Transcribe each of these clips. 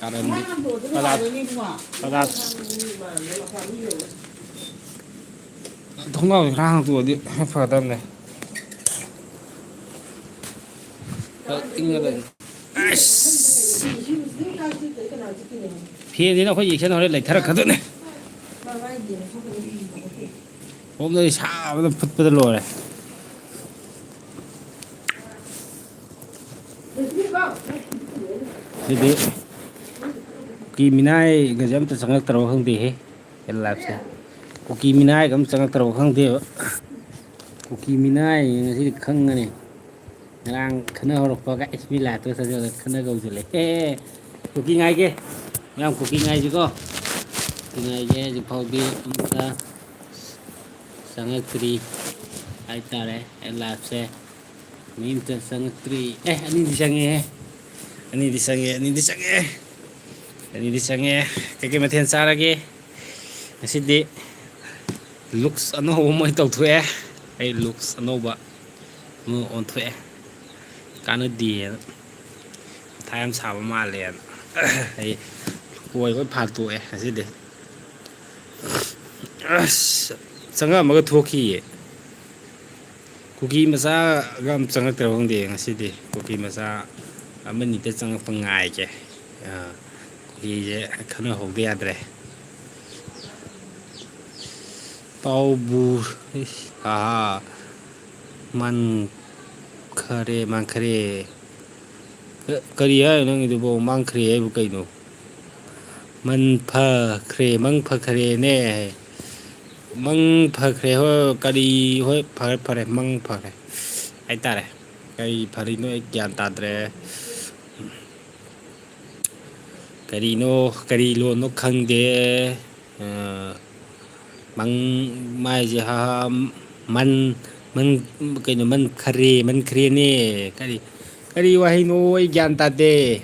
ꯀꯥꯔꯟꯗꯤ ꯄꯗꯥ ꯊꯣꯡꯅꯥꯎꯁꯦ ꯈꯔ ꯍꯥꯡꯇꯣꯛꯑꯗꯤ ꯐꯒꯗꯕꯅꯦ ꯏꯪꯉ ꯂꯩ ꯐꯦꯟꯁꯤꯅ ꯑꯩꯈꯣꯏ ꯌꯦꯛꯁꯟ ꯍꯣꯔꯦꯟ ꯂꯩꯊꯔꯛꯀꯗꯣꯏꯅꯦ ꯁꯣꯝꯗꯗꯤ ꯁꯥꯕꯗ ꯐꯨꯠꯄꯗ ꯂꯣꯏꯔꯦ ꯁꯤꯗꯤ ꯀꯨꯀꯤ ꯃꯤꯅꯥꯏꯒꯁꯦ ꯑꯝꯇ ꯆꯪꯉꯛꯇ꯭ꯔꯕ ꯈꯪꯗꯦꯍꯦ ꯑꯦ ꯂꯥꯏꯐꯁꯦ ꯀꯨꯀꯤ ꯃꯤꯅꯥꯏꯒ ꯑꯝꯇ ꯆꯪꯉꯛꯇ꯭ꯔꯕ ꯈꯪꯗꯦꯕ ꯀꯨꯀꯤ ꯃꯤꯅꯥꯏ ꯉꯁꯤꯗꯤ ꯈꯪꯉꯅꯤ ꯉꯔꯥꯡ ꯈꯟꯅ ꯍꯧꯔꯛꯄꯒ ꯑꯦꯁ ꯄꯤ ꯂꯥꯏꯞꯇꯒ ꯆꯪꯁꯤꯜꯂꯒ ꯈꯟꯅꯒ ꯍꯧꯖꯤꯜꯂꯦ ꯑꯦ ꯀꯨꯀꯤ ꯉꯥꯏꯒꯦ ꯃꯌꯥꯝ ꯀꯨꯀꯤ ꯉꯥꯏꯁꯤꯀꯣ ꯀꯨꯀꯤ ꯉꯥꯏꯒꯦ ꯍꯧꯖꯤꯛ ꯐꯥꯎꯗꯤ ꯑꯝꯇ ꯆꯪꯉꯛꯇ꯭ꯔꯤ ꯍꯥꯏꯇꯥꯔꯦ ꯑꯦ ꯂꯥꯏꯐꯁꯦ ꯃꯤ ꯑꯃꯇ ꯆꯪꯉꯛꯇ꯭ꯔꯤ ꯑꯅꯤꯗꯤ ꯆꯪꯉꯛꯑꯦ ꯑꯅꯤꯗꯤ ꯆꯪꯉꯛꯑꯦ ꯀꯩꯀꯩ ꯃꯊꯦꯜ ꯆꯥꯔꯒꯦ ꯉꯁꯤꯗꯤ ꯂꯨꯛꯁ ꯑꯅꯧꯕ ꯑꯃ ꯑꯣꯏꯅ ꯇꯧꯊꯣꯛꯑꯦ ꯑꯩ ꯂꯨꯛꯁ ꯑꯅꯧꯕ ꯑꯃ ꯑꯣꯟꯊꯣꯛꯑꯦ ꯀꯥꯟꯅꯗꯦꯅ ꯃꯊꯥ ꯌꯥꯝ ꯁꯥꯕ ꯃꯥꯜꯂꯦꯅ ꯑꯩ ꯀꯣꯏꯕ ꯐꯥꯠꯇꯣꯛꯑꯦ ꯉꯁꯤꯗꯤ ꯑꯁ ꯆꯪꯉꯛꯑꯝꯃꯒ ꯊꯣꯛꯈꯤꯌꯦ ꯀꯨꯀꯤ ꯃꯆꯥꯒ ꯑꯃ ꯆꯪꯉꯛꯇ꯭ꯔꯕ ꯈꯪꯗꯦ ꯉꯁꯤꯗꯤ ꯀꯨꯀꯤ ꯃꯆꯥ ꯑꯃꯅꯤꯗ ꯆꯪꯉꯛꯄ ꯉꯥꯏꯒꯦ ꯀꯨꯀꯤꯁꯦ ꯈꯟꯅꯍꯧꯗ ꯌꯥꯗ꯭ꯔꯦ ꯄꯥꯎꯕꯨ ꯃꯥꯟꯈꯔꯦ ꯀꯔꯤ ꯍꯥꯏꯅꯣ ꯅꯪꯒꯤꯗꯨꯕꯣ ꯃꯥꯡꯈ꯭ꯔꯦ ꯍꯥꯏꯕꯨ ꯀꯩꯅꯣ ꯃꯪ ꯐꯈ꯭ꯔꯦꯅꯦ ꯃꯪ ꯐꯈ꯭ꯔꯦ ꯍꯣꯏ ꯀꯔꯤ ꯍꯣꯏ ꯐꯔꯦ ꯃꯪ ꯐꯈ꯭ꯔꯦ ꯍꯥꯏꯇꯥꯔꯦ ꯀꯔꯤ ꯐꯔꯤꯅꯣ ꯑꯩ ꯒ꯭ꯌꯥꯟ ꯇꯥꯗ꯭ꯔꯦ ꯀꯔꯤꯅꯣ ꯀꯔꯤ ꯂꯣꯟꯅꯣ ꯈꯪꯗꯦ ꯃꯥꯏꯁꯦ ꯀꯩꯅꯣ ꯃꯟꯈ꯭ꯔꯦꯅꯦ ꯀꯔꯤ ꯋꯥꯍꯩꯅꯣ ꯑꯩ ꯒ꯭ꯌꯥꯟ ꯇꯥꯗꯦ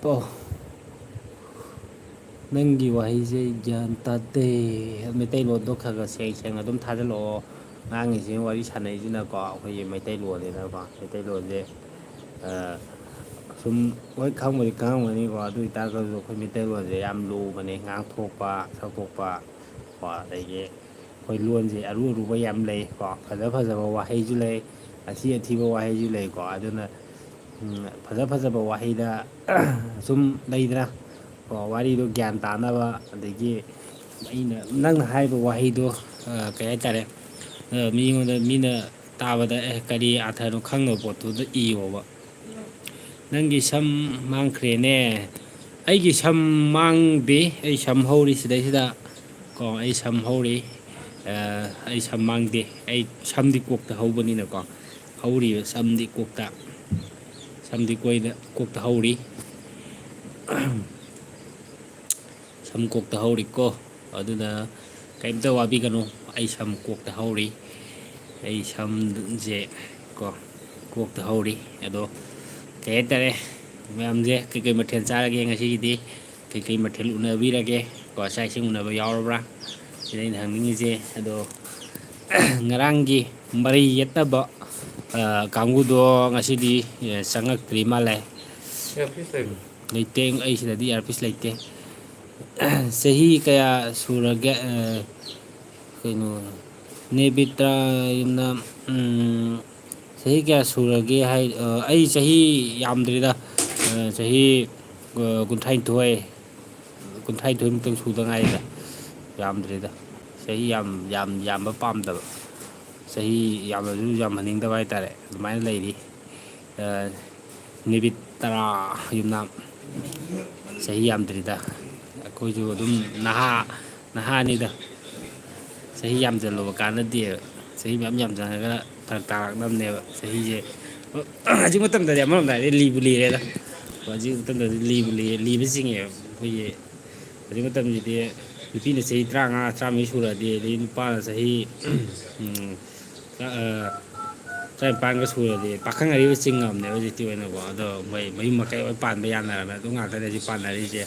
ꯀꯣ ꯅꯪꯒꯤ ꯋꯥꯍꯩꯁꯦ ꯒ꯭ꯌꯥꯟ ꯇꯥꯗꯦ ꯃꯩꯇꯩꯂꯣꯟꯗꯣ ꯈꯔ ꯁꯦꯡ ꯁꯦꯡꯅ ꯑꯗꯨꯝ ꯊꯥꯖꯤꯜꯂꯛꯑꯣ ꯉꯥꯡꯉꯤꯁꯤ ꯋꯥꯔꯤ ꯁꯥꯟꯅꯩꯁꯤꯅꯀꯣ ꯑꯩꯈꯣꯏꯒꯤ ꯃꯩꯇꯩꯂꯣꯟꯅꯤꯅꯀꯣ ꯃꯩꯇꯩꯂꯣꯟꯁꯦ ꯁꯨꯝ ꯍꯣꯏ ꯈꯪꯕꯗꯤ ꯈꯪꯉꯝꯒꯅꯤꯀꯣ ꯑꯗꯨ ꯑꯣꯏꯇꯥꯔꯒꯁꯨ ꯑꯩꯈꯣꯏ ꯃꯩꯇꯩꯂꯣꯟꯁꯦ ꯌꯥꯝ ꯂꯨꯕꯅꯦ ꯉꯥꯡꯊꯣꯛꯄ ꯁꯛꯇꯣꯛꯄ ꯀꯣ ꯑꯗꯒꯤ ꯑꯩꯈꯣꯏ ꯂꯣꯟꯁꯦ ꯑꯔꯨ ꯑꯔꯨꯕ ꯌꯥꯝ ꯂꯩ ꯀꯣ ꯐꯖꯕ ꯋꯥꯍꯩꯁꯨ ꯂꯩ ꯑꯊꯤꯕ ꯋꯥꯍꯩꯁꯨ ꯂꯩꯀꯣ ꯑꯗꯨꯅ ꯐꯖꯕ ꯋꯥꯍꯩꯗ ꯁꯨꯝ ꯂꯩꯗꯅ ꯋꯥꯔꯤꯗꯣ ꯒ꯭ꯌꯥꯟ ꯇꯥꯅꯕ ꯑꯗꯒꯤ ꯅꯪꯅ ꯍꯥꯏꯔꯤꯕ ꯋꯥꯍꯩꯗꯣ ꯀꯩ ꯍꯥꯏꯇꯥꯔꯦ ꯃꯤꯅ ꯇꯥꯕꯗ ꯀꯔꯤ ꯑꯥꯊꯔꯅꯣ ꯈꯪꯗꯕ ꯄꯣꯠꯇꯨꯗ ꯏꯌꯣꯕ ꯅꯪꯒꯤ ꯁꯝ ꯃꯥꯡꯈ꯭ꯔꯦꯅꯦ ꯑꯩꯒꯤ ꯁꯝ ꯃꯥꯡꯗꯦ ꯑꯩ ꯁꯝ ꯍꯧꯔꯤ ꯁꯤꯗꯩꯁꯤꯗ ꯀꯣ ꯑꯩ ꯁꯝ ꯍꯧꯔꯤ ꯑꯩ ꯁꯝ ꯃꯥꯡꯗꯦ ꯑꯩ ꯁꯝꯗꯤ ꯀꯣꯛꯇ ꯍꯧꯕꯅꯤꯅꯀꯣ ꯍꯧꯔꯤꯕ ꯁꯝꯗꯤ ꯀꯣꯛꯇ ꯍꯧꯔꯤ ꯁꯝ ꯀꯣꯛꯇ ꯍꯧꯔꯤꯀꯣ ꯑꯗꯨꯅ ꯀꯔꯤꯝꯇ ꯋꯥꯕꯤꯒꯅꯨ ꯑꯩ ꯁꯝ ꯀꯣꯛꯇ ꯍꯧꯔꯤ ꯑꯩ ꯁꯝꯁꯦ ꯀꯣꯛꯇ ꯍꯧꯔꯤ ꯑꯗꯣ ꯀꯩ ꯍꯥꯏꯇꯥꯔꯦ ꯃꯌꯥꯝꯁꯦ ꯀꯩꯀꯩ ꯃꯊꯦꯜ ꯆꯥꯔꯒꯦ ꯉꯁꯤꯒꯤꯗꯤ ꯀꯩꯀꯩ ꯃꯊꯦꯜ ꯎꯅꯕꯤꯔꯒꯦ ꯀꯣ ꯆꯥꯛ ꯏꯁꯤꯡ ꯎꯅꯕ ꯌꯥꯎꯔꯕ꯭ꯔꯥ ꯁꯤꯗ ꯑꯩꯅ ꯍꯪꯅꯤꯡꯉꯤꯁꯦ ꯑꯗꯣ ꯉꯔꯥꯡꯒꯤ ꯃꯔꯩ ꯌꯦꯠꯅꯕ ꯀꯥꯡꯕꯨꯗꯣ ꯉꯁꯤꯗꯤ ꯆꯪꯉꯛꯇ꯭ꯔꯤ ꯃꯥꯜꯂꯦ ꯂꯩꯇꯦ ꯑꯩ ꯁꯤꯗꯗꯤ ꯏꯌꯥꯔꯄꯤꯁ ꯂꯩꯇꯦ ꯆꯍꯤ ꯀꯌꯥ ꯁꯨꯔꯒꯦ ꯀꯩꯅꯣ ꯅꯦꯕꯤꯇꯥ ꯌꯨꯝꯅ ꯆꯍꯤ ꯀꯌꯥ ꯁꯨꯔꯒꯦ ꯑꯩ ꯆꯍꯤ ꯌꯥꯝꯗ꯭ꯔꯤꯗ ꯆꯍꯤ ꯀꯨꯟꯊ꯭ꯔꯥꯅꯤꯊꯣꯏꯃꯨꯛꯇꯪ ꯁꯨꯗ ꯉꯥꯏꯔꯤꯗ ꯌꯥꯝꯗ꯭ꯔꯤꯗ ꯆꯍꯤ ꯌꯥꯝꯕ ꯄꯥꯝꯗꯕ ꯆꯍꯤ ꯌꯥꯝꯅꯁꯨ ꯌꯥꯝꯍꯟꯅꯤꯡꯗꯕ ꯍꯥꯏꯇꯥꯔꯦ ꯑꯗꯨꯃꯥꯏꯅ ꯂꯩꯔꯤ ꯅꯨꯃꯤꯠ 10 ꯌꯨꯝꯅꯥꯝ ꯆꯍꯤ ꯌꯥꯝꯗ꯭ꯔꯤꯗ ꯑꯩꯈꯣꯏꯁꯨ ꯑꯗꯨꯝ ꯅꯍꯥꯅꯤꯗ ꯆꯍꯤ ꯌꯥꯝꯖꯜꯂꯨꯕ ꯀꯥꯟꯅꯗꯦꯕ ꯆꯍꯤ ꯃꯌꯥꯝ ꯌꯥꯝꯖꯜꯂꯒ ꯐꯔꯛ ꯇꯥꯔꯛꯅꯕꯅꯦꯕ ꯆꯍꯤꯁꯦ ꯍꯧꯖꯤꯛ ꯃꯇꯝꯗꯗꯤ ꯑꯃꯔꯣꯝꯗ ꯍꯥꯏꯔꯗꯤ ꯂꯤꯕꯨ ꯂꯤꯔꯦꯗ ꯍꯧꯖꯤꯛ ꯃꯇꯝꯗꯗꯤ ꯂꯤꯕ ꯆꯤꯡꯉꯦꯕ ꯑꯩꯈꯣꯏꯒꯤ ꯍꯧꯖꯤꯛ ꯃꯇꯝꯁꯤꯗꯤ ꯅꯨꯄꯤꯅ ꯆꯍꯤ 25 30 ꯁꯨꯔꯛꯑꯗꯤ ꯑꯗꯩ ꯅꯨꯄꯥꯅ ꯆꯍꯤ 25ꯒ ꯁꯨꯔꯗꯤ ꯄꯥꯈꯪ ꯑꯔꯤꯕ ꯆꯤꯡꯉꯕꯅꯦꯕ ꯍꯧꯖꯤꯛꯇꯤ ꯑꯣꯏꯅꯀꯣ ꯑꯗꯣ ꯃꯣꯏ ꯃꯌꯨꯝ ꯃꯀꯩ ꯂꯣꯏ ꯄꯥꯟꯕ ꯌꯥꯅꯔꯕꯃꯦ ꯑꯗꯨ ꯉꯥꯛꯇꯅꯦ ꯍꯧꯖꯤꯛ ꯄꯥꯟꯅꯔꯤꯁꯦ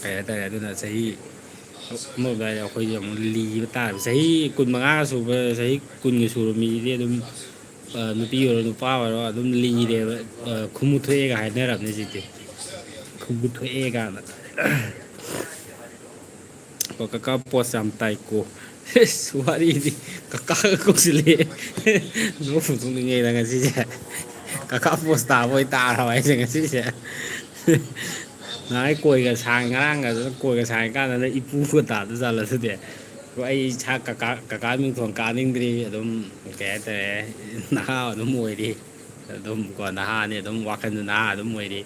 ꯀꯩ ꯍꯥꯏꯇꯥꯔꯦ ꯑꯗꯨꯅ ꯆꯍꯤ ꯑꯃꯔꯣꯝꯗ ꯍꯥꯏꯔꯗꯤ ꯑꯩꯈꯣꯏꯁꯦ ꯑꯃꯨꯛ ꯂꯤꯕ ꯇꯥꯔꯦ ꯆꯍꯤ 25ꯒ ꯁꯨꯕ ꯆꯍꯤ 10ꯒ ꯁꯨꯕ ꯃꯤꯁꯤꯗꯤ ꯑꯗꯨꯝ nupi oro nupa oro adum lireeba khumu thoeega hainarabne jiti khumu thoeega na ko kaka post am tai ko wari di kaka ko sile no fu tung nge la ngasi ja kaka post ta boy ta ra bai ngasi ja nai koi ga sang ngang ga koi ga sang ka na ipu ko ta da la su de ko ai cha kaka ming thong ka ning dri adum ke te na ha adum moi di adum ko na ha ne adum wa kan na adum moi di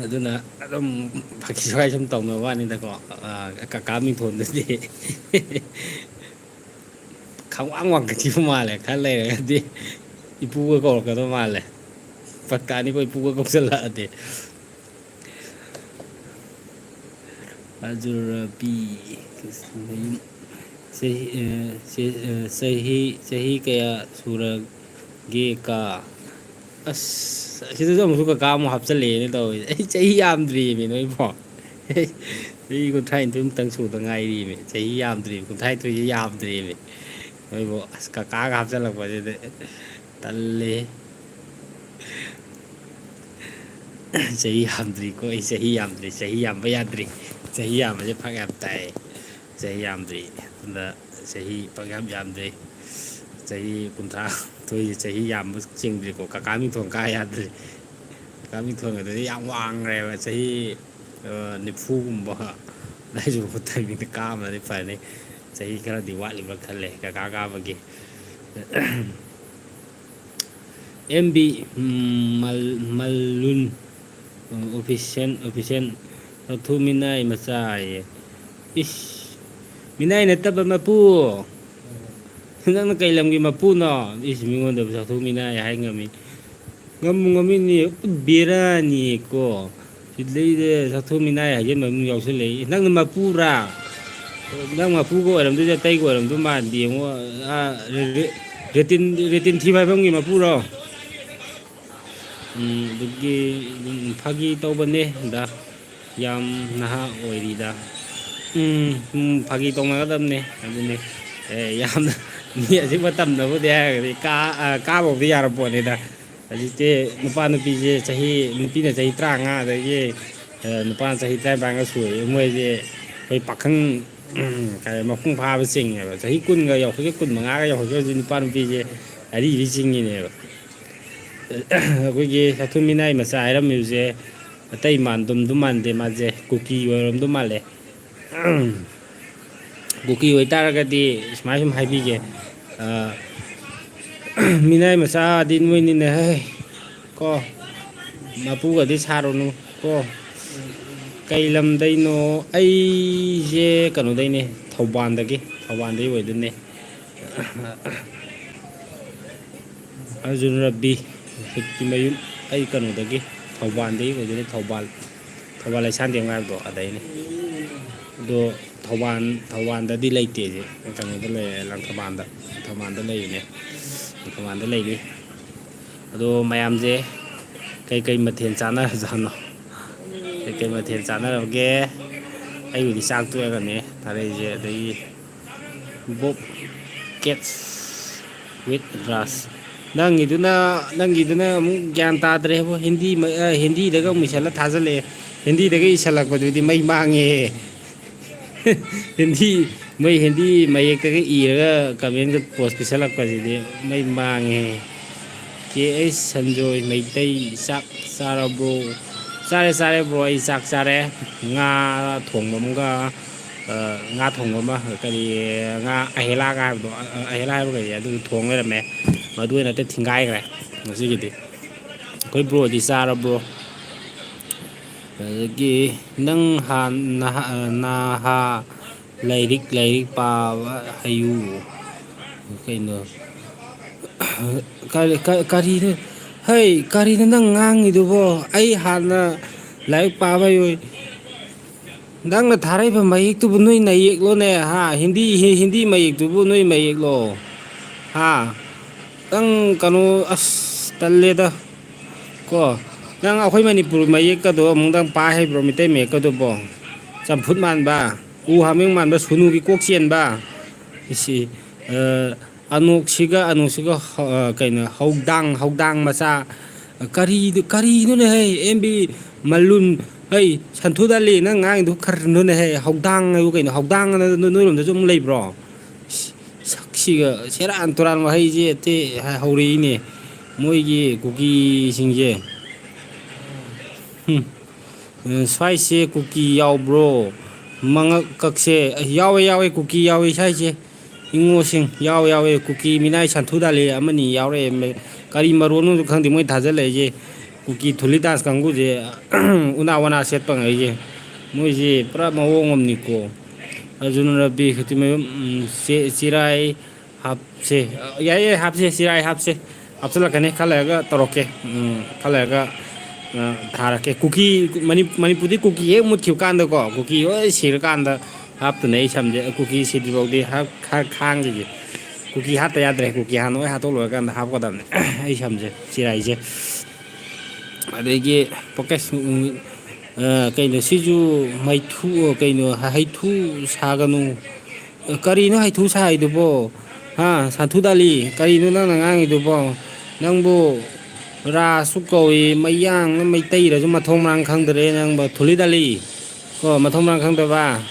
aduna adum phaki sai sam tong no wa ni da ko kaka ming thon de khang wang wang ka chi ma le kha le ga di ipu ko ka to ma le pakka ni ko ipu ko sala de Azurabi Sahi kaya surage ka as sida jo musu ka mo hapsale ni to chahi yam dri mi noi pho ei ko thai tum tang su da ngai ri mi chahi yam dri ko thai tu yam dri mi noi bo as ka hapsala ko de talle chahi yam dri ko ei chahi yam ba ya dri chahi yam je phak yam tai chahi yam dri da chahi phak yam dri chahi kuntha tôi chahi yam ching dri ko ka mi thong ka ya dri ka mi thong ga de yang wang re ba chahi ni phu ba dai ju ko tai mi ka ma de fa ne chahi kara di wa li ba khale ka ba ge MB malun official thu minai masai is minai na taba mapu nang kai lam gi mapu no is mingon da thu minai hai ngami ngami ni birani ko sidlei de thu minai hai yen mam yaw se lei nang mapu ra nang mapu ko ram du ja tai ko ram du ma di ngo retin thi bai bang gi mapu ro dugi phagi tawbane da yam naha oirida phagi tawna gadamne adune yam ni asi matam na bo de ka bo bi yar bo ne da asi te nupa nupi je chahi nupi na chahi 35 da ye nupa chahi 35 ga sui moi je hoi pakhang kai ma khung pha ba sing ba chahi kun ga yaw ke kun manga ga yaw je nupa nupi je ari ri sing ni ne ba ko ge sathumina ma sa iram muse atai man dum man de ma je kuki oram dum male kuki oi tar ga di smai sum hai bi ge minai ma sa din moi ni ne ko ma pu ga di saro nu ko kai lam dai no ai je kanu dai ne thoban da ge thoban dai oi dun ne Arjun Rabbi ki mayum ai kanu da ge thoban dai oi dun thoban lai san de ngai do adai ne do thoban da di lai te je kanu da le lang thoban da lai ne thoban da lai ni ado mayam je kai mathen chana jano kai mathen chana ge ai uri sak tu ga ne thare je dai bob cats with grass nangiduna mu gyan ta dre bo hindi daga misala thajale hindi daga isalak ba di mai mangi hindi mai ka iraga comment ga post pisalak pa di mai mangi ke ai sanjoy mai tai sak sara bro sare bro ai sak sare nga thong mom ga nga thong ma ka di nga ahela ga do ahela ga ya du thong le me ma du na te thingai ga ngasi gi di koi bro di sara bro gi nang han na ha lairik pa hayu kai no kari ne hey kari na nang ngang idu bo ai hana lairik pa ba yoi nang na tharai ba mayik tu bu noi na yek lo ne ha hindi mayik tu bu noi mayik lo ha nang kanu as talle da ko nang akhoi manipur mayik ka do mung dang pa hai bro mi te me ka do bo champut man ba u haming man ba sunu ki kok chen ba isi ꯑꯅꯣꯛꯁꯤꯒ ꯀꯩꯅꯣ ꯍꯧꯗꯥꯡ ꯃꯆꯥ ꯀꯔꯤꯅꯣꯅꯦ ꯍꯦ MB ꯃꯜꯂꯨꯟ ꯍꯩ ꯁꯟꯊꯨꯗꯜꯂꯤ ꯅꯪ ꯉꯥꯡꯉꯤꯗꯣ ꯈꯔꯅꯣꯅꯦ ꯍꯦ ꯍꯧꯗꯥꯡ ꯍꯥꯏꯕꯨ ꯀꯩꯅꯣ ꯍꯧꯗꯥꯡ ꯅꯣꯏꯔꯣꯝꯗꯁꯨ ꯑꯃꯨꯛ ꯂꯩꯕ꯭ꯔꯣ ꯁꯛꯁꯤꯒ ꯁꯦꯔꯥꯟ ꯇꯨꯔꯥꯟ ꯋꯥꯍꯩꯁꯦ ꯑꯇꯩ ꯍꯧꯔꯛꯏꯅꯦ ꯃꯣꯏꯒꯤ ꯀꯨꯀꯤꯁꯤꯡꯁꯦ ꯁ꯭ꯋꯥꯏꯁꯦ ꯀꯨꯀꯤ ꯌꯥꯎꯕ꯭ꯔꯣ ꯃꯉꯛ ꯀꯛꯁꯦ ꯌꯥꯎꯋꯦ ꯀꯨꯀꯤ ꯌꯥꯎꯋꯦ ꯁ꯭ꯋꯥꯏꯁꯦ ꯏꯉꯣꯁꯤꯡ ꯌꯥꯎꯋꯦ ꯀꯨꯀꯤ ꯃꯤꯅꯥꯏ ꯁꯟꯊꯨ ꯗꯥꯂꯤ ꯑꯃꯅꯤ ꯌꯥꯎꯔꯛꯑꯦ ꯀꯔꯤ ꯃꯔꯣꯟꯅꯣ ꯈꯪꯗꯦ ꯃꯣꯏ ꯊꯥꯖꯤꯜꯂꯛꯏꯁꯦ ꯀꯨꯀꯤ ꯊꯨꯂꯤ ꯗꯥꯟꯁ ꯀꯥꯡꯕꯨꯁꯦ ꯎꯅꯥ ꯋꯥꯅꯥ ꯁꯦꯠꯄ ꯉꯩꯁꯦ ꯃꯣꯏꯁꯤ ꯄꯨꯔꯥ ꯃꯑꯣꯡ ꯑꯃꯅꯤꯀꯣ ꯑꯔꯖꯨꯟ ꯔꯕꯤ ꯈꯨꯇꯤꯃꯌꯨꯝ ꯆꯤꯔꯥꯏ ꯍꯥꯞꯁꯦ ꯌꯥꯏ ꯍꯥꯞꯁꯦ ꯆꯤꯔꯥꯏ ꯍꯥꯞꯆꯤꯜꯂꯛꯀꯅꯤ ꯈꯔ ꯂꯩꯔꯒ ꯇꯧꯔꯛꯀꯦ ꯈꯔ ꯂꯩꯔꯒ ꯊꯥꯔꯛꯀꯦ ꯀꯨꯀꯤ ꯃꯅꯤꯄꯨꯔꯗꯤ ꯀꯨꯀꯤ ꯍꯦꯛ ꯃꯨꯠꯈꯤꯕ ꯀꯥꯟꯗꯀꯣ ꯀꯨꯀꯤ ꯂꯣꯏ ꯁꯤꯔꯀꯥꯟꯗ ꯍꯥꯞꯇꯨꯅ ꯑꯩ ꯁꯝꯁꯦ ꯀꯨꯀꯤ ꯁꯤꯗ꯭ꯔꯤꯐꯥꯎꯗꯤ ꯈꯔ ꯈꯥꯡꯈꯤꯒꯦ ꯀꯨꯀꯤ ꯍꯥꯠꯇ ꯌꯥꯗ꯭ꯔꯦ ꯀꯨꯀꯤ ꯍꯥꯟꯅ ꯂꯣꯏ ꯍꯥꯠꯇꯣꯛ ꯂꯣꯏꯔꯀꯥꯟꯗ ꯍꯥꯞꯀꯗꯕꯅꯦ ꯑꯩ ꯁꯝꯁꯦ ꯆꯤꯔꯥꯏꯁꯦ ꯑꯗꯒꯤ ꯄꯣꯀꯦꯁ ꯀꯩꯅꯣ ꯁꯤꯁꯨ ꯃꯩꯊꯨ ꯀꯩꯅꯣ ꯍꯩꯊꯨ ꯁꯥꯒꯅꯨ ꯀꯔꯤꯅꯣ ꯍꯩꯊꯨ ꯁꯥꯏꯗꯨꯕꯣ ꯁꯟꯊꯨ ꯗꯥꯂꯤ ꯀꯔꯤꯅꯣ ꯅꯪꯅ ꯉꯥꯡꯉꯤꯗꯨꯕꯣ ꯅꯪꯕꯨ ꯔꯥꯁꯨ ꯀꯧꯏ ꯃꯩꯌꯥꯡ ꯃꯩꯇꯩꯔꯁꯨ ꯃꯊꯣꯡ ꯃꯔꯥꯡ ꯈꯪꯗꯔꯦ ꯅꯪꯕ ꯊꯨꯂꯤ ꯗꯥꯂꯤ ꯀꯣ ꯃꯊꯣꯡ ꯃꯔꯥꯡ ꯈꯪꯗꯕ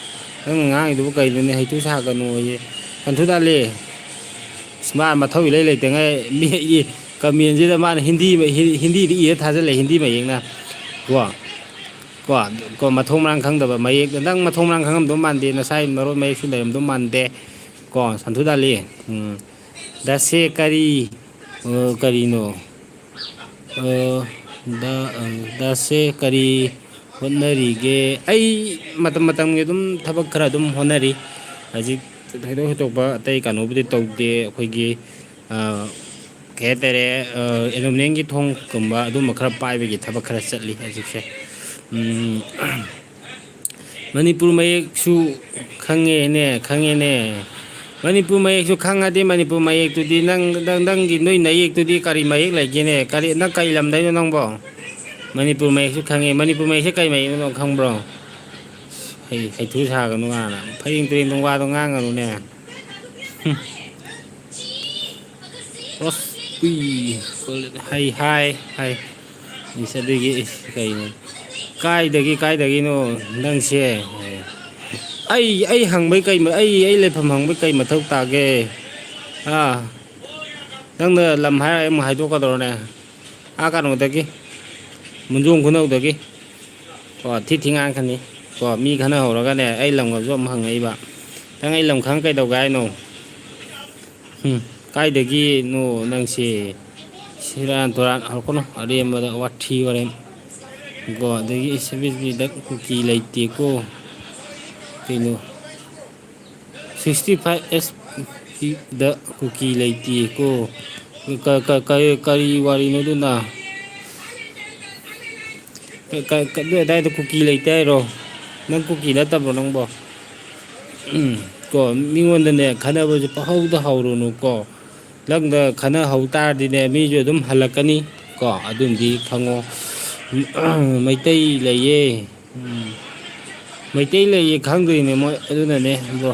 ꯅꯪꯅ ꯉꯥꯡꯉꯤꯗꯨꯕꯨ ꯀꯩꯅꯣꯅꯦ ꯍꯩꯊꯨ ꯁꯥꯒꯅꯨꯌꯦ ꯁꯟꯊꯨ ꯗꯥꯂꯤ ꯃꯥ ꯃꯊꯧ ꯏꯂꯩ ꯂꯩꯇꯉꯩ ꯀꯃꯦꯟꯁꯤꯗ ꯃꯥꯅ ꯍꯤꯟꯗꯤꯗ ꯏꯔ ꯊꯥꯖꯤꯜꯂꯦ ꯍꯤꯟꯗꯤ ꯃꯌꯦꯛꯅ ꯀꯣ ꯃꯊꯣꯡ ꯃꯔꯥꯡ ꯈꯪꯗꯕ ꯃꯌꯦꯛ ꯅꯪ ꯃꯊꯣꯡ ꯃꯔꯥꯡ ꯈꯪꯉꯝꯗꯧ ꯃꯥꯟꯗꯦ ꯉꯁꯥꯏ ꯃꯔꯣꯟ ꯃꯌꯦꯛꯁꯨ ꯂꯩꯔꯝꯗꯧ ꯃꯥꯟꯗꯦ ꯀꯣ ꯁꯟꯊꯨ ꯗꯥꯂꯤ ꯗꯁꯦ ꯀꯔꯤꯅꯣ ꯗꯁꯦ ꯀꯔꯤ ꯍꯣꯠꯅꯔꯤꯒꯦ ꯑꯩ ꯃꯇꯝꯒꯤ ꯑꯗꯨꯝ ꯊꯕꯛ ꯈꯔ ꯑꯗꯨꯝ ꯍꯣꯠꯅꯔꯤ ꯍꯧꯖꯤꯛ ꯊꯣꯏꯗꯣꯛ ꯍꯦꯟꯗꯣꯛꯄ ꯑꯇꯩ ꯀꯩꯅꯣꯕꯨꯗꯤ ꯇꯧꯗꯦ ꯑꯩꯈꯣꯏꯒꯤ ꯀꯩ ꯍꯥꯏꯇꯥꯔꯦ ꯑꯦꯂꯨꯃꯤꯅꯤꯌꯝꯒꯤ ꯊꯣꯡꯒꯨꯝꯕ ꯑꯗꯨꯝꯕ ꯈꯔ ꯄꯥꯏꯕꯒꯤ ꯊꯕꯛ ꯈꯔ ꯆꯠꯂꯤ ꯍꯧꯖꯤꯛꯁꯦ ꯃꯅꯤꯄꯨꯔ ꯃꯌꯦꯛꯁꯨ ꯈꯪꯉꯦꯅꯦ ꯃꯅꯤꯄꯨꯔ ꯃꯌꯦꯛꯁꯨ ꯈꯪꯉꯗꯤ ꯃꯅꯤꯄꯨꯔ ꯃꯌꯦꯛꯇꯨꯗꯤ ꯅꯪꯒꯤ ꯅꯣꯏ ꯅꯌꯦꯛꯇꯨꯗꯤ ꯀꯔꯤ ꯃꯌꯦꯛ ꯂꯩꯒꯦꯅꯦ ꯅꯪ ꯀꯔꯤ ꯂꯝꯗꯩꯅꯣ ꯅꯪꯕꯣ ꯃꯅꯤꯄꯨꯔ ꯃꯌꯦꯛꯁꯨ ꯈꯪꯉꯦ ꯃꯅꯤꯄꯨꯔ ꯃꯌꯦꯛꯁꯦ ꯀꯔꯤ ꯃꯌꯦꯛꯅꯣ ꯈꯪꯕ꯭ꯔꯣ ꯍꯩꯊꯨ ꯁꯥꯒꯅꯨ ꯀꯥꯏꯅ ꯐꯔꯦꯡ ꯇꯨꯔꯦꯡ ꯋꯥꯗꯣ ꯉꯥꯡꯒꯅꯨꯅꯦ ꯍꯥꯏ ꯑꯗꯨꯒꯤ ꯀꯩꯅꯣ ꯀꯥꯏꯗꯒꯤꯅꯣ ꯅꯪꯁꯦ ꯑꯩ ꯍꯪꯕꯩ ꯑꯩ ꯂꯩꯐꯝ ꯍꯪꯕꯩ ꯀꯩ ꯃꯊꯧ ꯇꯥꯒꯦ ꯅꯪꯅ ꯂꯝ ꯍꯥꯏꯔ ꯑꯃꯨꯛ ꯍꯥꯏꯗꯣꯛꯀꯗꯧꯔꯅꯦ ꯀꯩꯅꯣꯗꯒꯤ ꯃꯨꯟꯖꯣꯡ ꯈꯨꯅꯧꯗꯒꯤ ꯀꯣ ꯊꯤ ꯉꯥꯡꯉꯛꯀꯅꯤ ꯀꯣ ꯃꯤ ꯈꯟꯅꯍꯧꯔꯒꯅꯦ ꯑꯩ ꯂꯝꯒꯁꯨ ꯑꯃꯨꯛ ꯍꯪꯉꯛꯏꯕ ꯅꯪ ꯑꯩ ꯂꯝ ꯈꯪ ꯀꯩꯗꯧꯒꯦ ꯍꯥꯏꯅꯣ ꯀꯥꯏꯗꯒꯤꯅꯣ ꯅꯪꯁꯦ ꯁꯤꯔꯥꯟ ꯇꯨꯔꯥꯟ ꯍꯧꯔꯛꯀꯅꯨ ꯑꯔꯦꯝꯕꯗ ꯋꯥꯊꯤ ꯋꯥꯔꯦꯝ ꯀꯣ ꯑꯗꯒꯤ ꯕꯤꯗ ꯀꯨꯀꯤ ꯂꯩꯇꯦꯀꯣ ꯀꯩꯅꯣ 65 ꯗ ꯀꯨꯀꯤ ꯂꯩꯇꯦꯀꯣ ꯀꯔꯤ ꯋꯥꯔꯤꯅꯣ ꯑꯗꯨꯅ ꯑꯗꯥꯏꯗ ꯀꯨꯀꯤ ꯂꯩꯇꯦ ꯍꯥꯏꯔꯣ ꯅꯪ ꯀꯨꯀꯤ ꯅꯠꯇꯕ꯭ꯔꯣ ꯅꯪꯕꯣ ꯀꯣ ꯃꯤꯉꯣꯟꯗꯅꯦ ꯈꯟꯅꯕꯁꯦ ꯄꯪꯍꯧꯗ ꯍꯧꯔꯨꯅꯨꯀꯣ ꯅꯪꯗ ꯈꯟꯅꯍꯧ ꯇꯥꯔꯗꯤꯅꯦ ꯃꯤꯁꯨ ꯑꯗꯨꯝ ꯍꯜꯂꯛꯀꯅꯤ ꯀꯣ ꯑꯗꯨꯝꯗꯤ ꯈꯪꯉꯣ ꯃꯩꯇꯩ ꯂꯩꯌꯦ ꯃꯩꯇꯩ ꯂꯩꯌꯦ ꯈꯪꯗꯣꯏꯅꯦ ꯃꯣꯏ ꯑꯗꯨꯅꯅꯦ ꯕ꯭ꯔꯣ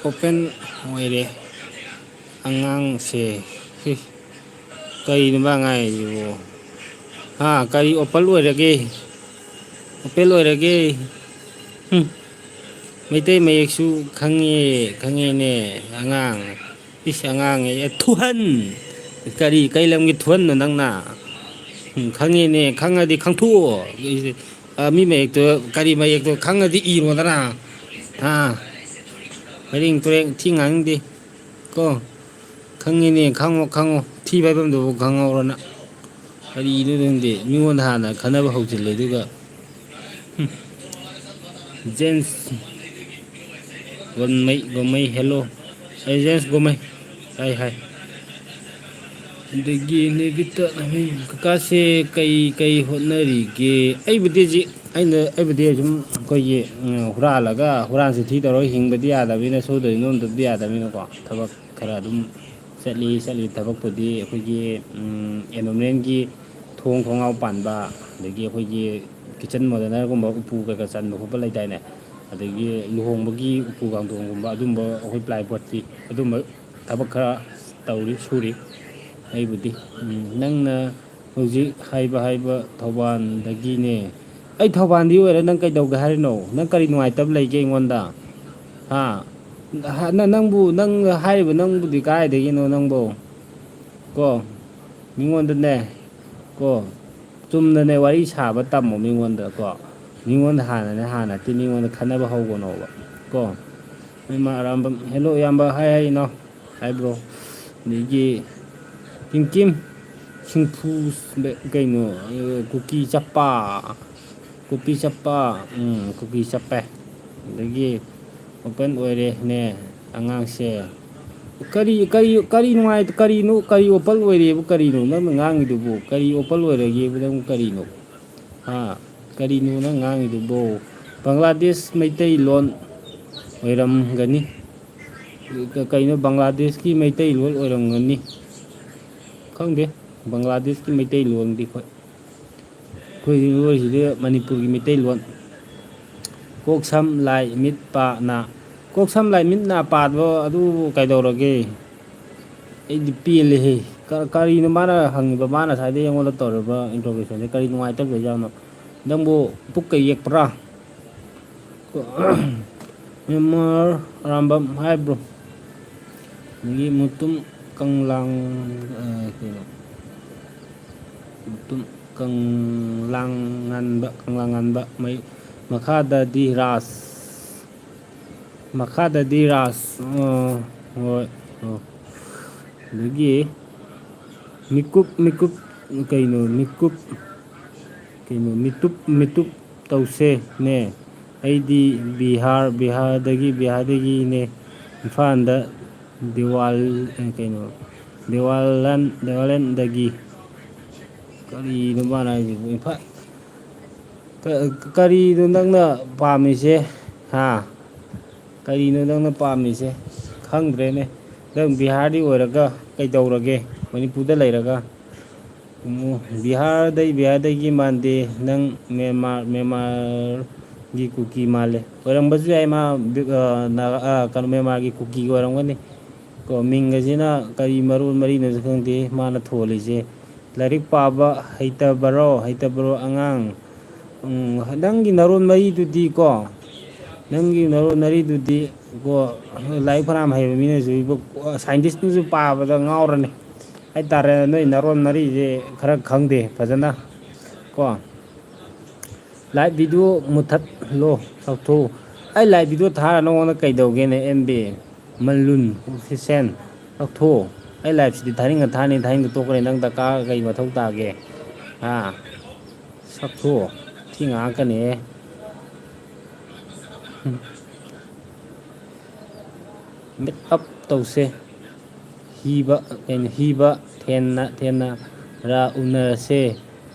ꯑꯣꯄꯦꯟ ꯑꯣꯏꯔꯦ ꯑꯉꯥꯡꯁꯦ ꯀꯩꯅꯣ ꯃꯥ ꯉꯥꯡꯉꯤꯁꯤꯕꯣ ꯀꯔꯤ ꯑꯣꯄꯜ ꯑꯣꯏꯔꯒꯦ ꯃꯩꯇꯩ ꯃꯌꯦꯛꯁꯨ ꯈꯪꯉꯦꯅꯦ ꯑꯉꯥꯡ ꯑꯉꯥꯡꯉꯦ ꯊꯨꯍꯟ ꯀꯩ ꯂꯝꯒꯤ ꯊꯨꯍꯟꯅꯣ ꯅꯪꯅ ꯈꯪꯉꯦꯅꯦ ꯈꯪꯉꯗꯤ ꯈꯪꯊꯣꯛꯑꯣ ꯃꯤ ꯃꯌꯦꯛꯇꯣ ꯀꯔꯤ ꯃꯌꯦꯛꯇꯣ ꯈꯪꯉꯗꯤ ꯏꯔꯣꯗꯅ ꯐꯔꯦꯡ ꯇꯨꯔꯦꯡ ꯊꯤ ꯉꯥꯡꯅꯤꯡꯗꯦ ꯀꯣ ꯈꯪꯉꯤꯅꯦ ꯈꯪꯉꯣ ꯊꯤ ꯐꯥꯏꯕꯝꯗꯨꯕꯨ ꯈꯪꯍꯧꯔꯣ ꯅꯪ ꯀꯔꯤꯅꯣ ꯈꯪꯗꯦ ꯃꯤꯉꯣꯟꯗ ꯍꯥꯟꯅ ꯈꯟꯅꯕ ꯍꯧꯖꯤꯜꯂꯦ ꯑꯗꯨꯒ ꯖꯦꯟꯁ ꯒꯣꯃꯩ ꯍꯦꯜꯂꯣ ꯑꯩ ꯖꯦꯟꯁ ꯒꯣꯃꯩ ꯍꯥꯏ ꯑꯗꯒꯤ ꯅꯦꯕꯤꯇꯥ ꯀꯀꯥꯁꯦ ꯀꯩ ꯍꯣꯠꯅꯔꯤꯒꯦ ꯑꯩꯕꯨꯗꯤ ꯁꯨꯝ ꯑꯩꯈꯣꯏꯒꯤ ꯍꯨꯔꯥꯜꯂꯒ ꯍꯨꯔꯥꯟ ꯆꯤꯟꯊꯤ ꯇꯧꯔꯒ ꯍꯤꯡꯕꯗꯤ ꯌꯥꯗꯕꯅꯤꯅ ꯁꯨꯗ꯭ꯔꯗꯤ ꯅꯣꯝꯗꯕꯗꯤ ꯌꯥꯗꯕꯅꯤꯅꯀꯣ ꯊꯕꯛ ꯈꯔ ꯑꯗꯨꯝ ꯆꯠꯂꯤ ꯊꯕꯛꯄꯨꯗꯤ ꯑꯩꯈꯣꯏꯒꯤ ꯑꯦꯂꯨꯃꯤꯅꯤꯌꯝꯒꯤ ꯊꯣꯡꯅꯥꯎ ꯄꯥꯟꯕ ꯑꯗꯒꯤ ꯑꯩꯈꯣꯏꯒꯤ ꯀꯤꯠꯆꯟ ꯃꯣꯗꯔꯅꯔꯒꯨꯝꯕ ꯎꯄꯨ ꯀꯩꯀꯥ ꯆꯟꯕ ꯈꯣꯠꯄ ꯂꯩꯗꯥꯏꯅꯦ ꯑꯗꯒꯤ ꯂꯨꯍꯣꯡꯕꯒꯤ ꯎꯄꯨ ꯀꯥꯡꯊꯣꯡꯒꯨꯝꯕ ꯑꯗꯨꯝꯕ ꯑꯩꯈꯣꯏ ꯄ꯭ꯂꯥꯏꯕꯣꯔꯗꯀꯤ ꯑꯗꯨꯝꯕ ꯊꯕꯛ ꯈꯔ ꯁꯨꯔꯤ ꯑꯩꯕꯨꯗꯤ ꯅꯪꯅ ꯍꯧꯖꯤꯛ ꯍꯥꯏꯕ ꯊꯧꯕꯥꯜꯗꯒꯤꯅꯦ ꯑꯩ ꯊꯧꯕꯥꯜꯗꯤ ꯑꯣꯏꯔꯦ ꯅꯪ ꯀꯩꯗꯧꯒꯦ ꯍꯥꯏꯔꯤꯅꯣ ꯅꯪ ꯀꯔꯤ ꯅꯨꯡꯉꯥꯏꯇꯕ ꯂꯩꯒꯦ ꯑꯩꯉꯣꯟꯗ ꯅꯪ ꯍꯥꯏꯔꯤꯕ ꯅꯪꯕꯨꯗꯤ ꯀꯥꯏꯗꯒꯤꯅꯣ ꯅꯪꯕꯨ ꯀꯣ ꯃꯤꯉꯣꯟꯗꯅꯦ ꯀꯣ ꯆꯨꯝꯅꯅꯦ ꯋꯥꯔꯤ ꯁꯥꯕ ꯇꯝꯃꯣ ꯃꯤꯉꯣꯟꯗ ꯀꯣ ꯃꯤꯉꯣꯟꯗ ꯍꯥꯟꯅ ꯃꯤꯉꯣꯟꯗ ꯈꯟꯅꯕ ꯍꯧꯒꯅꯣꯕ ꯀꯣ ꯏꯃ ꯑꯔꯥꯝꯕꯝ ꯍꯦꯜꯂꯣ ꯑꯌꯥꯝꯕ ꯍꯥꯏꯅꯣ ꯍꯥꯏꯕ꯭ꯔꯣ ꯑꯗꯒꯤ ꯤꯡꯀꯤꯝ ꯁꯤꯡꯐꯨ ꯀꯩꯅꯣ ꯀꯨꯀꯤ ꯆꯞꯄ ꯀꯣꯄꯤ ꯆꯞꯄ ꯀꯣꯄꯤ ꯆꯞꯄꯦ ꯑꯗꯒꯤ ꯑꯣꯄꯟ ꯑꯣꯏꯔꯦꯅꯦ ꯑꯉꯥꯡꯁꯦ ꯀꯔꯤ ꯅꯨꯡꯉꯥꯏ ꯀꯔꯤꯅꯣ ꯀꯔꯤ ꯑꯣꯄꯜ ꯑꯣꯏꯔꯦꯕꯨ ꯀꯔꯤꯅꯣ ꯅꯪꯅ ꯉꯥꯡꯉꯤꯗꯨꯕꯨ ꯀꯔꯤ ꯑꯣꯄꯜ ꯑꯣꯏꯔꯒꯦꯕ ꯅꯪ ꯀꯔꯤꯅꯣ ꯀꯔꯤꯅꯣ ꯅꯪ ꯉꯥꯡꯉꯤꯗꯨꯕꯣ ꯕꯪꯒ꯭ꯂꯥꯗꯦꯁ ꯃꯩꯇꯩꯂꯣꯟ ꯑꯣꯏꯔꯝꯒꯅꯤ ꯀꯩꯅꯣ ꯕꯪꯒ꯭ꯂꯥꯗꯦꯁꯀꯤ ꯃꯩꯇꯩꯂꯣꯟ ꯑꯣꯏꯔꯝꯒꯅꯤ ꯈꯪꯗꯦ ꯕꯪꯒ꯭ꯂꯥꯗꯦꯁꯀꯤ ꯃꯩꯇꯩꯂꯣꯟꯗꯤ ꯑꯩꯈꯣꯏ ꯂꯣꯏꯁꯤꯗꯤ ꯃꯅꯤꯄꯨꯔꯒꯤ ꯃꯩꯇꯩꯂꯣꯟ ꯀꯣꯛ ꯁꯝ ꯂꯥꯏ ꯃꯤꯠ ꯄꯥ ꯅꯥ ꯀꯣꯛ ꯁꯝ ꯂꯥꯏ ꯃꯤꯠ ꯅꯥ ꯄꯥꯕ ꯑꯗꯨꯕꯨ ꯀꯩꯗꯧꯔꯒꯦ ꯑꯩꯗꯤ ꯄꯦꯜꯜꯂꯤꯍꯦ ꯀꯔꯤꯅꯣ ꯃꯥꯅ ꯍꯪꯉꯤꯕ ꯃꯥꯅ ꯉꯁꯥꯏꯗꯒꯤ ꯑꯩꯉꯣꯟꯗ ꯇꯧꯔꯤꯕ ꯏꯟꯇ꯭ꯔꯣꯒꯦꯁꯟꯁꯦ ꯀꯔꯤ ꯅꯨꯡꯉꯥꯏꯇꯕꯗꯖꯥꯠꯅꯣ ꯅꯪꯕꯨ ꯄꯨꯛꯀ ꯌꯦꯛꯄ꯭ꯔꯥ ꯃꯦꯟꯃꯥꯔ ꯑꯔꯥꯝꯕꯝ ꯍꯥꯏꯕ꯭ꯔꯣ ꯑꯗꯒꯤ ꯃꯨꯇꯨꯝ ꯀꯪꯂꯥꯡ ꯀꯩꯅꯣ ꯀꯪꯂꯥ ꯉꯥꯟꯕ ꯃꯈꯥꯗꯗꯤ ꯔꯥꯁ ꯍꯣꯏ ꯑꯗꯒꯤ ꯃꯤꯇꯨꯞ ꯇꯧꯁꯦꯅꯦ ꯑꯩꯗꯤ ꯕꯤꯍꯥꯔꯗꯒꯤꯅꯦ ꯏꯝꯐꯥꯜꯗ ꯗꯦꯋꯥꯂꯟꯗꯒꯤ ꯀꯔꯤꯅꯣ ꯃꯥꯅ ꯍꯥꯏꯁꯤꯕꯨ ꯏꯝꯐꯥꯜ ꯀꯔꯤꯅꯣ ꯅꯪꯅ ꯄꯥꯝꯃꯤꯁꯦ ꯀꯔꯤꯅꯣ ꯅꯪꯅ ꯄꯥꯝꯃꯤꯁꯦ ꯈꯪꯗ꯭ꯔꯦꯅꯦ ꯅꯪ ꯕꯤꯍꯥꯔꯗꯤ ꯑꯣꯏꯔꯒ ꯀꯩꯗꯧꯔꯒꯦ ꯃꯅꯤꯄꯨꯔꯗ ꯂꯩꯔꯒ ꯕꯤꯍꯥꯔꯗꯒꯤ ꯃꯥꯟꯗꯦ ꯅꯪ ꯃꯦꯟꯃꯥꯔꯒꯤ ꯀꯨꯀꯤ ꯃꯥꯜꯂꯦ ꯑꯣꯏꯔꯝꯕꯁꯨ ꯌꯥꯏ ꯃꯥ ꯀꯩꯅꯣ ꯃꯦꯟꯃꯥꯔꯒꯤ ꯀꯨꯀꯤꯒꯤ ꯑꯣꯏꯔꯝꯒꯅꯤ ꯀꯣ ꯃꯤꯡꯒꯁꯤꯅ ꯀꯔꯤ ꯃꯔꯣꯟ ꯃꯔꯤꯅꯣꯁꯨ ꯈꯪꯗꯦ ꯃꯥꯅ ꯊꯣꯜꯂꯤꯁꯦ ꯂꯥꯏꯔꯤꯛ ꯄꯥꯕ ꯍꯩꯇꯕꯔꯣ ꯑꯉꯥꯡ ꯅꯪꯒꯤ ꯅꯔꯣꯟ ꯃꯔꯤꯗꯨꯗꯤ ꯀꯣ ꯂꯥꯏꯔꯤꯛ ꯐꯅꯌꯥꯝ ꯍꯩꯕ ꯃꯤꯅꯁꯨ ꯁꯥꯏꯟꯇꯤꯁꯅꯁꯨ ꯄꯥꯕꯗ ꯉꯥꯎꯔꯅꯤ ꯍꯥꯏꯇꯥꯔꯦ ꯅꯣꯏ ꯅꯔꯣꯟ ꯃꯔꯤꯁꯦ ꯈꯔ ꯈꯪꯗꯦ ꯐꯖꯅ ꯀꯣ ꯂꯥꯏꯚ ꯚꯤꯗꯤꯑꯣ ꯃꯨꯊꯠꯂꯣ ꯆꯥꯎꯊꯣꯛꯎ ꯑꯩ ꯂꯥꯏꯚ ꯚꯤꯗꯤꯑꯣ ꯊꯥꯔ ꯅꯉꯣꯟꯗ ꯀꯩꯗꯧꯒꯦꯅꯦ ꯑꯦꯝꯕꯤ ꯃꯜꯂꯨꯟ ꯍꯨꯁꯦꯟ ꯀꯛꯊꯣꯛꯑꯣ ꯑꯩ ꯂꯥꯏꯐꯁꯤꯗꯤ ꯊꯥꯅꯤꯡꯗ ꯇꯣꯛꯈ꯭ꯔꯦ ꯅꯪ ꯗꯔꯀꯥꯔ ꯀꯩ ꯃꯊꯧ ꯇꯥꯒꯦ ꯁꯛꯊꯣꯛꯑꯣ ꯊꯤ ꯉꯥꯡꯉꯛꯀꯅꯤꯍꯦ ꯃꯤꯠ ꯑꯞ ꯇꯧꯁꯦ ꯍꯤꯕ ꯊꯦꯟꯅꯔ ꯎꯅꯔꯁꯦ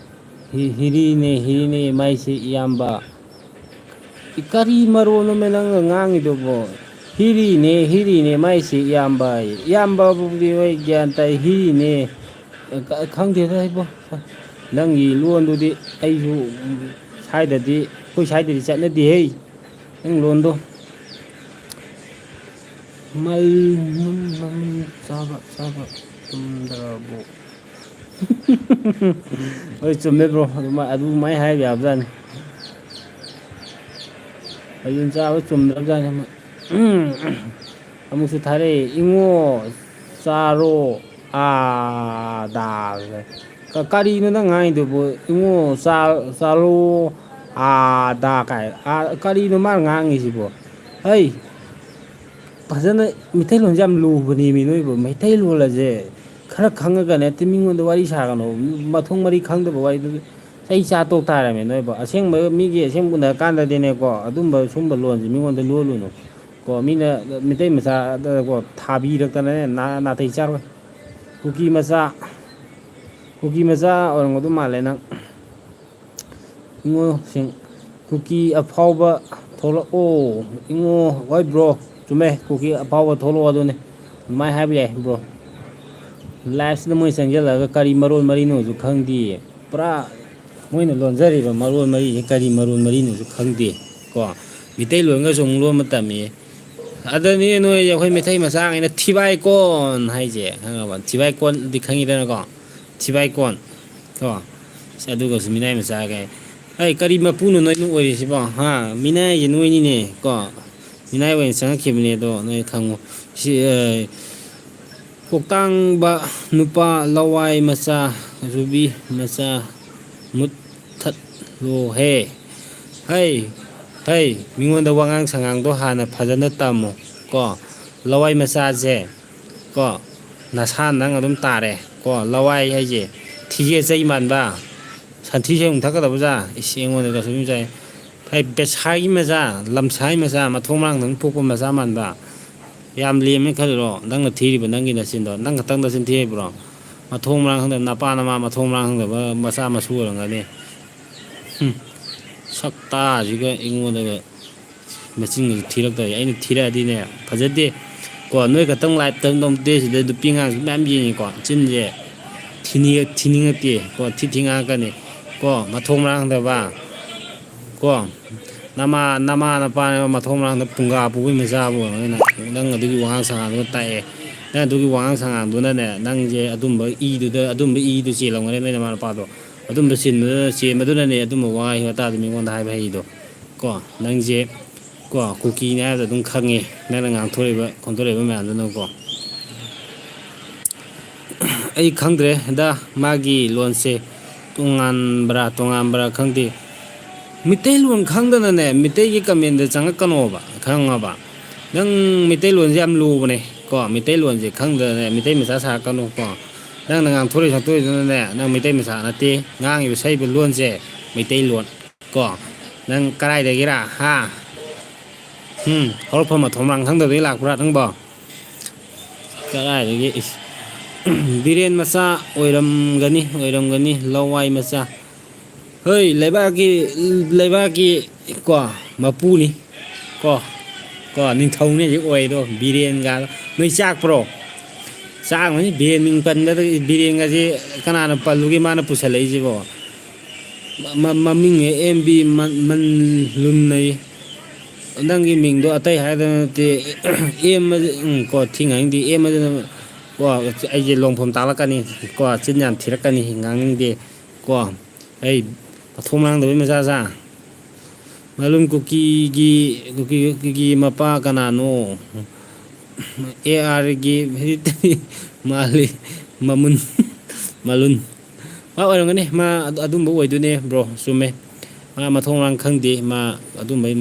ꯍꯤꯔꯤꯅꯦ ꯃꯥꯏꯁꯦ ꯏꯌꯥꯝꯕ ꯀꯔꯤ ꯃꯔꯣꯟꯅꯣꯃꯦ ꯅꯪꯒ ꯉꯥꯡꯉꯤꯗꯨꯕꯣ ꯍꯤꯔꯤꯅꯦ ꯃꯥꯏꯁꯤ ꯏꯌꯥꯝꯕꯕꯨꯗꯤ ꯍꯣꯏ ꯒ꯭ꯌꯥꯟ ꯇꯥꯏ ꯍꯤꯔꯤꯅꯦ ꯈꯪꯗꯦꯗ ꯑꯩꯕꯣ ꯅꯪꯒꯤ ꯂꯣꯟꯗꯨꯗꯤ ꯑꯩꯁꯨ ꯑꯩꯈꯣꯏ ꯁ꯭ꯋꯥꯏꯗꯗꯤ ꯆꯠꯅꯗꯦꯍꯦ ꯅꯪ ꯂꯣꯟꯗꯣ ꯃꯃꯤꯡ ꯆꯥꯕ ꯆꯨꯝꯗ꯭ꯔꯕꯣ ꯍꯣꯏ ꯆꯨꯝꯃꯦ ꯕ꯭ꯔꯣ ꯑꯗꯨꯃꯥꯏꯅ ꯍꯥꯏꯕ ꯌꯥꯕꯖꯥꯠꯅꯤ ꯍꯌꯦꯡ ꯆꯥꯕ ꯆꯨꯝꯗ꯭ꯔꯕꯖꯥꯠꯅꯤ ꯑꯃꯨꯛꯁꯨ ꯊꯥꯔꯛꯑꯦ ꯏꯉꯣ ꯆꯥꯔꯣ ꯀꯔꯤꯅꯣ ꯅꯪ ꯉꯥꯡꯉꯤꯗꯨꯕꯨ ꯏꯉꯣ ꯆꯥꯂꯣ ꯀꯔꯤꯅꯣ ꯃꯥꯅ ꯉꯥꯡꯉꯤꯁꯤꯕꯣ ꯍꯩ ꯐꯖꯅ ꯃꯩꯇꯩꯂꯣꯟꯁꯦ ꯌꯥꯝ ꯂꯨꯕꯅꯦꯃꯤ ꯅꯣꯏꯕꯨ ꯃꯩꯇꯩꯂꯣꯟ ꯑꯁꯦ ꯈꯔ ꯈꯪꯉꯒꯅꯦ ꯃꯤꯉꯣꯟꯗ ꯋꯥꯔꯤ ꯁꯥꯒꯅꯨ ꯃꯊꯣꯡ ꯃꯔꯤ ꯈꯪꯗꯕ ꯋꯥꯔꯤꯗꯨ ꯆꯩ ꯆꯥ ꯇꯣꯛ ꯇꯥꯔꯃꯦ ꯅꯣꯏꯕꯣ ꯑꯁꯦꯡꯕ ꯃꯤꯒꯤ ꯑꯁꯦꯡꯕ ꯎꯅꯔ ꯀꯥꯟꯗꯗꯤꯅꯦꯀꯣ ꯁꯨꯝꯕ ꯂꯣꯟꯁꯦ ꯃꯤꯉꯣꯟꯗ ꯂꯣꯜꯂꯨꯅꯨ ꯀꯣ ꯃꯤꯅ ꯃꯩꯇꯩ ꯃꯆꯥꯗꯀꯣ ꯊꯥꯕꯤꯔꯛꯇꯅꯅꯦ ꯅꯥꯇꯩ ꯆꯥꯔꯣꯏ ꯀꯨꯀꯤ ꯃꯆꯥ ꯑꯣꯏꯔꯝꯒꯗꯧ ꯃꯥꯜꯂꯦ ꯅꯪ ꯏꯉꯣꯁꯤꯡ ꯀꯨꯀꯤ ꯑꯐꯥꯎꯕ ꯊꯣꯛꯂꯛꯑꯣ ꯏꯉꯣ ꯍꯣꯏ ꯕ꯭ꯔꯣ ꯆꯨꯝꯃꯦ ꯀꯨꯀꯤ ꯑꯐꯥꯎꯕ ꯊꯣꯛꯂꯛꯑꯣ ꯑꯗꯨꯅꯤ ꯑꯗꯨꯃꯥꯏꯅ ꯍꯥꯏꯕ ꯌꯥꯏ ꯕ꯭ꯔꯣ ꯂꯥꯏꯐꯁꯤꯗ ꯃꯣꯏ ꯆꯪꯁꯤꯜꯂꯒ ꯀꯔꯤ ꯃꯔꯣꯟ ꯃꯔꯤꯅꯣꯁꯨ ꯈꯪꯗꯦ ꯄꯨꯔꯥ ꯃꯣꯏꯅ ꯂꯣꯟꯖꯔꯤꯕ ꯃꯔꯣꯟ ꯃꯔꯤꯁꯦ ꯀꯔꯤ ꯃꯔꯣꯟ ꯃꯔꯤꯅꯣꯁꯨ ꯈꯪꯗꯦ ꯀꯣ ꯃꯤꯇꯩꯂꯣꯟꯒꯁꯨ ꯑꯃꯨꯛ ꯂꯣꯟꯕ ꯇꯝꯃꯤ ꯑꯗꯨꯅꯤ ꯅꯣꯏ ꯑꯩꯈꯣꯏ ꯃꯩꯇꯩ ꯃꯆꯥꯉꯩꯅ ꯊꯤꯕꯥꯏꯀꯣꯟ ꯍꯥꯏꯁꯦ ꯈꯪꯉꯕ ꯊꯤꯕꯥꯏꯀꯣꯟꯗꯤ ꯈꯪꯉꯤꯗꯅꯀꯣ ꯊꯤꯕꯥꯏꯀꯣꯟ ꯀꯣ ꯑꯗꯨꯒꯁꯨ ꯃꯤꯅꯥꯏ ꯃꯆꯥꯒꯩ ꯑꯩ ꯀꯔꯤ ꯃꯄꯨꯅꯣ ꯅꯣꯏꯅ ꯑꯣꯏꯔꯤꯁꯤꯕꯣ ꯍꯥ ꯃꯤꯅꯥꯏꯁꯦ ꯅꯣꯏꯅꯤꯅꯦ ꯀꯣ ꯃꯤꯅꯥꯏ ꯑꯣꯏꯅ ꯆꯪꯉꯛꯈꯤꯕꯅꯦ ꯑꯗꯣ ꯅꯣꯏ ꯈꯪꯉꯨ ꯁꯤ ꯀꯣꯛꯇꯥꯡꯕ ꯅꯨꯄꯥ ꯂꯋꯥꯏ ꯃꯆꯥ ꯔꯨꯕꯤ ꯃꯆꯥ ꯃꯨꯠꯊꯠꯂꯣꯍꯦ ꯍꯩ ꯍꯩ ꯃꯤꯉꯣꯟꯗ ꯋꯥꯉꯥꯡ ꯁꯉꯥꯡꯗꯣ ꯍꯥꯟꯅ ꯐꯖꯅ ꯇꯝꯃꯨ ꯀꯣ ꯂꯋꯥꯏ ꯃꯆꯥꯁꯦ ꯀꯣ ꯅꯁꯥ ꯅꯪ ꯑꯗꯨꯝ ꯇꯥꯔꯦ ꯀꯣ ꯂꯋꯥꯏ ꯍꯥꯏꯁꯦ ꯊꯤꯒꯦ ꯆꯩ ꯃꯥꯟꯕ ꯁꯟꯊꯤ ꯁꯩꯌꯨꯡ ꯊꯛꯀꯗꯕꯖꯥ ꯏꯁ ꯑꯩꯉꯣꯟꯗꯒ ꯁꯨꯝ ꯆꯥꯏ ꯍꯥꯏ ꯕꯦꯠꯁꯥꯏꯒꯤ ꯃꯆꯥ ꯂꯝꯁꯥꯏ ꯃꯆꯥ ꯃꯊꯣꯡ ꯃꯔꯥꯡꯗꯪ ꯄꯣꯛꯄ ꯃꯆꯥ ꯃꯥꯟꯕ ꯌꯥꯝ ꯂꯦꯝꯃꯦ ꯈꯜꯂꯤꯔꯣ ꯅꯪꯅ ꯊꯤꯔꯤꯕ ꯅꯪꯒꯤ ꯅꯆꯤꯟꯗꯣ ꯅꯪ ꯈꯛꯇꯪ ꯅꯆꯤꯟ ꯊꯤ ꯍꯩꯕ꯭ꯔꯣ ꯃꯊꯣꯡ ꯃꯔꯥꯡ ꯈꯪꯗꯕ ꯅꯄꯥ ꯅꯃꯥ ꯃꯊꯣꯡ ꯃꯔꯥꯡ ꯈꯪꯗꯕ ꯃꯆꯥ ꯃꯁꯨ ꯑꯣꯏꯔꯝꯒꯅꯤ ꯁꯛꯇꯥꯁꯤꯒ ꯑꯩꯉꯣꯟꯗꯒ ꯃꯆꯤꯟꯒꯁꯨ ꯊꯤꯔꯛꯇꯔꯦ ꯑꯩꯅ ꯊꯤꯔꯛꯑꯗꯤꯅꯦ ꯐꯖꯗꯦ ꯀꯣ ꯅꯣꯏ ꯈꯛꯇꯪ ꯂꯥꯏꯞꯇ ꯅꯝꯗꯦ ꯁꯤꯗ ꯅꯨꯄꯤ ꯑꯉꯥꯡꯁꯨ ꯃꯌꯥꯝ ꯌꯦꯡꯉꯤꯀꯣ ꯆꯤꯟꯁꯦ ꯊꯤꯅꯤꯡꯉꯛꯇꯦ ꯀꯣ ꯊꯤ ꯉꯥꯡꯉꯛꯀꯅꯤ ꯀꯣ ꯃꯊꯣꯡ ꯃꯔꯥꯡ ꯈꯪꯗꯕ ꯀꯣ ꯅꯃꯥ ꯅꯄꯥ ꯃꯊꯣꯡ ꯃꯔꯥꯡꯗ ꯄꯨꯡꯒꯥ ꯄꯨꯕꯒꯤ ꯃꯆꯥꯕꯨ ꯑꯣꯏꯔꯒꯅ ꯅꯪ ꯑꯗꯨꯒꯤ ꯋꯥꯉꯥꯡ ꯁꯉꯥꯡꯗꯨꯅ ꯇꯥꯛꯑꯦ ꯅꯪ ꯑꯗꯨꯒꯤ ꯋꯥꯉꯥꯡ ꯁꯉꯥꯡꯗꯨꯅꯅꯦ ꯅꯪꯁꯦ ꯑꯗꯨꯝꯕ ꯏꯗꯨ ꯆꯦꯜꯂꯝꯒꯅꯤ ꯅꯣꯏ ꯅꯃꯥ ꯅꯄꯥꯗꯣ ꯑꯗꯨꯝꯕ ꯆꯦꯟꯕꯗꯨꯅꯅꯦ ꯑꯗꯨꯝꯕ ꯋꯥꯍꯩ ꯋꯥꯇꯥꯗꯣ ꯃꯤꯉꯣꯟꯗ ꯍꯥꯏꯕ ꯍꯩꯗꯣ ꯀꯣ ꯅꯪꯁꯦ ꯀꯣ ꯀꯨꯀꯤꯅꯦ ꯍꯥꯏꯕꯗꯣ ꯑꯗꯨꯝ ꯈꯪꯉꯤ ꯅꯪꯅ ꯉꯥꯡꯊꯣꯔꯛꯏꯕ ꯈꯣꯟꯊꯣꯔꯛꯏꯕ ꯃꯌꯥꯝꯗꯨꯅꯀꯣ ꯑꯩ ꯈꯪꯗ꯭ꯔꯦꯗ ꯃꯥꯒꯤ ꯂꯣꯟꯁꯦ ꯇꯣꯉꯥꯟꯕ꯭ꯔꯥ ꯈꯪꯗꯦ ꯃꯤꯇꯩꯂꯣꯟ ꯈꯪꯗꯅꯅꯦ ꯃꯤꯇꯩꯒꯤ ꯀꯃꯦꯟꯗ ꯆꯪꯉꯛꯀꯅꯣꯕ ꯈꯪꯉꯕ ꯅꯪ ꯃꯩꯇꯩꯂꯣꯟꯁꯦ ꯌꯥꯝ ꯂꯨꯕꯅꯦ ꯀꯣ ꯃꯩꯇꯩꯂꯣꯟꯁꯦ ꯈꯪꯗꯅꯅꯦ ꯃꯩꯇꯩ ꯃꯆꯥ ꯁꯥꯔꯛꯀꯅꯨꯀꯣ ꯅꯪꯅ ꯉꯥꯡꯊꯣꯔꯛꯏ ꯁꯛꯇꯣꯛꯏꯗꯨꯅꯅꯦ ꯅꯪ ꯃꯩꯇꯩ ꯃꯆꯥ ꯅꯠꯇꯦ ꯉꯥꯡꯉꯤꯕ ꯁꯛꯏꯕ ꯂꯣꯟꯁꯦ ꯃꯩꯇꯩꯂꯣꯟ ꯀꯣ ꯅꯪ ꯀꯗꯥꯏꯗꯒꯤꯔ ꯍꯥ ꯍꯧꯔꯛꯐꯝ ꯃꯊꯣꯡ ꯃꯔꯥꯡ ꯈꯪꯗꯕꯗꯒꯤ ꯂꯥꯛꯄ꯭ꯔꯥ ꯅꯪꯕꯣ ꯀꯗꯥꯏꯗꯒꯤ ꯕꯤꯔꯦꯟ ꯃꯆꯥ ꯑꯣꯏꯔꯝꯒꯅꯤ ꯂꯋꯥꯏ ꯃꯆꯥ ꯍꯣꯏ ꯂꯩꯕꯥꯛꯀꯤ ꯀꯣ ꯃꯄꯨꯅꯤ ꯀꯣ ꯅꯤꯡꯊꯧꯅꯦ ꯍꯧꯖꯤꯛ ꯑꯣꯏꯗꯣ ꯕꯤꯔꯦꯟꯒ ꯅꯣꯏ ꯆꯥꯛꯄ꯭ꯔꯣ ꯆꯥꯛꯑꯝꯒꯅꯤ ꯕꯤꯔꯦꯟ ꯃꯤꯡ ꯄꯟꯕꯗ ꯕꯤꯔꯦꯟꯒꯁꯦ ꯀꯅꯥꯅ ꯄꯜꯂꯨꯒꯦ ꯃꯥꯅ ꯄꯨꯁꯜꯂꯛꯏꯁꯤꯕꯣ ꯃꯃꯤꯡ ꯑꯦꯝ ꯕꯤ ꯂꯨꯝꯅꯩ ꯅꯪꯒꯤ ꯃꯤꯡꯗꯣ ꯑꯇꯩ ꯍꯥꯏꯗꯅ ꯅꯠꯇꯦ ꯀꯣ ꯊꯤꯉꯥꯡꯗꯤ ꯑꯗꯨꯅ ꯀꯣ ꯑꯩꯁꯦ ꯂꯣꯡꯐꯝ ꯇꯥꯛꯂꯛꯀꯅꯤ ꯀꯣ ꯆꯤꯟ ꯌꯥꯝ ꯊꯤꯔꯛꯀꯅꯤ ꯉꯥꯡꯅꯤꯡꯗꯦ ꯀꯣ ꯑꯩ ꯃꯊꯣꯡ ꯃꯔꯥꯡꯗꯕꯩ ꯃꯆꯥ ꯃꯂꯨꯝ ꯀꯨꯀꯤꯒꯤ ꯃꯄꯥ ꯀꯅꯥꯅꯣ ꯑꯦ ꯑꯥꯔꯒꯤ ꯃꯥꯜꯂꯤ ꯃꯂꯨꯟ ꯃꯥ ꯑꯣꯏꯔꯝꯒꯅꯤ ꯃꯥ ꯑꯗꯨꯝꯕ ꯑꯣꯏꯗꯣꯏꯅꯦ ꯕ꯭ꯔꯣ ꯆꯨꯝꯃꯦ ꯃꯥ ꯃꯊꯣꯡ ꯃꯔꯥꯡ ꯈꯪꯗꯦ ꯃꯥ ꯑꯗꯨꯝꯕꯩ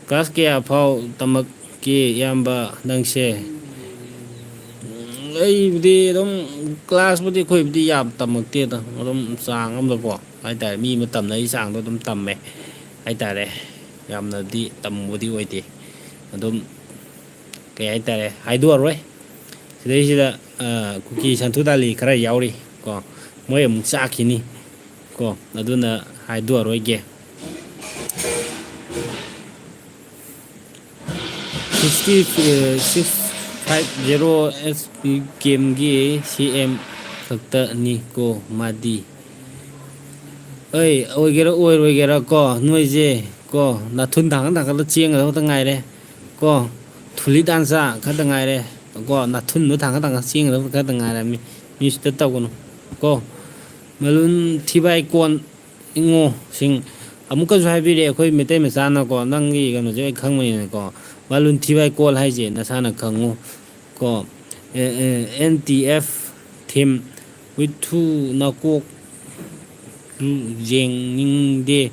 ꯀ꯭ꯂꯥꯁ ꯀꯌꯥ ꯐꯥꯎ ꯇꯝꯃꯛꯀꯦ ꯏꯌꯥꯝꯕ ꯅꯪꯁꯦ ꯑꯩꯕꯨꯗꯤ ꯑꯗꯨꯝ ꯀ꯭ꯂꯥꯁꯄꯨꯗꯤ ꯑꯩꯈꯣꯏꯕꯨꯗꯤ ꯌꯥꯝ ꯇꯝꯃꯛꯇꯦꯗ ꯑꯗꯨꯝ ꯆꯥꯡ ꯑꯃꯗꯀꯣ ꯍꯥꯏꯇꯥꯔꯦ ꯃꯤ ꯑꯃ ꯇꯝꯅꯔꯤ ꯆꯥꯡꯗꯣ ꯑꯗꯨꯝ ꯇꯝꯃꯦ ꯍꯥꯏꯇꯥꯔꯦ ꯌꯥꯝꯅꯗꯤ ꯇꯝꯕꯗꯤ ꯑꯣꯏꯗꯦ ꯑꯗꯨꯝ ꯀꯩ ꯍꯥꯏꯇꯥꯔꯦ ꯍꯥꯏꯗꯣꯛꯑꯔꯣꯏ ꯁꯤꯗꯩꯁꯤꯗ ꯀꯨꯀꯤ ꯁꯟꯊꯨ ꯗꯥꯂꯤ ꯈꯔ ꯌꯥꯎꯔꯤ ꯀꯣ ꯃꯣꯏ ꯑꯃꯨꯛ ꯆꯥꯛꯈꯤꯅꯤ ꯀꯣ ꯑꯗꯨꯅ ꯍꯥꯏꯗꯣꯛꯑꯔꯣꯏꯒꯦ 650 SP ꯒꯦꯝꯒꯤ CM ꯈꯛꯇꯅꯤ ꯀꯣ ꯃꯥꯗꯤ ꯑꯣꯏꯒꯦꯔꯥ ꯑꯣꯏꯔꯣꯏꯒꯦꯔꯥ ꯀꯣ ꯅꯣꯏꯁꯦ ꯀꯣ ꯅꯥꯊꯨꯟ ꯊꯥꯡꯒꯠ ꯆꯦꯟꯒꯗꯕ ꯈꯛꯇ ꯉꯥꯏꯔꯦ ꯀꯣ ꯊꯨꯂꯤ ꯇꯥꯟꯆꯥ ꯈꯛꯇ ꯉꯥꯏꯔꯦ ꯀꯣ ꯅꯥꯊꯨꯟꯗꯣ ꯊꯥꯡꯒꯠ ꯆꯦꯟꯒꯗꯕ ꯈꯛꯇ ꯉꯥꯏꯔꯝꯃꯤ ꯃꯤ ꯁꯤꯗ ꯇꯧꯒꯅꯨ ꯀꯣ ꯃꯂꯨꯟ ꯊꯤꯕꯥꯏ ꯀꯣꯟ ꯏꯉꯣꯁꯤꯡ ꯑꯃꯨꯛꯀꯁꯨ ꯍꯥꯏꯕꯤꯔꯛꯑꯦ ꯑꯩꯈꯣꯏ ꯃꯩꯇꯩ ꯃꯆꯥꯅꯀꯣ ꯅꯪꯒꯤ ꯀꯩꯅꯣꯁꯦ ꯑꯩ ꯈꯪꯕꯅꯤꯅꯀꯣ ꯃꯂꯨꯟ ꯊꯤꯕꯥꯏ ꯀꯣꯜ ꯍꯥꯏꯁꯦ ꯅꯁꯥꯅ ꯈꯪꯉꯨ ꯀꯣ NTF ꯊꯤꯝ ꯋꯤꯊꯨ ꯅꯀꯣꯛ ꯌꯦꯡꯅꯤꯡꯗꯦ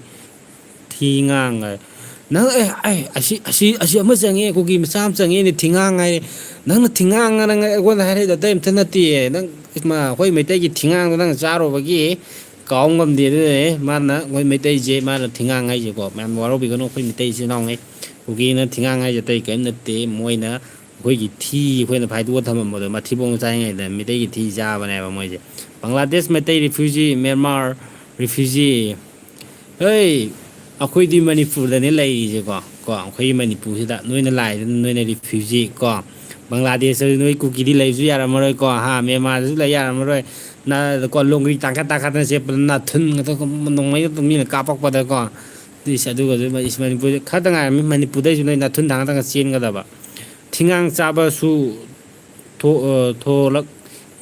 ꯊꯤꯉꯥꯡ ꯅꯪ ꯑꯁꯤ ꯑꯃ ꯆꯪꯉꯦ ꯀꯨꯀꯤ ꯃꯆꯥ ꯑꯃ ꯆꯪꯉꯦꯅꯦ ꯊꯤꯉꯥꯡ ꯍꯥꯏꯔꯦ ꯅꯪꯅ ꯊꯤꯉꯥꯡꯉ ꯅꯪ ꯑꯩꯉꯣꯟꯗ ꯍꯥꯏꯔꯛꯏꯗꯣ ꯑꯇꯩ ꯑꯝꯇ ꯅꯠꯇꯦ ꯅꯪ ꯑꯩꯈꯣꯏ ꯃꯩꯇꯩꯒꯤ ꯊꯤꯉꯥꯡꯗꯣ ꯅꯪ ꯆꯥꯔꯨꯕꯒꯤ ꯀꯥꯎ ꯉꯝꯗꯦ ꯑꯗꯨꯅꯦ ꯃꯥꯅ ꯑꯩꯈꯣꯏ ꯃꯩꯇꯩꯁꯦ ꯃꯥꯅ ꯊꯤꯉꯥꯡ ꯍꯥꯏꯁꯦꯀꯣ ꯃꯌꯥꯝ ꯋꯥꯔꯧꯕꯤꯒꯅꯨ ꯑꯩꯈꯣꯏ ꯃꯩꯇꯩ ꯏꯆꯤꯜ ꯏꯅꯥꯎꯉꯩ ꯀꯨꯀꯤꯅ ꯊꯤꯉꯥꯡ ꯍꯥꯏꯁꯦ ꯑꯇꯩ ꯀꯔꯤꯝ ꯅꯠꯇꯦ ꯃꯣꯏꯅ ꯑꯩꯈꯣꯏꯒꯤ ꯊꯤ ꯑꯩꯈꯣꯏꯅ ꯐꯥꯏꯗꯣꯛꯑ ꯊꯝꯃꯝꯕꯗꯣ ꯃꯊꯤꯕꯣꯡ ꯆꯥꯔꯤꯉꯩꯗ ꯃꯩꯇꯩꯒꯤ ꯊꯤ ꯆꯥꯕꯅꯦꯕ ꯃꯣꯏꯁꯦ Bangladesh Meitei refugee Myanmar refugee ꯑꯩꯈꯣꯏꯗꯤ ꯃꯅꯤꯄꯨꯔꯗꯅꯦ ꯂꯩꯔꯤꯁꯦꯀꯣ ꯑꯩꯈꯣꯏꯒꯤ ꯃꯅꯤꯄꯨꯔꯁꯤꯗ ꯅꯣꯏꯅ ꯂꯥꯛꯏꯗꯨꯅ ꯅꯣꯏꯅ ꯔꯤꯐ꯭ꯌꯨꯖꯤ ꯀꯣ ꯕꯪꯒ꯭ꯂꯥꯗꯦꯁꯇꯁꯨ ꯅꯣꯏ ꯀꯨꯀꯤꯗꯤ ꯂꯩꯕꯁꯨ ꯌꯥꯔꯝꯃꯔꯣꯏꯀꯣ ꯃꯦꯟꯃꯥꯔꯗꯁꯨ ꯂꯩ ꯌꯥꯔꯝꯃꯔꯣꯏ ꯀꯣ ꯂꯣꯡꯒ꯭ꯔꯤ ꯇꯥꯡꯈꯠꯇꯅ ꯆꯦꯠꯄꯗ ꯅꯥꯊꯨꯟ ꯅꯣꯡꯃꯩ ꯃꯤꯅ ꯀꯥꯞꯄꯛꯄꯗꯀꯣ ꯑꯗꯨꯒꯁꯨ ꯃꯅꯤꯄꯨꯔ ꯈꯛꯇ ꯉꯥꯏꯔꯝꯃꯤ ꯃꯅꯤꯄꯨꯔꯗꯩꯁꯨ ꯅꯣꯏ ꯅꯥꯊꯨꯟ ꯊꯥꯡꯒꯗꯒ ꯆꯦꯟꯒꯗꯕ ꯊꯤꯉꯥꯡ ꯆꯥꯕꯁꯨ ꯊꯣꯛꯂꯛ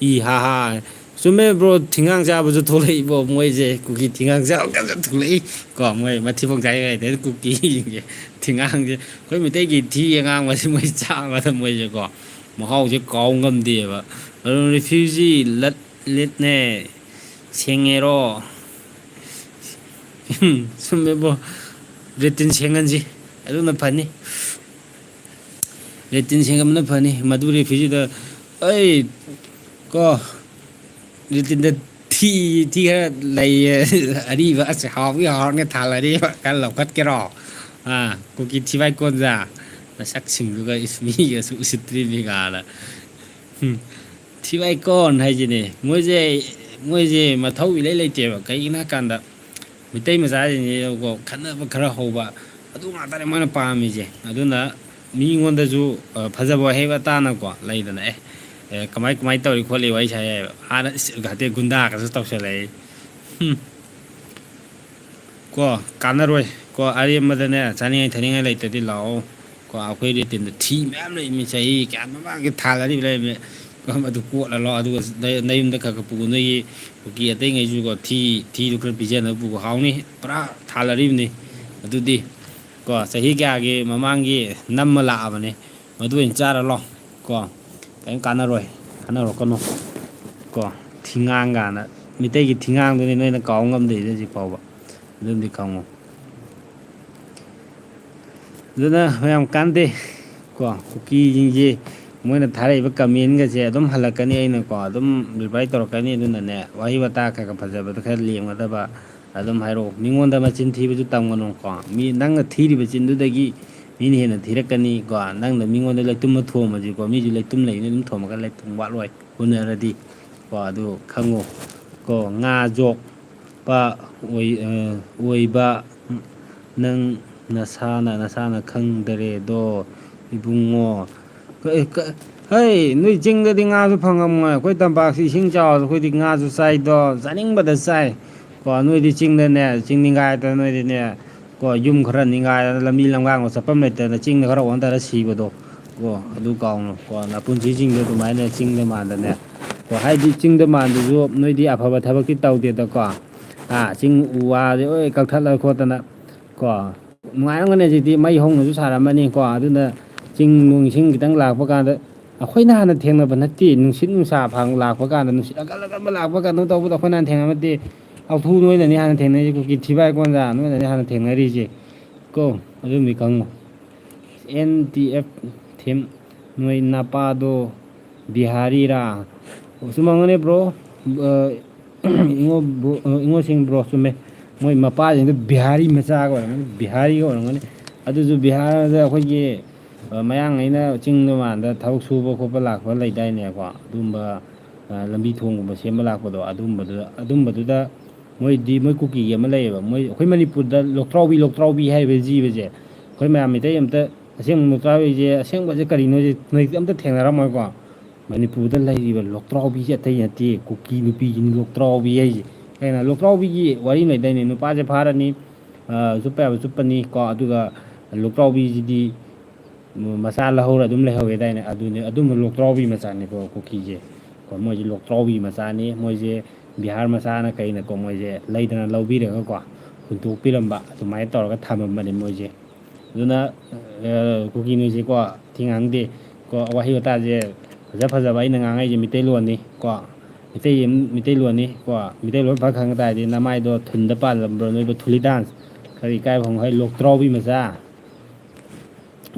ꯏ ꯍꯥ ꯍꯥ ꯆꯨꯝꯃꯦ ꯕ꯭ꯔꯣ ꯊꯤꯡꯉꯥꯡ ꯆꯥꯕꯁꯨ ꯊꯣꯛꯂꯛꯏꯕꯣ ꯃꯣꯏꯁꯦ ꯀꯨꯀꯤ ꯊꯤꯉꯥꯡ ꯆꯥꯕ ꯀꯥꯟꯗ ꯊꯣꯛꯂꯛꯏ ꯀꯣ ꯃꯣꯏ ꯃꯊꯤꯐꯣꯡ ꯆꯥꯏꯗ ꯀꯨꯀꯤꯁꯤꯡꯁꯦ ꯊꯤꯉꯥꯡꯁꯦ ꯑꯩꯈꯣꯏ ꯃꯩꯇꯩꯒꯤ ꯊꯤ ꯑꯉꯥꯡꯕꯁꯦ ꯃꯣꯏ ꯆꯥꯕꯗ ꯃꯣꯏꯁꯦꯀꯣ ꯃꯍꯥꯎꯁꯦ ꯀꯥꯎ ꯉꯝꯗꯦꯕ ꯑꯗꯨ ꯔꯤꯐ꯭ꯌꯨꯖꯤ ꯂꯤꯠꯅꯦ ꯁꯦꯡꯉꯦꯔꯣ ꯁꯨꯝꯃꯦꯕꯣ ꯔꯦꯇꯤꯟ ꯁꯦꯡꯍꯟꯁꯤ ꯑꯗꯨꯅ ꯐꯅꯤ ꯔꯦꯇꯤꯟ ꯁꯦꯡꯕꯅ ꯐꯅꯤ ꯃꯗꯨ ꯔꯦꯐ꯭ꯔꯤꯖꯤꯗ ꯑꯩ ꯀꯣ ꯔꯦꯇꯤꯟꯗ ꯊꯤ ꯈꯔ ꯂꯩꯌꯦ ꯑꯔꯤꯕ ꯑꯁ ꯍꯥꯎꯕꯒꯤ ꯍꯥꯎꯔꯅꯦ ꯊꯥꯜ ꯑꯔꯤꯕ ꯈꯔ ꯂꯧꯈꯠꯀꯦꯔꯣ ꯀꯨꯀꯤ ꯊꯤꯕꯥꯏ ꯀꯣꯟꯖꯥ ꯃꯁꯛꯁꯤꯡꯗꯨꯒ ꯃꯤꯒꯁꯨ ꯎꯁꯤꯠꯇ꯭ꯔꯤꯅꯤ ꯀꯥꯏꯅ ꯊꯤꯋꯥꯏꯀꯣꯟ ꯍꯥꯏꯁꯤꯅꯦ ꯃꯣꯏꯁꯦ ꯃꯊꯧ ꯏꯂꯩ ꯂꯩꯇꯦꯕ ꯀꯩꯒꯤꯅꯣ ꯍꯥꯏ ꯀꯥꯟꯗ ꯃꯤꯇꯩ ꯃꯆꯥꯁꯤꯡꯁꯤꯀꯣ ꯈꯠꯅꯕ ꯈꯔ ꯍꯧꯕ ꯑꯗꯨ ꯉꯥꯛꯇꯅꯦ ꯃꯣꯏꯅ ꯄꯥꯝꯃꯤꯁꯦ ꯑꯗꯨꯅ ꯃꯤꯉꯣꯟꯗꯁꯨ ꯐꯖꯕ ꯋꯥꯍꯩ ꯋꯥꯇꯥꯅꯀꯣ ꯂꯩꯗꯅ ꯀꯃꯥꯏ ꯇꯧꯔꯤ ꯈꯣꯠꯂꯤ ꯋꯥꯔꯤ ꯁꯥꯏ ꯍꯥꯏꯕ ꯍꯥꯟꯅ ꯘꯥꯇꯦ ꯒꯨꯟꯗꯥꯒꯁꯨ ꯇꯧꯁꯜꯂꯛꯏ ꯀꯣ ꯀꯥꯟꯅꯔꯣꯏ ꯀꯣ ꯑꯔꯦꯝꯕꯗꯅꯦ ꯆꯥꯅꯤꯡꯉꯥꯏ ꯊꯛꯅꯤꯡꯉꯥꯏ ꯂꯩꯇ꯭ꯔꯗꯤ ꯂꯥꯛꯑꯣ ꯀꯣ ꯑꯩꯈꯣꯏ ꯔꯦꯇꯤꯟꯗ ꯊꯤ ꯃꯌꯥꯝ ꯂꯩꯃꯤ ꯆꯍꯤ ꯀꯌꯥ ꯃꯃꯥꯡꯒꯤ ꯊꯥꯜ ꯑꯔꯤꯕ ꯂꯩꯔꯝꯃꯤ ꯑꯗꯨ ꯀꯣꯠꯍꯜꯂꯣ ꯑꯗꯨꯒ ꯅꯌꯨꯝꯗ ꯈꯔ ꯈꯔ ꯄꯨꯒ ꯅꯣꯏꯒꯤ ꯀꯨꯀꯤ ꯑꯇꯩꯉꯩꯁꯨꯀꯣ ꯊꯤꯗꯨ ꯈꯔ ꯄꯤꯖꯅꯕ ꯄꯨꯒꯣ ꯍꯥꯎꯅꯤ ꯄꯨꯔꯥ ꯊꯥꯜ ꯑꯔꯤꯕꯅꯤ ꯑꯗꯨꯗꯤ ꯀꯣ ꯆꯍꯤ ꯀꯌꯥꯒꯤ ꯃꯃꯥꯡꯒꯤ ꯅꯝꯃ ꯂꯥꯛꯑꯕꯅꯤ ꯃꯗꯨ ꯑꯣꯏꯅ ꯆꯥꯔ ꯂꯥꯛꯑꯣ ꯀꯣ ꯀꯔꯤꯝ ꯀꯥꯟꯅꯔꯣꯏ ꯀꯥꯟꯅꯔꯛꯀꯅꯨ ꯀꯣ ꯊꯤꯉꯥꯡ ꯀꯥꯟꯅ ꯃꯤꯇꯩꯒꯤ ꯊꯤꯉꯥꯡꯗꯨꯅꯤ ꯅꯣꯏꯅ ꯀꯥꯎ ꯉꯝꯗꯣꯏꯁꯦ ꯍꯧꯖꯤꯛ ꯐꯥꯎꯕ ꯑꯗꯨꯝꯗꯤ ꯈꯪꯉꯨ ꯑꯗꯨꯅ ꯃꯌꯥꯝ ꯀꯥꯟꯗꯦ ꯀꯣ ꯀꯨꯀꯤꯁꯤꯡꯁꯦ ꯃꯣꯏꯅ ꯊꯥꯔꯛꯏꯕ ꯀꯃꯦꯟꯒꯁꯦ ꯑꯗꯨꯝ ꯍꯜꯂꯛꯀꯅꯤ ꯑꯩꯅꯀꯣ ꯑꯗꯨꯝ ꯔꯤꯄ꯭ꯂꯥꯏ ꯇꯧꯔꯛꯀꯅꯤ ꯑꯗꯨꯅꯅꯦ ꯋꯥꯍꯩ ꯋꯥꯇꯥ ꯈꯔ ꯐꯖꯕꯗ ꯈꯔ ꯂꯦꯡꯒꯗꯕ ꯑꯗꯨꯝ ꯍꯥꯏꯔꯛꯑꯣ ꯃꯤꯉꯣꯟꯗ ꯃꯆꯤꯟ ꯊꯤꯕꯁꯨ ꯇꯝꯒꯅꯨꯀꯣ ꯅꯪꯅ ꯊꯤꯔꯤꯕ ꯆꯤꯟꯗꯨꯗꯒꯤ ꯃꯤꯅ ꯍꯦꯟꯅ ꯊꯤꯔꯛꯀꯅꯤ ꯀꯣ ꯅꯪꯅ ꯃꯤꯉꯣꯟꯗ ꯂꯩꯇꯨꯝꯃ ꯊꯣꯝꯃꯁꯤꯀꯣ ꯃꯤꯁꯨ ꯂꯩꯇꯨꯝ ꯂꯩꯅꯤ ꯑꯗꯨꯝ ꯊꯣꯝꯃꯒ ꯂꯩꯇꯨꯝ ꯋꯥꯠꯂꯣꯏ ꯎꯅꯔꯗꯤ ꯀꯣ ꯑꯗꯨ ꯈꯪꯉꯨ ꯀꯣ ꯉꯥ ꯌꯣꯛꯄ ꯑꯣꯏꯕ ꯅꯪ ꯅꯁꯥꯅ ꯈꯪꯗꯔꯦꯗꯣ ꯏꯕꯨꯡꯉꯣ ꯍꯩ ꯅꯣꯏ ꯆꯤꯡꯗꯗꯤ ꯉꯥꯁꯨ ꯐꯪꯉꯝꯃꯣꯏ ꯑꯩꯈꯣꯏ ꯇꯝꯄꯥꯛꯁꯤ ꯏꯁꯤꯡ ꯆꯥꯎꯕꯗ ꯑꯩꯈꯣꯏꯗꯤ ꯉꯥꯁꯨ ꯆꯥꯏꯗꯣ ꯆꯥꯅꯤꯡꯕꯗ ꯆꯥꯏ ꯀꯣ ꯅꯣꯏꯗꯤ ꯆꯤꯡꯗꯅꯦ ꯆꯤꯡ ꯅꯤꯡꯒꯥꯏꯗꯅ ꯅꯣꯏꯗꯤꯅꯦ ꯀꯣ ꯌꯨꯝ ꯈꯔ ꯅꯤꯡꯒꯥꯏꯗꯅ ꯂꯝꯕꯤ ꯂꯝꯒꯥꯡꯗꯣ ꯆꯠꯐꯝ ꯂꯩꯇꯗꯅ ꯆꯤꯡꯗ ꯈꯔ ꯋꯥꯟꯊꯔ ꯁꯤꯕꯗꯣ ꯀꯣ ꯑꯗꯨ ꯀꯥꯎꯅꯨ ꯀꯣ ꯅꯄꯨꯟꯁꯤꯁꯤꯡꯗꯣ ꯑꯗꯨꯃꯥꯏꯅ ꯆꯤꯡꯗ ꯃꯥꯟꯗꯅꯦ ꯀꯣ ꯍꯥꯏꯗꯤ ꯆꯤꯡꯗ ꯃꯥꯟꯗꯁꯨ ꯅꯣꯏꯗꯤ ꯑꯐꯕ ꯊꯕꯛꯇꯤ ꯇꯧꯗꯦꯗꯀꯣ ꯆꯤꯡ ꯎ ꯋꯥꯁꯦ ꯂꯣꯏ ꯀꯛꯊꯠꯂ ꯈꯣꯠꯇꯅ ꯀꯣ ꯅꯨꯡꯉꯥꯏꯔꯝꯒꯅꯤ ꯍꯧꯖꯤꯛꯇꯤ ꯃꯩ ꯍꯧꯅꯁꯨ ꯁꯥꯔꯝꯃꯅꯤꯀꯣ ꯑꯗꯨꯅ ꯆꯤꯡ ꯅꯨꯡ ꯏꯁꯤꯡ ꯈꯤꯇꯪ ꯂꯥꯛꯄ ꯀꯥꯟꯗ ꯑꯩꯈꯣꯏꯅ ꯍꯥꯟꯅ ꯊꯦꯡꯅꯕ ꯅꯠꯇꯦ ꯅꯨꯡꯁꯤꯠ ꯅꯨꯡꯁꯥ ꯂꯥꯛꯄ ꯀꯥꯟꯗ ꯅꯨꯡꯁꯤꯠ ꯑꯀꯜ ꯑꯀꯟꯕ ꯂꯥꯛꯄ ꯀꯥꯟꯗ ꯇꯧꯕꯗꯣ ꯑꯩꯈꯣꯏꯅ ꯍꯥꯟꯅ ꯊꯦꯡꯅꯕ ꯅꯠꯇꯦ ꯍꯥꯎꯊꯨ ꯅꯣꯏꯅꯅꯤ ꯍꯥꯟꯅ ꯊꯦꯡꯅꯔꯤꯁꯦ ꯀꯨꯀꯤ ꯊꯤꯕꯥꯏ ꯀꯣꯟꯖꯥ ꯅꯣꯏꯅꯅꯤ ꯍꯥꯟꯅ ꯊꯦꯡꯅꯔꯤꯁꯦ ꯀꯣ ꯑꯗꯨꯝꯗꯤ ꯈꯪꯉꯨ NTF ꯊꯤꯝ ꯅꯣꯏ ꯅꯄꯥꯗꯣ ꯕꯤꯍꯥꯔꯤꯔꯥ ꯆꯨꯝꯃꯝꯒꯅꯤ ꯕ꯭ꯔꯣ ꯏꯉꯣꯁꯤꯡ ꯕ꯭ꯔꯣ ꯆꯨꯝꯃꯦ ꯃꯣꯏ ꯃꯄꯥꯁꯤꯡꯗꯣ ꯕꯤꯍꯥꯔꯤ ꯃꯆꯥꯒ ꯑꯣꯏꯔꯝꯒꯅꯤ ꯕꯤꯍꯥꯔꯤꯒ ꯑꯣꯏꯔꯝꯒꯅꯤ ꯑꯗꯨꯁꯨ ꯕꯤꯍꯥꯔꯗ ꯑꯩꯈꯣꯏꯒꯤ ꯃꯌꯥꯡꯉꯩꯅ ꯆꯤꯡꯗ ꯃꯥꯟꯗ ꯊꯕꯛ ꯁꯨꯕ ꯈꯣꯠꯄ ꯂꯥꯛꯄ ꯂꯩꯗꯥꯏꯅꯦꯀꯣ ꯑꯗꯨꯝꯕ ꯂꯝꯕꯤ ꯊꯣꯡꯒꯨꯝꯕ ꯁꯦꯝꯕ ꯂꯥꯛꯄꯗꯣ ꯑꯗꯨꯝꯕꯗꯨꯗ ꯃꯣꯏ ꯀꯨꯀꯤꯒꯤ ꯑꯃ ꯂꯩꯌꯦꯕ ꯃꯣꯏ ꯑꯩꯈꯣꯏ ꯃꯅꯤꯄꯨꯔꯗ ꯂꯣꯛꯇ꯭ꯔꯥꯎꯕꯤ ꯍꯥꯏꯔꯤꯕ ꯖꯤꯕꯁꯦ ꯑꯩꯈꯣꯏ ꯃꯌꯥꯝ ꯃꯩꯇꯩ ꯑꯝꯇ ꯑꯁꯦꯡꯕ ꯂꯣꯛꯇ꯭ꯔꯥꯎꯕꯤꯁꯦ ꯑꯁꯦꯡꯕꯁꯦ ꯀꯔꯤꯅꯣꯁꯦ ꯅꯣꯏ ꯑꯝꯇ ꯊꯦꯡꯅꯔꯝꯃꯣꯏꯀꯣ ꯃꯅꯤꯄꯨꯔꯗ ꯂꯩꯔꯤꯕ ꯂꯣꯛꯇ꯭ꯔꯥꯎꯕꯤꯁꯦ ꯑꯇꯩ ꯅꯠꯇꯦ ꯀꯨꯀꯤ ꯅꯨꯄꯤꯁꯤꯅꯤ ꯂꯣꯛꯇ꯭ꯔꯥꯎꯕꯤ ꯍꯥꯏꯁꯦ ꯀꯩꯅꯣ ꯂꯣꯛꯇ꯭ꯔꯥꯎꯕꯤꯒꯤ ꯋꯥꯔꯤ ꯂꯩꯗꯥꯏꯅꯦ ꯅꯨꯄꯥꯁꯦ ꯐꯥꯔꯅꯤ ꯆꯨꯞꯄ ꯌꯥꯕ ꯆꯨꯞꯄꯅꯤ ꯀꯣ ꯑꯗꯨꯒ ꯂꯣꯛꯇ꯭ꯔꯥꯎꯕꯤꯁꯤꯗꯤ ꯃꯆꯥ ꯂꯧꯍꯧꯔ ꯑꯗꯨꯝ ꯂꯩꯍꯧꯋꯦꯗꯥꯏꯅꯦ ꯑꯗꯨꯅꯤ ꯑꯗꯨꯝꯕ ꯂꯣꯛꯇ꯭ꯔꯥꯎꯕꯤ ꯃꯆꯥꯅꯤꯀꯣ ꯀꯨꯀꯤꯁꯦ ꯀꯣ ꯃꯣꯏꯁꯦ ꯂꯣꯛꯇ꯭ꯔꯥꯎꯕꯤ ꯃꯆꯥꯅꯤ ꯃꯣꯏꯁꯦ ꯕꯤꯍꯥꯔ ꯃꯆꯥꯅ ꯀꯩꯅꯀꯣ ꯃꯣꯏꯁꯦ ꯂꯩꯗꯅ ꯂꯧꯕꯤꯔꯒꯀꯣ ꯍꯨꯟꯇꯣꯛꯄꯤꯔꯝꯕ ꯑꯗꯨꯃꯥꯏꯅ ꯇꯧꯔꯒ ꯊꯝꯃꯝꯕꯅꯤ ꯃꯣꯏꯁꯦ ꯑꯗꯨꯅ ꯀꯨꯀꯤ ꯅꯣꯏꯁꯦꯀꯣ ꯊꯤꯉꯥꯡꯗꯦ ꯀꯣ ꯋꯥꯍꯩ ꯋꯥꯇꯥꯁꯦ ꯐꯖꯕ ꯑꯩꯅ ꯉꯥꯡꯉꯛꯏꯁꯦ ꯃꯤꯇꯩꯂꯣꯟꯅꯤ ꯀꯣ ꯃꯤꯇꯩꯂꯣꯟꯅꯤ ꯀꯣ ꯃꯤꯇꯩꯂꯣꯟ ꯐ ꯈꯪ ꯇꯥꯔꯗꯤ ꯅꯃꯥꯏꯗꯣ ꯊꯨꯟꯗ ꯄꯥꯜꯂꯝꯕ꯭ꯔꯣ ꯅꯣꯏꯕꯨ ꯊꯨꯂꯤ ꯗꯥꯟꯁ ꯀꯔꯤ ꯏꯀꯥꯏꯕ ꯈꯪꯉꯣ ꯍꯩ ꯂꯣꯛꯇ꯭ꯔꯥꯎꯕꯤ ꯃꯆꯥ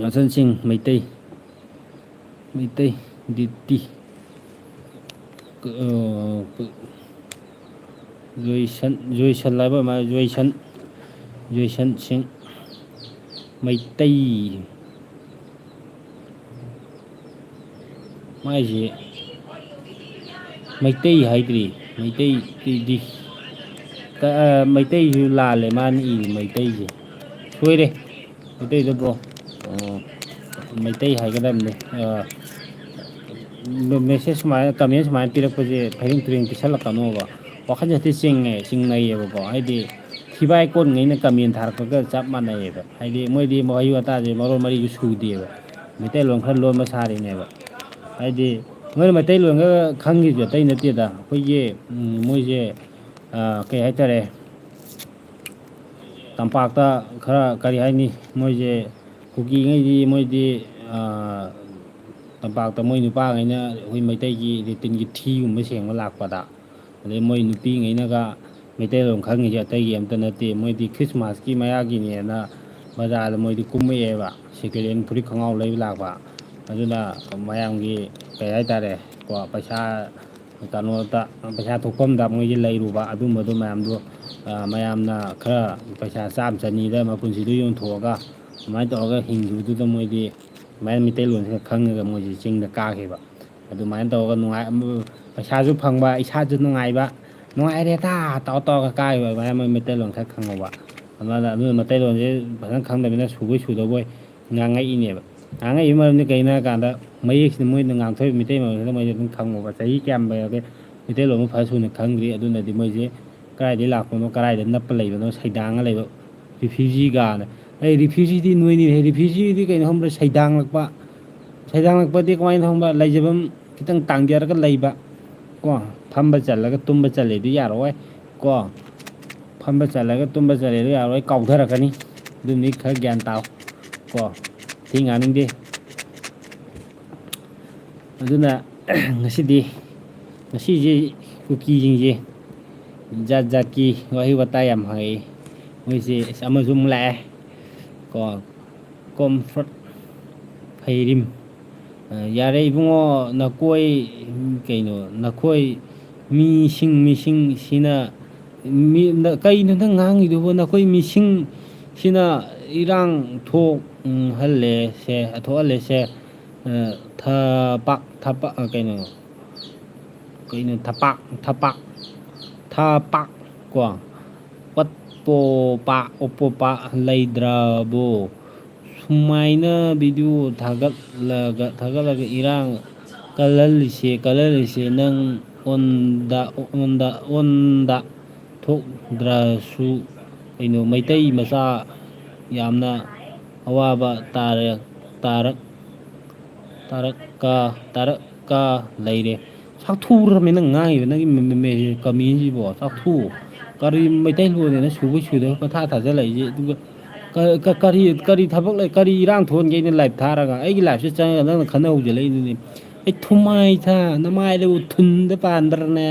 ꯃꯆꯟꯁꯤꯡ ꯃꯩꯇꯩ ꯗꯤꯇꯤ ꯖꯣꯏꯁꯟ ꯍꯥꯏꯕ ꯑꯃ ꯖꯣꯏꯁꯟ ꯁꯤꯡ ꯃꯩꯇꯩ ꯃꯥꯏꯁꯦ ꯃꯩꯇꯩ ꯍꯥꯏꯗ꯭ꯔꯤ ꯃꯩꯇꯩꯗꯤ ꯃꯩꯇꯩꯁꯨ ꯂꯥꯜꯂꯦ ꯃꯥꯅ ꯏꯔꯤ ꯃꯩꯇꯩꯁꯦ ꯁꯣꯏꯔꯦ ꯃꯩꯇꯩꯗ ꯕ꯭ꯔꯣ ꯃꯩꯇꯩ ꯍꯥꯏꯒꯗꯕꯅꯤ ꯃꯦꯁꯦꯖ ꯁꯨꯃꯥꯏꯅ ꯀꯃꯦꯟ ꯁꯨꯃꯥꯏꯅ ꯄꯤꯔꯛꯄꯁꯦ ꯐꯩꯔꯤꯡ ꯇꯨꯔꯤꯡ ꯄꯤꯁꯜꯂꯛꯀꯅꯣꯕ ꯋꯥꯈꯜꯁꯦ ꯍꯦꯛꯇ ꯆꯤꯡꯅꯩꯌꯦꯕꯀꯣ ꯍꯥꯏꯗꯤ ꯊꯤꯕꯥꯏ ꯀꯣꯟꯉꯩꯅ ꯀꯃꯦꯟ ꯊꯥꯔꯛꯄꯒ ꯆꯞ ꯃꯥꯟꯅꯩꯑꯕ ꯍꯥꯏꯗꯤ ꯃꯣꯏꯗꯤ ꯋꯥꯍꯩ ꯋꯥꯇꯥꯁꯦ ꯃꯔꯣꯟ ꯃꯔꯤꯁꯨ ꯁꯨꯗꯦꯕ ꯃꯩꯇꯩꯂꯣꯟ ꯈꯔ ꯂꯣꯟꯕ ꯁꯥꯔꯤꯅꯦꯕ ꯍꯥꯏꯗꯤ ꯃꯣꯏꯅ ꯃꯩꯇꯩꯂꯣꯟꯒ ꯈꯪꯉꯤꯁꯨ ꯑꯇꯩ ꯅꯠꯇꯦꯗ ꯑꯩꯈꯣꯏꯒꯤ ꯃꯣꯏꯁꯦ ꯀꯩ ꯍꯥꯏꯇꯥꯔꯦ ꯇꯝꯄꯥꯛꯇ ꯈꯔ ꯀꯔꯤ ꯍꯥꯏꯅꯤ ꯃꯣꯏꯁꯦ ꯀꯨꯀꯤꯉꯩꯗꯤ ꯃꯣꯏꯗꯤ ꯇꯝꯄꯥꯛꯇ ꯃꯣꯏ ꯅꯨꯄꯥꯉꯩꯅ ꯑꯩꯈꯣꯏ ꯃꯩꯇꯩꯒꯤ ꯔꯤꯇꯤꯟꯒꯤ ꯊꯤꯒꯨꯝꯕ ꯁꯦꯡꯕ ꯂꯥꯛꯄꯗ ꯑꯗꯩ ꯃꯣꯏ ꯅꯨꯄꯤꯉꯩꯅꯒ ꯃꯩꯇꯩꯂꯣꯟ ꯈꯪꯉꯤꯁꯦ ꯑꯇꯩꯒꯤ ꯑꯝꯇ ꯅꯠꯇꯦ ꯃꯣꯏꯗꯤ ꯈ꯭ꯔꯤꯁꯃꯥꯁꯀꯤ ꯃꯌꯥꯒꯤꯅꯦꯅ ꯕꯖꯥꯔꯗ ꯃꯣꯏꯗꯤ ꯀꯨꯝꯃꯛꯑꯦꯕ ꯁꯦꯀꯦꯟ ꯍꯦꯟ ꯐꯨꯔꯤꯠ ꯈꯣꯡꯒ꯭ꯔꯥꯎ ꯂꯩꯕ ꯂꯥꯛꯄ ꯑꯗꯨꯅ ꯃꯌꯥꯝꯒꯤ ꯀꯩ ꯍꯥꯏꯇꯥꯔꯦ ꯀꯣ ꯄꯩꯁꯥ ꯀꯩꯅꯣꯗ ꯄꯩꯁꯥ ꯊꯣꯛꯐꯝꯗ ꯃꯣꯏꯁꯦ ꯂꯩꯔꯨꯕ ꯑꯗꯨꯝꯕꯗꯣ ꯃꯌꯥꯝꯗꯣ ꯃꯌꯥꯝꯅ ꯈꯔ ꯄꯩꯁꯥ ꯆꯥꯝ ꯆꯅꯤꯗ ꯃꯄꯨꯟꯁꯤꯗꯣ ꯌꯣꯟꯊꯣꯛꯑꯒ ꯑꯗꯨꯃꯥꯏꯅ ꯇꯧꯔꯒ ꯍꯤꯡꯈꯤꯕꯗꯨꯗ ꯃꯣꯏꯗꯤ ꯑꯗꯨꯃꯥꯏꯅ ꯃꯩꯇꯩꯂꯣꯟꯁꯤꯒ ꯈꯪꯉꯒ ꯃꯣꯏꯁꯤ ꯆꯤꯡꯗ ꯀꯥꯈꯤꯕ ꯑꯗꯨꯃꯥꯏꯅ ꯇꯧꯔꯒ ꯅꯨꯡꯉꯥꯏ ꯄꯩꯁꯥꯁꯨ ꯐꯪꯕ ꯏꯁꯥꯁꯨ ꯅꯨꯡꯉꯥꯏꯕ ꯅꯨꯡꯉꯥꯏꯔꯦꯗ ꯇꯧꯔꯒ ꯀꯥꯈꯤꯕ ꯑꯗꯨꯃꯥꯏꯅ ꯃꯣꯏ ꯃꯩꯇꯩꯂꯣꯟ ꯈꯔ ꯈꯪꯍꯧꯕ ꯑꯗꯨꯅ ꯃꯩꯇꯩꯂꯣꯟꯁꯦ ꯐꯖꯅ ꯈꯪꯗꯕꯅꯤꯅ ꯁꯨꯕꯣꯏ ꯁꯨꯗꯕꯣꯏ ꯉꯥꯡꯉꯛꯏꯅꯦꯕ ꯉꯥꯡꯉꯛꯏꯕ ꯃꯔꯝꯗꯤ ꯀꯩꯅꯣ ꯍꯥꯏꯀꯥꯟꯗ ꯃꯌꯦꯛꯁꯤꯅ ꯃꯣꯏꯅ ꯉꯥꯡꯊꯣꯛꯏꯕ ꯃꯩꯇꯩ ꯃꯌꯦꯛꯁꯤꯅ ꯃꯣꯏꯁꯦ ꯑꯗꯨꯝ ꯈꯪꯉꯨꯕ ꯆꯍꯤ ꯀꯌꯥꯝ ꯂꯩꯔꯒ ꯃꯩꯇꯩꯂꯣꯟꯕꯨ ꯐꯖ ꯁꯨꯅ ꯈꯪꯗ꯭ꯔꯤ ꯑꯗꯨꯅꯗꯤ ꯃꯣꯏꯁꯦ ꯀꯗꯥꯏꯗꯒꯤ ꯂꯥꯛꯄꯅꯣ ꯀꯗꯥꯏꯗ ꯅꯞꯄ ꯂꯩꯕꯅꯣ ꯁꯩꯗꯥꯡꯉ ꯂꯩꯕ ꯔꯤꯐ꯭ꯌꯨꯖꯤꯒꯥꯅ ꯑꯩ ꯔꯤꯐ꯭ꯌꯨꯖꯤꯗꯤ ꯅꯣꯏꯅꯤ ꯔꯤꯐ꯭ꯌꯨꯖꯤꯗꯤ ꯀꯩꯅꯣ ꯈꯪꯕ꯭ꯔꯥ ꯁꯩꯗꯥꯡꯂꯛꯄꯗꯤ ꯀꯃꯥꯏꯅ ꯈꯪꯕ꯭ꯔꯥ ꯂꯩꯖꯐꯝ ꯈꯤꯇꯪ ꯇꯥꯡꯖꯔꯒ ꯂꯩꯕ ꯀꯣ ꯐꯝꯕ ꯆꯜꯂꯒ ꯇꯨꯝꯕ ꯆꯜꯂꯦꯗꯤ ꯌꯥꯔꯛꯑꯣꯏ ꯀꯣ ꯐꯝꯕ ꯆꯜꯂꯒ ꯇꯨꯝꯕ ꯆꯜꯂꯦꯗꯤ ꯌꯥꯔꯣꯏ ꯀꯥꯎꯊꯔꯛꯀꯅꯤ ꯑꯗꯨꯅꯤ ꯈꯔ ꯒ꯭ꯌꯥꯟ ꯇꯥꯎ ꯀꯣ ꯊꯤ ꯉꯥꯡꯅꯤꯡꯗꯦ ꯑꯗꯨꯅ ꯉꯁꯤꯁꯦ ꯀꯨꯀꯤꯁꯤꯡꯁꯦ ꯖꯥꯠ ꯖꯥꯠꯀꯤ ꯋꯥꯍꯩ ꯋꯥꯇꯥ ꯌꯥꯝ ꯍꯪꯉꯛꯏ ꯃꯣꯏꯁꯦ ꯑꯃꯁꯨ ꯑꯃꯨꯛ ꯂꯥꯛꯑꯦ ꯀꯣ ꯀꯣꯝꯐꯣꯔꯠ ꯐꯩꯔꯤꯝ ꯌꯥꯔꯦ ꯏꯕꯨꯡꯉꯣ ꯅꯈꯣꯏ ꯀꯩꯅꯣ ꯅꯈꯣꯏ ꯃꯤꯁꯤꯡꯁꯤꯅ ꯀꯩꯅꯣ ꯅꯪ ꯉꯥꯡꯉꯤꯗꯨꯕꯨ ꯅꯈꯣꯏ ꯃꯤꯁꯤꯡꯁꯤꯅ ꯏꯔꯥꯡ ꯊꯣꯛꯍꯜꯂꯦꯁꯦ ꯊꯄꯥꯛ ꯀꯣ ꯑꯣꯄꯣꯄꯥ ꯂꯩꯗ꯭ꯔꯕꯣ ꯁꯨꯃꯥꯏꯅ ꯚꯤꯗꯤꯑꯣ ꯊꯥꯒꯠꯂꯒ ꯏꯔꯥꯡ ꯀꯜꯍꯜꯂꯤꯁꯦ ꯅꯪ ꯑꯣꯟꯗ ꯊꯣꯛꯗ꯭ꯔꯁꯨ ꯀꯩꯅꯣ ꯃꯩꯇꯩ ꯃꯆꯥ ꯌꯥꯝꯅ ꯑꯋꯥꯕ ꯇꯥꯔꯛꯀ ꯂꯩꯔꯦ ꯆꯥꯛꯊꯨꯔꯃꯤ ꯅꯪ ꯉꯥꯡꯉꯤꯕ ꯅꯪꯒꯤ ꯀꯃꯦꯟꯁꯤꯕꯣ ꯆꯥꯛꯊꯨ ꯀꯔꯤ ꯃꯩꯇꯩꯂꯣꯟꯅꯦꯅ ꯁꯨꯕ ꯁꯨꯗꯕ ꯄꯊꯥ ꯊꯥꯖꯤꯜꯂꯛꯏꯁꯦ ꯑꯗꯨꯒ ꯀꯔꯤ ꯊꯕꯛ ꯂꯩ ꯀꯔꯤ ꯏꯔꯥꯡ ꯊꯣꯛꯍꯟꯒꯦ ꯑꯩꯅ ꯂꯥꯏꯚ ꯊꯥꯔꯒ ꯑꯩꯒꯤ ꯂꯥꯏꯚꯁꯦ ꯆꯪꯉꯒ ꯅꯪꯅ ꯈꯟꯅ ꯍꯧꯖꯤꯜꯂꯛꯏꯗꯨꯅꯤ ꯑꯩ ꯊꯨꯃꯥꯏꯊ ꯅꯃꯥꯏꯗꯕꯨ ꯊꯨꯟꯗ ꯄꯥꯟꯗ꯭ꯔꯅꯦ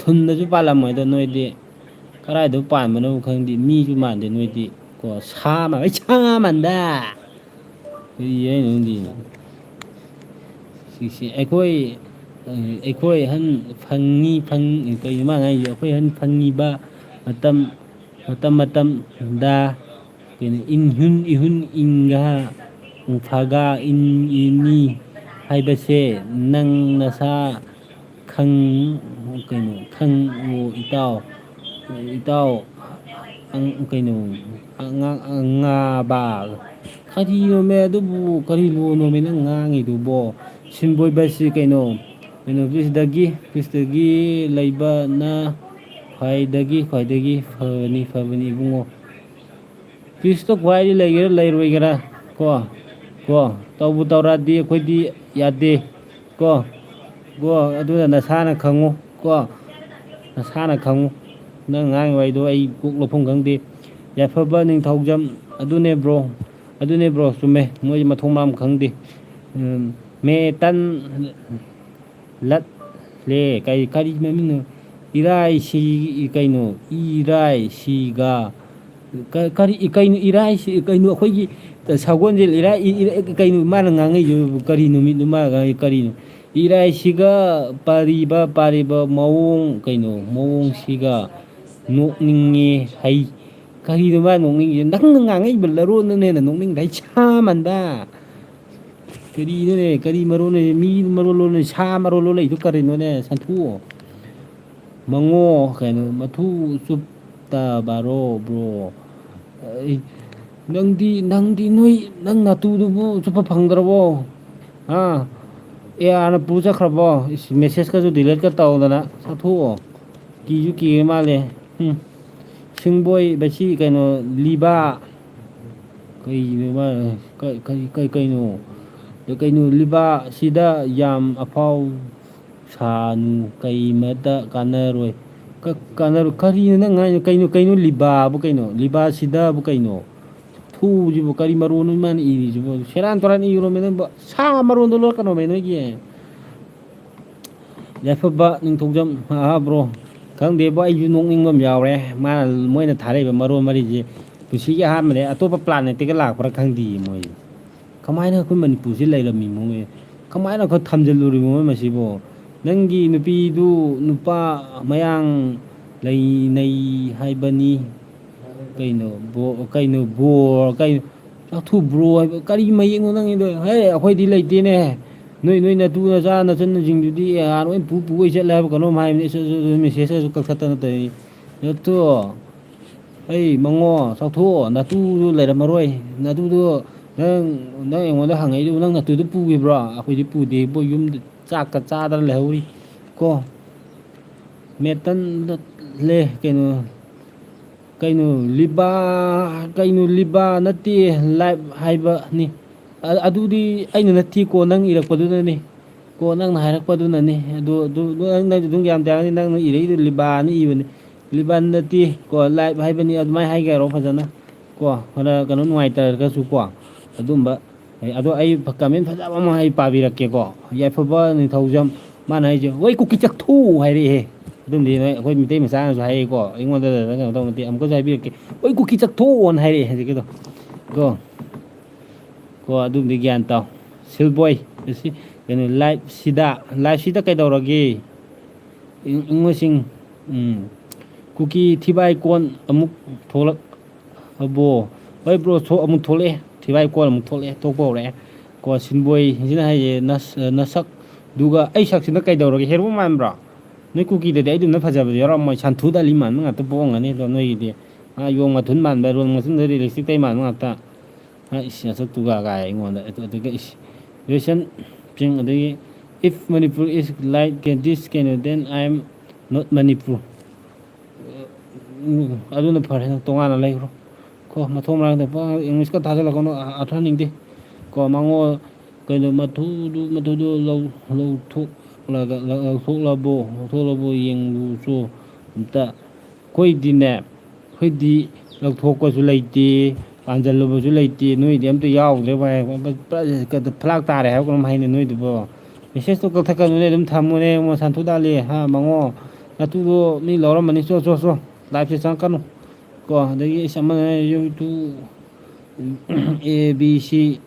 ꯊꯨꯟꯗꯁꯨ ꯄꯥꯜꯂꯝꯃꯣꯏꯗ ꯅꯣꯏꯗꯤ ꯀꯗꯥꯏꯗꯕꯨ ꯄꯥꯟꯕꯅꯣ ꯈꯪꯗꯦ ꯃꯤꯁꯨ ꯃꯥꯟꯗꯦ ꯅꯣꯏꯗꯤ ꯀꯣ ꯁꯥ ꯃꯥꯟꯗ ꯀꯔꯤ ꯍꯥꯏꯅꯣ ꯈꯪꯗꯦ ꯁꯤꯁꯦ ꯑꯩꯈꯣꯏ ꯑꯍꯟ ꯀꯩꯅꯣ ꯃꯥꯅ ꯍꯥꯏꯁꯦ ꯑꯩꯈꯣꯏ ꯑꯍꯟ ꯐꯪꯉꯤꯕ ꯃꯇꯝꯗ ꯀꯩꯅꯣ ꯏꯍꯨꯟ ꯏꯟꯒ ꯐꯒ ꯏꯅꯤ ꯍꯥꯏꯕꯁꯦ ꯅꯪ ꯅꯁꯥ ꯈꯪꯉꯨ ꯏꯇꯥꯎ ꯀꯩꯅꯣ ꯉꯥꯕ ꯀꯔꯤꯅꯣꯃꯦ ꯑꯗꯨꯕꯨ ꯀꯔꯤ ꯂꯣꯅꯣꯃꯦ ꯅꯪ ꯉꯥꯡꯉꯤꯗꯨꯕꯣ ꯁꯤꯟꯕꯣꯏꯕꯁꯤ ꯀꯩꯅꯣ ꯄꯤꯁꯇꯒꯤ ꯂꯩꯕꯅ ꯈ꯭ꯋꯥꯏꯗꯒꯤ ꯐꯕꯅꯤ ꯏꯕꯨꯡꯉꯣ ꯄꯤꯁꯇꯣ ꯈ꯭ꯋꯥꯏꯗꯒꯤ ꯂꯩꯒꯦꯔꯥ ꯂꯩꯔꯣꯏꯒꯦꯔꯥ ꯀꯣ ꯇꯧꯕꯨ ꯇꯧꯔꯛꯑꯗꯤ ꯑꯩꯈꯣꯏꯗꯤ ꯌꯥꯗꯦ ꯀꯣ ꯑꯗꯨꯅ ꯅꯁꯥꯅ ꯈꯪꯉꯨ ꯅꯪ ꯉꯥꯡꯉꯤ ꯋꯥꯔꯤꯗꯣ ꯑꯩ ꯀꯣꯛ ꯂꯧꯐꯝ ꯈꯪꯗꯦ ꯌꯥꯏꯐꯕ ꯅꯤꯡꯊꯧꯖꯝ ꯑꯗꯨꯅꯦ ꯕ꯭ꯔꯣ ꯆꯨꯝꯃꯦ ꯃꯣꯏ ꯃꯊꯣꯡ ꯃꯔꯝ ꯈꯪꯗꯦ ꯃꯦꯇꯟ ꯂꯠꯂꯦ ꯀꯔꯤ ꯃꯃꯤꯡꯅꯣ ꯏꯔꯥꯏꯁꯤ ꯀꯩꯅꯣ ꯏꯔꯥꯏꯁꯤꯒ ꯀꯩꯅꯣ ꯏꯔꯥꯏꯁꯤ ꯀꯩꯅꯣ ꯑꯩꯈꯣꯏꯒꯤ ꯁꯒꯣꯜꯁꯦ ꯀꯩꯅꯣ ꯃꯥꯅ ꯉꯥꯡꯉꯛꯏꯁꯨ ꯀꯔꯤ ꯅꯨꯃꯤꯠꯅꯣ ꯃꯥꯅ ꯉꯥꯡꯉꯛꯏ ꯀꯔꯤꯅꯣ ꯏꯔꯥꯏꯁꯤꯒ ꯄꯥꯔꯤꯕ ꯃꯑꯣꯡꯁꯤꯒ ꯅꯣꯛꯅꯤꯡꯉꯦ ꯍꯩ ꯀꯔꯤꯅꯣ ꯃꯥ ꯅꯣꯛꯅꯤꯡꯉꯤꯁꯦ ꯅꯪꯅ ꯉꯥꯡꯉꯛꯏꯕ ꯂꯔꯣꯟꯗꯨꯅ ꯍꯦꯟꯅ ꯅꯣꯛꯅꯤꯡꯗ ꯑꯩ ꯁꯥꯃꯟꯗ ꯀꯔꯤꯅꯣꯅꯦ ꯀꯔꯤ ꯃꯔꯣꯟꯅꯦ ꯃꯤ ꯃꯔꯣꯟ ꯂꯣꯟꯅ ꯁꯥ ꯃꯔꯣꯟ ꯂꯣꯟꯂꯛꯏꯗꯨ ꯀꯔꯤꯅꯣꯅꯦ ꯁꯟꯊꯣꯛꯑꯣ ꯃꯉꯣ ꯀꯩꯅꯣ ꯃꯊꯨ ꯆꯨꯞꯇꯕꯔꯣ ꯕ꯭ꯔꯣ ꯅꯪꯗꯤ ꯅꯣꯏ ꯅꯪ ꯅꯥꯇꯨꯗꯨꯕꯨ ꯆꯨꯞꯄ ꯐꯪꯗ꯭ꯔꯕꯣ ꯑꯥꯔꯅ ꯄꯨ ꯆꯠꯈ꯭ꯔꯕꯣ ꯃꯦꯁꯦꯖꯀꯁꯨ ꯗꯤꯂꯦꯠꯀ ꯇꯧꯗꯅ ꯆꯠꯊꯣꯛꯑꯣ ꯀꯤꯁꯨ ꯀꯤꯔ ꯃꯥꯜꯂꯦ ꯁꯤꯡꯕꯣꯏ ꯃꯁꯤ ꯀꯩꯅꯣ ꯂꯤꯕꯥ ꯀꯩꯅꯣ ꯀꯩꯅꯣ ꯂꯤꯕꯥ ꯁꯤꯗ ꯌꯥꯝ ꯑꯐꯥꯎ ꯁꯥꯅꯨ ꯀꯩꯃꯇ ꯀꯥꯟꯅꯔꯣꯏ ꯀꯥꯟꯅꯔꯣꯏ ꯀꯔꯤꯅꯣ ꯅꯪ ꯍꯥꯏꯅꯣ ꯀꯩꯅꯣ ꯂꯤꯕꯥꯕꯨ ꯀꯩꯅꯣ ꯂꯤꯕꯥꯁꯤꯗꯕꯨ ꯀꯩꯅꯣ ꯊꯨꯕꯁꯤꯕꯨ ꯀꯔꯤ ꯃꯔꯣꯟꯅꯣ ꯃꯥꯅ ꯏꯔꯤꯁꯤꯕꯨ ꯁꯦꯔꯥꯟ ꯇꯨꯔꯥꯟ ꯏꯔꯣꯝꯃꯦ ꯅꯪꯕꯨ ꯁꯥ ꯃꯔꯣꯟꯗꯣ ꯂꯣꯠꯀꯅꯣꯃꯦ ꯅꯣꯏꯒꯤ ꯌꯥꯏꯐꯕ ꯅꯤꯡꯊꯧꯖꯝ ꯕ꯭ꯔꯣ ꯈꯪꯗꯦꯕꯣ ꯑꯩꯁꯨ ꯅꯣꯛꯅꯤꯡꯕ ꯑꯃ ꯌꯥꯎꯔꯦ ꯃꯣꯏꯅ ꯊꯥꯔꯛꯏꯕ ꯃꯔꯣꯟ ꯃꯔꯤꯁꯦ ꯄꯨꯟꯁꯤꯒꯤ ꯑꯍꯥꯟꯕꯅꯦ ꯑꯇꯣꯞꯄ ꯄ꯭ꯂꯥꯅꯦꯠꯇꯒ ꯂꯥꯛꯄ꯭ꯔꯥ ꯈꯪꯗꯦ ꯃꯣꯏꯁꯦ ꯀꯃꯥꯏꯅ ꯑꯩꯈꯣꯏ ꯃꯅꯤꯄꯨꯔꯁꯤ ꯂꯩꯔꯝꯃꯤꯃꯣ ꯀꯃꯥꯏꯅ ꯑꯩꯈꯣꯏ ꯊꯝꯖꯤꯜꯂꯨꯔꯤꯃꯣ ꯃꯁꯤꯕꯨ ꯅꯪꯒꯤ ꯅꯨꯄꯤꯗꯨ ꯅꯨꯄꯥ ꯃꯌꯥꯡ ꯂꯩꯅꯩ ꯍꯥꯏꯕꯅꯤ ꯀꯩꯅꯣ ꯕꯣꯔ ꯀꯩꯅꯣ ꯆꯥꯛꯊꯨꯕ꯭ꯔꯣ ꯍꯥꯏꯕ ꯀꯔꯤ ꯃꯌꯦꯛꯅꯣ ꯅꯪꯒꯤꯗꯣ ꯍꯦ ꯑꯩꯈꯣꯏꯗꯤ ꯂꯩꯇꯦꯅꯦ ꯅꯣꯏ ꯅꯇꯨ ꯅꯆꯥ ꯅꯆꯟꯁꯤꯡꯗꯨꯗꯤ ꯂꯣꯏ ꯄꯨꯏ ꯆꯠꯂꯦ ꯍꯥꯏꯕ ꯀꯩꯅꯣꯝ ꯍꯥꯏꯕꯅꯤ ꯃꯦꯁꯦꯖꯇꯁꯨ ꯀꯛꯊꯠꯇꯅ ꯇꯧꯔꯤ ꯅꯠꯇꯣ ꯑꯩ ꯃꯉꯣ ꯆꯥꯎꯊꯣꯛꯑꯣ ꯅꯇꯨꯗꯨ ꯂꯩꯔꯝꯃꯔꯣꯏ ꯅꯇꯨꯗꯣ ꯅꯪ ꯑꯩꯉꯣꯟꯗ ꯍꯪꯉꯛꯏꯗꯨ ꯅꯪ ꯅꯇꯨꯗꯨ ꯄꯨꯈꯤꯕ꯭ꯔꯣ ꯑꯩꯈꯣꯏꯗꯤ ꯄꯨꯗꯦꯕꯣ ꯌꯨꯝꯗ ꯆꯥꯛꯀ ꯆꯥꯗꯅ ꯂꯩꯍꯧꯔꯤ ꯀꯣ ꯃꯦꯇꯟ ꯂꯦ ꯀꯩꯅꯣ ꯂꯤꯕꯥ ꯅꯠꯇꯦ ꯂꯥꯏꯞ ꯍꯥꯏꯕꯅꯤ ꯑꯗꯨꯗꯤ ꯑꯩꯅ ꯅꯠꯇꯦꯀꯣ ꯅꯪ ꯏꯔꯛꯄꯗꯨꯅꯅꯤ ꯀꯣ ꯅꯪꯅ ꯍꯥꯏꯔꯛꯄꯗꯨꯅꯅꯤ ꯅꯪ ꯑꯗꯨꯝ ꯒ꯭ꯌꯥꯟ ꯇꯥꯔꯅꯤ ꯅꯪꯅ ꯏꯔꯛꯏꯗꯨ ꯂꯤꯕꯥꯅ ꯏꯕꯅꯤ ꯂꯤꯕꯥꯟ ꯅꯠꯇꯦ ꯀꯣ ꯂꯥꯏꯞ ꯍꯥꯏꯕꯅꯤ ꯑꯗꯨꯃꯥꯏꯅ ꯍꯥꯏꯒꯦ ꯍꯥꯏꯔꯣ ꯐꯖꯅ ꯀꯣ ꯀꯩꯅꯣ ꯅꯨꯡꯉꯥꯏꯇꯔꯒꯁꯨ ꯀꯣ ꯑꯗꯨꯝꯕ ꯑꯗꯣ ꯑꯩ ꯀꯃꯦꯟ ꯐꯖꯕ ꯑꯃ ꯑꯩ ꯄꯥꯕꯤꯔꯛꯀꯦꯀꯣ ꯌꯥꯏꯐꯕ ꯅꯤꯡꯊꯧꯖꯝ ꯃꯥꯅ ꯍꯥꯏꯁꯦ ꯍꯣꯏ ꯀꯨꯀꯤ ꯆꯠꯊꯨ ꯍꯥꯏꯔꯛꯑꯦ ꯑꯗꯨꯝꯗꯤ ꯅꯣꯏ ꯑꯩꯈꯣꯏ ꯃꯤꯇꯩ ꯃꯆꯥꯅꯁꯨ ꯍꯥꯏꯔꯛꯏꯀꯣ ꯑꯩꯉꯣꯟꯗ ꯀꯩꯅꯣ ꯇꯧ ꯅꯠꯇꯦ ꯑꯃꯨꯛꯀꯁꯨ ꯍꯥꯏꯕꯤꯔꯛꯀꯦ ꯍꯣꯏ ꯀꯨꯀꯤ ꯆꯠꯊꯣꯛꯑꯣꯅ ꯍꯥꯏꯔꯛꯑꯦ ꯍꯧꯖꯤꯛꯀꯤꯗꯣ ꯀꯣ ꯑꯗꯨꯝꯗꯤ ꯒ꯭ꯌꯥꯟ ꯇꯥꯎ ꯁꯤꯜꯕꯣꯏ ꯑꯁꯤ ꯀꯩꯅꯣ ꯂꯥꯏꯐꯁꯤꯗ ꯀꯩꯗꯧꯔꯒꯦ ꯏꯉꯣꯁꯤꯡ ꯀꯨꯀꯤ ꯊꯤꯕꯥꯏ ꯀꯣꯟ ꯑꯃꯨꯛ ꯊꯣꯛꯂꯛꯑꯕꯣ ꯍꯣꯏ ꯕ꯭ꯔꯣ ꯑꯃꯨꯛ ꯊꯣꯛꯂꯛꯑꯦ ꯊꯤꯕꯥꯏ ꯀꯣꯟ ꯑꯃꯨꯛ ꯊꯣꯛꯂꯛꯑꯦ ꯊꯣꯛꯄ ꯍꯧꯔꯛꯑꯦ ꯀꯣ ꯁꯤꯟꯕꯣꯏꯁꯤꯅ ꯍꯥꯏꯁꯦ ꯅꯁꯛꯗꯨꯒ ꯑꯩ ꯁꯛꯁꯤꯅ ꯀꯩꯗꯧꯔꯒꯦ ꯍꯦꯔꯣ ꯃꯥꯟꯕ꯭ꯔꯣ ꯅꯣꯏ ꯀꯨꯀꯤꯗꯗꯤ ꯑꯩꯗꯨꯝꯅ ꯐꯖꯕꯗꯤ ꯌꯥꯎꯔꯝꯃꯣꯏ ꯁꯟꯊꯨ ꯇꯜꯂꯤ ꯃꯥꯟꯕ ꯉꯥꯛꯇ ꯄꯣꯡꯉꯝꯒꯅꯤ ꯑꯗꯣ ꯅꯣꯏꯒꯤꯗꯤ ꯌꯣꯡ ꯃꯊꯨꯟ ꯃꯥꯟꯕ ꯔꯣꯡ ꯃꯊꯨꯟꯗ ꯔꯤꯂꯤꯁꯇꯤꯛ ꯇꯩ ꯃꯥꯟꯕ ꯉꯥꯛꯇ ꯅꯁꯛꯇꯨꯒ ꯀꯥꯏ ꯑꯩꯉꯣꯟꯗ ꯑꯗꯨꯒ ꯔꯤꯂꯦꯁꯟ ꯁꯤꯡ ꯑꯗꯒꯤ ꯏꯐ ꯃꯅꯤꯄꯨꯔ ꯏꯁ ꯂꯥꯏꯛ ꯗꯤꯁ ꯀꯩꯅꯣ ꯗꯦꯟ ꯑꯥꯏ ꯑꯦꯝ ꯅꯣꯠ ꯃꯅꯤꯄꯨꯔ ꯑꯗꯨꯅ ꯐꯔꯦ ꯅꯪ ꯇꯣꯉꯥꯟꯅ ꯂꯩꯈ꯭ꯔꯣ ꯀꯣ ꯃꯊꯣꯡ ꯃꯔꯝꯗ ꯏꯪꯂꯤꯁꯀ ꯊꯥꯖꯤꯜꯂꯛꯀꯅꯨ ꯑꯥꯔꯊꯍꯟꯅꯤꯡꯗꯦ ꯀꯣ ꯃꯉꯣ ꯀꯩꯅꯣ ꯃꯊꯨꯗꯨ ꯂꯧꯊꯣꯛꯂꯕꯣ ꯌꯦꯡꯂꯨꯆꯣ ꯑꯝꯇ ꯑꯩꯈꯣꯏꯗꯤ ꯂꯧꯊꯣꯛꯄꯁꯨ ꯂꯩꯇꯦ ꯄꯥꯟꯁꯤꯜꯂꯨꯕꯁꯨ ꯂꯩꯇꯦ ꯅꯣꯏꯗꯤ ꯑꯝꯇ ꯌꯥꯎꯗ꯭ꯔꯦ ꯐꯂꯥꯛ ꯇꯥꯔꯦ ꯍꯥꯏꯕ ꯀꯩꯅꯣꯝ ꯍꯥꯏꯅꯦ ꯅꯣꯏꯗꯨꯕꯣ ꯃꯦꯁꯦꯖꯇꯣ ꯀꯛꯊꯠꯀꯅꯨꯅꯦ ꯑꯗꯨꯝ ꯊꯝꯃꯨꯅꯦ ꯁꯟꯊꯨ ꯇꯥꯜꯂꯤ ꯃꯉꯣ ꯅꯇꯨꯗꯣ ꯃꯤ ꯂꯧꯔꯝꯕꯅꯤ ꯆꯣ ꯂꯥꯏꯐꯁꯦ ꯆꯪꯉꯛꯀꯅꯨ ꯀꯣ ꯑꯗꯒꯤ ꯑꯃꯅ ꯌꯨꯇꯨ ꯑꯦ ꯕꯤ ꯁꯤ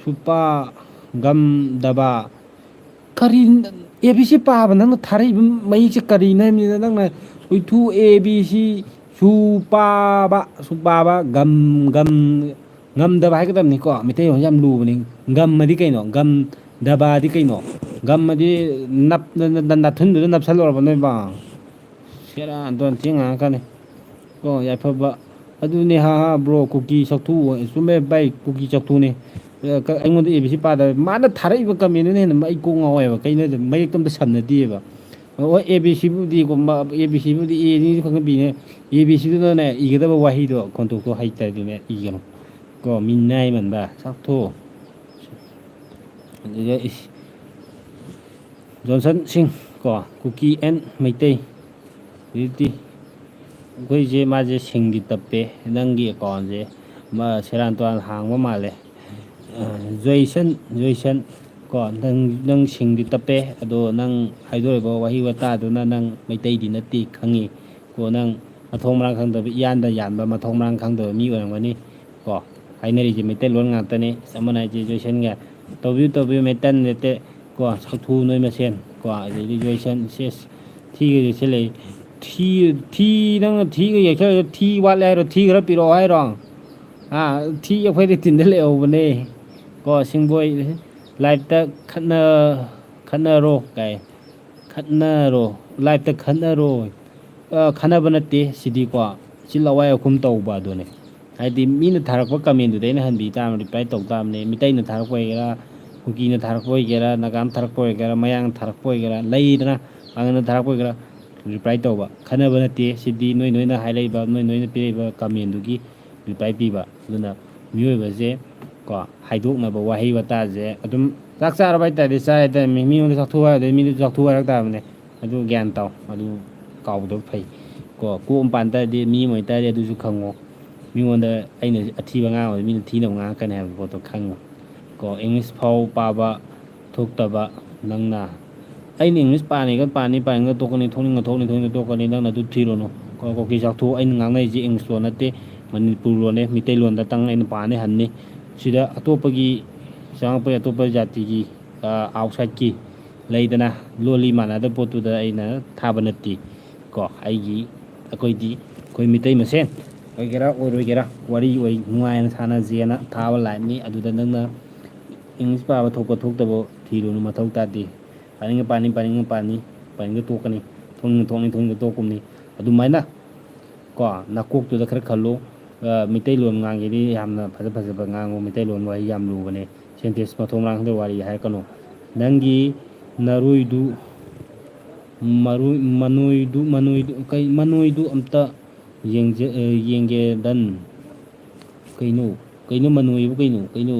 ꯁꯨꯄꯥ ꯒꯝꯗꯕ ꯀꯔꯤ ꯑꯦ ꯕꯤ ꯁꯤ ꯄꯥꯕ ꯅꯪꯅ ꯊꯥꯔꯛꯏꯕ ꯃꯌꯦꯛꯁꯦ ꯀꯔꯤꯅꯣ ꯍꯥꯏꯕꯅꯤꯅ ꯅꯪꯅ ꯍꯨꯏꯊꯨ ꯑꯦ ꯕꯤ ꯁꯤ ꯁꯨ ꯄꯥꯕ ꯉꯝꯗꯕ ꯍꯥꯏꯒꯗꯕꯅꯤꯀꯣ ꯃꯩꯇꯩꯂꯣꯟꯁꯦ ꯌꯥꯝ ꯂꯨꯕꯅꯤ ꯒꯝꯃꯗꯤ ꯀꯩꯅꯣ ꯗꯕꯥꯗꯤ ꯀꯩꯅꯣ ꯒꯝꯃꯗꯤ ꯅꯥꯊꯨꯟꯗꯨꯗ ꯅꯞꯁꯜꯂꯨꯔꯕ ꯅꯣꯏꯕꯣ ꯁꯦꯔꯥꯟ ꯇꯨꯔꯥꯟ ꯊꯤ ꯉꯥꯡꯉꯛꯀꯅꯤ ꯀꯣ ꯌꯥꯏꯐꯕ ꯑꯗꯨꯅꯦ ꯕ꯭ꯔꯣ ꯀꯨꯀꯤ ꯆꯥꯛꯊꯨ ꯆꯨꯝꯃꯦ ꯕꯥꯏ ꯀꯨꯀꯤ ꯆꯥꯛꯊꯨꯅꯦ ꯑꯩꯉꯣꯟꯗ ꯑꯦ ꯕꯤ ꯁꯤ ꯄꯥꯗꯕ ꯃꯥꯅ ꯊꯥꯔꯛꯏꯕ ꯀꯃꯦꯟꯗꯨꯅ ꯍꯦꯟꯅ ꯑꯩ ꯀꯣꯛ ꯉꯥꯎꯋꯦꯕ ꯀꯩꯅꯣꯗ ꯃꯌꯦꯛꯇꯣ ꯑꯝꯇ ꯁꯝꯅꯗꯦꯕ ꯍꯣꯏ ꯑꯦ ꯕꯤ ꯁꯤꯕꯨꯗꯤꯒꯨꯝꯕ ꯑꯦ ꯕꯤ ꯁꯤꯕꯨꯗꯤ ꯑꯦꯅꯤꯁꯨ ꯈꯪꯍꯟꯕꯤꯅꯦ ꯑꯦ ꯕꯤ ꯁꯤꯗꯨꯅꯅꯦ ꯏꯒꯗꯕ ꯋꯥꯍꯩꯗꯣ ꯈꯣꯟꯊꯣꯛꯇꯣ ꯍꯩꯇ꯭ꯔꯗꯤꯅꯦ ꯏꯒꯅꯨ ꯀꯣ ꯃꯤꯅꯥꯏꯃꯟꯕ ꯆꯥꯛꯊꯣꯛ ꯑꯗꯨꯒ ꯖꯣꯟꯁꯟ ꯁꯤꯡ ꯀꯣ ꯀꯨꯀꯤ ꯑꯦꯟ ꯃꯩꯇꯩ ꯍꯧꯖꯤꯛꯇꯤ ꯑꯩꯈꯣꯏꯁꯦ ꯃꯥꯁꯦ ꯁꯤꯡꯗꯤ ꯇꯞꯄꯦ ꯅꯪꯒꯤ ꯑꯦꯀꯥꯎꯟꯁꯦ ꯁꯦꯔꯥꯟ ꯇꯨꯔꯥꯟ ꯍꯥꯡꯕ ꯃꯥꯜꯂꯦ ꯖꯣꯏꯁꯟ ꯀꯣ ꯅꯪ ꯁꯤꯡꯗꯤ ꯇꯞꯄꯦ ꯑꯗꯣ ꯅꯪ ꯍꯥꯏꯗꯣꯔꯤꯕ ꯋꯥꯍꯩ ꯋꯥꯇꯥꯗꯨꯅ ꯅꯪ ꯃꯩꯇꯩꯗꯤ ꯅꯠꯇꯦ ꯈꯪꯉꯤ ꯀꯣ ꯅꯪ ꯃꯊꯣꯡ ꯃꯔꯥꯡ ꯈꯪꯗꯕ ꯏꯌꯥꯟꯗ ꯌꯥꯟꯕ ꯃꯊꯣꯡ ꯃꯔꯥꯡ ꯈꯪꯗꯕ ꯃꯤ ꯑꯣꯏꯔꯝꯒꯅꯤ ꯀꯣ ꯍꯥꯏꯅꯔꯤꯁꯦ ꯃꯩꯇꯩꯂꯣꯟ ꯉꯥꯛꯇꯅꯤ ꯑꯃꯅ ꯍꯥꯏꯁꯦ ꯖꯣꯏꯁꯟꯒ ꯇꯧꯕꯤꯌꯨ ꯃꯩꯇꯟ ꯅꯠꯇꯦ ꯀꯣ ꯁꯥꯛꯊꯨ ꯅꯣꯏ ꯃꯁꯦꯟ ꯀꯣ ꯑꯗꯩꯗꯤ ꯖꯣꯏꯁꯟ ꯁꯦꯁ ꯊꯤꯒ ꯌꯦꯛꯁꯤꯜꯂꯛꯏ ꯅꯪꯅ ꯊꯤꯒ ꯌꯦꯛꯁꯜꯂꯛꯏ ꯊꯤ ꯋꯥꯠꯂꯦ ꯍꯥꯏꯔꯣ ꯊꯤ ꯈꯔ ꯄꯤꯔꯛꯑꯣ ꯍꯥꯏꯔꯣ ꯊꯤ ꯑꯩꯈꯣꯏꯗꯤ ꯇꯤꯟꯗ ꯂꯩꯍꯧꯕꯅꯦ ꯀꯣ ꯁꯤꯡꯕꯣꯏ ꯂꯥꯏꯞꯇ ꯈꯠꯅꯔꯣ ꯂꯥꯏꯞꯇ ꯈꯠꯅꯔꯣ ꯈꯟꯅꯕ ꯅꯠꯇꯦ ꯁꯤꯗꯤꯀꯣ ꯆꯤꯜ ꯑꯋꯥꯏ ꯑꯈꯨꯝ ꯇꯧꯕ ꯑꯗꯨꯅꯦ ꯍꯥꯏꯗꯤ ꯃꯤꯅ ꯊꯥꯔꯛꯄ ꯀꯃꯦꯟꯗꯨꯗꯤ ꯑꯩꯅ ꯍꯟꯕꯤ ꯇꯥꯕꯅꯤ ꯔꯤꯄ꯭ꯂꯥꯏ ꯇꯧ ꯇꯥꯕꯅꯤ ꯃꯤꯇꯩꯅ ꯊꯥꯔꯛꯄ ꯑꯣꯏꯒꯦꯔꯥ ꯀꯨꯀꯤꯅ ꯊꯥꯔꯛꯄ ꯑꯣꯏꯒꯦꯔꯥ ꯅꯥꯒꯥꯝ ꯊꯥꯔꯛꯄ ꯑꯣꯏꯒꯦꯔꯥ ꯃꯌꯥꯡꯅ ꯊꯥꯔꯛꯄ ꯑꯣꯏꯒꯦꯔꯥ ꯂꯩꯗꯅ ꯄꯥꯡꯒꯜꯅ ꯊꯥꯔꯛꯄ ꯑꯣꯏꯒꯦꯔꯥ ꯔꯤꯄ꯭ꯂꯥꯏ ꯇꯧꯕ ꯈꯟꯅꯕ ꯅꯠꯇꯦ ꯁꯤꯗꯤ ꯅꯣꯏꯅ ꯍꯥꯏꯔꯛꯏꯕ ꯅꯣꯏꯅ ꯄꯤꯔꯛꯏꯕ ꯀꯃꯦꯟꯗꯨꯒꯤ ꯔꯤꯄ꯭ꯂꯥꯏ ꯄꯤꯕ ꯑꯗꯨꯅ ꯃꯤꯑꯣꯏꯕꯁꯦ ꯀꯣ ꯍꯥꯏꯗꯣꯛꯅꯕ ꯋꯥꯍꯩ ꯋꯥꯇꯥꯁꯦ ꯑꯗꯨꯝ ꯆꯥꯛ ꯆꯥꯔꯕ ꯍꯥꯏꯇꯥꯔꯗꯤ ꯆꯥꯏ ꯍꯥꯏꯇꯥꯔꯦ ꯃꯤꯉꯣꯟꯗ ꯆꯥꯛꯊꯣꯛ ꯍꯥꯏꯔꯗꯤ ꯃꯤꯗꯨ ꯆꯥꯛꯊꯣꯛ ꯍꯥꯏꯔꯛ ꯇꯥꯕꯅꯦ ꯑꯗꯨ ꯒ꯭ꯌꯥꯟ ꯇꯥꯎ ꯑꯗꯨ ꯀꯥꯎꯗꯕ ꯐꯩ ꯀꯣ ꯀꯣꯛ ꯑꯃ ꯄꯥꯟ ꯇꯥꯔꯗꯤ ꯃꯤ ꯑꯃ ꯑꯣꯏꯇꯥꯔꯗꯤ ꯑꯗꯨꯁꯨ ꯈꯪꯉꯣ ꯃꯤꯉꯣꯟꯗ ꯑꯩꯅ ꯑꯊꯤꯕ ꯉꯥꯡꯕꯗ ꯃꯤꯅ ꯊꯤꯅꯕ ꯉꯥꯡꯉꯛꯀꯅꯤ ꯍꯥꯏꯕ ꯄꯣꯠꯇꯣ ꯈꯪꯉꯣ ꯀꯣ ꯏꯪꯂꯤꯁ ꯐꯥꯎ ꯄꯥꯕ ꯊꯣꯛꯇꯕ ꯅꯪꯅ ꯑꯩꯅ ꯏꯪꯂꯤꯁ ꯄꯥꯅꯤꯒ ꯇꯣꯛꯀꯅꯤ ꯊꯣꯛꯅꯤꯡꯉ ꯇꯣꯛꯀꯅꯤ ꯅꯪꯅ ꯑꯗꯨ ꯊꯤꯔꯨꯅꯨ ꯀꯣꯀꯤ ꯆꯥꯛꯊꯣꯛ ꯑꯩꯅ ꯉꯥꯡꯅꯔꯤꯁꯦ ꯏꯪꯂꯤꯁ ꯂꯣꯟ ꯅꯠꯇꯦ ꯃꯅꯤꯄꯨꯔ ꯂꯣꯟꯅꯦ ꯃꯤꯇꯩꯂꯣꯟꯗꯇꯪ ꯑꯩꯅ ꯄꯥꯅꯤ ꯍꯟꯅꯤ ꯁꯤꯗ ꯑꯇꯣꯞꯄꯒꯤ ꯆꯪꯉꯛꯄ ꯑꯇꯣꯞꯄ ꯖꯥꯇꯤꯒꯤ ꯑꯥꯎꯠꯁꯥꯏꯠꯀꯤ ꯂꯩꯗꯅ ꯂꯣꯜꯂꯤ ꯃꯥꯟꯅꯗꯕ ꯄꯣꯠꯇꯨꯗ ꯑꯩꯅ ꯊꯥꯕ ꯅꯠꯇꯦ ꯀꯣ ꯑꯩꯈꯣꯏ ꯃꯤꯇꯩ ꯃꯁꯦꯟ ꯑꯣꯏꯒꯦꯔꯥ ꯑꯣꯏꯔꯣꯏꯒꯦꯔꯥ ꯋꯥꯔꯤ ꯑꯣꯏ ꯅꯨꯡꯉꯥꯏꯅ ꯁꯥꯟꯅꯖꯦꯅ ꯊꯥꯕ ꯂꯥꯏꯞꯅꯤ ꯑꯗꯨꯗ ꯅꯪꯅ ꯏꯪꯂꯤꯁ ꯄꯥꯕ ꯊꯣꯛꯄ ꯊꯣꯛꯇꯕ ꯊꯤꯔꯨꯅꯨ ꯃꯊꯧ ꯇꯥꯗꯦ ꯄꯥꯅꯤꯡꯉ ꯇꯣꯛꯀꯅꯤ ꯊꯣꯛꯅꯤꯡꯉ ꯇꯣꯛꯀꯨꯝꯅꯤ ꯑꯗꯨꯃꯥꯏꯅ ꯀꯣ ꯅꯀꯣꯛꯇꯨꯗ ꯈꯔ ꯈꯜꯂꯨ ꯃꯩꯇꯩꯂꯣꯟ ꯉꯥꯡꯒꯦꯗꯤ ꯌꯥꯝꯅ ꯐꯖꯕ ꯉꯥꯡꯉꯨ ꯃꯩꯇꯩꯂꯣꯟ ꯋꯥꯍꯩ ꯌꯥꯝ ꯂꯨꯕꯅꯦ ꯁꯦꯟꯇꯦꯟꯁ ꯃꯊꯣꯡ ꯃꯔꯥꯡ ꯈꯪꯗꯕ ꯋꯥꯔꯤ ꯍꯥꯏꯔꯛꯀꯅꯨ ꯅꯪꯒꯤ ꯃꯅꯣꯏꯗꯨ ꯑꯝꯇ ꯌꯦꯡꯒꯦꯗꯟ ꯀꯩꯅꯣ ꯃꯅꯣꯏꯕꯨ ꯀꯩꯅꯣ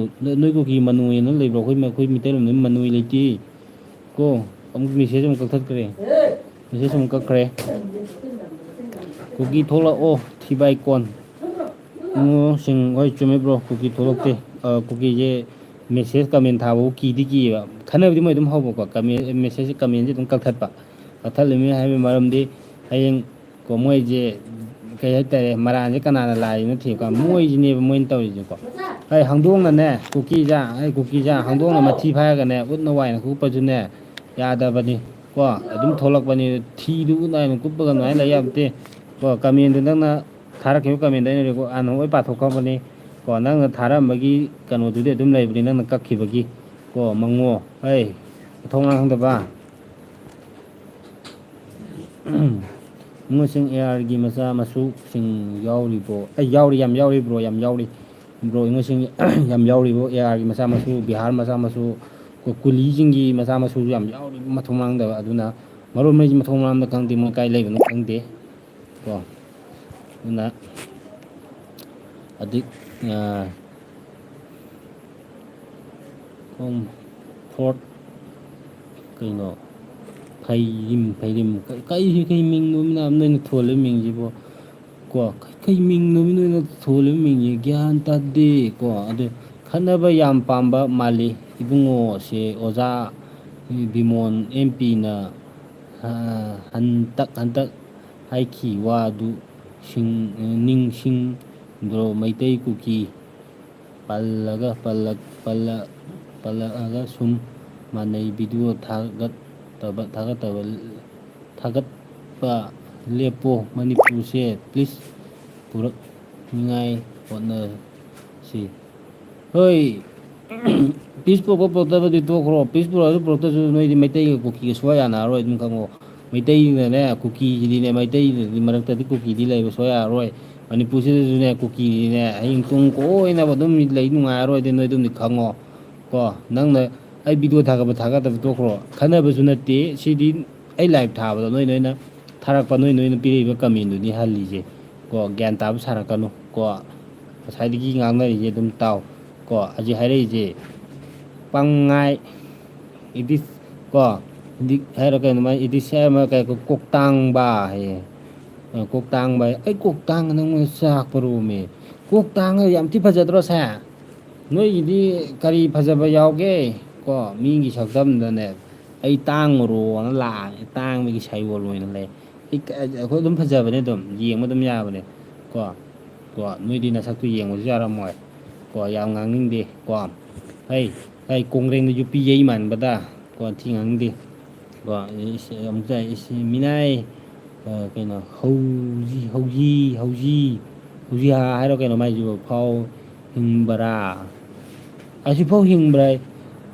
ꯅꯣꯏ ꯀꯨꯀꯤ ꯃꯅꯣꯏꯅ ꯂꯩꯕ꯭ꯔꯣ ꯑꯩꯈꯣꯏ ꯃꯩꯇꯩꯂꯣꯟꯗ ꯃꯅꯣꯏ ꯂꯩꯇꯦ ꯀꯣ ꯑꯃꯨꯛ ꯃꯦꯁꯦꯖ ꯑꯃꯨꯛ ꯀꯛꯈ꯭ꯔꯦ ꯀꯨꯀꯤ ꯊꯣꯛꯂꯛꯑꯣ ꯊꯤꯕꯥꯏ ꯀꯣꯟ ꯏꯉꯣꯁꯤꯡ ꯍꯣꯏ ꯆꯨꯝꯃꯦ ꯕ꯭ꯔꯣ ꯀꯨꯀꯤ ꯊꯣꯛꯂꯛꯇꯦ ꯀꯨꯀꯤꯁꯦ ꯃꯦꯁꯦꯖ ꯀꯃꯦꯟ ꯊꯥꯕꯕꯨ ꯀꯤꯌꯦꯕ ꯈꯟꯅꯕꯗꯤ ꯃꯣꯏ ꯑꯗꯨꯝ ꯍꯧꯕꯀꯣ ꯃꯦꯁꯦꯖ ꯀꯃꯦꯟꯁꯦ ꯑꯗꯨꯝ ꯀꯛꯊꯠꯂꯤꯃꯤ ꯍꯥꯏꯕꯒꯤ ꯃꯔꯝꯗꯤ ꯍꯌꯦꯡ ꯀꯣ ꯃꯣꯏꯁꯦ ꯀꯩ ꯍꯥꯏꯇꯥꯔꯦ ꯃꯔꯥꯟꯁꯦ ꯀꯅꯥꯅ ꯂꯥꯛꯏꯅꯣ ꯊꯤꯀꯣ ꯃꯣꯏꯁꯤꯅꯦꯕ ꯃꯣꯏꯅ ꯇꯧꯔꯤꯁꯦꯀꯣ ꯑꯩ ꯍꯧꯗꯣꯡꯅꯅꯦ ꯀꯨꯀꯤꯖꯥ ꯍꯧꯗꯣꯡꯅ ꯃꯊꯤ ꯐꯥꯏꯔꯒꯅꯦ ꯎꯠꯅ ꯋꯥꯏꯅ ꯀꯨꯞꯄꯁꯨꯅꯦ ꯌꯥꯗꯕꯅꯤ ꯀꯣ ꯑꯗꯨꯝ ꯊꯣꯛꯂꯛꯄꯅꯤ ꯊꯤꯗꯨ ꯎꯠ ꯅꯥꯏꯅ ꯀꯨꯞꯄꯒ ꯑꯗꯨꯃꯥꯏꯅ ꯂꯩ ꯌꯥꯕꯗꯦ ꯀꯣ ꯀꯃꯦꯟꯗꯨ ꯅꯪꯅ ꯊꯥꯔꯛꯈꯤꯕ ꯀꯃꯦꯟꯗ ꯑꯩꯅ ꯂꯣꯏ ꯄꯥꯊꯣꯛꯈ꯭ꯔꯕꯅꯤ ꯀꯣ ꯅꯪꯅ ꯊꯥꯔꯛꯑꯝꯕꯒꯤ ꯀꯩꯅꯣꯗꯨꯗꯤ ꯑꯗꯨꯝ ꯂꯩꯕꯅꯤ ꯅꯪꯅ ꯀꯛꯈꯤꯕꯒꯤ ꯀꯣ ꯃꯉꯣ ꯃꯊꯣꯡ ꯃꯔꯝ ꯈꯪꯗꯕ ꯏꯃꯨꯡꯁꯤꯡ ꯑꯦꯌꯥꯔꯒꯤ ꯃꯆꯥ ꯃꯁꯨꯁꯤꯡ ꯌꯥꯎꯔꯤꯕꯣ ꯌꯥꯝ ꯌꯥꯎꯔꯤ ꯕ꯭ꯔꯣ ꯏꯃꯨꯡꯁꯤꯡ ꯌꯥꯝ ꯌꯥꯎꯔꯤꯕꯣ ꯑꯦꯌꯥꯔꯒꯤ ꯃꯆꯥ ꯃꯁꯨ ꯕꯤꯍꯥꯔ ꯃꯆꯥ ꯃꯁꯨ ꯀꯨꯂꯤꯁꯤꯡꯒꯤ ꯃꯆꯥ ꯃꯁꯨꯁꯨ ꯌꯥꯝ ꯌꯥꯎꯔꯤꯕ ꯃꯊꯣꯡ ꯃꯔꯝꯗꯕ ꯑꯗꯨꯅ ꯃꯔꯣꯏ ꯃꯩꯁꯤ ꯃꯊꯣꯡ ꯃꯔꯝꯗ ꯈꯪꯗꯦ ꯃꯣꯏ ꯀꯥꯏ ꯂꯩꯕꯅꯣ ꯈꯪꯗꯦ ꯀꯣ ꯑꯗꯨꯅ ꯐꯣꯔꯠ ꯀꯩꯅꯣ ꯐꯩꯔꯤꯝ ꯀꯩ ꯃꯤꯡꯅꯣ ꯅꯣꯏꯅ ꯊꯣꯜꯂꯤꯕ ꯃꯤꯡꯁꯤꯕꯣ ꯀꯣ ꯀꯩ ꯃꯤꯡꯅꯣꯃꯤ ꯅꯣꯏꯅ ꯊꯣꯜꯂꯤꯕ ꯃꯤꯡꯁꯦ ꯒ꯭ꯌꯥꯟ ꯇꯥꯗꯦ ꯀꯣ ꯑꯗꯨ ꯈꯟꯅꯕ ꯌꯥꯝ ꯄꯥꯝꯕ ꯃꯥꯜꯂꯤ ꯏꯕꯨꯡꯉꯣꯁꯦ ꯑꯣꯖꯥ ꯕꯤꯃꯣꯟ MP ꯅ ꯍꯟꯇꯛ ꯍꯥꯏꯈꯤ ꯋꯥꯗꯨ ꯅꯤꯡꯁꯤꯡꯗ꯭ꯔꯣ ꯃꯩꯇꯩ ꯀꯨꯀꯤ ꯄꯜꯂꯛꯑꯒ ꯁꯨꯝ ꯃꯥꯟꯅꯩ ꯚꯤꯗꯤꯑꯣ ꯊꯥꯒꯠꯄ ꯂꯦꯞꯄꯣ ꯃꯅꯤꯄꯨꯔꯁꯦ ꯄ꯭ꯂꯤꯖ ꯄꯨꯔꯛꯅꯤꯉꯥꯏ ꯍꯣꯠꯅꯁꯤ ꯍꯣꯏ ꯄꯤꯁ ꯄꯨꯔꯛꯇꯕꯗꯤ ꯇꯣꯛꯈ꯭ꯔꯣ ꯄꯤꯁ ꯄꯨꯔꯛꯇꯁꯨ ꯅꯣꯏꯗꯤ ꯃꯩꯇꯩꯒ ꯀꯨꯀꯤꯒ ꯁꯨꯡꯌꯥ ꯌꯥꯅꯔꯔꯣꯏ ꯑꯗꯨꯝ ꯈꯪꯉꯣ ꯃꯩꯇꯩꯅꯅꯦ ꯀꯨꯀꯤꯁꯤꯗꯤꯅꯦ ꯃꯩꯇꯩꯒꯤ ꯃꯔꯛꯇꯗꯤ ꯀꯨꯀꯤꯗꯤ ꯂꯩꯕ ꯁꯨꯡꯌꯥ ꯌꯥꯔꯔꯣꯏ ꯃꯅꯤꯄꯨꯔꯁꯤꯗꯁꯨꯅꯦ ꯀꯨꯀꯤꯁꯤꯅꯦ ꯍꯌꯦꯡ ꯇꯨꯡ ꯀꯣꯏꯅꯕ ꯑꯗꯨꯝ ꯂꯩ ꯅꯨꯡꯉꯥꯏꯔꯔꯣꯏ ꯅꯣꯏ ꯑꯗꯨꯝꯗꯤ ꯈꯪꯉꯣ ꯀꯣ ꯅꯪꯅ ꯑꯩ ꯚꯤꯗꯤꯑꯣ ꯊꯥꯒꯠꯇꯕ ꯇꯣꯛꯈ꯭ꯔꯣ ꯈꯟꯅꯕꯁꯨ ꯅꯠꯇꯦ ꯁꯤꯗꯤ ꯑꯩ ꯂꯥꯏꯚ ꯊꯥꯕꯗꯣ ꯅꯣꯏꯅꯊꯥꯔꯛꯄ ꯅꯣꯏꯅ ꯄꯤꯔꯛꯏꯕ ꯀꯃꯦꯟꯗꯨꯅꯤ ꯍꯜꯂꯤꯁꯦ ꯀꯣ ꯒ꯭ꯌꯥꯟ ꯇꯥꯕ ꯁꯥꯔꯛꯀꯅꯨ ꯀꯣ ꯉꯁꯥꯏꯗꯒꯤ ꯉꯥꯡꯅꯔꯤꯁꯦ ꯑꯗꯨꯝ ꯇꯥꯎ ꯀꯣ ꯍꯧꯖꯤꯛ ꯍꯥꯏꯔꯛꯏꯁꯦ ꯄꯪꯉꯥꯏ ꯏꯗꯤꯁ ꯀꯣ ꯍꯥꯏꯔ ꯀꯩꯅꯣ ꯏꯗꯤꯁ ꯀꯣꯛꯇꯥꯡꯕ ꯍꯥꯏꯌꯦ ꯀꯣꯛꯇꯥꯡꯕ ꯑꯩ ꯀꯣꯛꯇꯥꯡꯕ ꯅꯪꯉꯣꯟꯗ ꯆꯥꯛꯄꯔꯣꯃꯦ ꯀꯣꯛꯇꯥꯡꯕ ꯌꯥꯝ ꯊꯤ ꯐꯖꯗ꯭ꯔꯣ ꯁꯦ ꯅꯣꯏꯒꯤꯗꯤ ꯀꯔꯤ ꯐꯖꯕ ꯌꯥꯎꯒꯦ ꯀꯣ ꯃꯤꯒꯤ ꯁꯛꯇꯝꯗꯅꯦ ꯑꯩ ꯇꯥꯡꯉꯨꯔꯣꯅ ꯂꯥꯛꯑꯅꯤ ꯇꯥꯡꯕꯒꯤ ꯁꯩꯌꯣꯜ ꯑꯣꯏꯅ ꯂꯩ ꯑꯩꯈꯣꯏ ꯑꯗꯨꯝ ꯐꯖꯕꯅꯦ ꯑꯗꯨꯝ ꯌꯦꯡꯕ ꯑꯗꯨꯝ ꯌꯥꯕꯅꯦ ꯀꯣ ꯅꯣꯏꯗꯤ ꯅꯁꯛꯇꯨ ꯌꯦꯡꯕꯁꯨ ꯌꯥꯔꯝꯃꯣꯏ ꯀꯣ ꯌꯥꯝ ꯉꯥꯡꯅꯤꯡꯗꯦ ꯀꯣ ꯑꯩ ꯀꯣꯡꯒ꯭ꯔꯦꯡꯗ ꯌꯨꯄꯤ ꯌꯩ ꯃꯥꯟꯕꯗ ꯀꯣ ꯊꯤ ꯉꯥꯡꯅꯤꯡꯗꯦ ꯀꯣ ꯑꯃꯨꯛ ꯃꯤꯅꯥꯏ ꯀꯩꯅꯣ ꯍꯧꯖꯤ ꯍꯥꯏꯔꯣ ꯀꯩꯅꯣ ꯃꯥꯏꯁꯤꯕꯨ ꯐꯥꯎ ꯍꯤꯡꯕꯔꯥ ꯑꯁꯤꯐꯥꯎ ꯍꯤꯡꯕ꯭ꯔꯥ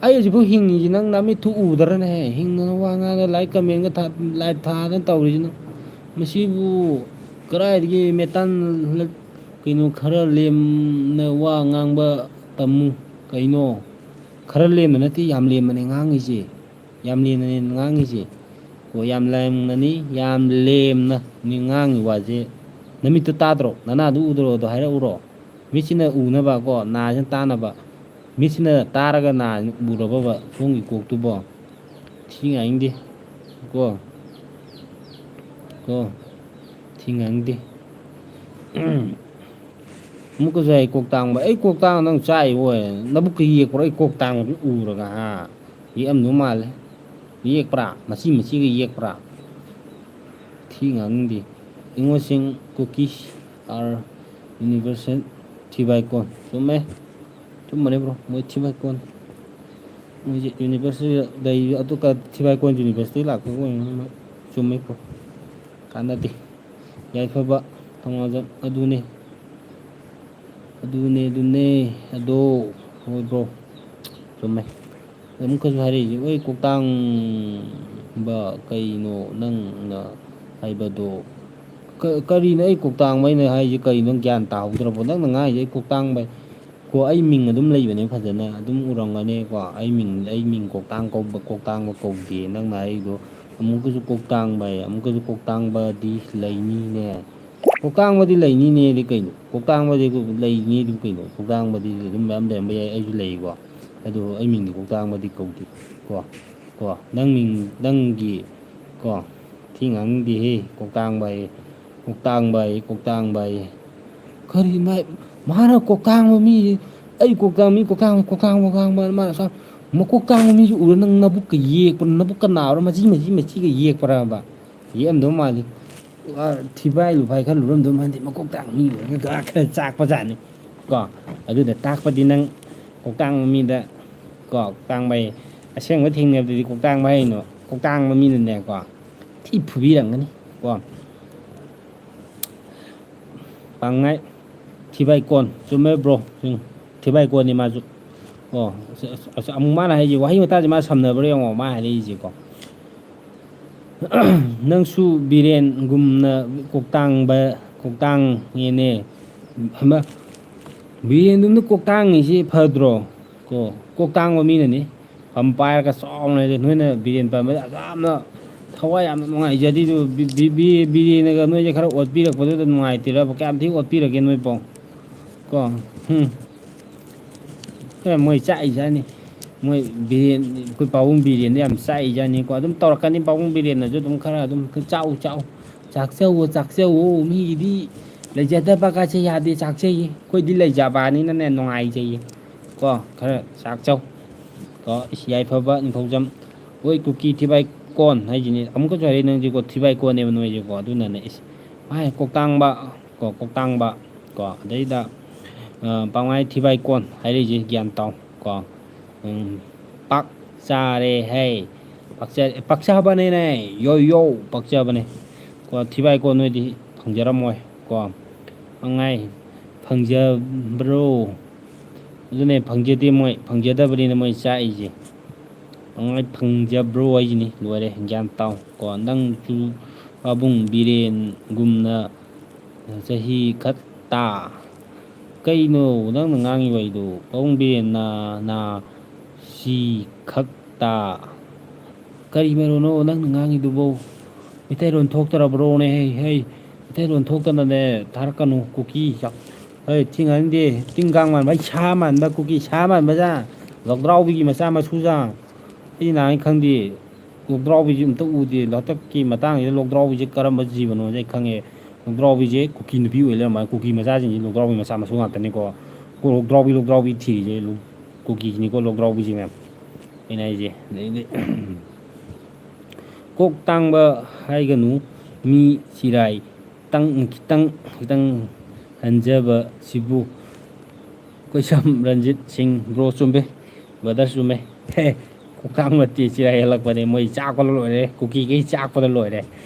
ꯑꯩ ꯍꯧꯖꯤꯛꯐꯥꯎ ꯍꯤꯡꯉꯤꯁꯤ ꯅꯪ ꯅꯃꯤꯠꯊꯨ ꯎꯗ꯭ꯔꯅꯦꯍꯦ ꯍꯤꯡꯗꯅ ꯋꯥ ꯉꯥꯡꯉꯒ ꯂꯥꯏꯛ ꯀꯃꯦꯟꯒ ꯂꯥꯏꯚ ꯊꯥꯗꯅ ꯇꯧꯔꯤꯁꯤꯅ ꯃꯁꯤꯕꯨ ꯀꯗꯥꯏꯗꯒꯤ ꯃꯦꯇꯥꯟ ꯀꯩꯅꯣ ꯈꯔ ꯂꯦꯝꯅ ꯋꯥ ꯉꯥꯡꯕ ꯇꯝꯃꯨ ꯀꯩꯅꯣ ꯈꯔ ꯂꯦꯝꯕ ꯅꯠꯇꯦ ꯌꯥꯝ ꯂꯦꯝꯕꯅꯦ ꯉꯥꯡꯉꯤꯁꯦ ꯌꯥꯝ ꯂꯦꯝꯕꯅꯦ ꯉꯥꯡꯉꯤꯁꯦ ꯀꯣ ꯌꯥꯝ ꯂꯦꯝꯅꯅꯤ ꯌꯥꯝ ꯂꯦꯝꯅ ꯃꯤ ꯉꯥꯡꯉꯤ ꯋꯥꯁꯦ ꯅꯃꯤꯠꯇꯨ ꯇꯥꯗ꯭ꯔꯣ ꯅꯅꯥꯗꯨ ꯎꯗ꯭ꯔꯣꯗꯣ ꯍꯥꯏꯔꯛꯎꯔꯣ ꯃꯤꯠꯁꯤꯅ ꯎꯅꯕ ꯀꯣ ꯅꯥꯁꯤꯅ ꯇꯥꯅꯕ ꯃꯤꯠꯁꯤꯅ ꯇꯥꯔꯒ ꯅꯥꯁꯤꯅ ꯎꯔꯕꯕ ꯁꯣꯝꯒꯤ ꯀꯣꯛꯇꯨꯕꯣ ꯊꯤ ꯉꯥꯡꯅꯤꯡꯗꯦ ꯀꯣ ꯀꯣ ꯊꯤ ꯉꯥꯡꯅꯤꯡꯗꯦ ꯑꯃꯨꯛꯀꯁꯨ ꯑꯩ ꯀꯣꯛ ꯇꯥꯡꯕ ꯑꯩ ꯀꯣꯛ ꯇꯥꯡꯕ ꯅꯪ ꯆꯥꯛꯏꯕ ꯑꯣꯏꯔꯦ ꯅꯕꯨꯛꯀ ꯌꯦꯛꯄ꯭ꯔꯣ ꯑꯩ ꯀꯣꯛ ꯇꯥꯡꯕꯗꯨ ꯎꯔꯒ ꯌꯦꯛꯑꯝꯗꯧ ꯃꯥꯜꯂꯦ ꯌꯦꯛꯄ꯭ꯔꯥ ꯃꯆꯤ ꯃꯆꯤꯒ ꯌꯦꯛꯄ꯭ꯔꯥ ꯊꯤ ꯉꯥꯡꯅꯤꯡꯗꯦ ꯏꯉꯣꯁꯤꯡ ꯀꯨꯀꯤꯁ ꯑꯥꯔ ꯌꯨꯅꯤꯚꯔꯁꯦꯜ ꯊꯤꯕꯥꯏꯀꯣꯟ ꯆꯨꯝꯃꯦ ꯆꯨꯝꯕꯅꯦ ꯕ꯭ꯔꯣ ꯃꯣꯏ ꯊꯤꯕꯥꯏꯀꯣꯟ ꯃꯣꯏꯁꯦ ꯌꯨꯅꯤꯚꯔꯁꯤꯇꯤ ꯂꯩ ꯑꯗꯨꯒ ꯊꯤꯕꯥꯏꯀꯣꯟ ꯌꯨꯅꯤꯚꯔꯁꯤꯇꯤ ꯂꯥꯛꯄ ꯑꯣꯏꯅ ꯆꯨꯝꯃꯦ ꯕ꯭ꯔꯣ ꯀꯥꯟꯅꯗꯦ ꯌꯥꯏꯐꯕ ꯊꯧꯅꯥꯖꯝ ꯑꯗꯨꯅꯦ ꯑꯗꯣ ꯍꯣꯏ ꯕ꯭ꯔꯣ ꯆꯨꯝꯃꯦ ꯑꯃꯨꯛꯀꯁꯨ ꯍꯥꯏꯔꯛꯏꯁꯦ ꯍꯣꯏ ꯀꯣꯛꯇꯥꯡꯕ ꯀꯩꯅꯣ ꯅꯪꯅ ꯍꯥꯏꯕꯗꯣ ꯀꯔꯤꯅꯣ ꯑꯩ ꯀꯣꯛꯇꯥꯡꯕ ꯑꯩꯅ ꯍꯥꯏꯁꯦ ꯀꯔꯤꯅꯣ ꯒ꯭ꯌꯥꯟ ꯇꯥꯍꯧꯗ꯭ꯔꯕꯣ ꯅꯪꯅ ꯉꯥꯡꯉꯤꯁꯦ ꯑꯩ ꯀꯣꯛꯇꯥꯡꯕ ꯀꯣ ꯑꯩ ꯃꯤꯡ ꯑꯗꯨꯝ ꯂꯩꯕꯅꯦ ꯐꯖꯅ ꯑꯗꯨꯝ ꯎꯔꯝꯒꯅꯤꯀꯣ ꯑꯩ ꯃꯤꯡ ꯀꯣꯛꯇꯥꯡ ꯀꯧꯕ ꯀꯣꯛꯇꯥꯡꯕ ꯀꯧꯗꯦ ꯅꯪꯅ ꯑꯩꯗꯣ ꯑꯃꯨꯛꯀꯁꯨ ꯀꯣꯛꯇꯥꯡꯕ ꯑꯃꯨꯛꯀꯁꯨ ꯀꯣꯛꯇꯥꯡꯕꯗꯤ ꯂꯩꯅꯤꯅꯦ ꯀꯣꯛꯇꯥꯡꯕꯗꯤ ꯂꯩꯅꯤꯅꯦꯗꯤ ꯀꯩꯅꯣ ꯀꯣꯛꯇꯥꯡꯕꯗꯤ ꯂꯩꯅꯤꯗꯤ ꯀꯩꯅꯣ ꯀꯣꯛꯇꯥꯡꯕꯗꯤ ꯑꯗꯨꯝ ꯃꯌꯥꯝ ꯂꯩꯔꯝꯕ ꯌꯥꯏ ꯑꯩꯁꯨ ꯂꯩꯀꯣ ꯑꯗꯨ ꯑꯩ ꯃꯤꯡꯗꯤ ꯀꯣꯛꯇꯥꯡꯕꯗꯤ ꯀꯧꯗꯦ ꯀꯣ ꯅꯪ ꯃꯤꯡ ꯅꯪꯒꯤ ꯀꯣ ꯊꯤ ꯉꯥꯡꯅꯤꯡꯗꯦꯍꯦ ꯀꯣꯛꯇꯥꯡꯕ ꯀꯔꯤ ꯃꯥꯅ ꯀꯣꯛꯇꯥꯡꯕ ꯃꯤ ꯑꯩ ꯀꯣꯛꯇꯥꯡꯕ ꯃꯥꯅ ꯃꯀꯣꯛ ꯇꯥꯡꯕ ꯃꯤꯁꯨ ꯎꯔ ꯅꯪ ꯅꯕꯨꯛꯀ ꯌꯦꯛꯄ ꯅꯕꯨꯛꯀ ꯅꯥꯕ꯭ꯔꯥ ꯃꯆꯤꯒ ꯌꯦꯛꯄ꯭ꯔꯕ ꯌꯦꯛꯑꯝꯗꯧ ꯃꯥꯜꯂꯤ ꯊꯤꯕꯥꯏ ꯂꯨꯐꯥꯏ ꯈꯔ ꯂꯨꯔꯝꯗꯧ ꯃꯥꯜꯗꯤ ꯃꯀꯣꯛ ꯇꯥꯡꯕ ꯃꯤ ꯑꯣꯏꯔꯒ ꯈꯔ ꯆꯥꯛꯄꯖꯥꯠꯅꯤ ꯀꯣ ꯑꯗꯨꯗ ꯇꯥꯛꯄꯗꯤ ꯅꯪ ꯀꯣꯛꯇꯥꯡꯕ ꯃꯤꯗ ꯀꯣ ꯀꯣꯛꯇꯥꯡꯕꯩ ꯑꯁꯦꯡꯕ ꯊꯦꯡꯅꯕꯗꯗꯤ ꯀꯣꯛꯇꯥꯡꯕ ꯍꯩꯅꯣ ꯀꯣꯛꯇꯥꯡꯕ ꯃꯤꯅꯅꯦꯀꯣ ꯊꯤ ꯐꯨꯕꯤꯔꯝꯒꯅꯤ ꯀꯣ ꯄꯥꯡꯉꯩ ꯊꯤꯕꯥꯏꯀꯣꯟ ꯆꯨꯝꯃꯦ ꯕ꯭ꯔꯣ ꯊꯤꯕꯥꯏꯀꯣꯟꯅꯤ ꯃꯥꯁꯨ ꯑꯣ ꯑꯃꯨꯛ ꯃꯥꯅ ꯍꯥꯏꯁꯦ ꯋꯥꯍꯩ ꯋꯥꯇꯥꯁꯦ ꯃꯥ ꯁꯝꯅꯕ꯭ꯔꯥ ꯌꯦꯡꯉꯣ ꯃꯥ ꯍꯥꯏꯔꯛꯏꯁꯦꯀꯣ ꯅꯪꯁꯨ ꯕꯤꯔꯦꯟꯒꯨꯝꯅ ꯀꯣꯛꯇꯥꯡꯉꯦꯅꯦ ꯕꯤꯔꯦꯟꯗꯨꯝꯅ ꯀꯣꯛꯇꯥꯡꯉꯤꯁꯤ ꯐꯗ꯭ꯔꯣ ꯀꯣꯛꯇꯥꯡꯕ ꯃꯤꯅꯅꯤ ꯐꯝ ꯄꯥꯏꯔꯒ ꯆꯥꯎꯅ ꯅꯣꯏꯅ ꯕꯤꯔꯦꯟ ꯄꯥꯟꯕꯗ ꯌꯥꯝꯅ ꯊꯋꯥꯏ ꯌꯥꯝꯅ ꯅꯨꯡꯉꯥꯏꯖꯔꯤꯗꯨ ꯕꯤꯔꯦꯟꯅꯒ ꯅꯣꯏꯁꯦ ꯈꯔ ꯑꯣꯠꯄꯤꯔꯛꯄꯗꯨꯗ ꯅꯨꯡꯉꯥꯏꯇꯦꯔꯕ ꯀꯌꯥꯝ ꯊꯤꯅ ꯑꯣꯠꯄꯤꯔꯒꯦ ꯅꯣꯏꯕꯣ ꯀꯣ ꯃꯣꯏ ꯆꯥꯛꯏꯖꯥꯠꯅꯤ ꯃꯣꯏ ꯕꯤꯔꯦꯟ ꯑꯩꯈꯣꯏ ꯄꯥꯕꯨꯡ ꯕꯤꯔꯦꯟꯗ ꯌꯥꯝ ꯆꯥꯛꯏꯖꯥꯠꯅꯤꯀꯣ ꯑꯗꯨꯝ ꯇꯧꯔꯛꯀꯅꯤ ꯄꯥꯕꯨꯡ ꯕꯤꯔꯦꯟꯅꯁꯨ ꯑꯗꯨꯝ ꯈꯔ ꯑꯗꯨꯝ ꯆꯥꯛꯆꯧꯋꯣ ꯃꯤꯒꯤꯗꯤ ꯂꯩꯖꯗꯕ ꯀꯥꯁꯦ ꯌꯥꯗꯦ ꯆꯥꯛꯆꯩꯌꯦ ꯑꯩꯈꯣꯏꯗꯤ ꯂꯩꯖꯕꯅꯤꯅꯅꯦ ꯅꯨꯡꯉꯥꯏꯖꯩꯌꯦ ꯀꯣ ꯈꯔ ꯆꯥꯛꯆꯧ ꯀꯣ ꯌꯥꯏꯐꯕ ꯅꯤꯡꯊꯧꯖꯝ ꯍꯣꯏ ꯀꯨꯀꯤ ꯊꯤꯕꯥꯏ ꯀꯣꯟ ꯍꯥꯏꯁꯤꯅꯤ ꯑꯃꯨꯛꯀꯁꯨ ꯍꯥꯏꯔꯛꯏ ꯅꯪꯁꯦꯀꯣ ꯊꯤꯕꯥꯏ ꯀꯣꯟꯅꯦꯕ ꯅꯣꯏꯁꯦꯀꯣ ꯑꯗꯨꯅꯅꯦ ꯀꯣꯛꯇꯥꯡꯕ ꯀꯣ ꯑꯗꯩꯗ ꯄꯥꯡꯃꯥꯏ ꯊꯤꯕꯥꯏ ꯀꯣꯟ ꯍꯥꯏꯔꯛꯏꯁꯦ ꯒ꯭ꯌꯥꯟ ꯇꯥꯎ ꯀꯣ ꯄꯥꯛ ꯆꯥꯔꯦ ꯍꯩ ꯄꯛꯆꯕꯅꯤꯅꯦ ꯌꯣ ꯄꯛꯆꯕꯅꯦ ꯀꯣ ꯊꯤꯕꯥꯏꯀꯣꯟ ꯅꯣꯏꯗꯤ ꯐꯪꯖꯔꯝꯃꯣꯏ ꯀꯣ ꯄꯪꯉꯥꯏ ꯐꯪꯖꯕ꯭ꯔꯣ ꯑꯗꯨꯅꯦ ꯐꯪꯖꯗꯦ ꯃꯣꯏ ꯐꯪꯖꯗꯕꯅꯤꯅ ꯃꯣꯏ ꯆꯥꯛꯏꯁꯦ ꯄꯪꯉꯥꯏ ꯐꯪꯖꯕ꯭ꯔꯣ ꯍꯥꯏꯁꯤꯅꯤ ꯂꯣꯏꯔꯦ ꯒ꯭ꯌꯥꯟ ꯇꯥꯎ ꯀꯣ ꯅꯪꯁꯨ ꯄꯥꯕꯨꯡ ꯕꯤꯔꯦꯟꯒꯨꯝꯅ ꯆꯍꯤ ꯈꯛꯇ ꯀꯩꯅꯣ ꯅꯪꯅ ꯉꯥꯡꯉꯤ ꯋꯥꯔꯤꯗꯣ ꯄꯥꯕꯨꯡ ꯕꯤꯔꯦꯟꯅ ꯁꯤ ꯈꯛꯇ ꯀꯔꯤ ꯃꯔꯣꯅꯣ ꯅꯪꯅ ꯉꯥꯡꯉꯤꯗꯨꯕꯣ ꯃꯩꯇꯩꯔꯣꯟ ꯊꯣꯛꯇꯔꯕ꯭ꯔꯣꯅꯦ ꯍꯩ ꯃꯩꯇꯩꯔꯣꯟ ꯊꯣꯛꯇꯅꯅꯦ ꯊꯥꯔꯛꯀꯅꯨ ꯀꯨꯀꯤ ꯍꯣꯏ ꯊꯤ ꯉꯥꯡꯅꯤꯡꯗꯦ ꯇꯤꯟ ꯀꯥꯡ ꯃꯥꯟꯕ ꯑꯩ ꯁꯥ ꯃꯥꯟꯕ ꯀꯨꯀꯤ ꯁꯥ ꯃꯥꯟꯕꯖꯥ ꯂꯧꯗ꯭ꯔꯥꯎꯕꯤꯒꯤ ꯃꯆꯥ ꯃꯁꯨꯖꯥ ꯑꯩ ꯅꯍꯥꯟ ꯈꯪꯗꯦ ꯂꯣꯛꯗ꯭ꯔꯥꯎꯕꯤꯁꯤ ꯑꯝꯇ ꯎꯗꯦ ꯍꯟꯗꯛꯀꯤ ꯃꯇꯥꯡꯁꯤꯗ ꯂꯣꯛꯗ꯭ꯔꯥꯎꯕꯤꯁꯦ ꯀꯔꯝꯕ ꯖꯤꯕꯅꯣꯁꯦ ꯑꯩ ꯈꯪꯉꯦ ꯂꯣꯛꯗ꯭ꯔꯥꯎꯕꯤꯁꯦ ꯀꯨꯀꯤ ꯅꯨꯄꯤ ꯑꯣꯏ ꯂꯩꯔꯝꯃ ꯀꯨꯀꯤ ꯃꯆꯥꯁꯤꯡꯁꯦ ꯂꯣꯛꯗ꯭ꯔꯥꯎꯕꯤ ꯃꯆꯥ ꯃꯁꯨ ꯉꯥꯛꯇꯅꯤꯀꯣ ꯂꯣꯛꯗ꯭ꯔꯥꯎꯕꯤ ꯊꯤꯔꯤꯁꯦ ꯀꯨꯀꯤꯁꯤꯅꯤꯀꯣ ꯂꯣꯛꯗ꯭ꯔꯥꯎꯕꯤꯁꯦ ꯃꯌꯥꯝ ꯑꯩꯅ ꯍꯥꯏꯁꯦ ꯑꯗꯩꯗꯤ ꯀꯣꯛ ꯇꯥꯡꯕ ꯍꯥꯏꯒꯅꯨ ꯃꯤ ꯆꯤꯔꯥꯏ ꯈꯤꯇꯪ ꯍꯟꯖꯕꯁꯤꯕꯨ ꯀꯣꯏꯁꯝ ꯔꯟꯖꯤꯠ ꯁꯤꯡ ꯕ꯭ꯔꯣ ꯆꯨꯝꯃꯦ ꯕ꯭ꯔꯗꯔ ꯆꯨꯝꯃꯦ ꯀꯣꯛꯇꯥꯡꯕ ꯅꯠꯇꯦ ꯆꯤꯔꯥꯏ ꯍꯜꯂꯛꯄꯅꯦ ꯃꯣꯏ ꯆꯥꯛꯄꯗ ꯂꯣꯏꯔꯦ ꯀꯨꯀꯤꯈꯩ ꯆꯥꯛꯄꯗ ꯂꯣꯏꯔꯦ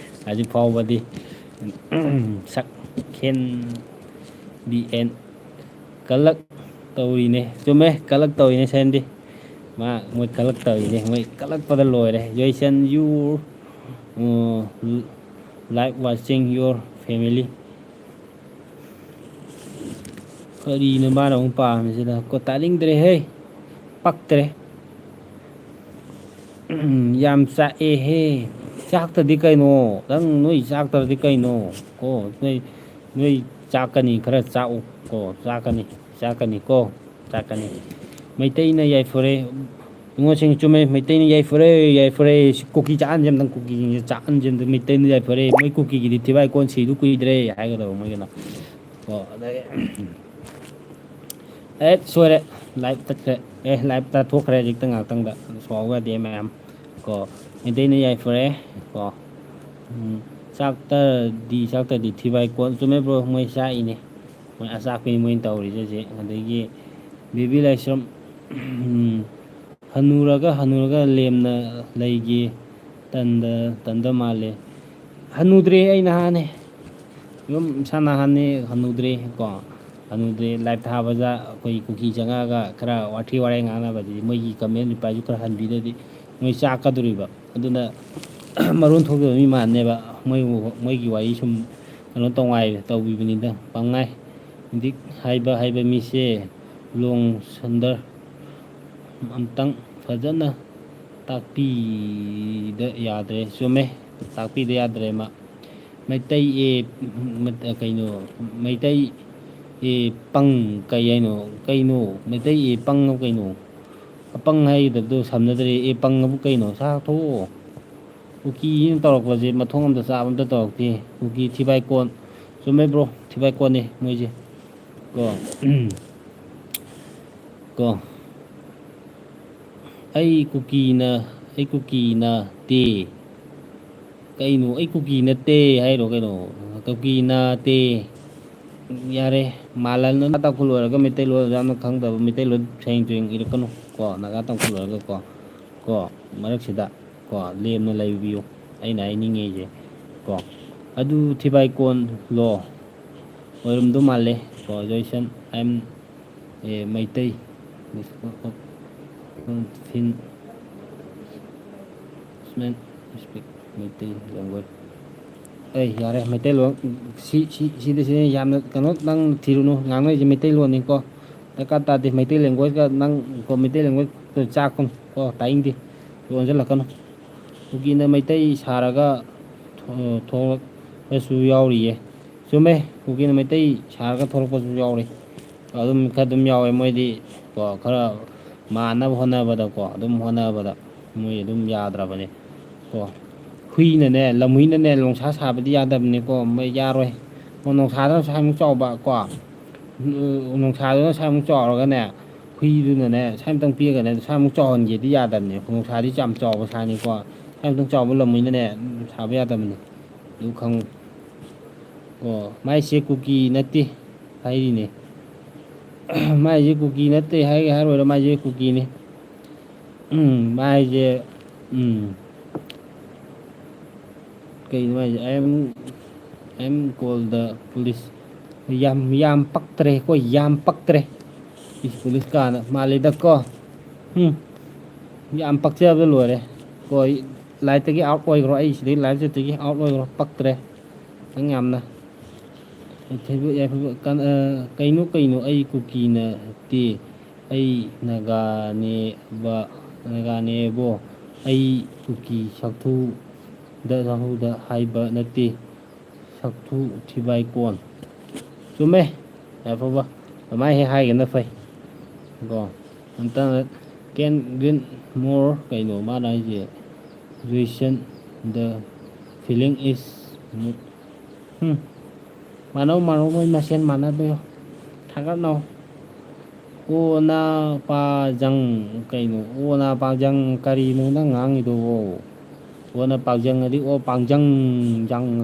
ꯍꯧꯖꯤꯛ ꯐꯥꯎꯕꯗꯤ ꯁꯛꯍꯦꯟ ꯕꯤ ꯑꯦꯟ ꯀꯂꯛ ꯇꯧꯔꯤꯅꯦ ꯆꯨꯝꯃꯦ ꯀꯂꯛ ꯇꯧꯔꯤꯅꯦ ꯁꯦꯟꯗꯤ ꯃꯣꯏ ꯀꯂꯛ ꯇꯧꯔꯤꯅꯦ ꯃꯣꯏ ꯀꯂꯛꯄꯗ ꯂꯣꯏꯔꯦ ꯌꯣꯏꯁꯟ you like watching your family ꯀꯔꯤꯅꯣ ꯃꯥꯅ ꯑꯃꯨꯛ ꯄꯥꯝꯃꯤꯁꯤꯅ ꯀꯣ ꯇꯥꯅꯤꯡꯗ꯭ꯔꯦꯍꯦ ꯄꯛꯇ꯭ꯔꯦ ꯌꯥꯝ ꯆꯥꯛꯑꯦꯍꯦ ꯆꯥꯛꯇꯗꯤ ꯀꯩꯅꯣ ꯅꯪ ꯅꯣꯏ ꯆꯥꯛꯇ꯭ꯔꯗꯤ ꯀꯩꯅꯣ ꯀꯣ ꯅꯣꯏ ꯆꯥꯛꯀꯅꯤ ꯈꯔ ꯆꯥꯛꯎ ꯀꯣ ꯆꯥꯛꯀꯅꯤ ꯀꯣ ꯆꯥꯛꯀꯅꯤ ꯃꯩꯇꯩꯅ ꯌꯥꯏꯐꯔꯦ ꯏꯉꯣꯁꯤꯡ ꯆꯨꯝꯃꯦ ꯃꯩꯇꯩꯅ ꯌꯥꯏꯐꯔꯦ ꯀꯨꯀꯤ ꯆꯥꯛꯍꯟꯁꯦ ꯑꯝꯇꯪ ꯀꯨꯀꯤꯁꯤꯡꯁꯦ ꯆꯥꯛꯍꯟꯁꯦ ꯑꯝꯇꯪ ꯃꯩꯇꯩꯅ ꯌꯥꯏꯐꯔꯦ ꯃꯣꯏ ꯀꯨꯀꯤꯒꯤꯗꯤ ꯊꯤꯕꯥꯏ ꯀꯣꯟ ꯁꯤꯗꯨ ꯀꯨꯏꯗ꯭ꯔꯦ ꯍꯥꯏꯒꯗꯕ ꯃꯣꯏꯒꯤꯅ ꯀꯣ ꯑꯗꯩ ꯁꯣꯏꯔꯦ ꯂꯥꯏꯞ ꯇꯠꯈ꯭ꯔꯦ ꯂꯥꯏꯞ ꯇꯠꯊꯣꯛꯈ꯭ꯔꯦ ꯍꯧꯖꯤꯛꯇ ꯉꯥꯏꯍꯥꯛꯇꯪꯗ ꯁꯥꯎꯕ ꯌꯥꯗꯦ ꯃꯌꯥꯝ ꯀꯣ ꯃꯩꯇꯩꯅ ꯌꯥꯏꯐꯔꯦ ꯀꯣ ꯆꯥꯛꯇꯗꯤ ꯊꯤꯕꯥꯏ ꯀꯣꯟ ꯆꯨꯝꯃꯦ ꯕ꯭ꯔꯣ ꯃꯣꯏ ꯆꯥꯛꯏꯅꯦ ꯃꯣꯏ ꯑꯆꯥꯛꯄꯤꯅꯤ ꯃꯣꯏꯅ ꯇꯧꯔꯤꯁꯦ ꯍꯧꯖꯤꯛ ꯑꯗꯒꯤ ꯕꯦꯕꯤ ꯂꯥꯏꯁ꯭ꯔꯝ ꯍꯟꯅꯨꯔꯒ ꯂꯦꯝꯅ ꯂꯩꯒꯦ ꯇꯟꯗ ꯃꯥꯜꯂꯦ ꯍꯟꯅꯨꯗ꯭ꯔꯦ ꯑꯩ ꯅꯍꯥꯟꯅꯦ ꯌꯨꯝ ꯏꯁꯥ ꯅꯍꯥꯟꯅꯦ ꯍꯟꯅꯨꯗ꯭ꯔꯦ ꯀꯣ ꯍꯟꯅꯨꯗ꯭ꯔꯦ ꯂꯥꯏꯞ ꯊꯥꯕꯗ ꯑꯩꯈꯣꯏ ꯀꯨꯀꯤ ꯆꯪꯉꯛꯑꯒ ꯈꯔ ꯋꯥꯊꯤ ꯋꯥꯔꯦꯡ ꯉꯥꯡꯅꯕꯗꯗꯤ ꯃꯣꯏꯒꯤ ꯀꯃꯦꯟ ꯔꯤꯄ꯭ꯂꯥꯏꯁꯨ ꯈꯔ ꯍꯟꯕꯤꯗꯗꯤ ꯃꯣꯏ ꯆꯥꯛꯀꯗꯣꯔꯤꯕ ꯑꯗꯨꯅ ꯃꯔꯣꯟ ꯊꯣꯛꯇꯕ ꯃꯤ ꯃꯥꯟꯅꯦꯕ ꯃꯣꯏꯒꯤ ꯋꯥꯔꯤ ꯁꯨꯝ ꯀꯩꯅꯣ ꯇꯧꯕꯤꯕꯅꯤꯗ ꯄꯪꯉꯥꯏ ꯗꯤꯛ ꯍꯥꯏꯕ ꯃꯤꯁꯦ ꯂꯣꯡ ꯁꯟꯗꯔ ꯑꯝꯇꯪ ꯐꯖꯅ ꯇꯥꯛꯄꯤꯗ ꯌꯥꯗ꯭ꯔꯦ ꯆꯨꯝꯃꯦ ꯇꯥꯛꯄꯤꯗ ꯌꯥꯗ꯭ꯔꯦ ꯃꯥ ꯃꯩꯇꯩ ꯀꯩꯅꯣ ꯃꯩꯇꯩ ꯄꯪ ꯀꯩ ꯍꯥꯏꯅꯣ ꯀꯩꯅꯣ ꯃꯩꯇꯩ ꯄꯪꯉ ꯀꯩꯅꯣ ꯑꯄꯪ ꯍꯥꯏꯒꯗꯕꯗꯣ ꯁꯝꯅꯗ꯭ꯔꯦ ꯄꯪꯉꯕꯨ ꯀꯩꯅꯣ ꯆꯥꯛꯊꯣꯛꯑꯣ ꯀꯨꯀꯤꯅ ꯇꯧꯔꯛꯄꯁꯦ ꯃꯊꯣꯡ ꯑꯝꯇ ꯆꯥꯕ ꯑꯝꯇ ꯇꯧꯔꯛꯇꯦ ꯀꯨꯀꯤ ꯊꯤꯕꯥꯏꯀꯣꯟ ꯆꯨꯝꯃꯦ ꯕ꯭ꯔꯣ ꯊꯤꯕꯥꯏꯀꯣꯟꯅꯤ ꯃꯣꯏꯁꯦ ꯀꯣ ꯑꯩ ꯀꯨꯀꯤ ꯅꯠꯇꯦ ꯀꯩꯅꯣ ꯑꯩ ꯀꯨꯀꯤ ꯅꯠꯇꯦ ꯍꯥꯏꯔꯣ ꯀꯩꯅꯣ ꯀꯨꯀꯤ ꯅꯠꯇꯦ ꯌꯥꯔꯦ ꯃꯥꯜꯍꯟꯗꯅ ꯇꯥꯡꯈꯨꯜ ꯑꯣꯏꯔꯒ ꯃꯩꯇꯩꯂꯣꯟ ꯌꯥꯝꯅ ꯈꯪꯗꯕ ꯃꯩꯇꯩꯂꯣꯟ ꯁꯦꯡ ꯏꯔꯛꯀꯅꯨ ꯀꯣ ꯅꯥꯒꯥ ꯇꯥꯡꯈꯨꯜ ꯑꯣꯏꯔꯒ ꯀꯣ ꯃꯔꯛꯁꯤꯗ ꯀꯣ ꯂꯦꯝꯅ ꯂꯩꯕꯤꯌꯨ ꯑꯩꯅ ꯍꯥꯏꯅꯤꯡꯉꯤꯁꯦ ꯀꯣ ꯑꯗꯨ ꯊꯤꯕꯥꯏꯀꯣꯟ ꯂꯣ ꯑꯣꯏꯔꯝꯗꯧ ꯃꯥꯜꯂꯦ ꯀꯣ ꯖꯣꯏꯁꯟ ꯑꯥꯏ ꯑꯦꯝ ꯃꯩꯇꯩ ꯐꯤꯟ ꯃꯩꯇꯩ ꯂꯦꯡꯒ꯭ꯋꯦꯖ ꯑꯩ ꯌꯥꯔꯦ ꯃꯩꯇꯩꯂꯣꯟ ꯁꯤꯗ ꯌꯥꯝꯅ ꯀꯩꯅꯣ ꯅꯪ ꯊꯤꯔꯨꯅꯨ ꯉꯥꯡꯅꯔꯤꯁꯦ ꯃꯩꯇꯩꯂꯣꯟꯅꯤꯀꯣ ꯗꯔꯀꯥꯔ ꯇꯥꯗꯦ ꯃꯩꯇꯩ ꯂꯦꯡꯒ꯭ꯋꯦꯖꯀ ꯅꯪ ꯀꯣ ꯃꯩꯇꯩ ꯂꯦꯡꯒ꯭ꯋꯦꯖ ꯆꯥꯛꯀꯅꯨ ꯀꯣ ꯇꯥꯏꯅꯤꯡꯗꯦ ꯂꯣꯟꯁꯤꯜꯂꯛꯀꯅꯨ ꯀꯨꯀꯤꯅ ꯃꯩꯇꯩ ꯁꯥꯔꯒ ꯊꯣꯛꯂꯛꯄꯁꯨ ꯌꯥꯎꯔꯤꯌꯦ ꯆꯨꯝꯃꯦ ꯀꯨꯀꯤꯅ ꯃꯩꯇꯩ ꯁꯥꯔꯒ ꯊꯣꯛꯂꯛꯄꯁꯨ ꯌꯥꯎꯔꯤ ꯑꯗꯨꯝ ꯌꯥꯎꯋꯦ ꯃꯣꯏꯗꯤ ꯀꯣ ꯈꯔ ꯃꯥꯟꯅꯕ ꯍꯣꯠꯅꯕꯗ ꯃꯣꯏ ꯑꯗꯨꯝ ꯌꯥꯗ꯭ꯔꯕꯅꯦ ꯀꯣ ꯍꯨꯏꯅꯅꯦ ꯂꯝꯍꯨꯏꯅꯅꯦ ꯂꯣꯡꯁꯥ ꯁꯥꯕꯗꯤ ꯌꯥꯗꯕꯅꯤꯀꯣ ꯃꯣꯏ ꯌꯥꯔꯣꯏ ꯅꯣꯡꯁꯥꯗꯨꯅ ꯁ꯭ꯋꯥꯏꯃꯨꯛ ꯆꯥꯎꯕ ꯀꯣ ꯅꯣꯡꯁꯥꯗꯨꯅ ꯁ꯭ꯋꯥꯏꯃꯨꯛ ꯆꯥꯎꯔꯒꯅꯦ ꯍꯨꯏꯗꯨꯅꯅꯦ ꯁ꯭ꯋꯥꯏꯝꯇꯪ ꯄꯤꯔꯒꯅꯦ ꯁ꯭ꯋꯥꯏꯃꯨꯛ ꯆꯥꯎꯍꯟꯒꯦꯗꯤ ꯌꯥꯗꯕꯅꯦ ꯅꯣꯡꯁꯥꯗꯤ ꯌꯥꯝ ꯆꯥꯎꯕ ꯁꯥꯅꯤꯀꯣ ꯁ꯭ꯋꯥꯏꯃꯨꯛꯇꯪ ꯆꯥꯎꯕ ꯂꯝꯍꯨꯏꯅꯅꯦ ꯁꯥꯕ ꯌꯥꯗꯕꯅꯤ ꯑꯗꯨ ꯈꯪꯉꯨ ꯑꯣ ꯃꯥꯏꯁꯦ ꯀꯨꯀꯤ ꯅꯠꯇꯦ ꯍꯥꯏꯔꯤꯅꯦ ꯃꯥꯏꯁꯦ ꯀꯨꯀꯤ ꯅꯠꯇꯦ ꯍꯥꯏꯔꯣꯏꯔ ꯃꯥꯏꯁꯦ ꯀꯨꯀꯤꯅꯤ ꯃꯥꯏꯁꯦ ꯀꯩꯅꯣ ꯍꯥꯏꯁꯦ ꯑꯥꯏ ꯑꯦꯝ ꯀꯣꯜ ꯗ ꯄꯨꯂꯤꯁ ꯌꯥꯝ ꯄꯛꯇ꯭ꯔꯦ ꯀꯣ ꯌꯥꯝ ꯄꯛꯇ꯭ꯔꯦ ꯄꯨꯂꯤꯁ ꯀꯥꯅ ꯃꯥꯜꯂꯤꯗꯀꯣ ꯌꯥꯝ ꯄꯛꯆꯕꯗ ꯂꯣꯏꯔꯦ ꯀꯣ ꯂꯥꯏꯠꯇꯒꯤ ꯑꯥꯎꯠ ꯑꯣꯏꯈ꯭ꯔꯣ ꯑꯩ ꯁꯤꯗꯒꯤ ꯂꯥꯏꯐ ꯆꯠꯇꯒꯤ ꯑꯥꯎꯠ ꯑꯣꯏꯈ꯭ꯔꯣ ꯄꯛꯇ꯭ꯔꯦ ꯅꯪ ꯌꯥꯝꯅ ꯀꯩꯅꯣ ꯑꯩ ꯀꯨꯀꯤ ꯅꯠꯇꯦ ꯑꯩ ꯅꯥꯒꯥꯅꯦꯕꯣ ꯑꯩ ꯀꯨꯀꯤ ꯁꯥꯛꯊꯨꯗ ꯍꯥꯏꯕ ꯅꯠꯇꯦ ꯁꯛꯊꯨ ꯊꯤꯕꯥꯏꯀꯣꯟ ꯆꯨꯝꯃꯦ ꯌꯥꯏꯐꯕ ꯑꯗꯨꯃꯥꯏꯅ ꯍꯦꯛ ꯍꯥꯏꯒꯅ ꯐꯩ ꯀꯣ ꯀꯦꯟ ꯒ꯭ꯔꯤꯟ ꯃꯣꯔ ꯀꯩꯅꯣ ꯃꯥꯅ ꯍꯥꯏꯁꯦ ꯖꯨꯏꯁꯟ ꯗ ꯐꯤꯂꯤꯡ ꯏꯁ ꯃꯥꯟꯅꯧ ꯃꯣꯏ ꯃꯁꯦꯟ ꯃꯥꯟꯅꯕꯤꯌꯨ ꯊꯥꯒꯠꯅꯧ ꯑꯣꯅꯥ ꯄꯥꯖꯪ ꯀꯩꯅꯣ ꯑꯣꯅꯥ ꯄꯥꯖꯪ ꯀꯔꯤꯅꯣ ꯅꯪ ꯉꯥꯡꯉꯤꯗꯨꯕꯣ ꯑꯣꯅ ꯄꯥꯛꯖꯪꯉꯗꯤ ꯑꯣ ꯄꯥꯡꯖꯪ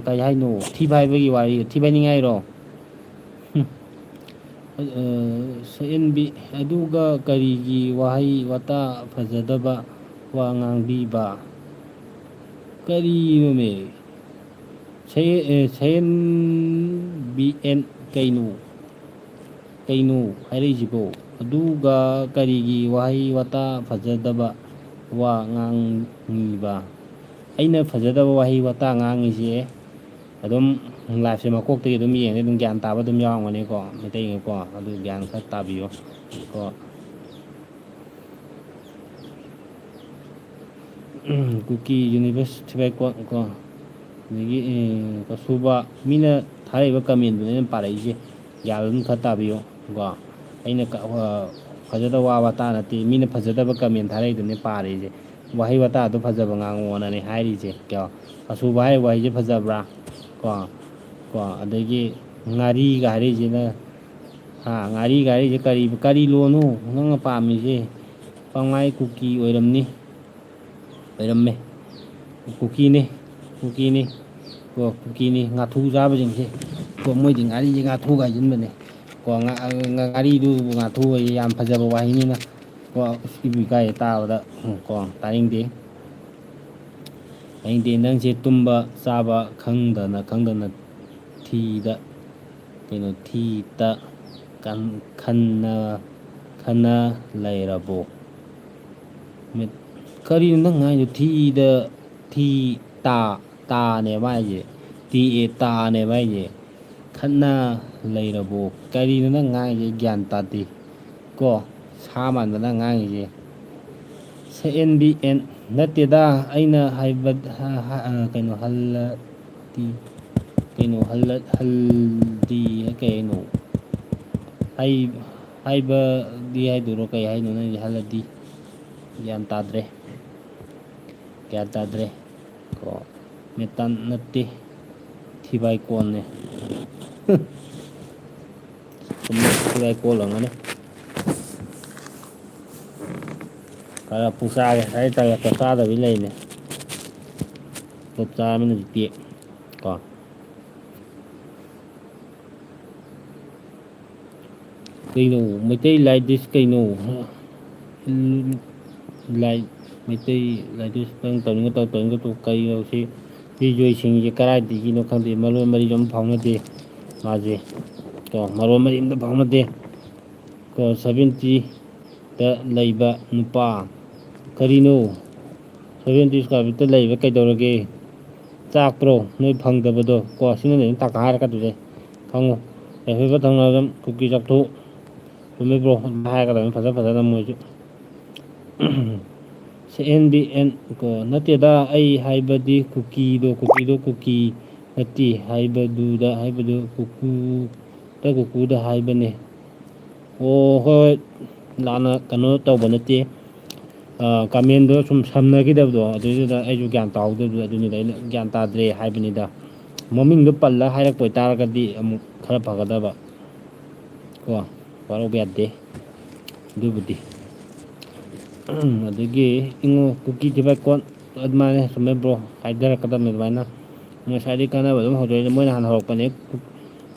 ꯀꯩ ꯍꯥꯏꯅꯣ ꯊꯤ ꯐꯥꯏꯕꯒꯤ ꯋꯥꯔꯤ ꯊꯤ ꯐꯥꯏꯅꯤꯡꯉꯥꯏꯔꯣ ꯁꯛꯍꯦꯟꯕꯤ ꯑꯗꯨꯒ ꯀꯔꯤꯒꯤ ꯋꯥꯍꯩ ꯋꯥꯇꯥ ꯐꯖꯗꯕ ꯋꯥ ꯉꯥꯡꯕꯤꯕ ꯀꯔꯤꯅꯣꯃꯦ ꯁꯌꯦꯟꯕꯤ ꯑꯦꯟ ꯀꯩꯅꯣ ꯍꯥꯏꯔꯛꯏꯁꯤꯕꯣ ꯑꯗꯨꯒ ꯀꯔꯤꯒꯤ ꯋꯥꯍꯩ ꯋꯥꯇꯥ ꯐꯖꯗꯕ ꯋꯥ ꯉꯥꯡꯉꯤꯕ ꯑꯩꯅ ꯐꯖꯗꯕ ꯋꯥꯍꯩ ꯋꯥꯇꯥ ꯉꯥꯡꯉꯤꯁꯦ ꯑꯗꯨꯝ ꯂꯥꯏꯐꯁꯦ ꯃꯀꯣꯛꯇꯒꯤ ꯑꯗꯨꯝ ꯌꯦꯡꯉꯗꯤ ꯑꯗꯨꯝ ꯒ꯭ꯌꯥꯟ ꯇꯥꯕ ꯑꯗꯨꯝ ꯌꯥꯎꯔꯝꯒꯅꯤꯀꯣ ꯃꯩꯇꯩꯒꯤꯀꯣ ꯑꯗꯨ ꯒ꯭ꯌꯥꯟ ꯈꯔ ꯇꯥꯕꯤꯌꯣ ꯀꯣ ꯀꯨꯀꯤ ꯌꯨꯅꯤꯚꯔꯁ ꯊꯤꯕꯥꯏꯀꯣꯟ ꯀꯣ ꯑꯗꯒꯤ ꯀꯁꯨꯕ ꯃꯤꯅ ꯊꯥꯔꯛꯏꯕ ꯀꯃꯦꯟꯗꯨꯅ ꯑꯩꯅ ꯄꯥꯔꯛꯏꯁꯦ ꯒ꯭ꯌꯥꯟ ꯑꯗꯨꯝ ꯈꯔ ꯇꯥꯕꯤꯌꯣ ꯀꯣ ꯑꯩꯅ ꯐꯖꯗꯕ ꯋꯥ ꯋꯥꯇꯥ ꯅꯠꯇꯦ ꯃꯤꯅ ꯐꯖꯗꯕ ꯀꯃꯦꯟ ꯊꯥꯔꯛꯏꯗꯨꯅꯦ ꯄꯥꯔꯤꯁꯦ ꯋꯥꯍꯩ ꯋꯥꯇꯥꯗꯣ ꯐꯖꯕ ꯉꯥꯡꯉꯣꯅꯅꯦ ꯍꯥꯏꯔꯤꯁꯦ ꯀꯣ ꯑꯁꯨꯕ ꯍꯥꯏꯔꯤꯕ ꯋꯥꯍꯩꯁꯦ ꯐꯖꯕ꯭ꯔꯥ ꯀꯣ ꯑꯗꯒꯤ ꯉꯥꯔꯤꯒ ꯍꯥꯏꯔꯛꯏꯁꯤꯅ ꯉꯥꯔꯤꯒ ꯍꯥꯏꯔꯤꯁꯦ ꯀꯔꯤ ꯂꯣꯅꯣ ꯅꯪꯅ ꯄꯥꯝꯃꯤꯁꯦ ꯄꯪꯃꯥꯏ ꯀꯨꯀꯤ ꯑꯣꯏꯔꯝꯃꯦ ꯀꯨꯀꯤꯅꯤ ꯀꯨꯀꯤꯅꯤ ꯉꯥꯊꯨ ꯆꯥꯕꯁꯤꯡꯁꯦ ꯃꯣꯏꯗꯤ ꯉꯥꯔꯤꯁꯦ ꯉꯥꯊꯨꯒ ꯍꯥꯏꯖꯤꯟꯕꯅꯦ ꯉꯥꯔꯤꯗꯨ ꯉꯥꯊꯨ ꯑꯣꯏꯌꯦ ꯌꯥꯝ ꯐꯖꯕ ꯋꯥꯍꯩꯅꯤꯅ ꯏꯕꯨ ꯏꯀꯥꯏꯌꯦ ꯇꯥꯕꯗ ꯇꯥꯅꯤꯡꯗꯦ ꯅꯪꯁꯦ ꯇꯨꯝꯕ ꯆꯥꯕ ꯈꯪꯗꯅ ꯊꯤꯇ ꯈꯟꯅ ꯂꯩꯔꯕꯣ ꯀꯔꯤꯅꯣ ꯅꯪ ꯍꯥꯏꯗꯣ ꯇꯥꯅꯦꯕ ꯍꯥꯏꯁꯦ ꯇꯥꯅꯦꯕ ꯍꯥꯏꯁꯦ ꯈꯠꯅ ꯂꯩꯔꯕꯣ ꯀꯔꯤꯅꯣ ꯅꯪ ꯉꯥꯡꯉꯤꯁꯦ ꯒ꯭ꯌꯥꯟ ꯇꯥꯗꯦ ꯁꯥ ꯃꯥꯟꯕꯅ ꯉꯥꯡꯉꯤꯁꯦ CNBN ꯅꯠꯇꯦꯗ ꯑꯩꯅ ꯍꯥꯏꯕ ꯍꯜꯗꯤ ꯀꯩꯅꯣ ꯍꯥꯏꯕꯗꯤ ꯍꯥꯏꯗꯨꯔꯣ ꯀꯩ ꯍꯥꯏꯅꯣ ꯅꯪꯁꯦ ꯍꯜꯂꯗꯤ ꯒ꯭ꯌꯥꯟ ꯇꯥꯗ꯭ꯔꯦ ꯃꯦꯇꯥꯟ ꯅꯠꯇꯦ ꯊꯤꯕꯥꯏ ꯀꯣꯟꯅꯦ ꯊꯤꯕꯥꯏ ꯀꯣꯟ ꯑꯣꯏꯔꯝꯒꯅꯤ ꯈꯔ ꯄꯨꯆꯥꯒꯦ ꯆꯥꯗꯕꯤ ꯂꯩꯅꯦ ꯆꯞ ꯆꯥꯔꯕꯅꯤꯅ ꯍꯧꯖꯤꯛꯇꯤ ꯀꯩꯅꯣ ꯃꯩꯇꯩ ꯂꯥꯏꯗꯤꯁ ꯀꯩꯅꯣ ꯃꯩꯇꯩ ꯂꯥꯏꯗꯤꯁ ꯅꯪ ꯇꯧꯅꯤꯡꯒ ꯇꯧ ꯀꯩꯅꯣ ꯁꯤ ꯖꯣꯏꯁꯤꯡꯁꯦ ꯀꯗꯥꯏꯗꯒꯤꯅꯣ ꯈꯪꯗꯦ ꯃꯔꯣꯟ ꯃꯔꯤꯁꯨ ꯑꯝ ꯐꯥꯎꯅꯗꯦ ꯃꯥꯁꯦ ꯃꯔꯣꯟ ꯃꯔꯤ ꯑꯝꯇ ꯐꯥꯎꯅꯗꯦ 70ꯗ ꯂꯩꯕ ꯅꯨꯄꯥ ꯀꯔꯤꯅꯣ 70 ꯁꯀ꯭ꯋꯥꯔ ꯐꯤꯠꯇ ꯂꯩꯕ ꯀꯩꯗꯧꯔꯒꯦ ꯆꯥꯛꯄ꯭ꯔꯣ ꯅꯣꯏ ꯐꯪꯗꯕꯗꯣ ꯁꯤꯅ ꯑꯗꯨꯝ ꯇꯥꯛꯀ ꯍꯥꯏꯔꯛꯀꯗꯣꯏꯁꯦ ꯈꯪꯉꯨ ꯌꯥꯏꯐꯕ ꯊꯧꯅꯥ ꯑꯗꯨꯝ ꯀꯨꯀꯤ ꯆꯥꯛꯊꯣꯛ ꯆꯨꯝꯃꯤꯕ꯭ꯔꯣ ꯍꯥꯏꯒꯗꯕꯅꯤ ꯐꯖꯅ ꯃꯣꯏꯁꯨ CNBN ꯅꯠꯇꯦꯗ ꯑꯩ ꯍꯥꯏꯕꯗꯤ ꯀꯨꯀꯤꯗꯣ ꯀꯨꯀꯤ ꯅꯠꯇꯦ ꯍꯥꯏꯕꯗꯨ ꯀꯨꯀꯨꯗ ꯍꯥꯏꯕꯅꯦ ꯍꯣꯏ ꯂꯥꯟꯅ ꯀꯩꯅꯣ ꯇꯧꯕ ꯅꯠꯇꯦ ꯀꯃꯦꯟꯗꯣ ꯁꯨꯝ ꯁꯝꯅꯈꯤꯗꯕꯗꯣ ꯑꯗꯨꯏꯗꯨꯗ ꯑꯩꯁꯨ ꯒ꯭ꯌꯥꯟ ꯇꯥꯍꯧꯗꯕꯗꯣ ꯑꯗꯨꯅꯤꯗ ꯑꯩꯅ ꯒ꯭ꯌꯥꯟ ꯇꯥꯗ꯭ꯔꯦ ꯍꯥꯏꯕꯅꯤꯗ ꯃꯃꯤꯡꯗꯣ ꯄꯜꯂꯒ ꯍꯥꯏꯔꯛꯄ ꯑꯣꯏꯇꯥꯔꯒꯗꯤ ꯑꯃꯨꯛ ꯈꯔ ꯐꯒꯗꯕ ꯋꯥꯔꯧꯕ ꯌꯥꯗꯦ ꯑꯗꯨꯕꯨꯗꯤ ꯑꯗꯒꯤ ꯀꯨꯀꯤ ꯊꯤꯕꯥꯏꯀꯣꯟ ꯑꯗꯨꯃꯥꯏꯅ ꯆꯨꯝꯃꯦ ꯕ꯭ꯔꯣ ꯍꯥꯏꯊꯔꯛꯀꯗꯕꯅꯤ ꯑꯗꯨꯃꯥꯏꯅ ꯉꯁꯥꯏꯗꯒꯤ ꯀꯥꯟꯅꯕ ꯑꯗꯨꯝ ꯍꯧꯗꯣꯛꯏ ꯃꯣꯏꯅ ꯍꯥꯟꯅ ꯍꯧꯔꯛꯄꯅꯦ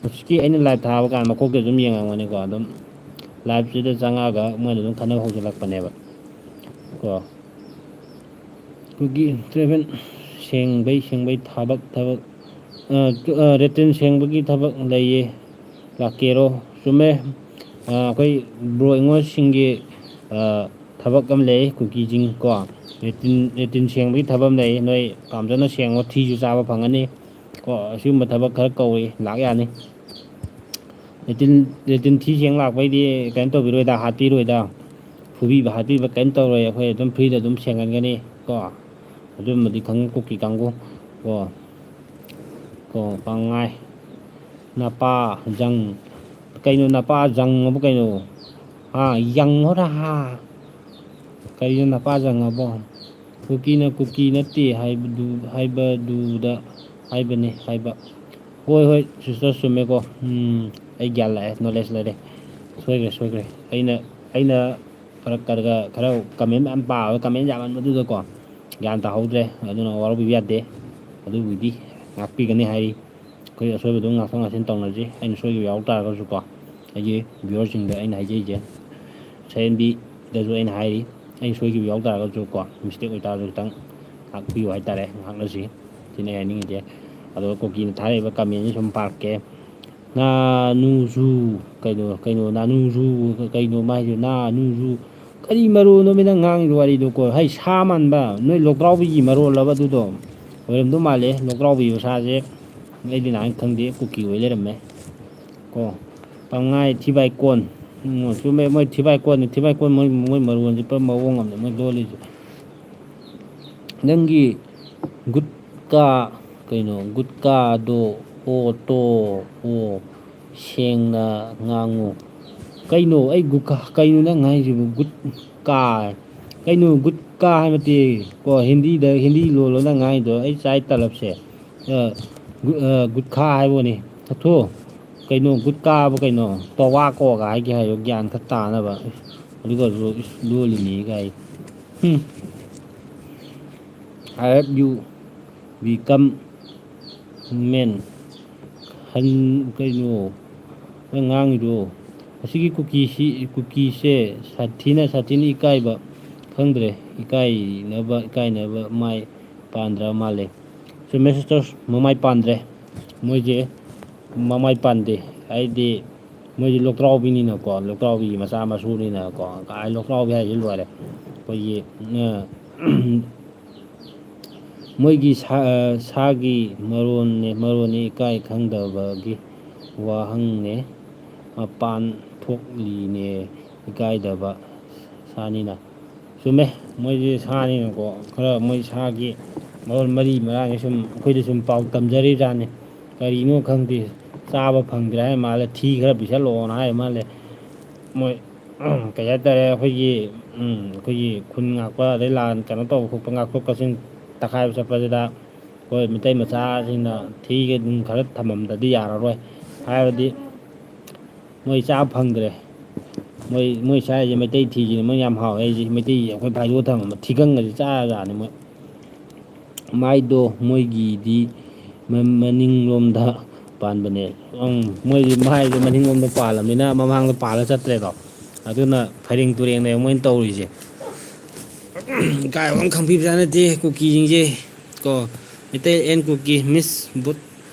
ꯍꯧꯖꯤꯛꯀꯤ ꯑꯩꯅ ꯂꯥꯏꯚ ꯊꯥꯕ ꯀꯥꯟꯗ ꯃꯀꯣꯛꯇ ꯑꯗꯨꯝ ꯌꯦꯡꯉꯝꯒꯅꯤꯀꯣ ꯑꯗꯨꯝ ꯂꯥꯏꯚꯁꯤꯗ ꯆꯪꯉꯛꯑꯒ ꯃꯣꯏꯅ ꯑꯗꯨꯝ ꯈꯟꯅꯕ ꯍꯧꯖꯤꯜꯂꯛꯄꯅꯦꯕ ꯀꯨꯀꯤ ꯇ꯭ꯔꯦꯚꯦꯜ ꯁꯦꯡꯕꯩ ꯊꯕꯛ ꯔꯦꯇꯤꯟ ꯁꯦꯡꯕꯒꯤ ꯊꯕꯛ ꯂꯩꯌꯦ ꯂꯥꯛꯀꯦꯔꯣ ꯆꯨꯝꯃꯦ ꯑꯩꯈꯣꯏ ꯕ꯭ꯔꯣ ꯑꯩꯉꯣꯟꯁꯤꯡꯒꯤ ꯊꯕꯛ ꯑꯃ ꯂꯩ ꯀꯨꯀꯤꯁꯤꯡ ꯔꯦꯇꯤꯟ ꯁꯦꯡꯕꯒꯤ ꯊꯕꯛ ꯑꯃ ꯂꯩ ꯅꯣꯏ ꯄꯥꯝꯖꯅ ꯁꯦꯡꯉꯣ ꯊꯤꯁꯨ ꯆꯥꯕ ꯐꯪꯒꯅꯤ ꯑꯁꯤꯒꯨꯝꯕ ꯊꯕꯛ ꯈꯔ ꯀꯧꯏ ꯂꯥꯛ ꯌꯥꯅꯤ ꯔꯦꯇꯤꯟ ꯊꯤ ꯁꯦꯡ ꯂꯥꯛꯄꯩꯗꯤ ꯀꯩꯅꯣ ꯇꯧꯕꯤꯔꯣꯏꯗ ꯍꯥꯠꯄꯤꯔꯣꯏꯗ ꯐꯨꯕꯤꯕ ꯍꯥꯠꯄꯤꯕ ꯀꯩꯝ ꯇꯧꯔꯣꯏ ꯑꯩꯈꯣꯏ ꯑꯗꯨꯝ ꯐ꯭ꯔꯤꯗ ꯑꯗꯨꯝ ꯁꯦꯡꯍꯟꯒꯅꯤ ꯑꯗꯨꯝꯕꯗꯤ ꯈꯪꯉꯨ ꯀꯨꯀꯤ ꯀꯥꯡꯕꯨ ꯄꯪꯉꯥꯏ ꯅꯄꯥ ꯖꯪ ꯀꯩꯅꯣ ꯅꯄꯥ ꯖꯪꯑꯕꯨ ꯀꯩꯅꯣ ꯌꯪꯉꯣꯔ ꯀꯩꯅꯣ ꯅꯄꯥ ꯖꯪꯑꯕꯣ ꯀꯨꯀꯤꯅ ꯀꯨꯀꯤ ꯅꯠꯇꯦ ꯍꯥꯏꯕꯗꯨꯗ ꯍꯥꯏꯕꯅꯤ ꯍꯥꯏꯕ ꯍꯣꯏ ꯁꯤꯁꯇꯔ ꯆꯨꯝꯃꯦꯀꯣ ꯑꯩ ꯒ꯭ꯌꯥꯟ ꯂꯥꯛꯑꯦ ꯅꯣꯂꯦꯖ ꯂꯩꯔꯦ ꯁꯣꯏꯈ꯭ꯔꯦ ꯑꯩꯅ ꯈꯔ ꯀꯃꯦꯟ ꯃꯌꯥꯝ ꯄꯥꯕ ꯀꯃꯦꯟ ꯌꯥꯝꯃꯟꯕꯗꯨꯗꯀꯣ ꯒ꯭ꯌꯥꯟ ꯇꯥꯍꯧꯗ꯭ꯔꯦ ꯑꯗꯨꯅ ꯋꯥꯔꯧꯕꯤꯕ ꯌꯥꯗꯦ ꯑꯗꯨꯕꯨꯗꯤ ꯉꯥꯛꯄꯤꯒꯅꯤ ꯍꯥꯏꯔꯤ ꯑꯩꯈꯣꯏ ꯑꯁꯣꯏꯕꯗꯣ ꯉꯥꯛꯊꯣꯛ ꯉꯥꯏꯁꯤꯟ ꯇꯧꯅꯁꯤ ꯑꯩꯅ ꯁꯣꯏꯈꯤꯕ ꯌꯥꯎ ꯇꯥꯔꯒꯁꯨꯀꯣ ꯑꯩꯒꯤ ꯚꯤꯌꯨꯋꯔꯁꯤꯡꯗ ꯑꯩꯅ ꯍꯥꯏꯖꯔꯤꯁꯦ CNBꯗꯁꯨ ꯑꯩꯅ ꯍꯥꯏꯔꯤ ꯑꯩꯅ ꯁꯣꯏꯈꯤꯕ ꯌꯥꯎ ꯇꯥꯔꯒꯁꯨ ꯃꯤꯁꯇꯦꯛ ꯑꯣꯏꯇꯥꯔꯁꯨ ꯈꯤꯇꯪ ꯉꯥꯛꯄꯤꯌꯨ ꯍꯥꯏꯇꯥꯔꯦ ꯉꯥꯛꯅꯁꯤ ꯁꯤꯅ ꯑꯩ ꯍꯥꯏꯅꯤꯡꯉꯤꯁꯦ ꯑꯗꯨꯒ ꯀꯨꯀꯤꯅ ꯊꯥꯔꯛꯏꯕ ꯀꯃꯦꯟꯁꯤ ꯁꯨꯝ ꯄꯥꯔꯛꯀꯦ ꯅꯥꯅꯨꯁꯨ ꯀꯩꯅꯣ ꯅꯥꯅꯨꯁꯨ ꯀꯩꯅꯣ ꯃꯥꯏꯁꯦ ꯅꯥꯅꯨꯁꯨ ꯀꯔꯤ ꯃꯔꯣꯟꯅꯣꯃꯤ ꯅꯪ ꯉꯥꯡꯉꯤꯕ ꯋꯥꯔꯤꯗꯣꯀꯣ ꯍꯩ ꯁꯥ ꯃꯥꯟꯕ ꯅꯣꯏ ꯂꯣꯛꯇ꯭ꯔꯥꯎꯕꯤꯒꯤ ꯃꯔꯣꯜꯂꯕ ꯑꯗꯨꯗꯣ ꯑꯣꯏꯔꯝꯗꯧ ꯃꯥꯜꯂꯦ ꯂꯣꯛꯇ꯭ꯔꯥꯎꯕꯤ ꯃꯁꯥꯁꯦ ꯑꯩꯗꯤ ꯅꯍꯥꯟ ꯈꯪꯗꯦ ꯀꯨꯀꯤ ꯑꯣꯏ ꯂꯩꯔꯝꯃꯦ ꯄꯪꯉꯥꯏ ꯊꯤꯕꯥꯏꯀꯣꯟ ꯆꯨꯝꯃꯦ ꯃꯣꯏ ꯊꯤꯕꯥꯏꯀꯣꯟ ꯃꯣꯏ ꯃꯔꯣꯟꯁꯦ ꯄꯨꯔꯥ ꯃꯑꯣꯡ ꯑꯃꯅꯦ ꯃꯣꯏ ꯂꯣꯜꯂꯤꯁꯦ ꯅꯪꯒꯤ ꯒꯨꯠꯀꯥ ꯀꯩꯅꯣ ꯒꯨꯠꯀꯥꯗꯣ ꯑꯣꯇꯣ ꯑꯣ ꯁꯦꯡꯅ ꯉꯥꯡꯉꯨ ꯀꯩꯅꯣ ꯑꯩ ꯒꯨꯠꯀꯥ ꯀꯩꯅꯣ ꯅꯪ ꯍꯥꯏꯁꯤꯕꯨ ꯒꯨꯠꯀꯥ ꯀꯩꯅꯣ ꯒꯨꯠꯀꯥ ꯍꯥꯏꯕꯗꯤ ꯀꯣ ꯍꯤꯟꯗꯤ ꯂꯣꯜꯂꯣ ꯅꯪ ꯉꯥꯡꯉꯤꯗꯣ ꯑꯩ ꯆꯥꯏ ꯇꯂꯞꯁꯦ ꯒꯨꯠꯈꯥ ꯍꯥꯏꯕꯅꯤ ꯊꯥꯊꯨ ꯀꯩꯅꯣ ꯒꯨꯠꯀꯥꯕꯨ ꯀꯩꯅꯣ ꯇꯋꯥ ꯀꯣꯒ ꯍꯥꯏꯒꯦ ꯍꯥꯏꯌꯣ ꯒ꯭ꯌꯥꯟ ꯈꯔ ꯇꯥꯅꯕ ꯑꯗꯨꯒꯁꯨ ꯂꯣꯜꯂꯤꯅꯤ ꯒꯥꯏ I hope you become man ꯀꯩꯅꯣ ꯅꯪ ꯉꯥꯡꯉꯤꯗꯣ ꯑꯁꯤꯒꯤ ꯀꯨꯀꯤꯁꯦ ꯁꯥꯊꯤꯅ ꯏꯀꯥꯏꯕ ꯈꯪꯗ꯭ꯔꯦ ꯏꯀꯥꯏꯅꯕ ꯃꯥꯏ ꯄꯥꯟꯗ꯭ꯔ ꯃꯥꯜꯂꯦ ꯆꯨꯝꯃꯦ ꯁꯤꯁꯇꯔ ꯃꯃꯥꯏ ꯄꯥꯟꯗ꯭ꯔꯦ ꯃꯣꯏꯁꯦ ꯃꯃꯥꯏ ꯄꯥꯟꯗꯦ ꯍꯥꯏꯗꯤ ꯃꯣꯏꯁꯦ ꯂꯣꯛꯇ꯭ꯔꯥꯎꯕꯤꯅꯤꯅꯀꯣ ꯂꯣꯛꯇ꯭ꯔꯥꯎꯕꯤꯒꯤ ꯃꯆꯥ ꯃꯁꯨꯅꯤꯅꯀꯣ ꯂꯣꯛꯇ꯭ꯔꯥꯎꯕꯤ ꯍꯥꯏꯁꯤ ꯂꯣꯏꯔꯦ ꯑꯩꯈꯣꯏꯒꯤ ꯃꯣꯏꯒꯤ ꯁꯥꯒꯤ ꯃꯔꯣꯟꯅꯤ ꯏꯀꯥꯏ ꯈꯪꯗꯕꯒꯤ ꯋꯥꯍꯪꯅꯦ ꯃꯄꯥꯟ ꯊꯣꯛꯂꯤꯅꯦ ꯏꯀꯥꯏꯗꯕ ꯁꯥꯅꯤꯅ ꯆꯨꯝꯃꯦ ꯃꯣꯏꯁꯦ ꯁꯥꯅꯤꯅꯀꯣ ꯈꯔ ꯃꯣꯏ ꯁꯥꯒꯤ ꯃꯔꯣꯟ ꯃꯔꯤ ꯃꯔꯥꯡꯁꯦ ꯁꯨꯝ ꯑꯩꯈꯣꯏꯗ ꯁꯨꯝ ꯄꯥꯎ ꯇꯝꯖꯔꯤꯕꯖꯥꯠꯅꯤ ꯀꯔꯤꯅꯣ ꯈꯪꯗꯦ ꯆꯥꯕ ꯐꯪꯗ꯭ꯔꯦ ꯍꯥꯏ ꯃꯥꯜꯂꯦ ꯊꯤ ꯈꯔ ꯄꯤꯁꯜꯂꯛꯑꯣꯅ ꯍꯥꯏ ꯃꯥꯜꯂꯦ ꯃꯣꯏ ꯀꯩ ꯍꯥꯏꯇꯥꯔꯦ ꯑꯩꯈꯣꯏꯒꯤ ꯈꯨꯟ ꯉꯥꯛꯄ ꯑꯗꯩ ꯂꯥꯟ ꯀꯩꯅꯣ ꯇꯧꯕ ꯈꯣꯠꯄ ꯉꯥꯛꯊꯣꯛ ꯉꯥꯡꯁꯤꯟ ꯇꯛꯈꯥꯏꯕ ꯆꯠꯄꯁꯤꯗ ꯑꯩꯈꯣꯏ ꯃꯩꯇꯩ ꯃꯆꯥꯁꯤꯡꯅ ꯊꯤꯒ ꯑꯗꯨꯝ ꯈꯔ ꯊꯝꯃꯝꯗꯗꯤ ꯌꯥꯔꯔꯣꯏ ꯍꯥꯏꯕꯗꯤ ꯃꯣꯏ ꯆꯥꯕ ꯐꯪꯗ꯭ꯔꯦ ꯃꯣꯏ ꯁꯥꯏꯁꯦ ꯃꯩꯇꯩ ꯊꯤꯁꯤꯅ ꯃꯣꯏ ꯌꯥꯝ ꯍꯥꯎꯋꯦ ꯑꯩꯁꯦ ꯃꯩꯇꯩ ꯑꯩꯈꯣꯏ ꯐꯥꯏꯗꯣꯛꯑ ꯊꯝꯃꯝꯕ ꯊꯤꯒꯪꯒꯁꯦ ꯆꯥꯔꯖꯥꯠꯅꯤ ꯃꯣꯏ ꯃꯥꯏꯗꯣ ꯃꯣꯏꯒꯤꯗꯤ ꯃꯅꯤꯡꯂꯣꯝꯗ ꯄꯥꯟꯕꯅꯦ ꯃꯣꯏꯗꯤ ꯃꯥꯏꯗꯣ ꯃꯅꯤꯡꯂꯣꯝꯗ ꯄꯥꯜꯂꯕꯅꯤꯅ ꯃꯃꯥꯡꯗ ꯄꯥꯜꯂ ꯆꯠꯇ꯭ꯔꯦꯗꯣ ꯑꯗꯨꯅ ꯐꯩꯔꯦꯡ ꯇꯨꯔꯦꯡꯅꯦ ꯃꯣꯏꯅ ꯇꯧꯔꯤꯁꯦ ꯏꯀꯥꯏꯕ ꯑꯃ ꯈꯪꯕꯤꯕꯖꯥꯠ ꯅꯠꯇꯦ ꯀꯨꯀꯤꯁꯤꯡꯁꯦ ꯀꯣ ꯃꯩꯇꯩ ꯑꯦꯟ ꯀꯨꯀꯤ ꯃꯤꯁ ꯕꯨꯠ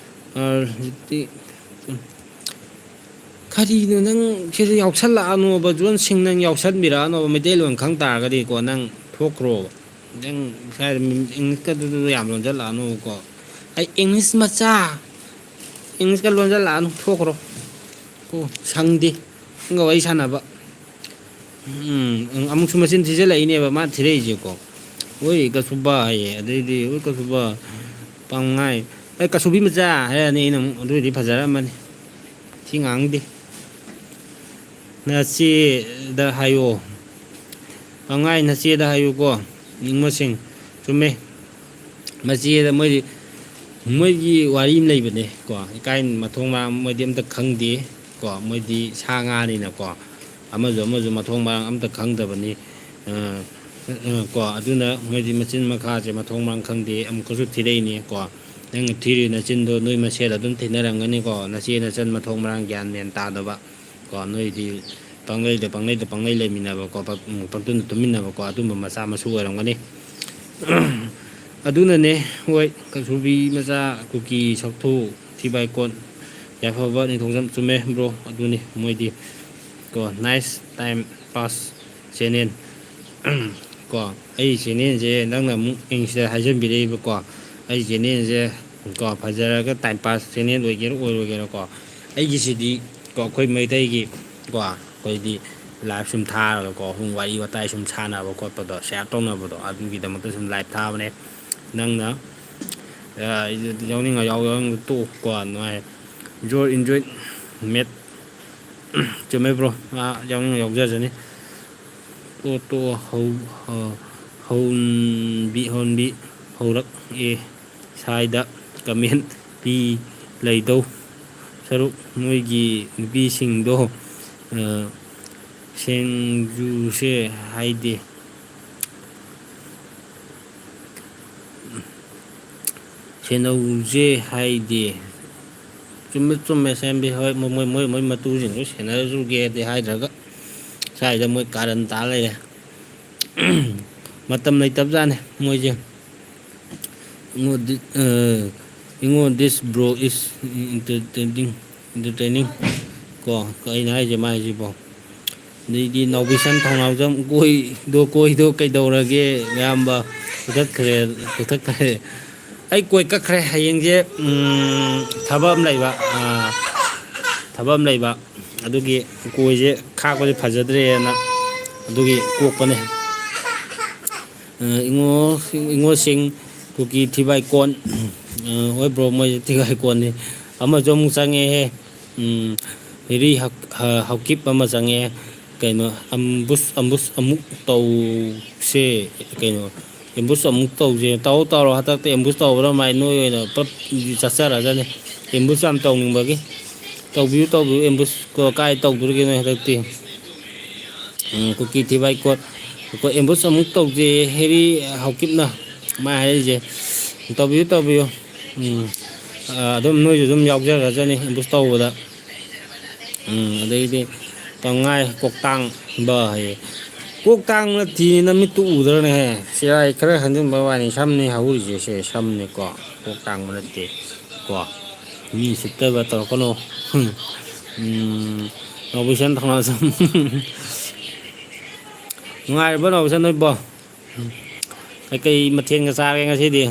ꯍꯧꯖꯤꯛꯇꯤ ꯀꯔꯤꯅꯣ ꯅꯪ ꯁꯤꯗ ꯌꯥꯎꯁꯜꯂꯛꯑꯅꯣꯕ ꯖꯣꯟꯁꯤꯡ ꯅꯪ ꯌꯥꯎꯁꯟꯕꯤꯔꯛꯑꯅꯣꯕ ꯃꯩꯇꯩꯂꯣꯟ ꯈꯪ ꯇꯥꯔꯒꯗꯤꯀꯣ ꯅꯪ ꯊꯣꯛꯈ꯭ꯔꯣꯕ ꯅꯪ ꯁ꯭ꯋꯥꯏꯗ ꯏꯪꯂꯤꯁꯀꯗꯨꯗ ꯌꯥꯝ ꯂꯣꯟꯁꯤꯜꯂꯛꯑꯅꯨꯕꯀꯣ ꯑꯩ ꯏꯪꯂꯤꯁ ꯃꯆꯥ ꯏꯪꯂꯤꯁꯀ ꯂꯣꯟꯁꯤꯜꯂꯛꯑꯅꯨ ꯊꯣꯛꯈ꯭ꯔꯣ ꯑꯣ ꯁꯪꯗꯦ ꯅꯪꯒ ꯋꯥꯔꯤ ꯁꯥꯟꯅꯕ ꯑꯃꯨꯛꯁꯨ ꯃꯆꯤꯟ ꯊꯤꯖꯤꯜꯂꯛꯏꯅꯦꯕ ꯃꯥ ꯊꯤꯔꯛꯏꯁꯦꯀꯣ ꯍꯣꯏ ꯀꯁꯨꯕ ꯍꯥꯏꯌꯦ ꯑꯗꯩꯗꯤ ꯍꯣꯏ ꯀꯁꯨꯕ ꯄꯥꯡꯉꯥꯏ ꯑꯩ ꯀꯁꯨꯕꯤ ꯃꯆꯥ ꯍꯥꯏꯔꯛꯑꯅꯤ ꯑꯩꯅ ꯑꯃꯨꯛ ꯑꯗꯨꯏꯗꯤ ꯐꯖꯔꯝꯃꯅꯤ ꯊꯤ ꯉꯥꯡꯗꯦ ꯅꯆꯦꯗ ꯍꯥꯏꯌꯣ ꯄꯥꯡꯉꯥꯏ ꯅꯆꯦꯗ ꯍꯥꯏꯌꯨꯀꯣ ꯅꯤꯡꯃꯁꯤꯡ ꯆꯨꯝꯃꯦ ꯃꯆꯦꯗ ꯃꯣꯏꯒꯤ ꯋꯥꯔꯤ ꯑꯃ ꯂꯩꯕꯅꯦ ꯀꯣ ꯏꯀꯥꯏ ꯃꯊꯣꯡ ꯃꯔꯝ ꯃꯣꯏꯗꯤ ꯑꯝꯇ ꯈꯪꯗꯦ ꯀꯣ ꯃꯣꯏꯗꯤ ꯁꯥ ꯉꯥꯅꯤꯅꯀꯣ ꯑꯃꯁꯨ ꯃꯊꯣꯡ ꯃꯔꯥꯡ ꯑꯝꯇ ꯈꯪꯗꯕꯅꯤ ꯀꯣ ꯑꯗꯨꯅ ꯃꯣꯏꯗꯤ ꯃꯆꯤꯟ ꯃꯈꯥꯁꯦ ꯃꯊꯣꯡ ꯃꯔꯝ ꯈꯪꯗꯦ ꯑꯃꯨꯛꯀꯁꯨ ꯊꯤꯔꯛꯏꯅꯦ ꯀꯣ ꯅꯪꯅ ꯊꯤꯔꯤ ꯅꯆꯤꯟꯗꯣ ꯅꯣꯏ ꯃꯁꯦꯜ ꯑꯗꯨꯝ ꯊꯤꯅꯔꯝꯒꯅꯤꯀꯣ ꯅꯆꯦ ꯅꯆꯟ ꯃꯊꯣꯡ ꯃꯔꯥꯡ ꯒ꯭ꯌꯥꯟ ꯃꯦꯟ ꯇꯥꯗꯕ ꯀꯣ ꯅꯣꯏꯗꯤ ꯄꯪꯂꯩ ꯂꯩꯃꯤꯟꯅꯕꯀꯣ ꯄꯪꯇꯨꯡꯗ ꯇꯨꯃꯤꯟꯅꯕꯀꯣ ꯑꯗꯨꯝꯕ ꯃꯆꯥ ꯃꯁꯨ ꯑꯣꯏꯔꯝꯒꯅꯤ ꯑꯗꯨꯅꯅꯦ ꯍꯣꯏ ꯀꯥꯡꯁꯨꯕꯤ ꯃꯆꯥ ꯀꯨꯀꯤ ꯁꯛꯊꯨ ꯊꯤꯕꯥꯏꯀꯣꯠ ꯌꯥꯏꯐꯕ ꯅꯤꯡꯊꯧꯖꯝ ꯆꯨꯝꯃꯦ ꯕ꯭ꯔꯣ ꯑꯗꯨꯅꯤ ꯃꯣꯏꯗꯤ ꯀꯣ ꯅꯥꯏꯁ ꯇꯥꯏꯝ ꯄꯥꯁ ꯆꯦꯅꯦꯜ ꯀꯣ ꯑꯩ ꯆꯦꯅꯦꯜꯁꯦ ꯅꯪꯅ ꯑꯃꯨꯛ ꯏꯪꯂꯤꯁꯇ ꯍꯥꯏꯖꯟꯕꯤꯔꯛꯏꯕꯀꯣ ꯑꯩ ꯆꯦꯅꯦꯜꯁꯦ ꯀꯣ ꯐꯖꯔꯒ ꯇꯥꯏꯝ ꯄꯥꯁ ꯆꯦꯅꯦꯜ ꯑꯣꯏꯒꯦꯔꯥ ꯑꯣꯏꯔꯣꯏꯒꯦꯔꯥꯀꯣ ꯑꯩꯒꯤꯁꯤꯗꯤ ꯀꯣ ꯑꯩꯈꯣꯏ ꯃꯩꯇꯩꯒꯤ ꯀꯣ ꯑꯩꯈꯣꯏꯗꯤ ꯂꯥꯏꯐ ꯁꯨꯝ ꯊꯥꯔꯒꯀꯣ ꯁꯨꯝ ꯋꯥꯔꯤ ꯋꯥꯇꯥꯏ ꯁꯨꯝ ꯁꯥꯟꯅꯕ ꯈꯣꯠꯄꯗꯣ ꯁꯤꯌꯥꯔ ꯇꯧꯅꯕꯗꯣ ꯑꯗꯨꯒꯤꯗꯃꯛꯇ ꯁꯨꯝ ꯂꯥꯏꯐ ꯊꯥꯕꯅꯦ ꯅꯪꯅ ꯌꯥꯎꯅꯤꯡꯉ ꯌꯥꯎꯅꯤꯡꯕ ꯇꯣꯛꯀꯣ ꯅꯨꯡꯉꯥꯏ ꯏꯟꯖꯣꯏ ꯃꯦꯠ ꯆꯨꯝꯃꯦ ꯕ꯭ꯔꯣ ꯌꯥꯎꯅꯤꯡꯉ ꯌꯥꯎꯖꯁꯅꯤ ꯍꯧꯟꯕꯤ ꯍꯧꯔꯛꯑꯦ ꯁ꯭ꯋꯥꯏꯗ ꯀꯃꯦꯟ ꯄꯤ ꯂꯩꯗꯧ ꯁꯔꯨꯛ ꯃꯣꯏꯒꯤ ꯅꯨꯄꯤꯁꯤꯡꯗꯣ ꯁꯦꯡꯖꯨꯁꯦ ꯍꯥꯏꯗꯦ ꯁꯦꯅꯧꯁꯦ ꯍꯥꯏꯗꯦ ꯆꯨꯝꯃꯦ ꯁꯦꯝꯕꯤ ꯍꯣꯏ ꯃꯣꯏ ꯃꯇꯨꯁꯤꯡꯗꯨ ꯁꯦꯟꯅꯔꯁꯨꯒꯦꯗꯤ ꯍꯥꯏꯗ꯭ꯔꯒ ꯁ꯭ꯋꯥꯏꯗ ꯃꯣꯏ ꯀꯥꯔꯟ ꯇꯥ ꯂꯩꯔꯦ ꯃꯇꯝ ꯂꯩꯇꯕꯖꯥꯠꯅꯦ ꯃꯣꯏꯁꯦ ꯑꯩꯉꯣꯟ ꯗꯤꯁ ꯕ꯭ꯔꯣ ꯏꯁ ꯏꯟꯇꯔꯇꯦꯅꯤꯡ ꯀꯣ ꯑꯩꯅ ꯍꯥꯏꯁꯦ ꯃꯥꯏꯁꯤꯕꯣ ꯑꯗꯩꯗꯤ ꯅꯥꯎꯕꯤꯁꯟ ꯊꯧꯅꯥꯎꯖꯝ ꯀꯣꯏꯗꯣ ꯀꯩꯗꯧꯔꯒꯦ ꯃꯌꯥꯝꯕ ꯀꯛꯊꯠꯈ꯭ꯔꯦ ꯑꯩ ꯀꯣꯏ ꯀꯛꯈ꯭ꯔꯦ ꯍꯌꯦꯡꯁꯦ ꯊꯕꯛ ꯑꯃ ꯂꯩꯕ ꯑꯗꯨꯒꯤ ꯀꯣꯏꯁꯦ ꯈꯥꯛꯄꯁꯦ ꯐꯖꯗ꯭ꯔꯦꯅ ꯑꯗꯨꯒꯤ ꯀꯣꯛꯄꯅꯦ ꯏꯉꯣꯁꯤꯡ ꯀꯨꯀꯤ ꯊꯤꯕꯥꯏ ꯀꯣꯟ ꯍꯣꯏ ꯕ꯭ꯔꯣ ꯃꯣꯏꯁꯦ ꯊꯤꯕꯥꯏ ꯀꯣꯟꯅꯤ ꯑꯃꯁꯨ ꯑꯃꯨꯛ ꯆꯪꯉꯦꯍꯦ ꯍꯤꯔꯤ ꯍꯧꯀꯤꯞ ꯑꯃ ꯆꯪꯉꯦ ꯀꯩꯅꯣ ꯑꯃꯨꯛ ꯇꯧꯁꯦ ꯀꯩꯅꯣ ꯑꯦꯝꯕꯨꯁ ꯑꯃꯨꯛ ꯇꯧꯁꯦ ꯇꯧꯔꯣ ꯍꯟꯗꯛꯇꯤ ꯑꯦꯝꯕꯨꯁ ꯇꯧꯕꯗ ꯃꯥꯏ ꯅꯣꯏ ꯑꯣꯏꯅ ꯄꯨꯂꯞ ꯆꯠꯆꯔꯖꯅꯤ ꯑꯦꯝꯕꯨꯁ ꯌꯥꯝ ꯇꯧꯅꯤꯡꯕꯒꯤ ꯇꯧꯕꯤꯌꯨ ꯑꯦꯝꯕꯨꯁ ꯀꯥꯏ ꯇꯧꯗꯣꯔꯤꯒꯦ ꯅꯣꯏ ꯍꯟꯗꯛꯇꯤ ꯀꯨꯀꯤ ꯊꯤꯕꯥꯏ ꯀꯣꯠ ꯑꯦꯝꯕꯨꯁ ꯑꯃꯨꯛ ꯇꯧꯁꯦ ꯍꯦꯔꯤ ꯍꯧꯀꯤꯞꯅ ꯃꯥ ꯍꯥꯏꯔꯤꯁꯦ ꯇꯧꯕꯤꯌꯨ ꯑꯗꯨꯝ ꯅꯣꯏꯁꯨ ꯑꯗꯨꯝ ꯌꯥꯎꯖꯔꯖꯅꯤ ꯑꯦꯝꯕꯨꯁ ꯇꯧꯕꯗ ꯑꯗꯩꯗꯤ ꯇꯉꯥꯏ ꯀꯣꯛꯇꯥꯡꯕ ꯍꯥꯏꯌꯦ ꯀꯣꯛꯇꯥꯡꯅ ꯊꯤꯅ ꯃꯤꯠꯇꯨ ꯎꯗ꯭ꯔꯅꯦꯍꯦ ꯆꯦꯔꯥꯏ ꯈꯔ ꯍꯟꯖꯤꯟꯕ ꯋꯥꯅꯤ ꯁꯝꯅꯤ ꯍꯧꯔꯤꯁꯦ ꯁꯦ ꯁꯝꯅꯤꯀꯣ ꯀꯣꯛ ꯇꯥꯡꯕ ꯅꯠꯇꯦ ꯀꯣ ꯃꯤ ꯁꯤꯠꯇꯕ ꯇꯧꯔꯛꯀꯅꯨ ꯅꯥꯎꯕꯤꯁꯟ ꯊꯧꯅꯥꯖꯝ ꯅꯨꯡꯉꯥꯏꯔꯤꯕꯣ ꯅꯥꯎꯕꯤꯁꯟ ꯅꯣꯏꯕꯣ ꯀꯩꯀꯩ ꯃꯊꯦꯜꯒ ꯆꯥꯔꯒꯦ ꯉꯁꯤꯗꯤ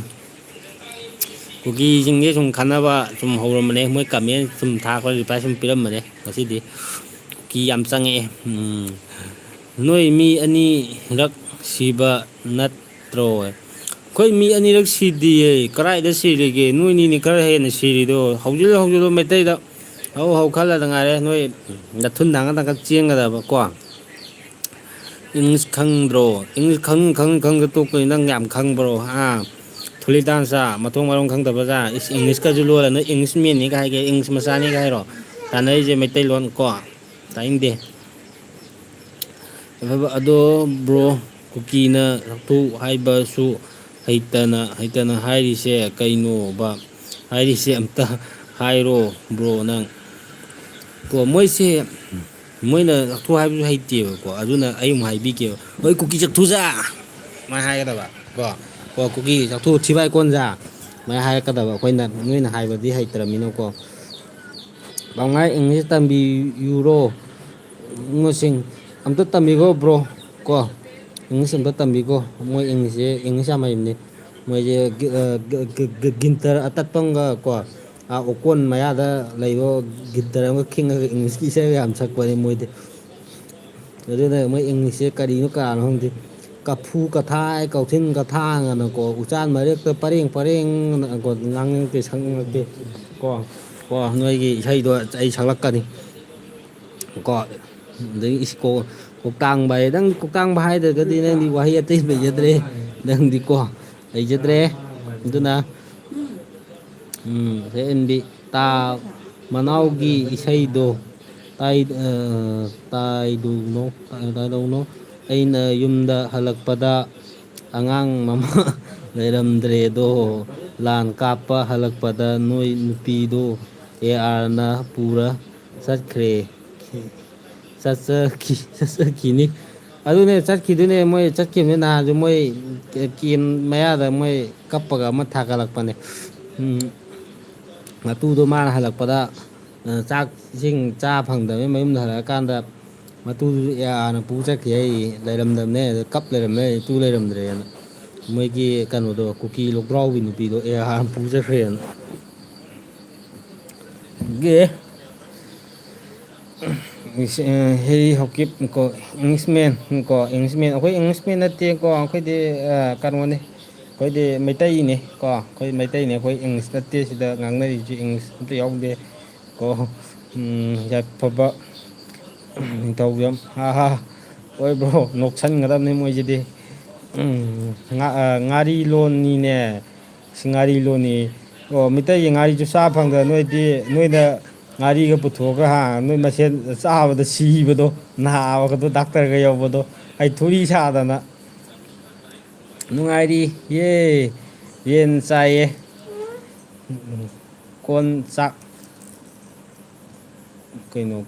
ꯀꯨꯀꯤꯁꯤꯡꯁꯦ ꯁꯨꯝ ꯈꯟꯅꯕ ꯁꯨꯝ ꯍꯧꯔꯝꯕꯅꯦ ꯃꯣꯏ ꯀꯃꯦꯟ ꯁꯨꯝ ꯊꯥꯔꯛꯄ ꯔꯤꯄ꯭ꯂꯥꯏ ꯁꯨꯝ ꯄꯤꯔꯝꯕꯅꯦ ꯉꯁꯤꯗꯤ ꯀꯨꯀꯤ ꯌꯥꯝ ꯆꯪꯉꯛꯑꯦ ꯅꯣꯏ ꯃꯤ ꯑꯅꯤꯔꯛ ꯁꯤꯕ ꯅꯠꯇ꯭ꯔꯣ ꯑꯩꯈꯣꯏ ꯃꯤ ꯑꯅꯤꯔꯛ ꯁꯤꯗꯤꯌꯦ ꯀꯗꯥꯏꯗ ꯁꯤꯔꯤꯒꯦ ꯅꯣꯏꯅꯤꯅꯦ ꯈꯔ ꯍꯦꯟꯅ ꯁꯤꯔꯤꯗꯣ ꯍꯧꯖꯤꯜꯂꯣ ꯃꯩꯇꯩꯗ ꯍꯧ ꯈꯜꯂꯗ ꯉꯥꯏꯔꯦ ꯅꯣꯏ ꯅꯊꯨꯟ ꯊꯥꯡꯒꯠ ꯆꯦꯟꯒꯗꯕ ꯀꯣ ꯏꯪꯂꯤꯁ ꯈꯪꯗ꯭ꯔꯣ ꯏꯪꯂꯤꯁ ꯈꯪꯗ ꯇꯣꯛꯄꯅꯤ ꯅꯪ ꯌꯥꯝ ꯈꯪꯕ꯭ꯔꯣ ꯐꯨꯂꯤꯇꯥꯟꯆꯥ ꯃꯊꯣꯡ ꯃꯔꯝ ꯈꯪꯗꯕꯖꯥ ꯏꯪꯂꯤꯁꯀꯁꯨ ꯂꯣꯜꯂ ꯅꯣꯏ ꯏꯪꯂꯤꯁ ꯃꯦꯟꯅꯤꯒ ꯍꯥꯏꯒꯦ ꯏꯪꯂꯤꯁ ꯃꯆꯥꯅꯤꯒ ꯍꯥꯏꯔꯣ ꯇꯥꯟꯅꯔꯤꯁꯦ ꯃꯩꯇꯩꯂꯣꯟ ꯀꯣ ꯇꯥꯏꯅꯤꯡꯗꯦ ꯑꯗꯣ ꯕ꯭ꯔꯣ ꯀꯨꯀꯤꯅ ꯔꯥꯛꯊꯨ ꯍꯥꯏꯕꯁꯨ ꯍꯩꯇꯅ ꯍꯥꯏꯔꯤꯁꯦ ꯀꯩꯅꯣꯕ ꯍꯥꯏꯔꯤꯁꯦ ꯑꯝꯇ ꯍꯥꯏꯔꯣ ꯕ꯭ꯔꯣ ꯅꯪ ꯀꯣ ꯃꯣꯏꯁꯦ ꯃꯣꯏꯅ ꯂꯥꯛꯊꯨ ꯍꯥꯏꯕꯁꯨ ꯍꯩꯇꯦꯕꯀꯣ ꯑꯗꯨꯅ ꯑꯩ ꯑꯃꯨꯛ ꯍꯥꯏꯕꯤꯒꯦꯕ ꯍꯣꯏ ꯀꯨꯀꯤ ꯆꯠꯊꯨꯖꯥ ꯁꯨꯃꯥꯏꯅ ꯍꯥꯏꯒꯗꯕ ꯀꯣ ꯀꯨꯀꯤ ꯆꯥꯛꯊꯨ ꯊꯤꯕꯥꯏ ꯀꯣꯟꯖꯥ ꯁꯨꯃꯥꯏꯅ ꯍꯥꯏꯔꯛꯀꯗꯕ ꯑꯩꯈꯣꯏꯅ ꯅꯣꯏꯅ ꯍꯥꯏꯕꯗꯤ ꯍꯩꯇ꯭ꯔꯃꯤꯅꯀꯣ ꯄꯥꯎꯉꯥꯏ ꯏꯪꯂꯤꯁ ꯇꯝꯕꯤꯌꯨꯔꯣ ꯃꯁꯤꯡ ꯑꯝꯇ ꯇꯝꯕꯤꯈꯣ ꯕ꯭ꯔꯣ ꯀꯣ ꯏꯪꯂꯤꯁ ꯑꯝꯇ ꯇꯝꯕꯤꯈꯣ ꯃꯣꯏ ꯏꯪꯂꯤꯁ ꯌꯥꯝ ꯍꯩꯕꯅꯤ ꯃꯣꯏꯁꯦ ꯒꯤꯟꯇꯔ ꯑꯇꯠꯄ ꯑꯃꯒ ꯀꯣ ꯑꯣꯀꯣꯟ ꯃꯌꯥꯗ ꯂꯩꯕ ꯒꯤꯇꯔ ꯑꯃꯒ ꯈꯤꯡꯉꯒ ꯏꯪꯂꯤꯁꯀꯤ ꯏꯁꯩ ꯌꯥꯝ ꯁꯛꯄꯅꯦ ꯃꯣꯏꯗꯤ ꯑꯗꯨꯅ ꯃꯣꯏ ꯏꯪꯂꯤꯁꯁꯦ ꯀꯔꯤꯅꯣ ꯀꯅꯥꯅꯣ ꯈꯪꯗꯦ ꯀꯐꯨ ꯀꯊꯥꯏ ꯀꯥꯎꯊꯤꯟ ꯀꯊꯥꯡꯉꯅꯀꯣ ꯎꯆꯥꯟ ꯃꯔꯛꯇ ꯄꯔꯦꯡ ꯉꯥꯡꯅꯤꯡꯉꯛꯇꯦ ꯁꯛꯅꯤꯡꯉꯛꯇꯦ ꯀꯣ ꯅꯣꯏꯒꯤ ꯏꯁꯩꯗꯣ ꯑꯩ ꯁꯛꯂꯛꯀꯅꯤ ꯀꯣ ꯑꯗꯒꯤ ꯀꯣꯛꯇꯥꯡꯕ ꯍꯥꯏ ꯅꯪ ꯀꯣꯛꯇꯥꯡꯕ ꯍꯥꯏꯗ꯭ꯔꯒꯗꯤ ꯅꯪꯗꯤ ꯋꯥꯍꯩ ꯑꯇꯩ ꯂꯩꯖꯗ꯭ꯔꯦ ꯅꯪꯗꯤꯀꯣ ꯂꯩꯖꯗ꯭ꯔꯦ ꯑꯗꯨꯅ ꯁꯦꯟꯕꯤ ꯇꯥ ꯃꯅꯥꯎꯒꯤ ꯏꯁꯩꯗꯣ ꯇꯥꯏꯗꯧꯅꯣ ꯑꯩꯅ ꯌꯨꯝꯗ ꯍꯜꯂꯛꯄꯗ ꯑꯉꯥꯡ ꯃꯃꯥ ꯂꯩꯔꯝꯗ꯭ꯔꯦꯗꯣ ꯂꯥꯟ ꯀꯥꯞꯄ ꯍꯜꯂꯛꯄꯗ ꯅꯣꯏ ꯅꯨꯄꯤꯗꯣ ꯑꯥꯔꯅ ꯄꯨꯔ ꯆꯠꯈ꯭ꯔꯦ ꯆꯠꯆꯈꯤꯅꯤ ꯑꯗꯨꯅꯦ ꯆꯠꯈꯤꯗꯣꯏꯅꯦ ꯃꯣꯏ ꯆꯠꯈꯤꯕꯅꯤ ꯅꯍꯥꯟꯁꯨ ꯃꯣꯏ ꯀꯦꯟ ꯃꯌꯥꯗ ꯃꯣꯏ ꯀꯞꯄꯒ ꯑꯃ ꯊꯥꯒꯠꯂꯛꯄꯅꯦ ꯃꯇꯨꯗꯣ ꯃꯥꯅ ꯍꯜꯂꯛꯄꯗ ꯆꯥꯛ ꯏꯁꯤꯡ ꯆꯥ ꯐꯪꯗꯕꯩ ꯃꯌꯨꯝꯗ ꯍꯜꯂꯛꯑꯀꯥꯟꯗ ꯃꯇꯨꯗꯨꯁꯨ ꯌꯥꯅ ꯄꯨ ꯆꯠꯈꯤ ꯑꯩ ꯂꯩꯔꯝꯗꯕꯅꯦ ꯑꯗ ꯀꯞ ꯂꯩꯔꯝꯃꯦ ꯏꯇꯨ ꯂꯩꯔꯝꯗ꯭ꯔꯦꯅ ꯃꯣꯏꯒꯤ ꯀꯩꯅꯣꯗꯣ ꯀꯨꯀꯤ ꯂꯣꯛꯗ꯭ꯔꯥꯎꯕꯤ ꯅꯨꯄꯤꯗꯣ ꯍꯥꯟꯅ ꯄꯨꯖꯈ꯭ꯔꯦꯅ ꯍꯦꯔꯤ ꯍꯧꯀꯤꯞ ꯀꯣ ꯏꯪꯂꯤꯁꯃꯦꯟ ꯑꯩꯈꯣꯏ ꯏꯪꯂꯤꯁꯃꯦꯟ ꯅꯠꯇꯦꯀꯣ ꯑꯩꯈꯣꯏꯗꯤ ꯀꯩꯅꯣꯅꯤ ꯑꯩꯈꯣꯏꯗꯤ ꯃꯩꯇꯩꯅꯤ ꯀꯣ ꯑꯩꯈꯣꯏ ꯃꯩꯇꯩꯅꯤ ꯑꯩꯈꯣꯏ ꯏꯪꯂꯤꯁ ꯅꯠꯇꯦ ꯁꯤꯗ ꯉꯥꯡꯅꯔꯤꯁꯤ ꯏꯪꯂꯤꯁ ꯑꯝꯇ ꯌꯥꯎꯗꯦ ꯀꯣ ꯌꯥꯏꯐꯕ ꯅꯤꯡꯊꯧꯖꯝ ꯍꯣꯏ ꯕ꯭ꯔꯣ ꯅꯣꯛꯁꯟꯒꯗꯕꯅꯤ ꯃꯣꯏꯁꯤꯗꯤ ꯉꯥꯔꯤ ꯂꯣꯟꯅꯤꯅꯦ ꯉꯥꯔꯤ ꯂꯣꯟꯅꯤ ꯑꯣ ꯃꯤꯇꯩꯒꯤ ꯉꯥꯔꯤꯁꯨ ꯆꯥ ꯐꯪꯗ꯭ꯔ ꯅꯣꯏꯅ ꯉꯥꯔꯤꯒ ꯄꯨꯊꯣꯛꯑꯒ ꯅꯣꯏ ꯃꯁꯦꯟ ꯆꯥꯕꯗ ꯁꯤꯕꯗꯣ ꯅꯥꯕꯒꯗꯣ ꯗꯥꯛꯇꯔꯒ ꯌꯧꯕꯗꯣ ꯍꯩꯊꯨꯔꯤ ꯁꯥꯗꯅ ꯅꯨꯡꯉꯥꯏꯔꯤ ꯌꯦꯟ ꯆꯥꯏꯌꯦ ꯀꯣꯟ ꯆꯥꯛ ꯀꯩꯅꯣ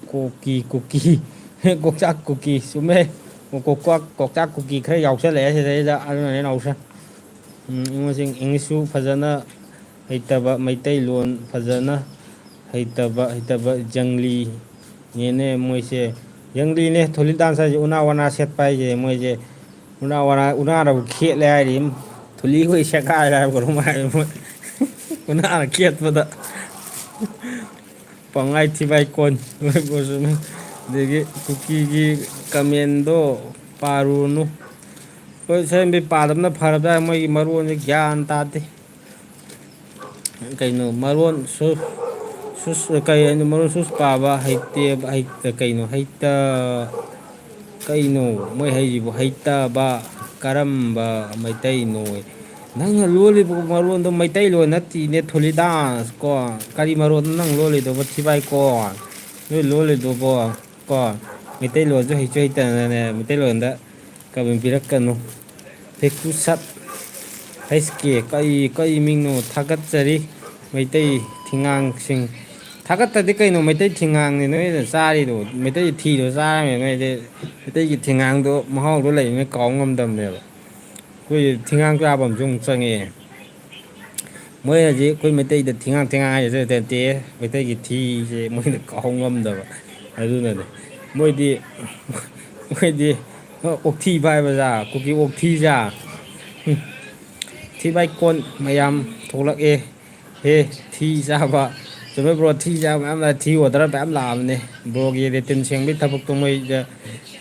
ꯀꯣꯛꯆꯥꯛ ꯀꯨꯀꯤ ꯆꯨꯝꯃꯦ ꯀꯣꯛꯆꯥꯛ ꯀꯨꯀꯤ ꯈꯔ ꯌꯥꯎꯁꯜꯂꯛꯑꯦ ꯁꯤꯗꯩꯗ ꯑꯗꯨꯅꯅꯦ ꯅꯥꯎꯁꯟ ꯃꯁꯤꯡ ꯏꯪꯂꯤꯁꯁꯨ ꯐꯖꯅ ꯍꯩꯇꯕ ꯃꯩꯇꯩꯂꯣꯟ ꯐꯖꯅ ꯍꯩꯇꯕ ꯖꯪꯂꯤꯅꯦꯅꯦ ꯃꯣꯏꯁꯦ ꯖꯪꯂꯤꯅꯦ ꯊꯣꯂꯤ ꯗꯥꯟꯁ ꯍꯥꯏꯁꯦ ꯎꯅꯥ ꯋꯥꯅꯥ ꯁꯦꯠꯄ ꯍꯥꯏꯁꯦ ꯃꯣꯏꯁꯦ ꯎꯅꯥꯅꯕꯨ ꯈꯦꯠꯂꯦ ꯍꯥꯏꯔꯤ ꯊꯨꯂꯤꯈꯣꯏ ꯁꯦꯠꯈꯥꯏꯔꯦ ꯍꯥꯏꯕ ꯀꯩꯅꯣꯝ ꯍꯥꯏ ꯃꯣꯏ ꯎꯅꯥꯅ ꯈꯦꯠꯄꯗ ꯄꯪꯉꯥꯏ ꯊꯤꯕꯥꯏ ꯀꯣꯟ ꯑꯗꯒꯤ ꯀꯨꯀꯤꯒꯤ ꯀꯃꯦꯟꯗꯣ ꯄꯥꯔꯨꯅꯨ ꯍꯣꯏ ꯁꯔꯦꯝꯕꯤ ꯄꯥꯗꯕꯅ ꯐꯔꯕ꯭ꯔꯥ ꯃꯣꯏꯒꯤ ꯃꯔꯣꯟꯁꯦ ꯒ꯭ꯌꯥꯟ ꯇꯥꯗꯦ ꯀꯩꯅꯣ ꯃꯔꯣꯟ ꯀꯩ ꯍꯥꯏꯅꯣ ꯃꯔꯣꯟ ꯁꯨꯁ ꯄꯥꯕ ꯍꯩꯇꯦ ꯀꯩꯅꯣ ꯀꯩꯅꯣ ꯃꯣꯏ ꯍꯩꯁꯤꯕꯨ ꯍꯩꯇꯕ ꯀꯔꯝꯕ ꯃꯩꯇꯩꯅꯣ ꯅꯪꯅ ꯂꯣꯜꯂꯤꯕ ꯃꯔꯣꯟꯗꯣ ꯃꯩꯇꯩꯂꯣꯟ ꯅꯠꯇꯤꯅꯦ ꯊꯣꯂꯤꯗꯥꯁ ꯀꯣ ꯀꯔꯤ ꯃꯔꯣꯟꯅꯣ ꯅꯪ ꯂꯣꯜꯂꯤꯗꯨꯕ ꯊꯤꯕꯥꯏꯀꯣ ꯅꯣꯏ ꯂꯣꯜꯂꯤꯗꯨꯕꯣ ꯀꯣ ꯃꯩꯇꯩꯂꯣꯟꯁꯨ ꯍꯩꯁꯨ ꯍꯩꯇꯅꯅꯦ ꯃꯩꯇꯩꯂꯣꯟꯗ ꯀꯃꯦꯟ ꯄꯤꯔꯛꯀꯅꯨ ꯍꯦꯛꯇꯨ ꯁꯠ ꯍꯩꯁ ꯀꯩ ꯃꯤꯡꯅꯣ ꯊꯥꯒꯠꯆꯔꯤ ꯃꯩꯇꯩ ꯊꯤꯉꯥꯡꯁꯤꯡ ꯊꯥꯒꯠꯇꯗꯤ ꯀꯩꯅꯣ ꯃꯩꯇꯩ ꯊꯤꯉꯥꯡꯅꯤ ꯅꯣꯏꯗ ꯆꯥꯔꯤꯗꯣ ꯃꯩꯇꯩ ꯊꯤꯗꯣ ꯆꯥꯔꯝꯃꯦ ꯅꯣꯏꯗꯤ ꯃꯩꯇꯩꯒꯤ ꯊꯤꯉꯥꯡꯗꯣ ꯃꯍꯥꯎꯗꯣ ꯂꯩꯕꯅꯤꯅ ꯀꯥꯎ ꯉꯝꯗꯕꯅꯦꯕ ꯑꯩꯈꯣꯏ ꯊꯤꯉꯥꯡ ꯆꯥꯕ ꯑꯃꯁꯨ ꯑꯃꯨꯛ ꯆꯪꯉꯛꯑꯦ ꯃꯣꯏ ꯍꯧꯖꯤꯛ ꯑꯩꯈꯣꯏ ꯃꯩꯇꯩꯗ ꯊꯤꯉꯥꯡ ꯍꯥꯏꯁꯦ ꯅꯠꯇꯦ ꯃꯩꯇꯩꯒꯤ ꯊꯤꯁꯦ ꯃꯣꯏꯅ ꯀꯥꯎ ꯉꯝꯗꯕ ꯑꯗꯨꯅꯅꯦ ꯃꯣꯏꯗꯤ ꯑꯣꯛꯊꯤ ꯐꯥꯏꯕꯖꯥ ꯀꯨꯀꯤ ꯑꯣꯛꯊꯤꯖꯥ ꯊꯤꯕꯥꯏꯀꯣꯟ ꯃꯌꯥꯝ ꯊꯣꯛꯂꯛꯑꯦ ꯍꯦ ꯊꯤ ꯆꯥꯕ ꯆꯨꯝꯃꯦ ꯕ꯭ꯔꯣ ꯊꯤ ꯆꯥꯕ ꯃꯌꯥꯝ ꯊꯤ ꯑꯣꯗꯔ ꯃꯌꯥꯝ ꯂꯥꯛꯑꯕꯅꯦ ꯕ꯭ꯔꯣꯒꯤ ꯔꯦꯇꯤꯟ ꯁꯦꯡꯕꯒꯤ ꯊꯕꯛꯇꯣ ꯃꯣꯏꯗ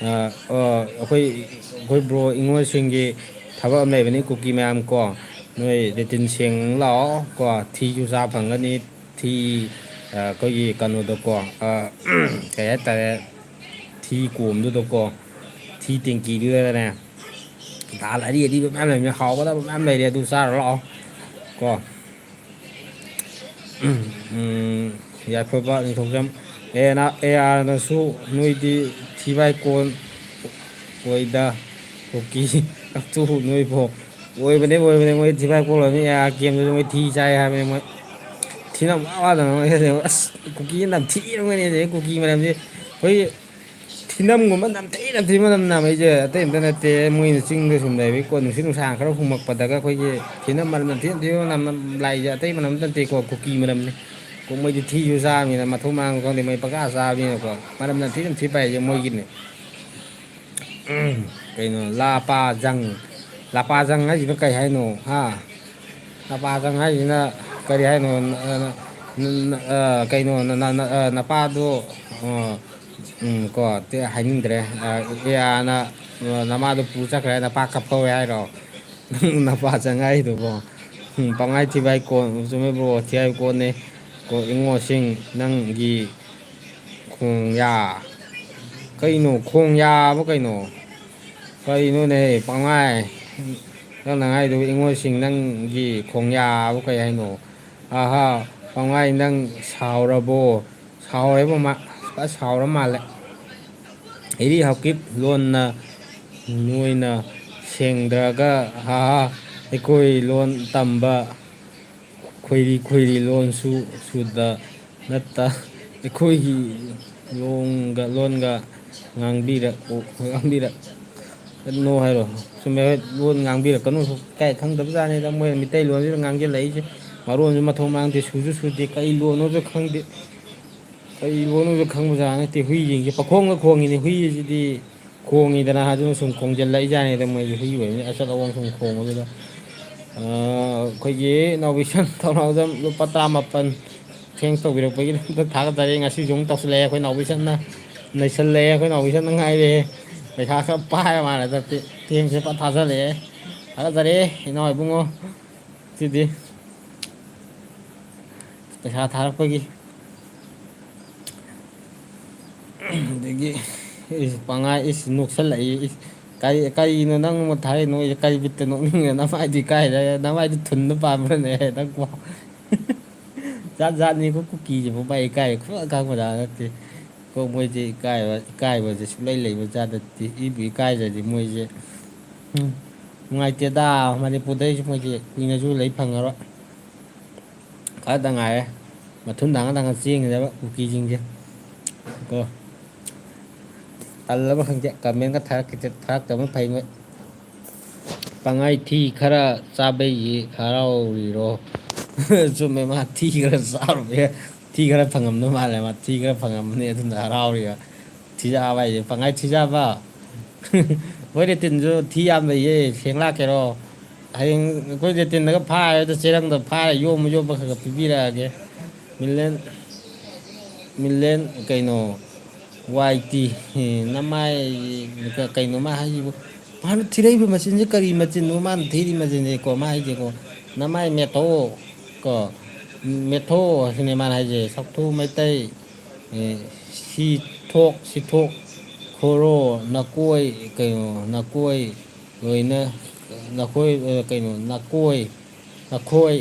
ꯑꯩꯈꯣꯏ ꯕ꯭ꯔꯣ ꯏꯉꯣꯜꯁꯤꯡꯒꯤ ꯊꯕꯛ ꯑꯃ ꯂꯩꯕꯅꯤ ꯀꯨꯀꯤ ꯃꯌꯥꯝ ꯀꯣ ꯅꯣꯏ ꯔꯦꯇꯤꯟ ꯁꯦꯡ ꯂꯥꯛꯑꯣ ꯀꯣ ꯊꯤꯁꯨ ꯆꯥ ꯐꯪꯒꯅꯤ ꯊꯤ ꯑꯩꯈꯣꯏꯒꯤ ꯀꯩꯅꯣꯗꯀꯣ ꯀꯩ ꯍꯥꯏꯇꯥꯔꯦ ꯊꯤ ꯀꯣꯝꯗꯨꯗꯀꯣ ꯊꯤ ꯇꯦꯡꯀꯤꯗꯨꯗꯅꯦ ꯗꯥꯜ ꯑꯔꯤ ꯑꯔꯤꯕ ꯃꯌꯥꯝ ꯂꯩꯕꯅꯤ ꯍꯥꯎꯒꯗꯕ ꯃꯌꯥꯝ ꯂꯩꯔꯦ ꯑꯗꯨ ꯆꯥꯔꯣ ꯂꯥꯛꯑꯣ ꯀꯣ ꯌꯥꯏꯐꯕ ꯅꯤꯡꯊꯧꯖꯝ ꯑꯦ ꯑꯥꯔꯅꯁꯨ ꯅꯣꯏꯗꯤ ꯊꯤꯕꯥꯏꯀꯣꯟ ꯑꯣꯏꯗ ꯀꯨꯀꯤ ꯀꯛꯇꯨ ꯅꯣꯏꯕꯣ ꯑꯣꯏꯕꯅꯦ ꯃꯣꯏ ꯊꯤꯕꯥꯏꯀꯣꯟ ꯑꯣꯏꯕꯅꯤ ꯑꯦ ꯑꯥꯔ ꯒꯦꯝꯗꯁꯨ ꯃꯣꯏ ꯊꯤ ꯆꯥꯏ ꯍꯥꯏꯕꯅꯤ ꯃꯣꯏ ꯊꯤꯅ ꯋꯥꯗꯅ ꯑꯁ ꯀꯨꯀꯤ ꯅꯝꯊꯤꯔꯝꯒꯅꯤ ꯀꯨꯀꯤ ꯃꯔꯝꯁꯦ ꯑꯩꯈꯣꯏ ꯊꯤꯅꯝꯒꯨꯝꯕ ꯅꯝꯊꯤ ꯃꯅꯝ ꯅꯝꯃꯛꯏꯁꯦ ꯑꯇꯩ ꯑꯝꯇ ꯅꯠꯇꯦ ꯃꯣꯏꯅ ꯆꯤꯡꯗ ꯁꯨꯝ ꯂꯩꯕꯒꯤ ꯀꯣ ꯅꯨꯡꯁꯤꯠ ꯅꯨꯡꯁꯥ ꯈꯔ ꯍꯨꯝꯃꯛꯄꯗꯒ ꯑꯩꯈꯣꯏꯒꯤ ꯊꯤꯅꯝ ꯃꯅꯝ ꯅꯝꯊꯤꯕ ꯃꯅꯝ ꯂꯥꯛꯏꯁꯦ ꯑꯇꯩ ꯃꯅꯝ ꯅꯠꯇꯦꯀꯣ ꯀꯨꯀꯤ ꯃꯔꯝꯅꯤ ꯃꯣꯏꯗꯤ ꯊꯤꯁꯨ ꯆꯥꯕꯅꯤꯅ ꯃꯊꯣꯡ ꯃꯔꯥꯡ ꯈꯪꯗꯦ ꯃꯣꯏ ꯄꯪꯆꯥ ꯆꯥꯕꯅꯤꯅꯀꯣ ꯃꯔꯝ ꯅꯝꯊꯤ ꯄꯥꯏꯁꯦ ꯃꯣꯏꯒꯤꯅꯦ ꯀꯩꯅꯣ ꯂꯄꯥꯖꯪ ꯍꯥꯏꯁꯤꯅ ꯀꯩ ꯍꯥꯏꯅꯣ ꯂꯄꯥꯖꯪ ꯍꯥꯏꯁꯤꯅ ꯀꯔꯤ ꯍꯥꯏꯅꯣ ꯀꯩꯅꯣ ꯅꯄꯥꯗꯣ ꯀꯣ ꯍꯥꯏꯅꯤꯡꯗ꯭ꯔꯦ ꯑꯦꯌꯥꯅ ꯅꯃꯥꯗꯣ ꯄꯨ ꯆꯠꯈ꯭ꯔꯦ ꯅꯄꯥ ꯀꯞꯐꯧꯋꯦ ꯍꯥꯏꯔꯣ ꯅꯪ ꯅꯄꯥ ꯆꯪꯉꯥꯏꯗꯨꯕꯣ ꯄꯪꯉꯥꯏ ꯊꯤꯕꯥꯏ ꯀꯣꯟ ꯆꯨꯝꯃꯦꯕ꯭ꯔꯣ ꯊꯤꯕꯥꯏ ꯀꯣꯟꯅꯦ ꯀꯣ ꯏꯉꯣꯁꯤꯡ ꯅꯪꯒꯤ ꯈꯣꯡꯌꯥ ꯀꯩꯅꯣ ꯈꯣꯡꯌꯥꯕ ꯀꯩꯅꯣꯅꯦ ꯄꯥꯡꯉꯥꯏ ꯅꯪꯅ ꯍꯥꯏꯗꯨꯕꯨ ꯏꯉꯣꯁꯤꯡ ꯅꯪꯒꯤ ꯈꯣꯡꯌꯥꯕꯨ ꯀꯩ ꯍꯥꯏꯅꯣ ꯄꯥꯡꯉꯥꯏ ꯅꯪ ꯁꯥꯎꯔꯕꯣ ꯁꯥꯎꯔꯦꯕ ꯁꯥꯎꯔ ꯃꯥꯜꯂꯦ ꯍꯩꯔꯤ ꯍꯧꯈꯤꯞ ꯂꯣꯟꯅ ꯅꯣꯏꯅ ꯁꯦꯡꯗ꯭ꯔꯒ ꯑꯩꯈꯣꯏ ꯂꯣꯟ ꯇꯝꯕ ꯈꯣꯏꯔꯤ ꯂꯣꯟꯁꯨ ꯁꯨꯗ ꯅꯠꯇ ꯑꯩꯈꯣꯏꯒꯤ ꯂꯣꯟꯒ ꯉꯥꯡꯕꯤꯔꯛꯀꯅꯣ ꯍꯥꯏꯔꯣ ꯁꯨꯝ ꯂꯣꯟ ꯉꯥꯡꯕꯤꯔꯛꯀꯅꯨꯁꯨ ꯀꯥꯏ ꯈꯪꯗꯕꯖꯥꯠꯅꯤꯗ ꯃꯣꯏꯅ ꯃꯤꯇꯩ ꯂꯣꯟꯁꯤꯗ ꯉꯥꯡꯁꯤꯜꯂꯛꯏꯁꯦ ꯃꯔꯣꯟꯁꯨ ꯃꯊꯣꯡ ꯃꯔꯥꯡꯗꯦ ꯁꯨꯁꯨ ꯁꯨꯗꯦ ꯀꯩ ꯂꯣꯟꯅꯣꯁꯨ ꯈꯪꯗꯦ ꯀꯩ ꯂꯣꯟꯅꯣꯁꯨ ꯈꯪꯕꯖꯥꯠ ꯅꯠꯇꯦ ꯍꯨꯏꯁꯤꯡꯁꯦ ꯄꯈꯣꯡꯗ ꯈꯣꯡꯉꯤꯅꯤ ꯍꯨꯏꯁꯤꯗꯤ ꯈꯣꯡꯉꯤꯗꯅ ꯑꯗꯨꯅ ꯁꯨꯝ ꯈꯣꯡꯖꯤꯜꯂꯛꯏꯖꯥꯠꯅꯤꯗ ꯃꯣꯏꯁꯤ ꯍꯨꯏ ꯑꯣꯏꯕꯅꯤ ꯑꯆꯠ ꯑꯋꯣꯡ ꯁꯨꯝ ꯈꯣꯡꯕꯗꯨꯗ ꯑꯩꯈꯣꯏꯒꯤ ꯅꯥꯎꯕꯤꯁꯟ ꯊꯧꯅꯥꯎꯖꯝ ꯂꯨꯄꯥ 18 ꯊꯦꯡꯁ ꯇꯧꯕꯤꯔꯛꯄꯒꯤꯗꯃꯛꯇ ꯊꯥꯒꯠꯆꯔꯤ ꯉꯁꯤꯁꯨ ꯑꯃꯨꯛ ꯇꯧꯁꯤꯜꯂꯛꯑꯦ ꯑꯩꯈꯣꯏ ꯅꯥꯎꯕꯤꯁꯟꯅ ꯅꯩꯁꯜꯂꯛꯑꯦ ꯑꯩꯈꯣꯏ ꯅꯥꯎꯕꯤꯁꯟꯅ ꯉꯥꯏꯔꯛꯑꯦ ꯄꯩꯁꯥ ꯈꯔ ꯄꯥꯏꯔ ꯃꯥꯜꯂꯦꯗ ꯊꯦꯡꯁꯦ ꯄꯨꯔꯥ ꯊꯥꯖꯜꯂꯛꯑꯦ ꯊꯥꯒꯠꯆꯔꯤ ꯏꯅꯥꯎ ꯏꯕꯨꯡꯉꯣ ꯁꯤꯗꯤ ꯄꯩꯁꯥ ꯊꯥꯔꯛꯄꯒꯤ ꯑꯗꯒꯤ ꯄꯪꯉꯥꯏ ꯅꯣꯛꯁꯜꯂꯛꯏ ꯀꯔꯤꯅꯣ ꯅꯪ ꯊꯥꯔꯛꯏꯅꯣ ꯀꯔꯤ ꯕꯤꯠꯇ ꯅꯣꯛꯅꯤꯡꯉꯦ ꯅꯃꯥꯏꯗꯤ ꯀꯥꯏꯗ ꯅꯃꯥꯏꯗꯤ ꯊꯨꯟꯗ ꯄꯥꯟꯕ꯭ꯔꯅꯦ ꯅꯪꯀꯣ ꯖꯥꯠ ꯖꯥꯠꯅꯤꯀꯣ ꯀꯨꯀꯤꯁꯤꯕꯨ ꯃꯥꯏ ꯏꯀꯥꯏ ꯈꯪꯕꯖꯥꯠ ꯅꯠꯇꯦ ꯀꯣ ꯃꯣꯏꯁꯦ ꯏꯀꯥꯏꯕꯁꯦ ꯁꯨꯡꯂꯩ ꯂꯩꯕ ꯖꯥꯠ ꯅꯠꯇꯦ ꯏꯕꯨ ꯏꯀꯥꯏꯗ꯭ꯔꯗꯤ ꯃꯣꯏꯁꯦ ꯅꯨꯡꯉꯥꯏꯇꯦꯗ ꯃꯅꯤꯄꯨꯔꯗꯩꯁꯨ ꯃꯣꯏꯁꯦ ꯀꯨꯏꯅꯁꯨ ꯂꯩ ꯐꯪꯉꯔꯣꯏ ꯈꯔꯗ ꯉꯥꯏꯔꯦ ꯃꯊꯨꯟ ꯗꯥꯡꯉ ꯆꯦꯟꯒꯤꯗꯕ ꯀꯨꯀꯤꯁꯤꯡꯁꯦ ꯀꯣ ꯇꯜꯂꯕ ꯈꯪꯗꯦ ꯀꯃꯦꯟꯒ ꯊꯥꯔꯛꯇꯕꯅ ꯐꯩ ꯃꯣꯏ ꯄꯪꯉꯥꯏ ꯊꯤ ꯈꯔ ꯆꯥꯕꯩꯒꯤ ꯍꯔꯥꯎꯔꯤꯔꯣ ꯆꯨꯝꯃꯦ ꯃꯥ ꯊꯤ ꯈꯔ ꯆꯥꯔꯨꯕꯩ ꯊꯤ ꯈꯔ ꯐꯪꯉꯝꯗꯧ ꯃꯥꯜꯂꯦ ꯃꯥ ꯊꯤ ꯈꯔ ꯐꯪꯉꯝꯃꯅꯤ ꯑꯗꯨꯅ ꯍꯔꯥꯎꯔꯤꯕ ꯊꯤꯆꯥꯕ ꯍꯥꯏꯁꯦ ꯄꯪꯉꯥꯏ ꯊꯤꯆꯥꯕ ꯍꯣꯏ ꯔꯦꯇꯤꯟꯁꯨ ꯊꯤ ꯌꯥꯝ ꯂꯩꯌꯦ ꯁꯦꯡ ꯂꯥꯛꯀꯦꯔꯣ ꯍꯌꯦꯡ ꯑꯩꯈꯣꯏ ꯔꯦꯇꯤꯟꯗꯒ ꯐꯥꯔꯗ ꯆꯦꯔꯪꯗ ꯐꯥꯔ ꯌꯣꯝꯕ ꯈꯔ ꯄꯤꯕꯤꯔꯛꯑꯒꯦ ꯃꯤꯂꯦꯟ ꯀꯩꯅꯣ ꯋꯥꯏ ꯇꯤ ꯅꯃꯥꯏ ꯀꯩꯅꯣꯃ ꯍꯥꯏꯁꯤꯕꯨ ꯃꯥꯅ ꯊꯤꯔꯛꯏꯕ ꯃꯆꯤꯟꯁꯦ ꯀꯔꯤ ꯃꯆꯤꯟꯅꯣ ꯃꯥꯅ ꯊꯤꯔꯤ ꯃꯆꯤꯟꯁꯦꯀꯣ ꯃꯥ ꯍꯥꯏꯁꯦꯀꯣ ꯅꯃꯥꯏ ꯃꯦꯠꯊꯣ ꯀꯣ ꯃꯦꯠꯊꯣ ꯑꯁꯤꯅꯦ ꯃꯥꯅ ꯍꯥꯏꯁꯦ ꯁꯛꯊꯨ ꯃꯩꯇꯩ ꯁꯤ ꯊꯣꯛ ꯁꯤꯊꯣꯛ ꯈꯣꯔꯣ ꯅꯀꯣꯏ ꯀꯩꯅꯣ ꯅꯀꯣꯏ ꯂꯣꯏꯅ ꯅꯈꯣꯏ ꯀꯩꯅꯣ ꯅꯀꯣꯏ ꯅꯈꯣꯏ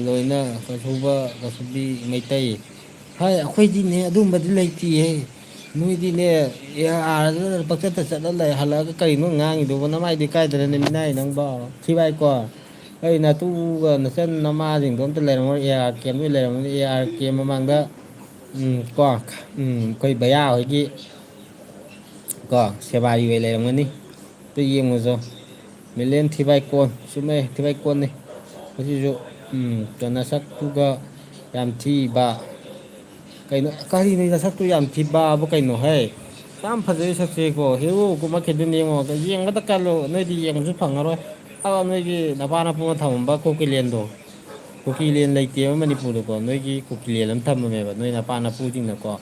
ꯂꯣꯏꯅ ꯀꯁꯨꯕ ꯀꯁꯨꯕꯤ ꯃꯩꯇꯩ ꯍꯥꯏ ꯑꯩꯈꯣꯏꯗꯤꯅꯦ ꯑꯗꯨꯝꯕꯗꯤ ꯂꯩꯇꯦꯍꯦ ꯅꯣꯏꯗꯤꯅꯦ ꯑꯥꯔꯗ ꯄꯪꯆꯠꯇ ꯆꯠꯂ ꯂꯩ ꯍꯜꯂꯛꯑꯒ ꯀꯔꯤꯅꯣ ꯉꯥꯡꯉꯤꯗꯨꯕ ꯅꯃꯥꯏꯗꯤ ꯀꯥꯏꯗꯅꯅꯦ ꯃꯤꯅꯥꯏ ꯅꯪꯕꯣ ꯊꯤꯕꯥꯏꯀꯣ ꯑꯩ ꯅꯇꯨꯒ ꯅꯆꯟ ꯅꯃꯥꯁꯤꯡꯗꯣ ꯑꯝꯇ ꯂꯩꯔꯝꯃꯣꯏ ꯑꯦ ꯑꯥꯔ ꯀꯦꯝ ꯂꯣꯏ ꯂꯩꯔꯝꯒꯅꯤ ꯑꯦ ꯑꯥꯔ ꯀꯦꯝ ꯃꯃꯥꯡꯗ ꯀꯣ ꯑꯩꯈꯣꯏ ꯕꯌꯥ ꯍꯣꯏꯒꯤ ꯀꯣ ꯁꯦꯕꯥꯔꯤ ꯑꯣꯏ ꯂꯩꯔꯝꯒꯅꯤ ꯇꯨ ꯌꯦꯡꯉꯨꯆꯣ ꯃꯤꯂꯦꯟ ꯊꯤꯕꯥꯏꯀꯣꯟ ꯆꯨꯝꯃꯦ ꯊꯤꯕꯥꯏꯀꯣꯟꯅꯤ ꯑꯁꯤꯁꯨ ꯅꯁꯛꯇꯨꯒ ꯌꯥꯝ ꯊꯤꯕ ꯀꯩꯅꯣ ꯀꯔꯤꯅꯣ ꯅꯁꯛꯇꯨ ꯌꯥꯝ ꯊꯤꯕꯕ ꯀꯩꯅꯣ ꯍꯦ ꯌꯥꯝ ꯐꯖꯩ ꯁꯛꯁꯦꯀꯣ ꯍꯦꯔꯣ ꯀꯨꯝꯃꯛꯈꯤꯗꯣꯏꯅꯦ ꯌꯦꯡꯉꯣ ꯌꯦꯡꯕꯗ ꯀꯜꯂꯣ ꯅꯣꯏꯗꯤ ꯌꯦꯡꯕꯁꯨ ꯐꯪꯉꯔꯣꯏ ꯅꯣꯏꯒꯤ ꯅꯄꯥ ꯅꯄꯨꯅ ꯊꯝꯃꯝꯕ ꯀꯨꯀꯤꯂꯦꯟꯗꯣ ꯀꯨꯀꯤꯂꯦꯟ ꯂꯩꯇꯦꯕ ꯃꯅꯤꯄꯨꯔꯗꯀꯣ ꯅꯣꯏꯒꯤ ꯀꯨꯀꯤꯂꯦꯟ ꯑꯃ ꯊꯝꯃꯝꯃꯦꯕ ꯅꯣꯏ ꯅꯄꯥ ꯅꯄꯨꯁꯤꯡꯅꯀꯣ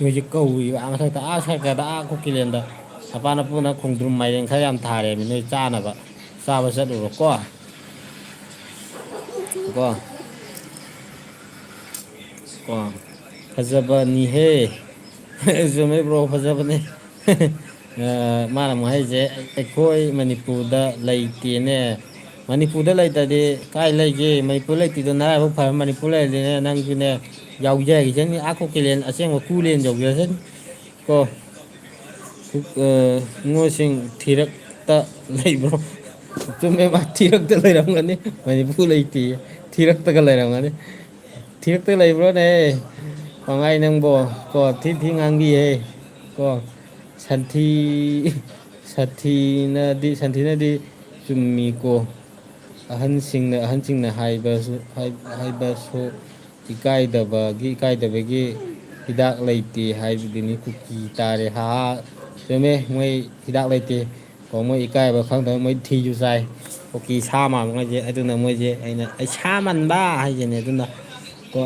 ꯅꯣꯏꯁꯦ ꯀꯧꯏꯕ ꯃꯊꯛꯇ ꯁꯔꯀꯗ ꯀꯨꯀꯤꯂꯦꯟꯗ ꯅꯄꯥ ꯅꯄꯨꯅ ꯈꯣꯡꯗ꯭ꯔꯨꯝ ꯃꯥꯏꯔꯦꯟ ꯈꯔ ꯌꯥꯝ ꯊꯥꯔꯦꯕ ꯅꯣꯏ ꯆꯥꯅꯕ ꯆꯥꯕ ꯆꯠꯂꯨꯔꯣꯀꯣ ꯀꯣ ꯀꯣ ꯐꯖꯕꯅꯤꯍꯦ ꯆꯨꯝꯃꯦ ꯕ꯭ꯔꯣ ꯐꯖꯕꯅꯦ ꯃꯥꯅ ꯑꯃꯨꯛ ꯍꯥꯏꯁꯦ ꯑꯩꯈꯣꯏ ꯃꯅꯤꯄꯨꯔꯗ ꯂꯩꯇꯦꯅꯦ ꯃꯅꯤꯄꯨꯔꯗ ꯂꯩꯇꯗꯤ ꯀꯥꯏ ꯂꯩꯒꯦ ꯃꯅꯤꯄꯨꯔ ꯂꯩꯇꯦꯗꯣ ꯅꯔꯥꯏꯕꯛ ꯐꯔ ꯃꯅꯤꯄꯨꯔ ꯂꯩꯔꯗꯤꯅꯦ ꯅꯪꯁꯨꯅꯦ ꯌꯥꯎꯖꯈꯤꯁꯅꯤ ꯀꯨꯀꯤꯂꯦꯟ ꯑꯁꯦꯡꯕ ꯀꯨꯂꯦꯟ ꯌꯧꯖꯁꯅꯤ ꯀꯣ ꯅꯤꯉꯣꯜꯁꯤꯡ ꯊꯤꯔꯛꯇ ꯂꯩꯕ꯭ꯔꯣ ꯆꯨꯝꯃꯦꯕ ꯊꯤꯔꯛꯇ ꯂꯩꯔꯝꯒꯅꯤ ꯃꯅꯤꯄꯨꯔ ꯂꯩꯇꯦ ꯊꯤꯔꯛꯇꯒ ꯂꯩꯔꯝꯒꯅꯤ ꯊꯤꯔꯛꯇ ꯂꯩꯕ꯭ꯔꯣꯅꯦ ꯄꯪꯍꯥꯏ ꯅꯪꯕꯣ ꯀꯣ ꯊꯤ ꯊꯤ ꯉꯥꯡꯕꯤꯌꯦ ꯀꯣ ꯁꯟꯊꯤ ꯁꯟꯊꯤꯅꯗꯤ ꯆꯨꯝꯃꯤꯀꯣ ꯑꯍꯟꯁꯤꯡꯅ ꯍꯥꯏꯕꯁꯨ ꯏꯀꯥꯏꯗꯕꯒꯤ ꯍꯤꯗꯥꯛ ꯂꯩꯇꯦ ꯍꯥꯏꯕꯗꯨꯅꯤ ꯀꯨꯀꯤ ꯇꯥꯔꯦ ꯆꯨꯝꯃꯦ ꯃꯣꯏ ꯍꯤꯗꯥꯛ ꯂꯩꯇꯦ ꯀꯣ ꯃꯣꯏ ꯏꯀꯥꯏꯕ ꯈꯪꯗꯕ ꯃꯣꯏ ꯊꯤꯁꯨ ꯆꯥꯏ ꯀꯨꯀꯤ ꯁꯥ ꯃꯥꯟꯕꯉꯩꯁꯦ ꯑꯗꯨꯅ ꯃꯣꯏꯁꯦ ꯑꯩ ꯁꯥ ꯃꯟꯕ ꯍꯥꯏꯁꯤꯅꯦ ꯑꯗꯨꯅ ꯀꯣ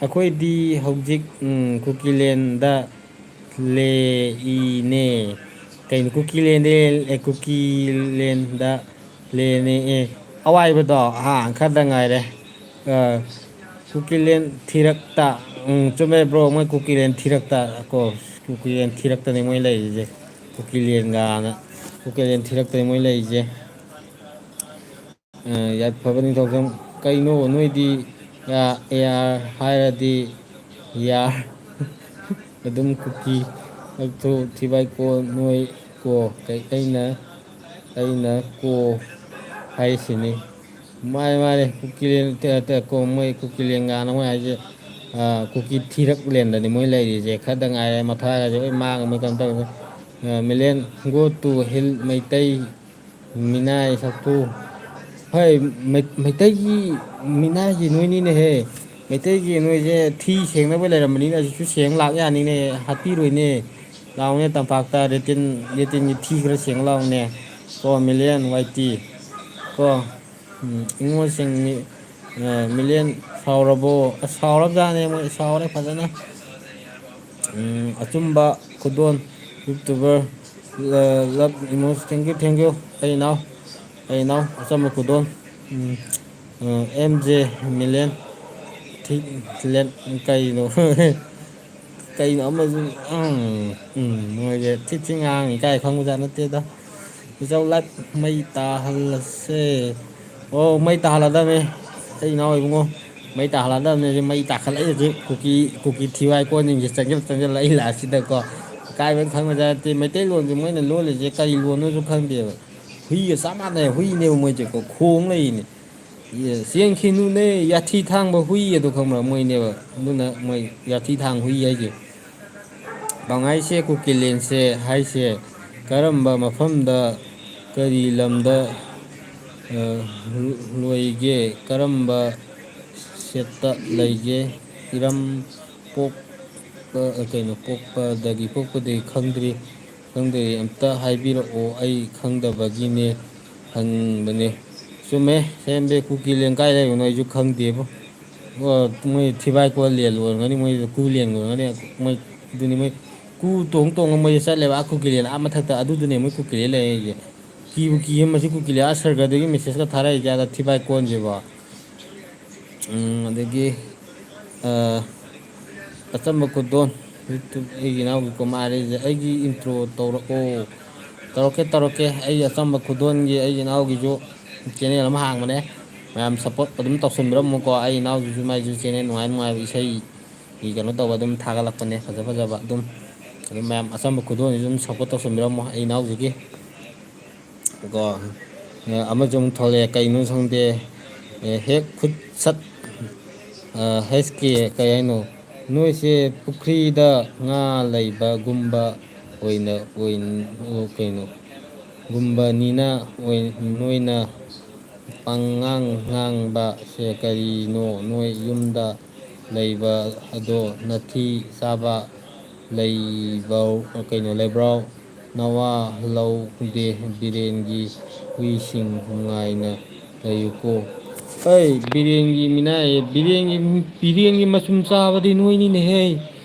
ꯑꯩꯈꯣꯏꯗꯤ ꯍꯧꯖꯤꯛ ꯀꯨꯀꯤꯂꯦꯟꯗ ꯂꯩꯅꯦ ꯀꯩꯅꯣ ꯀꯨꯀꯤꯂꯦꯟꯗ ꯂꯦꯅꯦ ꯑꯋꯥꯏꯕꯗꯣ ꯈꯔꯗ ꯉꯥꯏꯔꯦ ꯀꯨꯀꯤꯂꯦꯟ ꯊꯤꯔꯛꯇ ꯆꯨꯝꯃꯦꯕ꯭ꯔꯣ ꯃꯣꯏ ꯀꯨꯀꯤꯂꯦꯟ ꯊꯤꯔꯛꯇ ꯀꯣ ꯀꯨꯀꯤꯂꯦꯟ ꯊꯤꯔꯛꯇꯅꯤ ꯃꯣꯏ ꯂꯩꯔꯤꯁꯦ ꯀꯨꯀꯤꯂꯦꯟꯒꯅ ꯀꯨꯀꯤꯂꯦꯟ ꯊꯤꯔꯛꯇꯅꯤ ꯃꯣꯏ ꯂꯩꯔꯤꯁꯦ ꯌꯥꯏꯐꯕ ꯅꯤꯡꯊꯧꯖꯝ ꯀꯩꯅꯣ ꯅꯣꯏꯗꯤ ꯍꯥꯏꯔꯗꯤ ꯌꯥꯔ ꯑꯗꯨꯝ ꯀꯨꯀꯤ ꯊꯤꯕꯥꯏꯀꯣ ꯅꯣꯏ ꯀꯣ ꯑꯩꯅ ꯀꯣ ꯍꯥꯏꯁꯤꯅꯤ ꯃꯥꯅꯦ ꯃꯣꯏ ꯀꯨꯀꯤꯂꯦꯟꯒꯅ ꯃꯣꯏ ꯍꯥꯏꯁꯦ ꯀꯨꯀꯤ ꯊꯤꯔꯛꯂꯦꯟꯗꯅꯤ ꯃꯣꯏ ꯂꯩꯔꯤꯁꯦ ꯈꯔꯗ ꯉꯥꯏꯔꯦ ꯃꯊ꯭ꯋꯥꯏꯒꯁꯦ ꯂꯣꯏ ꯃꯥꯡꯉ ꯃꯣꯏ ꯀꯩꯅꯣ ꯇꯧꯔꯤꯁꯦ ꯃꯤꯂꯦꯟ ꯒꯣ ꯇꯨ ꯍꯤꯜ ꯃꯩꯇꯩ ꯃꯤꯅꯥꯏ ꯁꯛꯊꯨ ꯍꯣꯏ ꯃꯩꯇꯩꯒꯤ ꯃꯤꯅꯥꯏꯁꯤ ꯅꯣꯏꯅꯤꯅꯦꯍꯦ ꯃꯩꯇꯩꯒꯤ ꯅꯣꯏꯁꯦ ꯊꯤ ꯁꯦꯡꯅꯕ ꯂꯩꯔꯝꯕꯅꯤꯅ ꯑꯁꯤꯁꯨ ꯁꯦꯡ ꯂꯥꯛ ꯌꯥꯅꯤꯅꯦ ꯍꯥꯠꯄꯤꯔꯣꯏꯅꯦ ꯂꯥꯛꯑꯣꯅꯦ ꯇꯝꯄꯥꯛꯇ ꯔꯦꯇꯤꯟꯒꯤ ꯊꯤ ꯈꯔ ꯁꯦꯡ ꯂꯥꯛꯑꯣꯅꯦ ꯀꯣ ꯃꯤꯂꯤꯌꯟ ꯋꯥꯏꯇꯤ ꯀꯣ ꯅꯤꯉꯣꯜꯁꯤꯡ ꯃꯤꯂꯤꯌꯟ ꯁꯥꯎꯔꯕꯣ ꯁꯥꯎꯔꯕꯖꯥꯠꯅꯦ ꯃꯣꯏ ꯁꯥꯎꯔꯦ ꯐꯖꯅ ꯑꯆꯨꯝꯕ ꯈꯨꯗꯣꯟ ꯌꯨꯇꯨꯕꯔ ꯊꯦꯡꯀ꯭ꯌꯨ ꯑꯩ ꯏꯅꯥꯎ ꯑꯆꯝꯕ ꯈꯨꯗꯣꯜ ꯑꯦꯝ ꯖꯦ ꯃꯤꯂꯦꯟ ꯀꯩꯅꯣ ꯑꯃꯁꯨ ꯃꯣꯏꯁꯦ ꯊꯤ ꯉꯥꯡꯉꯤ ꯏꯀꯥꯏ ꯈꯪꯕꯖꯥꯠ ꯅꯠꯇꯦꯗ ꯏꯖꯧ ꯂꯥꯏꯠ ꯃꯩ ꯇꯥꯍꯜꯂꯁꯦ ꯑꯣ ꯃꯩ ꯇꯥꯍꯜꯂꯗꯕꯅꯦ ꯑꯩ ꯏꯅꯥꯎ ꯏꯕꯨꯡꯉꯣ ꯃꯩ ꯇꯥꯍꯜꯂꯗꯕꯅꯤ ꯃꯩ ꯇꯥꯈꯠꯂꯛꯏꯁꯤ ꯀꯨꯀꯤ ꯊꯤꯋꯥꯏ ꯀꯣꯟꯁꯤꯡꯁꯦ ꯆꯪꯁꯤꯜꯂ ꯑꯩ ꯂꯥꯛꯑꯁꯤꯗꯀꯣ ꯏꯀꯥꯏꯕ ꯈꯪꯕꯖꯥꯠ ꯅꯠꯇꯦ ꯃꯩꯇꯩꯂꯣꯟꯁꯦ ꯃꯣꯏꯅ ꯂꯣꯜꯂꯤꯁꯦ ꯀꯔꯤ ꯂꯣꯟꯅꯣꯁꯨ ꯈꯪꯗꯦꯕ ꯍꯨꯏꯒ ꯆꯞ ꯃꯥꯟꯅꯩ ꯍꯨꯏꯅꯦꯕ ꯃꯣꯏꯁꯦꯀꯣ ꯈꯣꯡ ꯂꯩꯔꯤꯅꯦ ꯆꯦꯟꯈꯤꯅꯨꯅꯦ ꯌꯥꯊꯤ ꯊꯥꯡꯕ ꯍꯨꯏ ꯑꯗꯣ ꯈꯪꯕ꯭ꯔꯥ ꯃꯣꯏꯅꯦꯕ ꯑꯗꯨꯅ ꯃꯣꯏ ꯌꯥꯊꯤ ꯊꯥꯡ ꯍꯨꯏ ꯍꯥꯏꯁꯦ ꯕꯉꯥꯏꯁꯦ ꯀꯨꯀꯤꯂꯦꯟꯁꯦ ꯍꯥꯏꯁꯦ ꯀꯔꯝꯕ ꯃꯐꯝꯗ ꯀꯔꯤ ꯂꯝꯗ ꯂꯣꯏꯒꯦ ꯀꯔꯝꯕ ꯁꯦꯠꯇ ꯂꯩꯒꯦ ꯏꯔꯝ ꯄꯣꯛꯄꯗꯒꯤ ꯈꯪꯗ꯭ꯔꯤ ꯑꯝꯇ ꯍꯥꯏꯕꯤꯔꯛꯑꯣ ꯑꯩ ꯈꯪꯗꯕꯒꯤꯅꯦ ꯍꯪꯕꯅꯦ ꯆꯨꯝꯃꯦ ꯁꯦꯝꯕꯦ ꯀꯨꯀꯤꯂꯦꯟ ꯀꯥꯏ ꯂꯩꯕꯅꯣ ꯑꯩꯁꯨ ꯈꯪꯗꯦꯕꯣ ꯃꯣꯏ ꯊꯤꯕꯥꯏ ꯀꯣꯜ ꯂꯦꯟ ꯑꯣꯏꯔꯝꯒꯅꯤ ꯃꯣꯏ ꯀꯨ ꯂꯦꯟ ꯑꯣꯏꯔꯝꯒꯅꯤ ꯃꯣꯏ ꯑꯗꯨꯅꯤ ꯃꯣꯏ ꯀꯨ ꯇꯣꯡꯉ ꯃꯣꯏꯁꯦ ꯆꯠꯂꯦꯕ ꯀꯨꯀꯤꯂꯦꯟ ꯃꯊꯛꯇ ꯑꯗꯨꯗꯨꯅꯦ ꯃꯣꯏ ꯀꯨꯀꯤꯂꯦꯟ ꯂꯩꯔꯤꯁꯦ ꯀꯤꯕꯨ ꯀꯤ ꯃꯁꯤ ꯀꯨꯀꯤꯂꯦꯟ ꯁꯔꯒꯗꯒꯤ ꯃꯦꯁꯦꯁꯀ ꯊꯥꯔꯛꯏꯖꯥꯠꯂ ꯊꯤꯕꯥꯏ ꯀꯣꯟꯁꯤꯕꯣ ꯑꯗꯒꯤ ꯑꯆꯝꯕ ꯈꯨꯗꯣꯟ ꯌꯨꯇꯨꯞ ꯑꯩꯒꯤ ꯏꯅꯥꯎꯒꯤ ꯃꯥꯔꯤꯁꯦ ꯑꯩꯒꯤ ꯏꯟꯇ꯭ꯔꯣ ꯇꯧꯔꯛꯑꯣ ꯇꯧꯔꯛꯀꯦ ꯑꯩ ꯑꯆꯝꯕ ꯈꯨꯗꯣꯟꯒꯤ ꯑꯩꯒꯤ ꯏꯅꯥꯎꯒꯤꯁꯨ ꯆꯦꯅꯦꯜ ꯑꯃ ꯍꯥꯡꯕꯅꯦ ꯃꯌꯥꯝ ꯁꯞꯄꯣꯔꯠ ꯑꯗꯨꯝ ꯇꯧꯁꯟꯕꯤꯔꯝꯃꯨꯀꯣ ꯑꯩ ꯏꯅꯥꯎꯁꯤꯁꯨ ꯃꯥꯏꯁꯨ ꯆꯦꯅꯦꯜ ꯅꯨꯡꯉꯥꯏ ꯅꯨꯡꯉꯥꯏꯕ ꯏꯁꯩ ꯀꯩꯅꯣ ꯇꯧꯕ ꯑꯗꯨꯝ ꯊꯥꯒꯠꯂꯛꯄꯅꯦ ꯐꯖꯕ ꯑꯗꯨꯝ ꯃꯌꯥꯝ ꯑꯆꯝꯕ ꯈꯨꯗꯣꯜꯁꯤꯁꯨ ꯑꯗꯨꯝ ꯁꯞꯄꯣꯔꯠ ꯇꯧꯁꯟꯕꯤꯔꯝꯃꯣ ꯑꯩ ꯏꯅꯥꯎꯁꯤꯒꯤ ꯀꯣ ꯑꯃꯁꯨ ꯑꯃꯨꯛ ꯊꯣꯛꯂꯛꯑꯦ ꯀꯩꯅꯣ ꯈꯪꯗꯦ ꯍꯦꯛ ꯈꯨꯠ ꯁꯠ ꯍꯩꯁ ꯀꯦ ꯀꯩ ꯍꯥꯏꯅꯣ ꯅꯣꯏꯁꯦ ꯄꯨꯈ꯭ꯔꯤꯗ ꯉꯥ ꯂꯩꯕꯒꯨꯝꯕ ꯀꯩꯅꯣ ꯒꯨꯝꯕꯅꯤꯅ ꯅꯣꯏꯅ ꯄꯪꯉꯥꯡ ꯉꯥꯡꯕ ꯁꯦ ꯀꯔꯤꯅꯣ ꯅꯣꯏ ꯌꯨꯝꯗ ꯂꯩꯕ ꯑꯗꯣ ꯅꯊꯤ ꯆꯥꯕ ꯂꯩꯕ꯭ꯔꯥ ꯅꯋꯥ ꯂꯧꯗꯦ ꯕꯤꯔꯦꯟꯒꯤ ꯍꯨꯏꯁꯤꯡ ꯅꯨꯡꯉꯥꯏꯅ ꯂꯩꯌꯨꯀꯣ ꯑꯩ ꯕꯤꯔꯦꯟꯒꯤ ꯃꯤꯅꯥꯏ ꯕꯤꯔꯦꯟꯒꯤ ꯃꯆꯨꯝ ꯆꯥꯕꯗꯤ ꯅꯣꯏꯅꯤꯅꯦꯍꯦ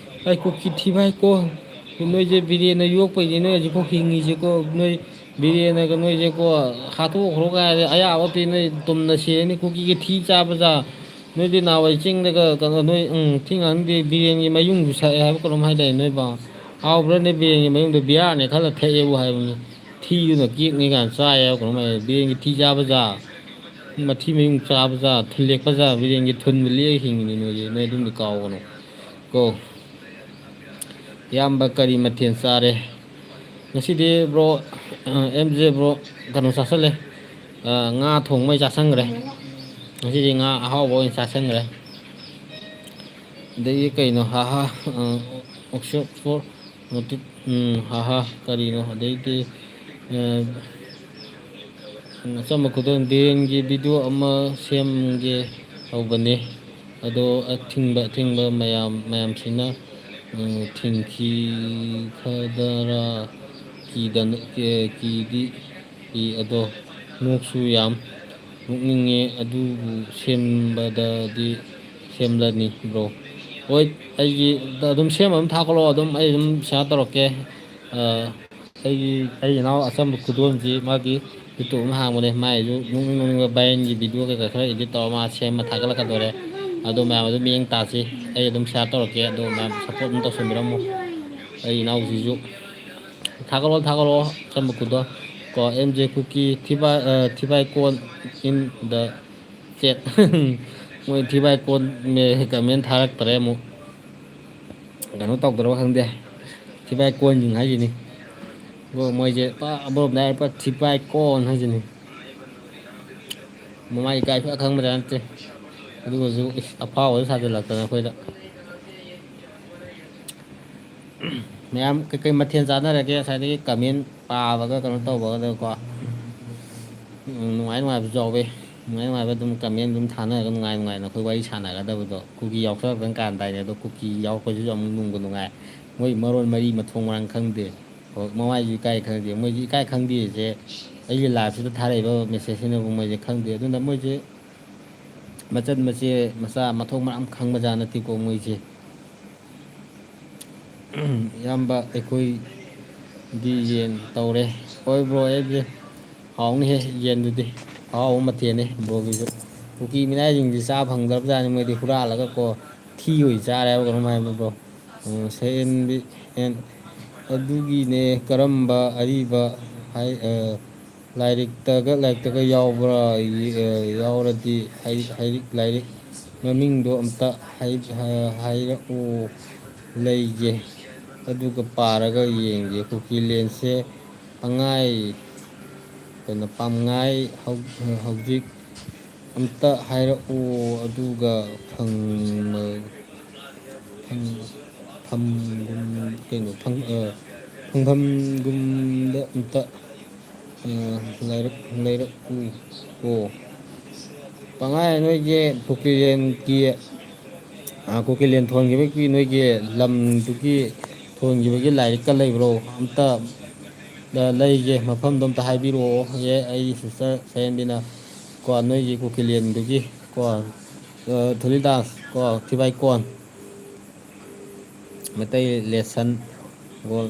ꯑꯩ ꯀꯨꯀꯤ ꯊꯤꯕꯥꯏꯀꯣ ꯅꯣꯏꯁꯦ ꯕꯤꯔꯦꯟꯅ ꯌꯣꯛꯄꯩꯅꯦ ꯅꯣꯏ ꯍꯧꯖꯤꯛꯐꯥꯎ ꯍꯤꯡꯉꯤꯁꯦꯀꯣ ꯅꯣꯏ ꯕꯤꯔꯦꯟꯅꯒ ꯅꯣꯏꯁꯦꯀꯣ ꯍꯥꯠꯇꯣꯛꯈ꯭ꯔꯣ ꯀꯥꯏꯔꯗꯤ ꯑꯌꯥꯕ ꯄꯤ ꯅꯣꯏ ꯇꯨꯝꯅ ꯁꯤꯔꯅꯤ ꯀꯨꯀꯤꯒꯤ ꯊꯤ ꯆꯥꯕꯖꯥ ꯅꯣꯏꯗꯤ ꯅꯍꯥꯟꯋꯥꯏ ꯆꯤꯡꯗꯒ ꯀꯩꯅꯣ ꯅꯣꯏ ꯊꯤ ꯉꯥꯡꯗꯦ ꯕꯤꯔꯦꯟꯒꯤ ꯃꯌꯨꯡꯁꯨ ꯁꯛꯑꯦ ꯍꯥꯏꯕ ꯀꯩꯅꯣꯝ ꯍꯥꯏꯗꯥꯏ ꯅꯣꯏꯕꯣ ꯍꯥꯎꯕ꯭ꯔꯅꯦ ꯕꯤꯔꯦꯟꯒꯤ ꯃꯌꯨꯡꯗꯣ ꯕꯤꯌꯥꯔꯅꯦ ꯈꯜꯂ ꯊꯛꯑꯦꯕꯨ ꯍꯥꯏꯕꯅꯤ ꯊꯤꯗꯨꯅ ꯀꯦꯛꯅꯤ ꯀꯥꯏꯅ ꯆꯥꯏꯑꯕ ꯀꯩꯅꯣꯝ ꯍꯥꯏ ꯕꯤꯔꯦꯟꯒꯤ ꯊꯤ ꯆꯥꯕꯖꯥ ꯃꯊꯤ ꯃꯌꯨꯡ ꯆꯥꯕꯖꯥ ꯊꯨꯜꯂꯦꯛꯄꯖꯥ ꯕꯤꯔꯦꯟꯒꯤ ꯊꯨꯟꯕꯨ ꯂꯦꯛꯑ ꯍꯤꯡꯉꯤꯅꯤ ꯅꯣꯏ ꯑꯗꯨꯝꯗꯤ ꯀꯥꯎꯒꯅꯨ ꯀꯣ ꯏꯌꯥꯝꯕ ꯀꯔꯤ ꯃꯊꯦꯜ ꯆꯥꯔꯦ ꯉꯁꯤꯗꯤ ꯕ꯭ꯔꯣ ꯑꯦꯝ ꯖꯦ ꯕ꯭ꯔꯣ ꯀꯩꯅꯣ ꯆꯥꯁꯤꯜꯂꯦ ꯉꯥ ꯊꯣꯡꯕꯩ ꯆꯥꯁꯟꯈ꯭ꯔꯦ ꯉꯁꯤꯗꯤ ꯉꯥ ꯑꯍꯥꯎꯕ ꯑꯣꯏꯅ ꯆꯥꯁꯟꯈ꯭ꯔꯦ ꯑꯗꯒꯤ ꯀꯩꯅꯣ ꯀꯔꯤꯅꯣ ꯑꯗꯩꯗꯤ ꯑꯆꯝꯕ ꯈꯨꯗꯣꯜ ꯕꯤꯔꯦꯟꯒꯤ ꯚꯤꯗꯤꯑꯣ ꯑꯃ ꯁꯦꯝꯒꯦ ꯇꯧꯕꯅꯦ ꯑꯗꯣ ꯑꯊꯤꯡꯕ ꯃꯌꯥꯝꯁꯤꯅ ꯊꯤꯡꯈꯤꯈꯗꯔꯥ ꯀꯤꯗꯤ ꯑꯗꯣ ꯅꯣꯛꯁꯨ ꯌꯥꯝ ꯅꯣꯛꯅꯤꯡꯉꯦ ꯑꯗꯨꯕꯨ ꯁꯦꯝꯕꯗꯗꯤ ꯁꯦꯝꯂꯅꯤ ꯕ꯭ꯔꯣ ꯍꯣꯏ ꯑꯩꯒꯤ ꯑꯗꯨꯝ ꯁꯦꯝꯕ ꯑꯗꯨꯝ ꯊꯥꯒꯠꯂꯛꯑꯣ ꯑꯗꯨꯝ ꯑꯩ ꯑꯗꯨꯝ ꯁꯤꯌꯥꯔ ꯇꯧꯔꯛꯀꯦ ꯑꯩ ꯏꯅꯥꯎ ꯑꯆꯝꯕ ꯈꯨꯗꯣꯜꯁꯤ ꯃꯥꯒꯤ ꯌꯨꯇꯨꯞ ꯑꯃ ꯍꯥꯡꯕꯅꯦ ꯃꯥꯏꯁꯨ ꯅꯣꯛꯅꯤꯡꯕ ꯕꯥꯏꯔꯦꯟꯒꯤ ꯚꯤꯗꯤꯑꯣ ꯀꯩꯀꯥ ꯈꯔ ꯏꯗꯤꯠ ꯇꯧꯔꯒ ꯃꯥ ꯁꯦꯝꯃ ꯊꯥꯒꯠꯂꯛꯀꯗꯣꯔꯦ ꯑꯗꯣ ꯃꯌꯥꯝ ꯑꯗꯨꯝ ꯃꯤꯠꯌꯦꯡ ꯇꯥꯁꯤ ꯑꯩ ꯑꯗꯨꯝ ꯁꯤꯌꯥꯔ ꯇꯧꯔꯛꯀꯦ ꯑꯗꯣ ꯃꯌꯥꯝ ꯁꯞꯄꯣꯔꯠ ꯑꯗꯨꯝ ꯇꯧꯁꯟꯕꯤꯔꯝꯃꯨ ꯑꯩ ꯏꯅꯥꯎꯁꯤꯁꯨ ꯊꯥꯒꯠꯂꯛꯑꯣ ꯑꯆꯝꯕ ꯈꯨꯗꯣꯜ ꯀꯣ ꯑꯦꯝ ꯖꯦ ꯀꯨꯀꯤ ꯊꯤꯕꯥꯏꯀꯣꯟ ꯏꯟ ꯗ ꯆꯦꯠ ꯃꯣꯏ ꯊꯤꯕꯥꯏꯀꯣꯟ ꯀꯃꯦꯟ ꯊꯥꯔꯛꯇ꯭ꯔꯦ ꯑꯃꯨꯛ ꯀꯩꯅꯣ ꯇꯧꯗ꯭ꯔꯕ ꯈꯪꯗꯦ ꯊꯤꯕꯥꯏ ꯀꯣꯟꯁꯤꯡ ꯍꯥꯏꯁꯤꯅꯤ ꯃꯣꯏꯁꯦ ꯑꯃꯔꯣꯝꯗ ꯍꯥꯏꯔ ꯊꯤꯄꯥꯏꯀꯣꯟ ꯍꯥꯏꯁꯤꯅꯤ ꯃꯃꯥꯏ ꯏꯀꯥꯏ ꯁꯨꯡꯈꯪ ꯈꯪꯕꯖꯥꯠ ꯅꯠꯇꯦ ꯑꯗꯨꯒꯁꯨ ꯑꯐꯥꯎꯕꯗ ꯁꯥꯖꯤꯜꯂꯛꯇꯅ ꯑꯩꯈꯣꯏꯗ ꯃꯌꯥꯝ ꯀꯩꯀꯩ ꯃꯊꯦꯜ ꯆꯥꯟꯅꯔꯒꯦ ꯉꯁꯥꯏꯗꯒꯤ ꯀꯃꯦꯟ ꯄꯥꯕꯒ ꯀꯩꯅꯣ ꯇꯧꯕꯒꯗꯀꯣ ꯅꯨꯡꯉꯥꯏꯕꯁꯨ ꯌꯥꯎꯋꯦ ꯅꯨꯡꯉꯥꯏꯕ ꯑꯗꯨꯝ ꯀꯃꯦꯟ ꯑꯗꯨꯝ ꯊꯥꯅꯔꯒ ꯅꯨꯡꯉꯥꯏꯅ ꯑꯩꯈꯣꯏ ꯋꯥꯔꯤ ꯁꯥꯟꯅꯒꯗꯕꯗꯣ ꯀꯨꯀꯤ ꯌꯥꯎꯁꯜꯂꯛꯇꯪ ꯀꯥꯟꯗꯥꯏꯅꯦ ꯑꯗꯣ ꯀꯨꯀꯤ ꯌꯥꯎꯔꯛꯄꯁꯤꯁꯨ ꯑꯃꯨꯛ ꯅꯨꯡꯕꯨ ꯅꯨꯡꯉꯥꯏ ꯃꯣꯏ ꯃꯔꯣꯟ ꯃꯔꯤ ꯃꯊꯣꯡ ꯃꯔꯥꯡ ꯈꯪꯗꯦ ꯍꯣꯏ ꯃꯃꯥꯏꯁꯨ ꯏꯀꯥꯏ ꯈꯪꯗꯦ ꯃꯣꯏꯁꯨ ꯏꯀꯥꯏ ꯈꯪꯗꯦꯁꯦ ꯑꯩꯒꯤ ꯂꯥꯏꯐꯁꯤꯗ ꯊꯥꯔꯛꯏꯕ ꯃꯦꯁꯦꯖꯁꯤꯅꯕꯨ ꯃꯣꯏꯁꯦ ꯈꯪꯗꯦ ꯑꯗꯨꯅ ꯃꯣꯏꯁꯦ ꯃꯆꯟ ꯃꯆꯦ ꯃꯆꯥ ꯃꯊꯣꯡ ꯃꯔꯝ ꯈꯪꯕꯖꯥꯠ ꯅꯠꯇꯦꯀꯣ ꯃꯣꯏꯁꯦ ꯏꯌꯥꯝꯕ ꯑꯩꯈꯣꯏꯗꯤ ꯌꯦꯟ ꯇꯧꯔꯦ ꯍꯣꯏ ꯕ꯭ꯔꯣ ꯑꯩꯁꯦ ꯍꯥꯎꯅꯤꯍꯦ ꯌꯦꯟꯗꯨꯗꯤ ꯑꯍꯥꯎꯕ ꯃꯊꯦꯜꯅꯤ ꯕ꯭ꯔꯣꯒꯤꯁꯨ ꯀꯨꯀꯤ ꯃꯤꯅꯥꯏꯁꯤꯡꯁꯤ ꯆꯥ ꯐꯪꯗ꯭ꯔꯕꯖꯥꯠꯅꯤ ꯃꯣꯏꯗꯤ ꯍꯨꯔꯥꯜꯂꯒꯀꯣ ꯊꯤ ꯑꯣꯏꯅ ꯆꯥꯔꯦ ꯍꯥꯏꯕ ꯀꯩꯅꯣꯝ ꯍꯥꯏꯕꯅꯤ ꯕ꯭ꯔꯣ ꯑꯗꯨꯒꯤꯅꯦ ꯀꯔꯝꯕ ꯑꯔꯤꯕ ꯂꯥꯏꯔꯤꯛꯇꯒ ꯌꯥꯎꯕ꯭ꯔꯥ ꯌꯥꯎꯔꯗꯤ ꯂꯥꯏꯔꯤꯛ ꯃꯃꯤꯡꯗꯣ ꯑꯝꯇ ꯍꯥꯏꯔꯛꯑꯣ ꯂꯩꯒꯦ ꯑꯗꯨꯒ ꯄꯥꯔꯒ ꯌꯦꯡꯒꯦ ꯀꯨꯀꯤꯂꯦꯟꯁꯦ ꯄꯥꯝꯉꯥꯏ ꯍꯧꯖꯤꯛ ꯑꯝꯇ ꯍꯥꯏꯔꯛꯑꯣ ꯑꯗꯨꯒ ꯐꯪꯐꯝꯒꯨꯝꯗ ꯑꯝꯇ ꯂꯩꯔꯛꯎ ꯀꯣ ꯄꯪꯉꯥꯏ ꯅꯣꯏꯒꯤ ꯀꯨꯀꯤꯂꯦꯟ ꯊꯣꯟꯈꯤꯕꯒꯤ ꯅꯣꯏꯒꯤ ꯂꯝꯗꯨꯒꯤ ꯊꯣꯟꯈꯤꯕꯒꯤ ꯂꯥꯏꯔꯤꯛꯀ ꯂꯩꯕ꯭ꯔꯣ ꯑꯝꯇ ꯂꯩꯒꯦ ꯃꯐꯝꯗꯣ ꯑꯝꯇ ꯍꯥꯏꯕꯤꯔꯛꯑꯣ ꯑꯩ ꯁꯤꯁꯇꯔ ꯁꯌꯦꯟꯕꯤꯅ ꯀꯣ ꯅꯣꯏꯒꯤ ꯀꯨꯀꯤꯂꯦꯟꯗꯨꯒꯤ ꯀꯣ ꯊꯨꯂꯤꯗꯥꯁ ꯀꯣ ꯊꯤꯕꯥꯏꯀꯣꯟ ꯃꯩꯇꯩ ꯂꯦꯁꯟ ꯒꯣꯜ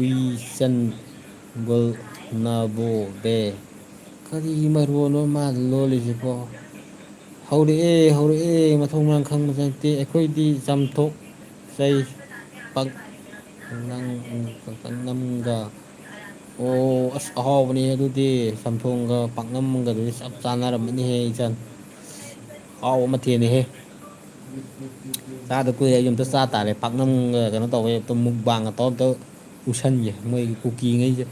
ꯎꯏꯆꯟ ꯒꯣꯜ ꯅꯥꯕꯣ ꯕꯦ ꯀꯔꯤ ꯃꯔꯣꯟꯅꯣ ꯃꯥꯅ ꯂꯣꯜꯂꯤꯁꯤꯕꯣ ꯍꯧꯔꯛꯑꯦ ꯃꯊꯣꯡ ꯃꯔꯝ ꯈꯪꯕꯁꯨ ꯅꯠꯇꯦ ꯑꯩꯈꯣꯏꯗꯤ ꯆꯥꯝꯊꯣꯛ ꯆꯩ ꯄꯥꯛꯅꯝꯒ ꯑꯣ ꯑꯁ ꯑꯍꯥꯎꯕꯅꯤ ꯑꯗꯨꯗꯤ ꯆꯝꯊꯣꯡꯒ ꯄꯥꯛꯅꯝꯒꯗꯨꯗꯤ ꯆꯞ ꯆꯥꯟꯅꯔꯝꯃꯅꯤꯍꯦ ꯏꯆꯟ ꯑꯍꯥꯎꯕ ꯃꯊꯦꯜꯅꯤꯍꯦ ꯆꯥꯗ ꯀꯨꯏꯔꯦ ꯑꯩꯁꯨ ꯑꯝꯇ ꯆꯥ ꯇꯥꯔꯦ ꯄꯥꯛꯅꯝꯒ ꯀꯩꯅꯣ ꯇꯧꯋꯦ ꯑꯝꯇ ꯃꯨꯛꯕꯥꯡꯒ ꯇꯧꯔ ꯑꯝꯇ ꯎꯁꯟꯒꯦ ꯃꯣꯏꯒꯤ ꯀꯨꯀꯤꯉꯩꯁꯦ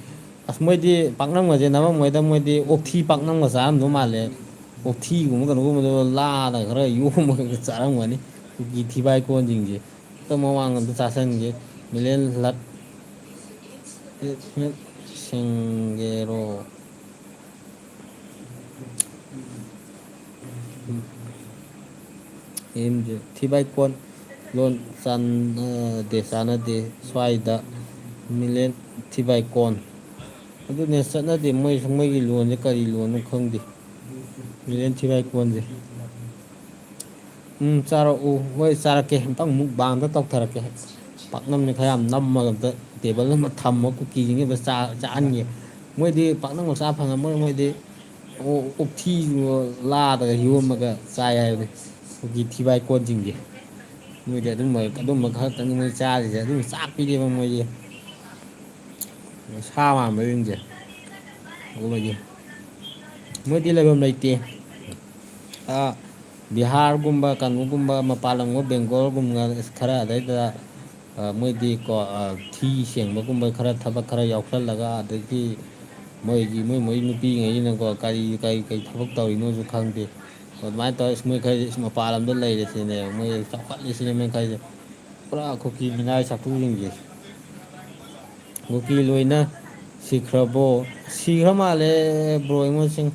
ꯑꯁ ꯃꯣꯏꯗꯤ ꯄꯥꯛꯅꯝꯒꯁꯦ ꯅꯝꯃꯝꯃꯣꯏꯗ ꯃꯣꯏꯗꯤ ꯑꯣꯛꯊꯤ ꯄꯥꯛꯅꯝꯒ ꯆꯥꯔꯝꯗꯧ ꯃꯥꯜꯂꯦ ꯑꯣꯛꯊꯤꯒꯨꯝꯕ ꯀꯩꯅꯣꯒꯨꯝꯕꯗꯣ ꯂꯥꯗ ꯈꯔ ꯌꯣꯝꯃꯒ ꯆꯥꯔꯝꯒꯅꯤ ꯀꯨꯀꯤ ꯊꯤꯕꯥꯏ ꯀꯣꯟꯁꯤꯡꯁꯦ ꯃꯃꯥꯡ ꯑꯝꯇ ꯆꯥꯁꯟꯒꯦ ꯃꯤꯂꯦꯟ ꯂꯠ ꯁꯤꯡꯒꯦꯔꯣ ꯑꯦꯝꯁꯦ ꯊꯤꯕꯥꯏꯈꯣꯟ ꯂꯣꯟ ꯆꯥꯟꯅꯗꯦ ꯁ꯭ꯋꯥꯏꯗ ꯃꯤꯂꯦꯟ ꯊꯤꯕꯥꯏꯀꯣꯟ ꯑꯗꯨꯅꯦ ꯆꯠꯅꯗꯦ ꯃꯣꯏꯒꯤ ꯂꯣꯟꯁꯦ ꯀꯔꯤ ꯂꯣꯟꯅꯣ ꯈꯪꯗꯦ ꯃꯤꯂꯦꯟ ꯊꯤꯕꯥꯏꯀꯣꯟꯁꯦ ꯆꯥꯔꯛꯎ ꯍꯣꯏ ꯆꯥꯔꯛꯀꯦ ꯑꯝꯇꯪ ꯃꯨꯛꯕꯥꯡ ꯇꯧꯊꯔꯛꯀꯦ ꯄꯥꯛꯅꯝꯁꯦ ꯈꯔ ꯌꯥꯝ ꯅꯝꯃꯒ ꯑꯝꯇ ꯇꯦꯕꯜ ꯑꯃ ꯊꯝꯃ ꯀꯨꯀꯤꯁꯤꯡꯁꯦ ꯑꯝꯇ ꯆꯥꯍꯟꯒꯦ ꯃꯣꯏꯗꯤ ꯄꯥꯛꯅꯝꯒ ꯆꯥ ꯐꯪꯉꯝꯃꯣꯏ ꯃꯣꯏꯗꯤ ꯑꯣꯛꯊꯤꯒ ꯂꯥꯗꯒ ꯌꯣꯝꯃꯒ ꯆꯥꯏ ꯍꯥꯏꯕꯅꯤ ꯀꯨꯀꯤ ꯊꯤꯕꯥꯏ ꯀꯣꯟꯁꯤꯡꯁꯦ ꯃꯣꯏꯗꯤ ꯑꯗꯨꯝꯕ ꯈꯛꯇꯪꯅꯤ ꯃꯣꯏ ꯆꯥꯔꯤꯁꯦ ꯑꯗꯨꯝ ꯆꯥꯛꯄꯤꯅꯦꯕ ꯃꯣꯏꯁꯦ ꯁꯥ ꯃꯥꯟꯕꯁꯤꯡꯁꯦ ꯃꯣꯏꯗꯤ ꯂꯩꯐꯝ ꯂꯩꯇꯦ ꯕꯤꯍꯥꯔꯒꯨꯝꯕ ꯀꯩꯅꯣꯒꯨꯝꯕ ꯃꯄꯥꯟ ꯂꯝꯒꯨꯝꯕ ꯕꯦꯡꯒꯣꯜꯒꯨꯝꯕ ꯈꯔ ꯑꯗꯩꯗ ꯃꯣꯏꯗꯤ ꯊꯤ ꯁꯦꯡꯕꯒꯨꯝꯕ ꯈꯔ ꯊꯕꯛ ꯈꯔ ꯌꯥꯎꯁꯜꯂꯒ ꯑꯗꯒꯤ ꯃꯣꯏ ꯅꯨꯄꯤꯉꯩꯁꯤꯅꯀꯣ ꯀꯔꯤ ꯊꯕꯛ ꯇꯧꯔꯤꯅꯣꯁꯨ ꯈꯪꯗꯦ ꯑꯗꯨꯃꯥꯏꯅ ꯇꯧꯔ ꯃꯣꯏ ꯈꯔꯁꯦ ꯃꯄꯥꯟ ꯂꯝꯗ ꯂꯩꯔꯤꯁꯤꯅꯦꯕ ꯃꯣꯏ ꯆꯥꯎꯈꯠꯂꯤꯁꯤꯅꯦ ꯃꯣꯏ ꯈꯔꯁꯦ ꯄꯨꯔꯥ ꯈꯨꯀꯤ ꯃꯤꯅꯥꯏ ꯆꯥꯛꯊꯨꯁꯤꯡꯁꯦ ꯀꯨꯀꯤ ꯂꯣꯏꯅ ꯁꯤꯈ꯭ꯔꯕꯣ ꯁꯤꯈ꯭ꯔ ꯃꯥꯜꯂꯦ ꯕ꯭ꯔꯣ ꯑꯩꯉꯣꯟꯁꯤꯡ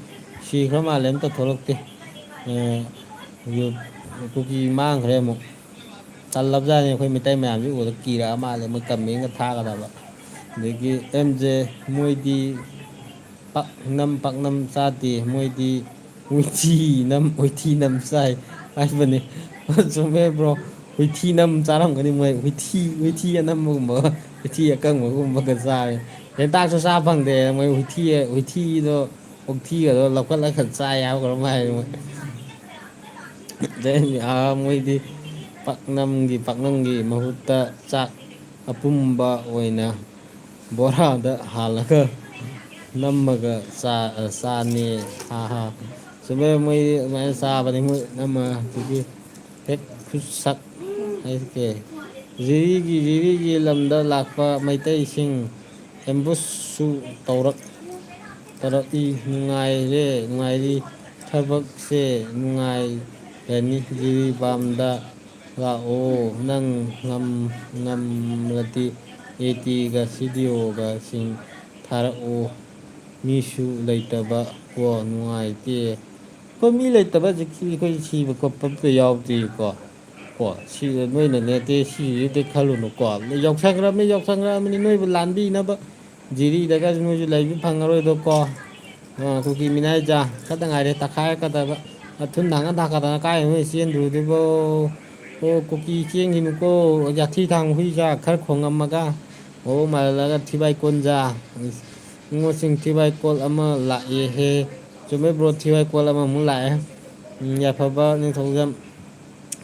ꯁꯤꯈ꯭ꯔ ꯃꯥꯜꯂꯦ ꯑꯝꯇ ꯊꯣꯛꯂꯛꯇꯦ ꯀꯨꯀꯤ ꯃꯥꯡꯈ꯭ꯔꯦ ꯑꯃꯨꯛ ꯇꯜꯂꯕꯖꯥꯠꯅꯤ ꯑꯩꯈꯣꯏ ꯃꯤꯇꯩ ꯃꯌꯥꯝꯁꯤ ꯎꯕꯗ ꯀꯤꯔꯛꯑ ꯃꯥꯜꯂꯦ ꯃꯣꯏ ꯀꯃꯦꯟꯒ ꯊꯥꯒꯗꯕ ꯑꯗꯒꯤ ꯑꯦꯝꯖꯦ ꯃꯣꯏꯗꯤ ꯄꯥꯛꯅꯝ ꯆꯥꯗꯦ ꯃꯣꯏꯗꯤ ꯎꯊꯤ ꯅꯝ ꯆꯥꯏ ꯍꯥꯏꯕꯅꯤ ꯆꯨꯝꯃꯦ ꯕ꯭ꯔꯣ ꯍꯨꯏꯊꯤ ꯅꯝ ꯆꯥꯔꯝꯒꯅꯤ ꯃꯣꯏ ꯍꯨꯏꯊꯤ ꯑꯅꯝꯕꯒꯨꯝꯕ ꯎꯊꯤ ꯑꯀꯪꯕꯒꯨꯝꯕꯒ ꯆꯥꯔꯦ ꯍꯦꯟꯇꯥꯛꯁꯨ ꯆꯥ ꯐꯪꯗꯦ ꯃꯣꯏ ꯍꯨꯏꯊꯤꯗꯣ ꯑꯣꯛꯊꯤꯒꯗꯣ ꯂꯧꯈꯠꯂꯒ ꯆꯥꯏ ꯍꯥꯏꯕ ꯃꯥꯏ ꯃꯣꯏꯗꯤ ꯄꯥꯛꯅꯝꯒꯤ ꯃꯍꯨꯠꯇ ꯆꯥꯛ ꯑꯄꯨꯝꯕ ꯑꯣꯏꯅ ꯕꯣꯔꯥꯗ ꯍꯥꯜꯂꯒ ꯅꯝꯃꯒ ꯆꯥꯅꯤ ꯆꯨꯝꯃꯦ ꯃꯣꯏꯗꯤ ꯑꯗꯨꯃꯥꯏꯅ ꯆꯥꯕꯅꯤ ꯃꯣꯏ ꯅꯝꯃ ꯑꯗꯒꯤ ꯍꯦꯛ ꯈꯨꯠꯁꯛ ꯍꯥꯏꯀꯦ ꯖꯤꯔꯤꯒꯤ ꯂꯝꯗ ꯂꯥꯛꯄ ꯃꯩꯇꯩꯁꯤꯡ ꯑꯦꯝꯕꯨꯁꯁꯨ ꯇꯧꯔꯛꯏ ꯅꯨꯡꯉꯥꯏꯔꯤ ꯊꯕꯛꯁꯦ ꯅꯨꯡꯉꯥꯏꯔꯅꯤ ꯖꯤꯔꯤꯕꯥꯝꯗ ꯂꯥꯛꯑꯣ ꯅꯪ ꯉꯝꯂꯗꯤ ꯑꯦꯇꯤꯒ ꯁꯤꯗꯤꯑꯣꯒꯁꯤꯡ ꯊꯥꯔꯛꯑꯣ ꯃꯤꯁꯨ ꯂꯩꯇꯕ ꯀꯣ ꯅꯨꯡꯉꯥꯏꯇꯦ ꯑꯩꯈꯣꯏ ꯃꯤ ꯂꯩꯇꯕ ꯍꯧꯖꯤꯛꯀꯤ ꯑꯩꯈꯣꯏ ꯁꯤꯕ ꯈꯣꯠꯄ ꯑꯝꯇ ꯌꯥꯎꯗ꯭ꯔꯤꯀꯣ ꯅꯣꯏꯅ ꯅꯠꯇꯦ ꯁꯤꯁꯤꯗꯤ ꯈꯜꯂꯨꯅꯨꯀꯣ ꯌꯥꯎꯁꯪꯈ꯭ꯔꯕꯅꯤ ꯅꯣꯏꯕꯨ ꯂꯥꯟꯕꯤꯅꯕ ꯖꯤꯔꯤꯗꯒꯁꯨ ꯅꯣꯏꯁꯨ ꯂꯩꯕ ꯐꯪꯉꯔꯣꯏꯗꯀꯣ ꯀꯨꯀꯤ ꯃꯤꯅꯥꯏꯖꯥ ꯈꯛꯇ ꯉꯥꯏꯔꯦ ꯇꯛꯈꯥꯏꯔꯛꯀꯗꯕ ꯊꯨꯟ ꯊꯥꯡꯒꯠ ꯊꯥꯡꯒꯠꯇꯅ ꯀꯥꯏꯗꯅꯣ ꯆꯦꯟꯗꯣꯏꯗꯨꯕꯣ ꯑꯣ ꯀꯨꯀꯤ ꯆꯦꯟꯈꯤꯅꯨꯀꯣ ꯌꯥꯊꯤ ꯊꯥꯡ ꯍꯨꯏꯖꯥ ꯈꯔ ꯈꯣꯡꯉꯝꯃꯒ ꯃꯕꯨꯛ ꯃꯥꯜꯍꯜꯂꯒ ꯊꯤꯕꯥꯏ ꯀꯣꯟꯖꯥ ꯅꯤꯡꯉꯣꯜꯁꯤꯡ ꯊꯤꯋꯥꯏꯀꯣꯜ ꯑꯃ ꯂꯥꯛꯑꯦꯍꯦ ꯆꯨꯝꯃꯦ ꯕ꯭ꯔꯣ ꯊꯤꯋꯥꯏꯀꯣꯜ ꯑꯃꯃꯨꯛ ꯂꯥꯛꯑꯦ ꯌꯥꯏꯐꯕ ꯅꯤꯡꯊꯧꯖꯝ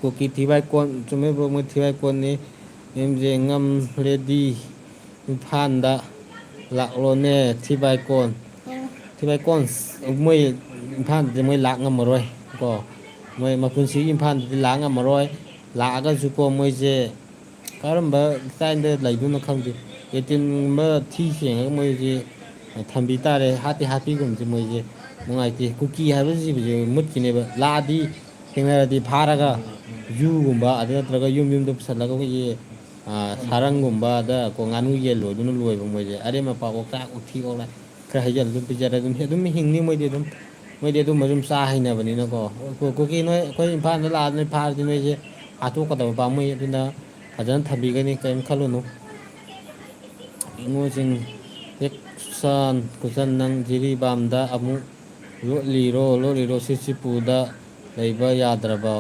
ꯀꯨꯀꯤ ꯊꯤꯋꯥꯏꯀꯣꯟ ꯆꯨꯝꯃꯦ ꯕ꯭ꯔꯣ ꯃꯣꯏ ꯊꯤꯋꯥꯏꯀꯣꯟꯅꯤ ꯑꯦꯝꯖꯦ ꯉꯝꯔꯦꯗꯤ ꯏꯝꯐꯥꯜꯗ ꯂꯥꯛꯂꯣꯅꯦ ꯊꯤꯕꯥꯏꯀꯣꯟꯁ ꯃꯣꯏ ꯏꯝꯐꯥꯜꯗꯗꯤ ꯃꯣꯏ ꯂꯥꯛ ꯉꯝꯃꯔꯣꯏ ꯀꯣ ꯃꯣꯏ ꯃꯄꯨꯟꯁꯤꯒꯤ ꯏꯝꯐꯥꯜꯗꯗꯤ ꯂꯥꯛ ꯉꯝꯃꯔꯣꯏ ꯂꯥꯛꯑꯒꯁꯨꯀꯣ ꯃꯣꯏꯁꯦ ꯀꯔꯝꯕ ꯏꯁꯇꯥꯏꯜꯗ ꯂꯩꯗꯣꯏꯅꯣ ꯈꯪꯗꯦ ꯑꯦꯇꯤꯟꯒꯨꯝꯕ ꯊꯤ ꯁꯦꯡꯉꯒ ꯃꯣꯏꯁꯦ ꯊꯝꯕꯤ ꯇꯥꯔꯦ ꯍꯥꯠꯇꯤ ꯃꯣꯏꯁꯦ ꯅꯨꯡꯉꯥꯏꯇꯦ ꯀꯨꯀꯤ ꯍꯥꯏꯕ ꯖꯤꯕꯁꯦ ꯃꯨꯠꯈꯤꯅꯦꯕ ꯂꯥꯛꯑꯗꯤ ꯊꯦꯡꯅꯔꯗꯤ ꯐꯥꯔꯒ ꯖꯨꯒꯨꯝꯕ ꯑꯗꯨ ꯅꯠꯇ꯭ꯔꯒ ꯌꯨꯝꯗ ꯄꯨꯁꯤꯜꯂꯒ ꯑꯩꯈꯣꯏꯒꯤ ꯁꯥꯔꯪꯒꯨꯝꯕꯗ ꯉꯥꯅꯨ ꯌꯦꯟ ꯂꯣꯏꯗꯨꯅ ꯂꯣꯏꯕ ꯃꯣꯏꯁꯦ ꯑꯔꯦꯝ ꯑꯄꯥ ꯑꯣꯛꯆꯥꯛ ꯑꯣꯛꯊꯤ ꯑꯣꯂꯥꯏ ꯈꯔ ꯍꯩꯖꯤꯜꯂ ꯑꯗꯨꯝ ꯄꯤꯖꯔ ꯑꯗꯨꯝ ꯍꯤꯡꯅꯤ ꯃꯣꯏꯗꯤ ꯑꯗꯨꯝꯕ ꯑꯗꯨꯝ ꯆꯥ ꯍꯩꯅꯕꯅꯤꯅꯀꯣ ꯀꯨꯀꯤ ꯅꯣꯏ ꯑꯩꯈꯣꯏ ꯏꯝꯐꯥꯜꯗ ꯂꯥꯛꯑ ꯅꯣꯏ ꯐꯥꯔꯗꯤ ꯅꯣꯏꯁꯦ ꯍꯥꯠꯇꯣꯛꯀꯗꯕ ꯄꯥꯝꯃꯨꯏ ꯑꯗꯨꯅ ꯐꯖꯅ ꯊꯝꯕꯤꯒꯅꯤ ꯀꯔꯤꯝ ꯈꯜꯂꯨꯅꯨ ꯏꯉꯣꯁꯤꯡ ꯍꯦꯛ ꯈꯨꯆꯟ ꯅꯪ ꯖꯤꯔꯤꯕꯥꯝꯗ ꯑꯃꯨꯛ ꯂꯣꯠꯂꯤꯔꯣ ꯁꯤꯁꯤꯄꯨꯗ ꯂꯩꯕ ꯌꯥꯗ꯭ꯔꯕ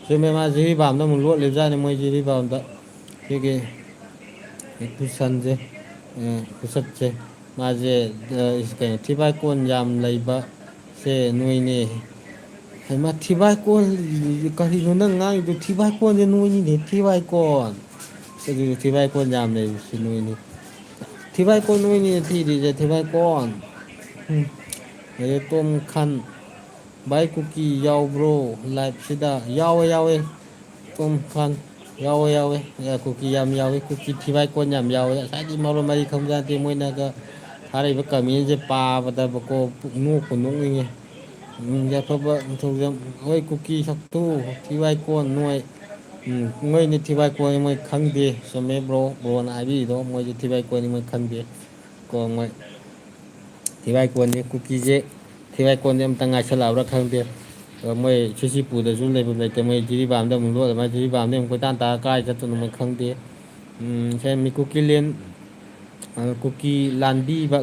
ꯆꯨꯝꯃꯦ ꯃꯥ ꯖꯤꯔꯤꯕꯥꯝꯗ ꯑꯃꯨꯛ ꯂꯣꯠꯂꯤꯕꯖꯥꯠꯅꯤ ꯃꯣꯏ ꯖꯤꯔꯤꯕꯥꯝꯗ ꯁꯤꯒꯤ ꯀꯨꯁꯟꯁꯦ ꯈꯨꯁꯠꯁꯦ ꯃꯥꯁꯦ ꯀꯩꯅꯣ ꯊꯤꯕꯥꯏꯀꯣꯟ ꯌꯥꯝ ꯂꯩꯕ ꯁꯦ ꯅꯣꯏꯅꯦ ꯍꯩꯃꯥ ꯊꯤꯕꯥꯏꯀꯣꯟ ꯀꯔꯤꯅꯣ ꯅꯪ ꯉꯥꯡꯉꯤꯗꯣ ꯊꯤꯕꯥꯏꯀꯣꯟꯁꯦ ꯅꯣꯏꯅꯤꯅꯦ ꯊꯤꯕꯥꯏꯀꯣꯟ ꯑꯗꯨ ꯊꯤꯕꯥꯏꯀꯣꯟ ꯌꯥꯝ ꯂꯩꯕꯁꯤ ꯅꯣꯏꯅꯤ ꯊꯤꯕꯥꯏꯀꯣꯟ ꯅꯣꯏꯅꯤꯅꯦ ꯊꯤꯔꯤꯁꯦ ꯊꯤꯕꯥꯏꯀꯣꯟ ꯇꯣꯝ ꯈꯥꯟ ꯚꯥꯏ ꯀꯨꯀꯤ ꯌꯥꯎꯕ꯭ꯔꯣ ꯂꯥꯏꯞꯁꯤꯗ ꯌꯥꯎꯋꯦ ꯌꯥꯎꯋꯦ ꯇꯣꯝ ꯈꯥꯟ ꯌꯥꯎꯋꯦ ꯌꯥꯎꯋꯦ ꯀꯨꯀꯤ ꯌꯥꯝ ꯌꯥꯎꯋꯦ ꯀꯨꯀꯤ ꯊꯤꯕꯥꯏꯀꯣꯟ ꯌꯥꯝ ꯌꯥꯎꯋꯦ ꯉꯁꯥꯏꯗꯤ ꯃꯔꯣꯟ ꯃꯔꯤ ꯈꯪꯕꯖꯥꯠꯅꯠꯇꯦ ꯃꯣꯏꯅꯒ ꯊꯥꯔꯛꯏꯕ ꯀꯃꯦꯟꯁꯦ ꯄꯥꯕꯗꯕꯀꯣ ꯄꯨꯛ ꯅꯣꯛꯄꯨ ꯅꯣꯛꯅꯤꯡꯉꯦ ꯌꯥꯏꯐꯕ ꯅꯤꯡꯊꯧꯖꯝ ꯍꯣꯏ ꯀꯨꯀꯤ ꯁꯛꯇꯨ ꯊꯤꯋꯥꯏꯀꯣꯟ ꯅꯣꯏ ꯃꯣꯏꯅꯤ ꯊꯤꯕꯥꯏꯀꯣꯟꯅꯤ ꯃꯣꯏ ꯈꯪꯗꯦ ꯆꯨꯝꯃꯦ ꯕ꯭ꯔꯣ ꯕ꯭ꯔꯣꯅ ꯍꯥꯏꯕꯤꯔꯤꯗꯣ ꯃꯣꯏꯁꯦ ꯊꯤꯕꯥꯏꯀꯣꯟꯅꯤ ꯃꯣꯏ ꯈꯪꯗꯦ ꯀꯣ ꯃꯣꯏ ꯊꯤꯔꯥꯏꯀꯣꯟꯅꯤ ꯀꯨꯀꯤꯁꯦ ꯊꯤꯔꯥꯏꯀꯣꯟꯁꯦ ꯑꯝꯇꯪ ꯉꯥꯏꯁꯜꯂꯛꯑꯕ꯭ꯔꯥ ꯈꯪꯗꯦ ꯃꯣꯏ ꯁꯤꯁꯤꯄꯨꯗꯁꯨ ꯂꯩꯐꯝ ꯂꯩꯇꯦ ꯃꯣꯏ ꯖꯤꯔꯤꯕꯥꯝꯗ ꯑꯃꯨꯛ ꯂꯣꯠꯂ ꯃꯥ ꯖꯤꯔꯤꯕꯥꯝꯗ ꯑꯃꯨꯛ ꯀꯣꯏꯇꯥꯟ ꯇꯥꯔ ꯀꯥꯏ ꯆꯠꯇꯨꯅꯣ ꯃꯣꯏ ꯈꯪꯗꯦ ꯁꯦ ꯃꯤꯀꯨꯀꯤꯂꯦꯟ ꯀꯨꯀꯤ ꯂꯥꯟꯕꯤꯕ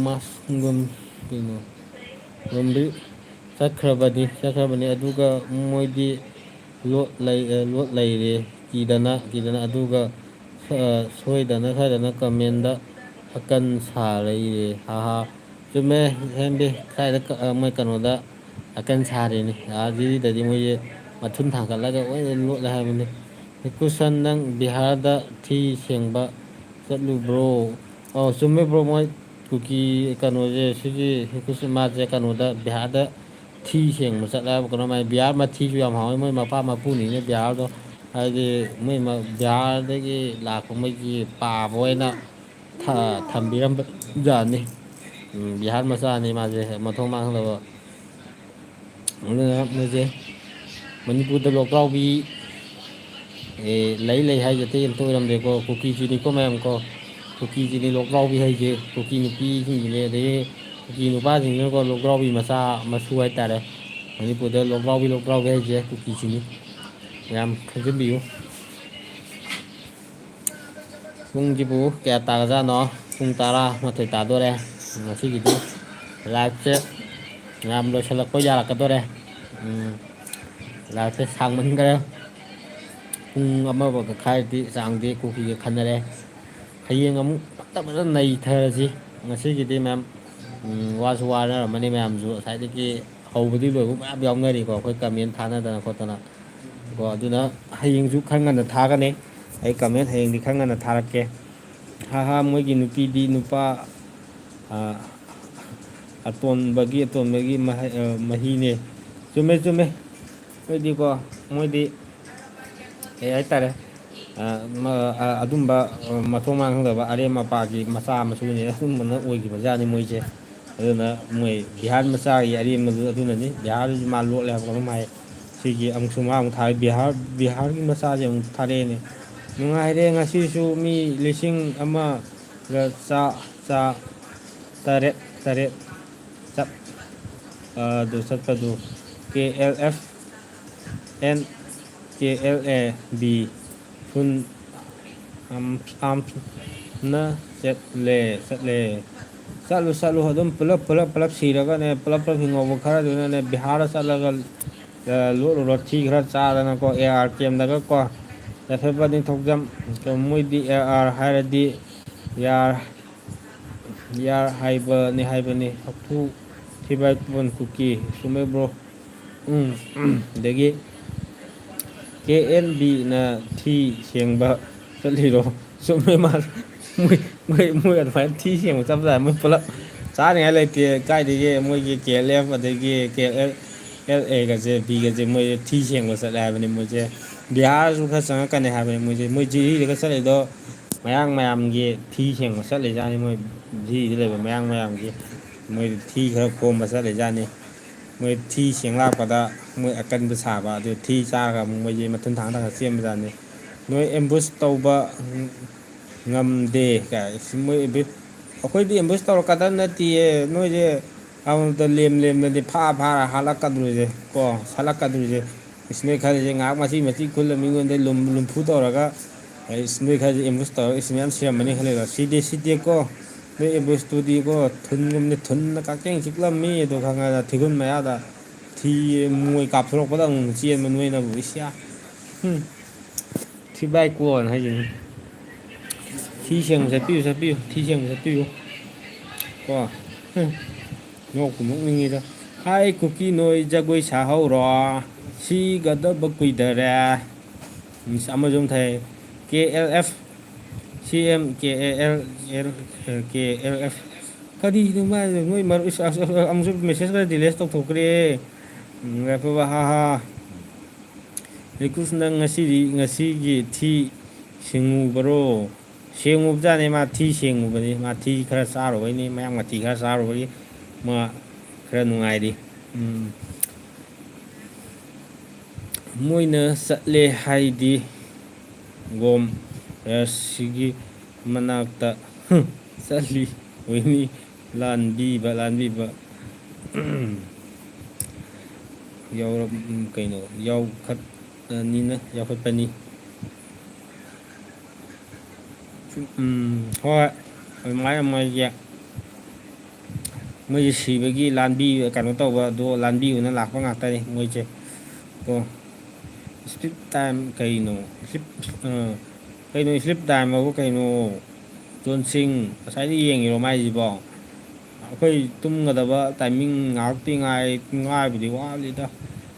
ꯃꯥꯁꯒꯨꯝ ꯀꯩꯅꯣ ꯂꯣꯝꯕꯤ ꯆꯠꯈ꯭ꯔꯕꯅꯤ ꯑꯗꯨꯒ ꯃꯣꯏꯗꯤ ꯂꯣꯠ ꯂꯩꯔꯦ ꯀꯤꯗꯅ ꯑꯗꯨꯒ ꯁꯣꯏꯗꯅ ꯀꯃꯦꯟꯗ ꯑꯀꯟ ꯁꯥꯔꯛꯏꯔꯦ ꯍꯥꯍꯥ ꯆꯨꯝꯃꯦ ꯍꯦꯝꯕꯤ ꯁ꯭ꯋꯥꯏꯗ ꯃꯣꯏ ꯀꯩꯅꯣꯗ ꯑꯀꯟ ꯁꯥꯔꯤꯅꯤ ꯖꯤꯔꯤꯗꯗꯤ ꯃꯣꯏꯁꯦ ꯃꯊꯨꯟ ꯊꯥꯡꯒꯠꯂꯒ ꯂꯣꯏꯅ ꯂꯣꯠꯂꯦ ꯍꯥꯏꯕꯅꯤ ꯀꯨꯁꯟ ꯅꯪ ꯕꯤꯍꯥꯔꯗ ꯊꯤ ꯁꯦꯡꯕ ꯆꯠꯂꯨꯕ꯭ꯔꯣ ꯆꯨꯝꯃꯦ ꯕ꯭ꯔꯣ ꯃꯣꯏ ꯀꯨꯀꯤ ꯀꯩꯅꯣꯁꯦ ꯁꯤꯒꯤ ꯃꯥꯁꯦ ꯀꯩꯅꯣꯗ ꯕꯤꯍꯥꯔꯗ ꯊꯤ ꯁꯦꯡꯕ ꯆꯠꯂꯦꯕ ꯀꯩꯅꯣ ꯃꯥꯏ ꯕꯤꯍꯥꯔ ꯃꯊꯤꯁꯨ ꯌꯥꯝ ꯍꯥꯎꯋꯦ ꯃꯣꯏ ꯃꯄꯥ ꯃꯄꯨꯅꯤꯅꯦ ꯕꯤꯍꯥꯔꯗꯣ ꯍꯥꯏꯗꯤ ꯃꯣꯏ ꯕꯤꯍꯥꯔꯗꯒꯤ ꯂꯥꯛꯄ ꯃꯣꯏꯒꯤ ꯄꯥꯕ ꯑꯣꯏꯅ ꯊꯝꯕꯤꯔꯝꯕ ꯖꯥꯠꯅꯤ ꯕꯤꯍꯥꯔ ꯃꯆꯥꯅꯤ ꯃꯥꯁꯦ ꯃꯊꯣꯡ ꯃꯥꯡꯍꯟꯗꯕ ꯑꯗꯨꯅ ꯃꯣꯏꯁꯦ ꯃꯅꯤꯄꯨꯔꯗ ꯂꯣꯛꯗꯥꯎꯕꯤ ꯂꯩ ꯍꯥꯏꯁꯦ ꯑꯇꯩ ꯑꯝꯇ ꯑꯣꯏꯔꯝꯗꯦꯀꯣ ꯀꯨꯀꯤꯁꯤꯅꯤꯀꯣ ꯃꯌꯥꯝ ꯀꯣ ꯀꯨꯀꯤꯁꯤꯅꯤ ꯂꯣꯛꯗꯥꯎꯕꯤ ꯍꯩꯁꯦ ꯀꯨꯀꯤ ꯅꯨꯄꯤꯁꯤꯡꯁꯤꯅꯤ ꯑꯗꯒꯤ ꯀꯨꯀꯤ ꯅꯨꯄꯥꯁꯤꯡꯁꯤꯅꯀꯣ ꯂꯣꯛꯗꯥꯎꯕꯤ ꯃꯁꯨ ꯍꯥꯏꯇꯥꯔꯦ ꯃꯅꯤꯄꯨꯔꯗ ꯂꯣꯛꯗꯥꯎꯕꯤ ꯍꯩꯁꯦ ꯀꯨꯀꯤꯁꯤꯅꯤ ꯌꯥꯝ ꯈꯪꯖꯤꯟꯕꯤꯌꯨ ꯄꯨꯡꯁꯤꯕꯨ ꯀꯌꯥ ꯇꯥꯔꯖꯥꯠꯅꯣ ꯄꯨꯡ 12 ꯇꯥꯗꯣꯔꯦ ꯉꯁꯤꯒꯤꯗꯤ ꯂꯥꯏꯐꯁꯦ ꯌꯥꯝ ꯂꯣꯏꯁꯤꯜꯂꯛꯄ ꯌꯥꯔꯛꯀꯗꯣꯔꯦ ꯂꯥꯏꯐꯁꯦ ꯁꯥꯡꯃꯟꯈ꯭ꯔꯦ ꯄꯨꯡ 1.5 ꯆꯥꯡꯗꯤ ꯀꯨꯀꯤꯒ ꯈꯟꯅꯔꯦ ꯍꯌꯦꯡ ꯑꯃꯨꯛ ꯐꯖꯅ ꯅꯩꯊꯔꯁꯤ ꯉꯁꯤꯒꯤꯗꯤ ꯃꯌꯥꯝ ꯋꯥꯁꯨ ꯋꯥꯅꯔꯝꯃꯅꯤ ꯃꯌꯥꯝꯁꯨ ꯉꯁꯥꯏꯗꯒꯤ ꯍꯧꯕꯗꯤ ꯂꯣꯏꯕ ꯃꯌꯥꯝ ꯌꯥꯎꯅꯔꯤꯀꯣ ꯑꯩꯈꯣꯏ ꯀꯃꯦꯟ ꯊꯥꯅꯗꯅ ꯈꯣꯠꯇꯅ ꯀꯣ ꯑꯗꯨꯅ ꯍꯌꯦꯡꯁꯨ ꯈꯔ ꯉꯟꯅ ꯊꯥꯒꯅꯤ ꯑꯩ ꯀꯃꯦꯟ ꯍꯌꯦꯡꯗꯤ ꯈꯔ ꯉꯟꯅ ꯊꯥꯔꯛꯀꯦ ꯍꯥꯍꯥ ꯃꯣꯏꯒꯤ ꯅꯨꯄꯤꯗꯤ ꯅꯨꯄꯥ ꯑꯇꯣꯟꯕꯒꯤ ꯃꯍꯤꯅꯦ ꯆꯨꯝꯃꯦ ꯃꯣꯏꯗꯤꯀꯣ ꯃꯣꯏꯗꯤ ꯀꯩ ꯍꯥꯏꯇꯥꯔꯦ ꯑꯗꯨꯝꯕ ꯃꯊꯣꯡ ꯃꯥꯡꯍꯪꯗꯕ ꯑꯔꯦꯝ ꯑꯄꯥꯒꯤ ꯃꯆꯥ ꯃꯁꯨꯅꯤ ꯑꯗꯨꯝꯕꯅ ꯑꯣꯏꯈꯤꯕꯖꯥꯠꯅꯤ ꯃꯣꯏꯁꯦ ꯑꯗꯨꯅ ꯃꯣꯏ ꯕꯤꯍꯥꯔ ꯃꯆꯥꯒꯤ ꯑꯔꯦꯝꯕꯗꯨ ꯑꯗꯨꯅꯅꯤ ꯕꯤꯍꯥꯔꯗꯁꯨ ꯃꯥ ꯂꯣꯠꯂꯦ ꯍꯥꯏꯕ ꯀꯩꯅꯣꯝ ꯍꯥꯏ ꯁꯤꯒꯤ ꯑꯃꯨꯛꯁꯨ ꯑꯃꯨꯛ ꯊꯥꯔꯦ ꯕꯤꯍꯥꯔꯒꯤ ꯃꯆꯥꯁꯦ ꯑꯃꯨꯛ ꯊꯥꯔꯛꯑꯦꯅꯦ ꯅꯨꯡꯉꯥꯏꯔꯦ ꯉꯁꯤꯁꯨ ꯃꯤ 1,000,000 ꯑꯗꯨ ꯆꯠꯄꯗꯨ KLFN KLAB ꯐꯨꯟ ꯑꯥꯝꯅ ꯆꯠꯂꯨ ꯑꯗꯨꯝ ꯄꯨꯂꯞ ꯁꯤꯔꯒꯅꯦ ꯄꯨꯂꯞ ꯍꯤꯡꯍꯧꯕ ꯈꯔꯗꯨꯅꯅꯦ ꯕꯤꯍꯥꯔꯗ ꯆꯠꯂꯒ ꯂꯣꯠꯂꯨꯔꯣ ꯊꯤ ꯈꯔ ꯆꯥꯗꯅꯀꯣ AR ꯀꯦꯝꯗꯒ ꯀꯣ ꯌꯥꯏꯐꯕ ꯅꯤꯡꯊꯧꯖꯝ ꯃꯣꯏꯗꯤ AR ꯍꯥꯏꯔꯗꯤ ꯌꯥꯔ ꯍꯥꯏꯕꯅꯤ ꯍꯛꯊꯨ ꯊꯤꯕꯥꯏꯀꯣꯟ ꯀꯨꯀꯤ ꯆꯨꯝꯃꯦ ꯕ꯭ꯔꯣ ꯑꯗꯒꯤ KNBꯅ ꯊꯤ ꯁꯦꯡꯕ ꯆꯠꯂꯤꯔꯣ ꯆꯨꯝꯃꯦ ꯃꯣꯏ ꯑꯗꯨꯃꯥꯏꯅ ꯊꯤ ꯁꯦꯡꯕ ꯆꯠꯄꯖꯥꯠ ꯃꯣꯏ ꯄꯨꯂꯞ ꯆꯥꯅꯤꯡꯉꯥꯏ ꯂꯩꯇꯦ ꯀꯥꯏꯗꯒꯤ ꯃꯣꯏꯒꯤ KLF ꯑꯗꯒꯤ KLAꯒꯁꯦ Bꯒꯁꯦ ꯃꯣꯏꯁꯦ ꯊꯤ ꯁꯦꯡꯕ ꯆꯠꯂꯦ ꯍꯥꯏꯕꯅꯤ ꯃꯣꯏꯁꯦ ꯕꯤꯍꯥꯔꯁꯨ ꯈꯔ ꯆꯪꯉꯛꯀꯅꯤ ꯍꯥꯏꯕꯅꯤ ꯃꯣꯏ ꯖꯤꯔꯤꯗꯒ ꯆꯠꯂꯤꯗꯣ ꯃꯌꯥꯝꯒꯤ ꯊꯤ ꯁꯦꯡꯕ ꯆꯠꯂꯤꯖꯥꯠꯅꯤ ꯃꯣꯏ ꯖꯤꯔꯤꯗ ꯂꯩꯕ ꯃꯌꯥꯝꯒꯤ ꯃꯣꯏ ꯊꯤ ꯈꯔ ꯈꯣꯝꯕ ꯆꯠꯂꯤꯖꯥꯠꯅꯤ ꯃꯣꯏ ꯊꯤ ꯁꯦꯡ ꯂꯥꯛꯄꯗ ꯃꯣꯏ ꯑꯀꯟꯕ ꯁꯥꯕ ꯑꯗꯨ ꯊꯤ ꯆꯥꯔꯒ ꯑꯃꯨꯛ ꯃꯣꯏꯁꯦ ꯃꯊꯨꯟ ꯊꯥꯡꯒꯠꯂꯒ ꯆꯦꯟꯕꯖꯥꯠꯅꯤ ꯅꯣꯏ ꯑꯦꯝꯕꯨꯁ ꯇꯧꯕ ꯉꯝꯗꯦ ꯃꯣꯏ ꯑꯩꯈꯣꯏꯗꯤ ꯑꯦꯝꯕꯨꯁ ꯇꯧꯔꯛꯀꯗꯕ ꯅꯠꯇꯤꯌꯦ ꯅꯣꯏꯁꯦ ꯑꯃꯨꯛꯇ ꯂꯦꯝꯅꯗꯤ ꯐꯥꯔ ꯍꯥꯠꯂꯛꯀꯗꯣꯔꯤꯁꯦ ꯀꯣ ꯁꯠꯂꯛꯀꯗꯣꯔꯤꯁꯦ ꯅꯣꯏ ꯈꯔꯁꯦ ꯉꯥꯏꯍꯥꯛ ꯃꯆꯤ ꯈꯨꯜꯂ ꯃꯤꯉꯣꯟꯗ ꯂꯨꯝꯐꯨ ꯇꯧꯔꯒ ꯅꯣꯏ ꯈꯔꯁꯦ ꯑꯦꯝꯕꯨꯁ ꯇꯧꯔꯒ ꯃꯌꯥꯝ ꯁꯤꯔꯝꯃꯅꯤ ꯈꯜꯂꯦꯕ ꯁꯤꯗꯦꯀꯣ ꯅꯣꯏ ꯑꯦꯝꯕꯨꯁꯇꯨꯗꯤꯀꯣ ꯊꯨꯟꯅ ꯀꯛꯆꯦꯡ ꯆꯤꯛꯂꯝꯃꯤ ꯑꯗꯣ ꯈꯪꯉꯒ ꯊꯤꯒꯨꯟ ꯃꯌꯥꯗ ꯃꯣꯏ ꯀꯥꯞꯊꯣꯔꯛꯄꯗ ꯑꯃꯨꯛ ꯆꯦꯟꯕ ꯅꯣꯏꯅꯕꯨ ꯊꯤꯕꯥꯏꯀꯣꯟ ꯍꯥꯏꯁꯤꯅꯤ ꯊꯤ ꯁꯦꯡꯕ ꯆꯠꯄꯤꯌꯨ ꯊꯤ ꯁꯦꯡꯕ ꯆꯠꯄꯤꯌꯨ ꯀꯣ ꯅꯣꯛꯄꯨ ꯅꯣꯛꯅꯤꯡꯉꯤꯗ ꯍꯥꯏ ꯀꯨꯀꯤ ꯅꯣꯏ ꯖꯒꯣꯏ ꯁꯥꯍꯧꯔꯣ ꯁꯤꯒꯗꯕ ꯀꯨꯏꯗꯔꯦ ꯑꯃꯁꯨ ꯊꯥꯏ KLF CMKALKLF ꯀꯔꯤꯅꯣ ꯅꯣꯏ ꯑꯃꯨꯛꯁꯨ ꯃꯦꯁꯦꯖ ꯈꯔ ꯗꯤꯂꯦꯠ ꯇꯧꯊꯣꯛꯈ꯭ꯔꯦ ꯍꯥ ꯔꯤꯀꯨꯁꯅ ꯉꯁꯤꯒꯤ ꯊꯤ ꯁꯦꯡꯉꯨꯕꯔꯣ ꯁꯦꯡꯉꯨꯕꯖꯥꯠꯅꯤ ꯃꯥ ꯊꯤ ꯁꯦꯡꯉꯨꯕꯅꯤ ꯃꯥ ꯊꯤ ꯈꯔ ꯆꯥꯔꯨꯕꯩꯅꯤ ꯃꯌꯥꯝ ꯃꯊꯤ ꯈꯔ ꯆꯥꯔꯨꯕꯒꯤ ꯃꯥ ꯈꯔ ꯅꯨꯡꯉꯥꯏꯔꯤ ꯃꯣꯏꯅ ꯆꯠꯂꯦ ꯍꯥꯏꯗꯤ ꯒꯣꯝ ꯔꯁꯤꯒꯤ ꯃꯅꯥꯛꯇ ꯆꯠꯂꯤ ꯑꯣꯏꯅꯤ ꯂꯥꯟꯕꯤꯕ ꯀꯩꯅꯣ ꯌꯥꯎꯈꯠꯄꯅꯤ ꯍꯣꯏ ꯑꯗꯨꯃꯥꯏꯅ ꯃꯣꯏꯁꯦ ꯁꯤꯕꯒꯤ ꯀꯩꯅꯣ ꯇꯧꯕ ꯑꯗꯣ ꯂꯥꯟꯕꯤꯌꯨꯅ ꯂꯥꯛꯄ ꯉꯥꯛꯇꯅꯤ ꯃꯣꯏꯁꯦ ꯀꯣ ꯁ꯭ꯂꯤꯞ ꯇꯥꯏꯝ ꯀꯩꯅꯣ ꯁ꯭ꯂꯤꯞ ꯇꯥꯏꯝ ꯍꯥꯏꯕꯨ ꯀꯩꯅꯣ ꯖꯣꯟꯁꯤꯡ ꯉꯁꯥꯏꯗ ꯌꯦꯡꯉꯤꯔꯣ ꯃꯥꯏꯁꯤꯕꯣ ꯑꯩꯈꯣꯏ ꯇꯨꯝꯒꯗꯕ ꯇꯥꯏꯃꯤꯡ ꯉꯥꯏꯍꯥꯛꯇꯤ ꯉꯥꯏꯕꯨꯗꯤ ꯋꯥꯠꯂꯤꯗ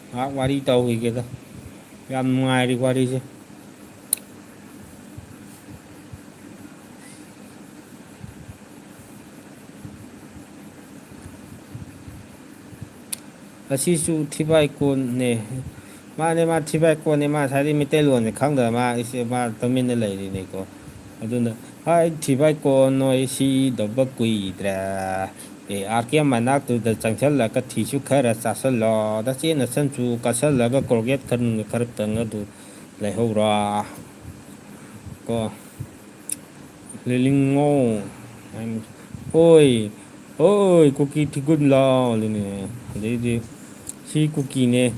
ꯉꯥꯏꯍꯥꯛ ꯋꯥꯔꯤ ꯇꯧꯈꯤꯒꯦꯗ ꯌꯥꯝ ꯅꯨꯡꯉꯥꯏꯔꯤ ꯋꯥꯔꯤꯁꯦ ꯑꯁꯤꯁꯨ ꯊꯤꯕꯥꯏꯀꯣꯟꯅꯦ ꯃꯥꯅꯦ ꯃꯥ ꯊꯤꯕꯥꯏꯀꯣꯟꯅꯦ ꯃꯥ ꯉꯁꯥꯏꯗꯩ ꯃꯩꯇꯩꯂꯣꯟꯁꯦ ꯈꯪꯗꯕ ꯃꯥ ꯇꯨꯃꯤꯟꯅ ꯂꯩꯔꯤꯅꯤꯀꯣ ꯑꯗꯨꯅ ꯍꯥꯏ ꯊꯤꯕꯥꯏꯀꯣꯟ ꯅꯣꯏ ꯁꯤꯗꯧꯕ ꯀꯨꯏꯗ꯭ꯔꯦ ARK ꯃꯅꯥꯛꯇꯨꯗ ꯆꯪꯁꯜꯂꯒ ꯊꯤꯁꯨ ꯈꯔ ꯆꯥꯁꯜꯂꯣ ꯅꯆꯦ ꯅꯆꯟꯁꯨ ꯀꯥꯁꯜꯂꯒ ꯀꯣꯔꯒꯦꯠ ꯈꯔꯇꯪ ꯑꯗꯨ ꯂꯩꯍꯧꯔꯣ ꯀꯣ ꯂꯤꯂꯤꯡꯉꯣ ꯍꯣꯏ ꯀꯨꯀꯤ ꯊꯤꯒꯨꯟ ꯂꯥꯎ ꯑꯗꯩꯗꯤ ꯁꯤ ꯀꯨꯀꯤꯅꯦ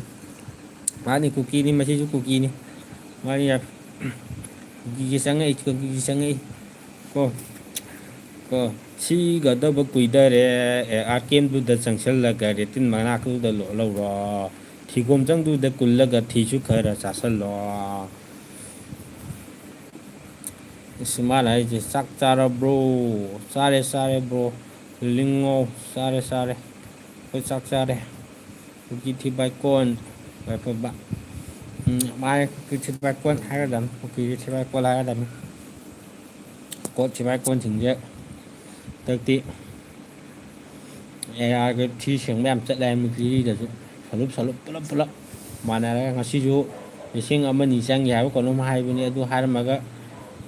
ꯃꯥꯅꯤ ꯀꯨꯀꯤꯅꯤ ꯃꯁꯤꯁꯨ ꯀꯨꯀꯤꯅꯤ ꯃꯥꯅꯤ ꯀꯨꯀꯤꯒꯤ ꯆꯪꯉꯛꯏ ꯀꯣ ꯁꯤꯒꯗꯕ ꯀꯨꯏꯗꯔꯦ ARKꯗꯨꯗ ꯆꯪꯁꯜꯂꯒ ꯔꯦꯇꯤꯟ ꯃꯅꯥꯛꯇꯨꯗ ꯂꯧꯔꯣ ꯊꯤꯒꯣꯝꯆꯪꯗꯨꯗ ꯀꯨꯜꯂꯒ ꯊꯤꯁꯨ ꯈꯔ ꯆꯥꯁꯜꯂꯣ ꯃꯥꯅ ꯍꯥꯏꯁꯦ ꯆꯥꯛ ꯆꯥꯔꯕ꯭ꯔꯣ ꯆꯥꯔꯦ ꯕ꯭ꯔꯣ ꯂꯤꯡꯉꯣ ꯆꯥꯔꯦ ꯑꯩꯈꯣꯏ ꯆꯥꯛ ꯆꯥꯔꯦ ꯀꯨꯀꯤ ꯊꯤꯕꯥꯏꯀꯣꯟ ꯃꯥꯅꯦ ꯀꯨꯀꯤ ꯊꯤꯕꯥꯏꯀꯣꯟ ꯍꯥꯏꯒꯗꯕꯅꯤ ꯀꯨꯀꯤꯒꯤ ꯊꯤꯕꯥꯏꯀꯣꯟ ꯍꯥꯏꯒꯗꯕꯅꯤ ꯊꯤꯕꯥꯏꯀꯣꯟꯁꯤꯡꯁꯦ ꯍꯟꯗꯛꯇꯤ ARꯒ ꯊꯤ ꯁꯦꯡꯕ ꯌꯥꯝ ꯆꯠꯂꯦ ꯃꯤꯂꯤꯇ꯭ꯔꯤꯗꯁꯨ ꯁꯂꯨꯞ ꯄꯨꯂꯞ ꯃꯥꯟꯅꯔꯒ ꯉꯁꯤꯁꯨ 1,000 ꯆꯪꯒꯦ ꯍꯥꯏꯕ ꯀꯩꯅꯣꯝ ꯍꯥꯏꯕꯅꯤ ꯑꯗꯨ ꯍꯥꯏꯔꯝꯃꯒ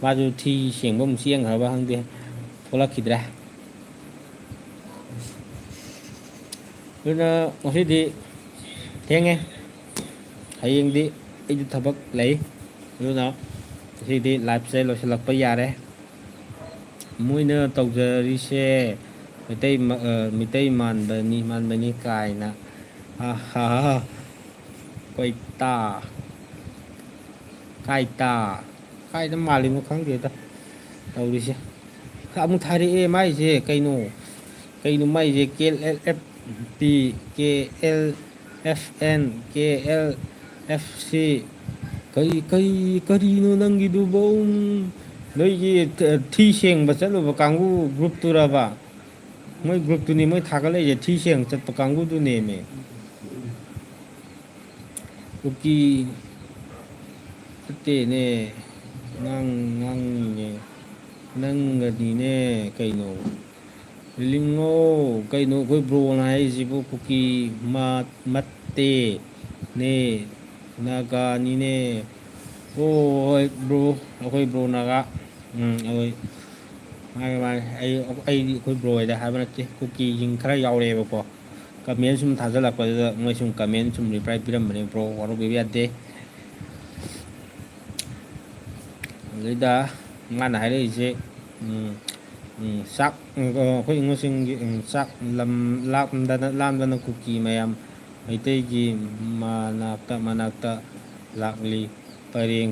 ꯃꯥꯁꯨ ꯊꯤ ꯁꯦꯡꯕ ꯑꯃꯨꯛ ꯆꯦꯟꯈ꯭ꯔꯕ ꯈꯪꯗꯦ ꯊꯣꯛꯂꯛꯈꯤꯗ꯭ꯔꯦ ꯑꯗꯨꯅ ꯉꯁꯤꯗꯤ ꯊꯦꯡꯉꯦ ꯍꯌꯦꯡꯗꯤ ꯑꯩꯁꯨ ꯊꯕꯛ ꯂꯩ ꯑꯗꯨꯅ ꯉꯁꯤꯗꯤ ꯂꯥꯏꯐꯁꯦ ꯂꯣꯏꯁꯤꯜꯂꯛꯄ ꯌꯥꯔꯦ ꯃꯣꯏꯅ ꯇꯧꯖꯔꯤꯁꯦ ꯃꯤꯇꯩ ꯃꯥꯟꯕꯅꯤ ꯀꯥꯏꯅ ꯀꯣꯏꯇꯥ ꯀꯥꯏꯗ ꯃꯥꯜꯂꯤꯅꯣ ꯈꯪꯗꯦꯗ ꯇꯧꯔꯤꯁꯦ ꯑꯃꯨꯛ ꯊꯥꯔꯛꯑꯦ ꯃꯥꯏꯁꯦ ꯀꯩꯅꯣ ꯃꯥꯏꯁꯦ KLFP KLFN KLFC ꯀꯔꯤꯅꯣ ꯅꯪꯒꯤꯗꯨꯕꯣ ꯅꯣꯏꯒꯤ ꯊꯤ ꯁꯦꯡꯕ ꯆꯠꯂꯨꯕ ꯀꯥꯡꯕꯨ ꯒ꯭ꯔꯨꯞꯇꯨꯔꯕ ꯃꯣꯏ ꯒ꯭ꯔꯨꯞꯇꯨꯅꯤ ꯃꯣꯏ ꯊꯥꯒꯠꯂꯛꯏꯁꯦ ꯊꯤ ꯁꯦꯡ ꯆꯠꯄ ꯀꯥꯡꯕꯨꯗꯨꯅꯦꯃꯦ ꯀꯨꯀꯤ ꯐꯠꯇꯦꯅꯦ ꯉꯥꯡꯉꯤꯅꯦ ꯅꯪꯒꯅꯤꯅꯦ ꯀꯩꯅꯣ ꯂꯤꯡꯉꯣ ꯀꯩꯅꯣ ꯑꯩꯈꯣꯏ ꯕ꯭ꯔꯣꯅ ꯍꯥꯏꯔꯤꯁꯤꯕꯨ ꯀꯨꯀꯤ ꯃꯠꯇꯦ ꯅꯦ ꯅꯥꯒꯥꯅꯤꯅꯦ ꯍꯣꯏ ꯕ꯭ꯔꯣ ꯑꯩꯈꯣꯏ ꯕ꯭ꯔꯣ ꯅꯥꯒꯥ ꯃꯥꯅꯤ ꯑꯩꯈꯣꯏ ꯕ꯭ꯔꯣ ꯍꯣꯏꯗ ꯍꯥꯏꯕ ꯅꯠꯇꯦ ꯀꯨꯀꯤꯁꯤꯡ ꯈꯔ ꯌꯥꯎꯔꯛꯑꯦꯕꯀꯣ ꯀꯃꯦꯟ ꯁꯨꯝ ꯊꯥꯖꯤꯜꯂꯛꯄꯗꯨꯗ ꯃꯣꯏ ꯁꯨꯝ ꯀꯃꯦꯟ ꯁꯨꯝ ꯔꯤꯄ꯭ꯂꯥꯏ ꯄꯤꯔꯝꯕꯅꯦ ꯕ꯭ꯔꯣ ꯋꯥꯔꯧꯕꯤꯕ ꯌꯥꯗꯦ ꯑꯗꯨꯗꯩꯗ ꯃꯥꯅ ꯍꯥꯏꯔꯛꯏꯁꯦ ꯆꯥꯛ ꯑꯩꯈꯣꯏ ꯏꯃꯨꯡꯁꯤꯡꯒꯤ ꯆꯥꯛ ꯂꯥꯝꯗꯅ ꯀꯨꯀꯤ ꯃꯌꯥꯝ ꯃꯩꯇꯩꯒꯤ ꯃꯅꯥꯛꯇ ꯂꯥꯛꯂꯤ ꯄꯔꯦꯡ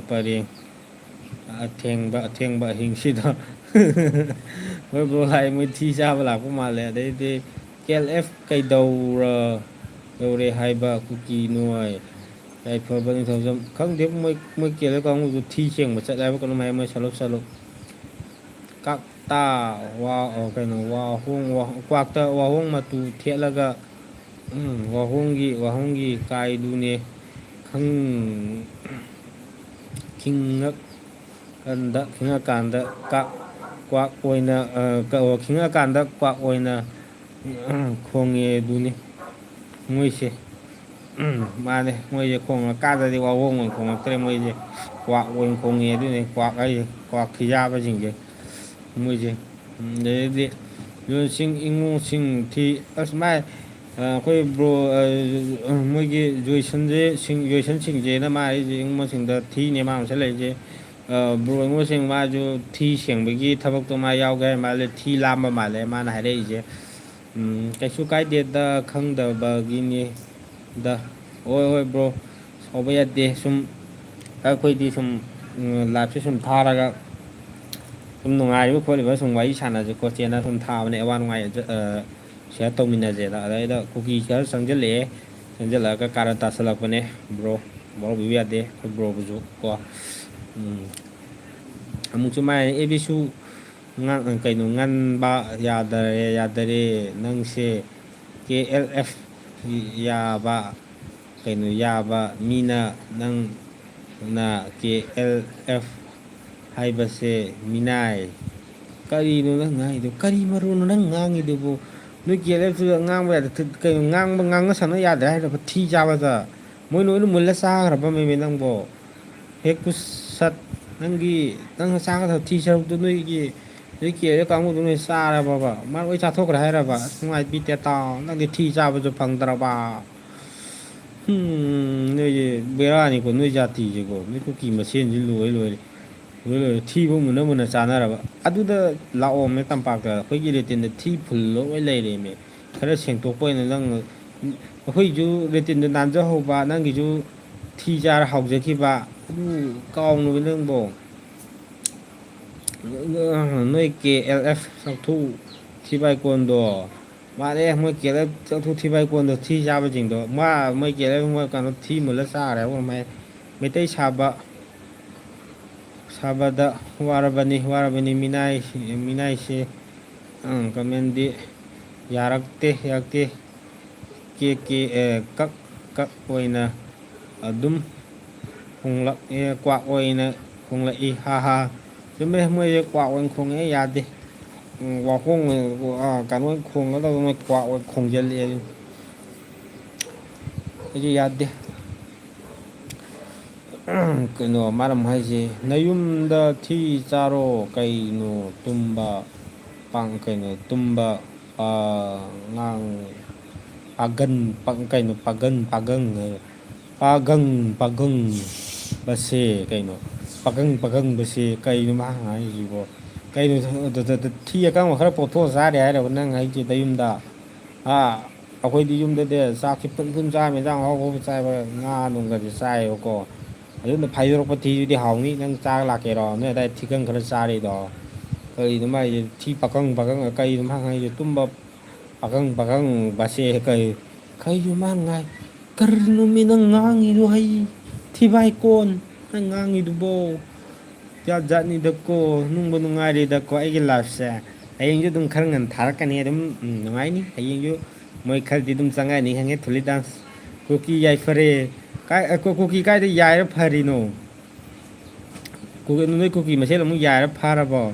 ꯑꯊꯦꯡꯕ ꯑꯍꯤꯡꯁꯤꯗ ꯍꯣꯏ ꯕ꯭ꯔꯣ ꯂꯥꯛꯑꯦ ꯃꯣꯏ ꯊꯤ ꯆꯥꯕ ꯂꯥꯛꯄ ꯃꯥꯜꯂꯦ ꯑꯗꯩꯗꯤ KLF ꯀꯩꯗꯧꯔꯦ ꯍꯥꯏꯕ ꯀꯨꯀꯤ ꯅꯣꯏ ꯌꯥꯏꯐꯕ ꯅꯤꯡꯊꯧꯖꯝ ꯈꯪꯗꯦ ꯃꯣꯏ ꯀꯦꯜꯂ ꯀꯥꯡꯕꯨꯗꯨ ꯊꯤ ꯁꯦꯡꯕ ꯆꯠꯂꯦ ꯍꯥꯏꯕ ꯀꯩꯅꯣꯝ ꯍꯥꯏ ꯃꯣꯏ ꯁꯂꯨꯛ ꯀꯥꯛꯇꯥ ꯀꯩꯅꯣ ꯀ꯭ꯋꯥꯛꯇ ꯋꯥꯍꯣꯡ ꯃꯇꯨ ꯊꯦꯠꯂꯒ ꯋꯥꯍꯣꯡꯒꯤ ꯀꯥꯏꯗꯨꯅꯦ ꯈꯤꯡꯉꯀꯥꯟꯗ ꯀ꯭ꯋꯥꯛ ꯑꯣꯏꯅ ꯈꯤꯡꯉꯀꯥꯟꯗ ꯀ꯭ꯋꯥꯛ ꯑꯣꯏꯅ ꯈꯣꯡꯉꯦ ꯑꯗꯨꯅꯤ ꯃꯣꯏꯁꯦ ꯃꯥꯅꯦ ꯃꯣꯏꯁꯦ ꯈꯣꯡꯉꯀꯥꯟꯗꯗꯤ ꯋꯥꯍꯣꯡ ꯑꯣꯏꯅ ꯈꯣꯡꯉꯛꯇ꯭ꯔꯦ ꯃꯣꯏꯁꯦ ꯀ꯭ꯋꯥꯛ ꯑꯣꯏꯅ ꯈꯣꯡꯉꯦ ꯑꯗꯨꯅꯤ ꯀ꯭ꯋꯥꯛ ꯍꯥꯏꯁꯦ ꯀ꯭ꯋꯥꯛ ꯊꯤꯖꯥꯕꯁꯤꯡꯁꯦ ꯃꯣꯏꯁꯦ ꯑꯗꯩꯗꯤ ꯌꯣꯟꯁꯤꯡ ꯏꯉꯨꯁꯤꯡ ꯊꯤ ꯑꯁ ꯃꯥꯏ ꯑꯩꯈꯣꯏ ꯕ꯭ꯔꯣ ꯃꯣꯏꯒꯤ ꯖꯣꯏꯁꯟꯁꯤꯡꯁꯦꯅ ꯃꯥ ꯍꯥꯏꯁꯦ ꯏꯉꯨꯡꯁꯤꯡꯗ ꯊꯤꯅꯦ ꯃꯥ ꯂꯩꯁꯦ ꯕ꯭ꯔꯣ ꯏꯉꯨꯁꯤꯡ ꯃꯥꯁꯨ ꯊꯤ ꯁꯦꯡꯕꯒꯤ ꯊꯕꯛꯇꯣ ꯃꯥ ꯌꯥꯎꯒꯦ ꯍꯥꯏ ꯃꯥꯜꯂꯦ ꯊꯤ ꯂꯥꯝꯕ ꯃꯥꯜꯂꯦ ꯃꯥꯅ ꯍꯥꯏꯔꯛꯏꯁꯦ ꯀꯩꯁꯨ ꯀꯥꯏꯗꯦꯗ ꯈꯪꯗꯕꯒꯤꯅꯤ ꯗ ꯍꯣꯏ ꯕ꯭ꯔꯣ ꯁꯥꯎꯕ ꯌꯥꯗꯦ ꯁꯨꯝ ꯑꯩꯈꯣꯏꯗꯤ ꯁꯨꯝ ꯂꯥꯏꯐꯁꯦ ꯁꯨꯝ ꯊꯥꯔꯒ ꯁꯨꯝ ꯅꯨꯡꯉꯥꯏꯔꯤꯕ ꯈꯣꯠꯂꯤꯕ ꯁꯨꯝ ꯋꯥꯔꯤ ꯁꯥꯟꯅꯁꯦ ꯈꯣꯠꯁꯦꯅ ꯁꯨꯝ ꯊꯥꯕꯅꯦ ꯑꯋꯥ ꯅꯨꯡꯉꯥꯏ ꯁꯤꯌꯥꯔ ꯇꯧꯃꯤꯟꯅꯁꯦꯗ ꯑꯗꯩꯗ ꯀꯨꯀꯤ ꯈꯔ ꯆꯪꯁꯤꯜꯂꯛꯑꯒ ꯀꯥꯔꯟ ꯇꯥꯁꯜꯂꯛꯄꯅꯦ ꯕ꯭ꯔꯣ ꯋꯥꯔꯧꯕꯤꯕ ꯌꯥꯗꯦ ꯑꯩꯈꯣꯏ ꯕ꯭ꯔꯣꯕꯨꯁꯨ ꯀꯣ ꯑꯃꯨꯛꯁꯨ ꯃꯥꯏ ꯑꯦꯕꯤꯁꯨ ꯀꯩꯅꯣ ꯉꯟꯕ ꯌꯥꯗꯔꯦ ꯅꯪꯁꯦ KLF ꯌꯥꯕ ꯀꯩꯅꯣ ꯌꯥꯕ ꯃꯤꯅ ꯅꯪꯅ KLF ꯍꯥꯏꯕꯁꯦ ꯃꯤꯅꯥꯏ ꯀꯔꯤꯅꯣ ꯅꯪ ꯉꯥꯡꯉꯤꯗꯨꯕꯨ ꯀꯔꯤ ꯃꯔꯣꯟꯅꯣ ꯅꯪ ꯉꯥꯡꯉꯤꯗꯨꯕꯨ ꯅꯣꯏ KLFꯇꯨ ꯉꯥꯡꯕ ꯌꯥꯗꯦ ꯀꯩꯅꯣ ꯉꯥꯡꯅ ꯁꯥꯟꯅ ꯌꯥꯗ꯭ꯔꯦ ꯍꯥꯏꯔꯕ ꯊꯤ ꯆꯥꯕꯗ ꯃꯣꯏ ꯂꯣꯏꯅ ꯃꯨꯜꯂ ꯆꯥꯈ꯭ꯔꯕ ꯃꯦꯃꯦ ꯅꯪꯕꯣ ꯍꯦꯛꯄꯨ ꯁꯠ ꯅꯪꯅ ꯆꯥꯒꯗꯕ ꯊꯤ ꯁꯔꯨꯛꯇꯨ ꯅꯣꯏ KLF ꯀꯥꯡꯕꯨꯗꯨ ꯅꯣꯏ ꯆꯥꯔꯕꯕ ꯃꯥ ꯂꯣꯏ ꯆꯥꯊꯣꯛꯈ꯭ꯔꯦ ꯍꯥꯏꯔꯕ ꯑꯁ ꯅꯨꯡꯉꯥꯏꯕꯤꯗꯦ ꯇꯥꯎ ꯅꯪꯗꯤ ꯊꯤ ꯆꯥꯕꯁꯨ ꯐꯪꯗ꯭ꯔꯕ ꯅꯣꯏꯁꯦ ꯕꯦꯔꯥꯅꯤꯀꯣ ꯅꯣꯏ ꯖꯥꯇꯤꯁꯦꯀꯣ ꯅꯣꯏ ꯀꯨꯀꯤ ꯃꯁꯦꯟꯁꯤ ꯂꯣꯏꯔꯦ ꯊꯤꯕꯨ ꯃꯨꯟꯅ ꯆꯥꯅꯔꯕ ꯑꯗꯨꯗ ꯂꯥꯛꯑꯣꯃꯦ ꯇꯝꯄꯥꯛꯇ ꯑꯩꯈꯣꯏꯒꯤ ꯂꯦꯇꯤꯟꯗ ꯊꯤ ꯐꯨꯜꯂ ꯂꯣꯏ ꯂꯩꯔꯦꯃꯦ ꯈꯔ ꯁꯦꯡꯇꯣꯛꯄ ꯑꯣꯏꯅ ꯅꯪ ꯑꯩꯈꯣꯏꯁꯨ ꯂꯦꯇꯤꯟꯗ ꯅꯥꯟꯖꯍꯧꯕ ꯅꯪꯒꯤꯁꯨ ꯊꯤ ꯆꯥꯔ ꯍꯥꯎꯖꯈꯤꯕ ꯑꯗꯨ ꯀꯥꯎꯅꯨꯃꯤ ꯅꯪꯕꯣ ꯅꯣꯏ KLF ꯆꯥꯎꯊꯣꯛ ꯊꯤꯕꯥꯏꯀꯣꯟꯗꯣ ꯃꯥꯅꯦ ꯃꯣꯏ KLF ꯆꯥꯎꯊꯣꯛ ꯊꯤꯕꯥꯏꯀꯣꯟꯗꯣ ꯊꯤ ꯆꯥꯕꯁꯤꯡꯗꯣ ꯃꯣꯏ KLF ꯀꯩꯅꯣ ꯊꯤ ꯃꯨꯜꯂ ꯆꯥꯈ꯭ꯔꯦ ꯍꯥꯏꯕ ꯃꯩꯇꯩ ꯁꯥꯕꯗ ꯋꯥꯔꯕꯅꯤ ꯃꯤꯅꯥꯏꯁꯦ ꯀꯃꯦꯟꯗꯤ ꯌꯥꯔꯛꯇꯦ ꯀꯛ ꯑꯣꯏꯅ ꯑꯗꯨꯝ ꯀ꯭ꯋꯥꯛ ꯑꯣꯏꯅ ꯈꯣꯡꯂꯛꯏ ꯍꯥ ꯆꯨꯝꯃꯦ ꯃꯣꯏꯁꯦ ꯀ꯭ꯋꯥꯛ ꯑꯣꯏꯅ ꯈꯣꯡꯉꯛꯑꯦ ꯌꯥꯗꯦ ꯋꯥꯍꯣꯡ ꯀꯩꯅꯣ ꯈꯣꯡꯒꯗꯕ ꯃꯣꯏ ꯀ꯭ꯋꯥꯛ ꯑꯣꯏꯅ ꯈꯣꯡꯖꯤꯜꯂꯛꯑꯦ ꯑꯗꯨ ꯑꯩꯁꯨ ꯌꯥꯗꯦ ꯀꯩꯅꯣ ꯃꯔꯝ ꯍꯥꯏꯁꯦ ꯅꯌꯨꯝꯗ ꯊꯤ ꯆꯥꯔꯣ ꯀꯩꯅꯣ ꯇꯨꯝꯕ ꯄꯥꯒꯪꯕꯁꯦ ꯀꯩꯅꯣ ꯄꯥꯒꯪꯕꯁꯦ ꯀꯩꯅꯣ ꯃꯥ ꯍꯥꯏꯁꯤꯕꯣ ꯀꯩꯅꯣ ꯊꯤ ꯑꯀꯪꯕ ꯈꯔ ꯄꯣꯊꯣꯛꯑ ꯆꯥꯔꯤ ꯍꯥꯏꯔꯕ ꯅꯪ ꯍꯥꯏꯁꯦ ꯌꯨꯝꯗ ꯑꯩꯈꯣꯏꯗꯤ ꯌꯨꯝꯗꯗꯤ ꯆꯥꯛꯁꯤ ꯄꯨꯟ ꯆꯥꯕ ꯏꯟꯖꯥꯡ ꯑꯍꯥꯎꯕ ꯆꯥꯏꯕ ꯉꯥ ꯅꯨꯡꯒꯗꯤ ꯆꯥꯏꯕꯀꯣ ꯑꯗꯨꯅ ꯐꯥꯏꯗꯣꯔꯛꯄ ꯊꯤꯗꯨꯗꯤ ꯍꯥꯎꯅꯤ ꯅꯪ ꯆꯥꯔ ꯂꯥꯛꯀꯦꯔꯣ ꯅꯣꯏ ꯑꯗꯥꯏ ꯊꯤꯒꯪ ꯈꯔ ꯆꯥꯔꯤꯗꯣ ꯀꯔꯤꯅꯣ ꯃꯥꯏꯁꯦ ꯊꯤ ꯄꯥꯈꯪ ꯀꯩꯅꯣ ꯃꯥ ꯍꯥꯏꯁꯦ ꯇꯨꯝꯕ ꯄꯥꯈꯪꯕꯁꯦ ꯀꯩꯅꯣ ꯃꯥꯅ ꯉꯥꯏ ꯀꯔꯤꯅꯣꯃꯤ ꯅꯪ ꯉꯥꯡꯉꯤꯗꯣ ꯊꯤꯕꯥꯏꯀꯣꯟ ꯅꯪ ꯉꯥꯡꯉꯤꯗꯨꯕꯣ ꯖꯥꯠꯅꯤꯗꯀꯣ ꯅꯨꯡꯕꯨ ꯅꯨꯡꯉꯥꯏꯔꯤꯗꯀꯣ ꯑꯩꯒꯤ ꯂꯥꯏꯐꯁꯦ ꯍꯌꯦꯡꯁꯨ ꯑꯗꯨꯝ ꯈꯔ ꯉꯟꯅ ꯊꯥꯔꯛꯀꯅꯤ ꯑꯗꯨꯝ ꯅꯨꯡꯉꯥꯏꯅꯤ ꯍꯌꯦꯡꯁꯨ ꯃꯣꯏ ꯈꯔꯗꯤ ꯑꯗꯨꯝ ꯆꯪꯉꯛꯑꯅꯤ ꯈꯪꯉꯦ ꯊꯨꯂꯤ ꯗꯥꯟꯁ ꯀꯨꯀꯤ ꯌꯥꯏꯐꯔꯦ ꯀꯨꯀꯤ ꯀꯥꯏꯗ ꯌꯥꯏꯔ ꯐꯔꯤꯅꯣ ꯅꯣꯏ ꯀꯨꯀꯤ ꯃꯁꯦꯟ ꯑꯃꯨꯛ ꯌꯥꯏꯔ ꯐꯥꯔꯕꯣ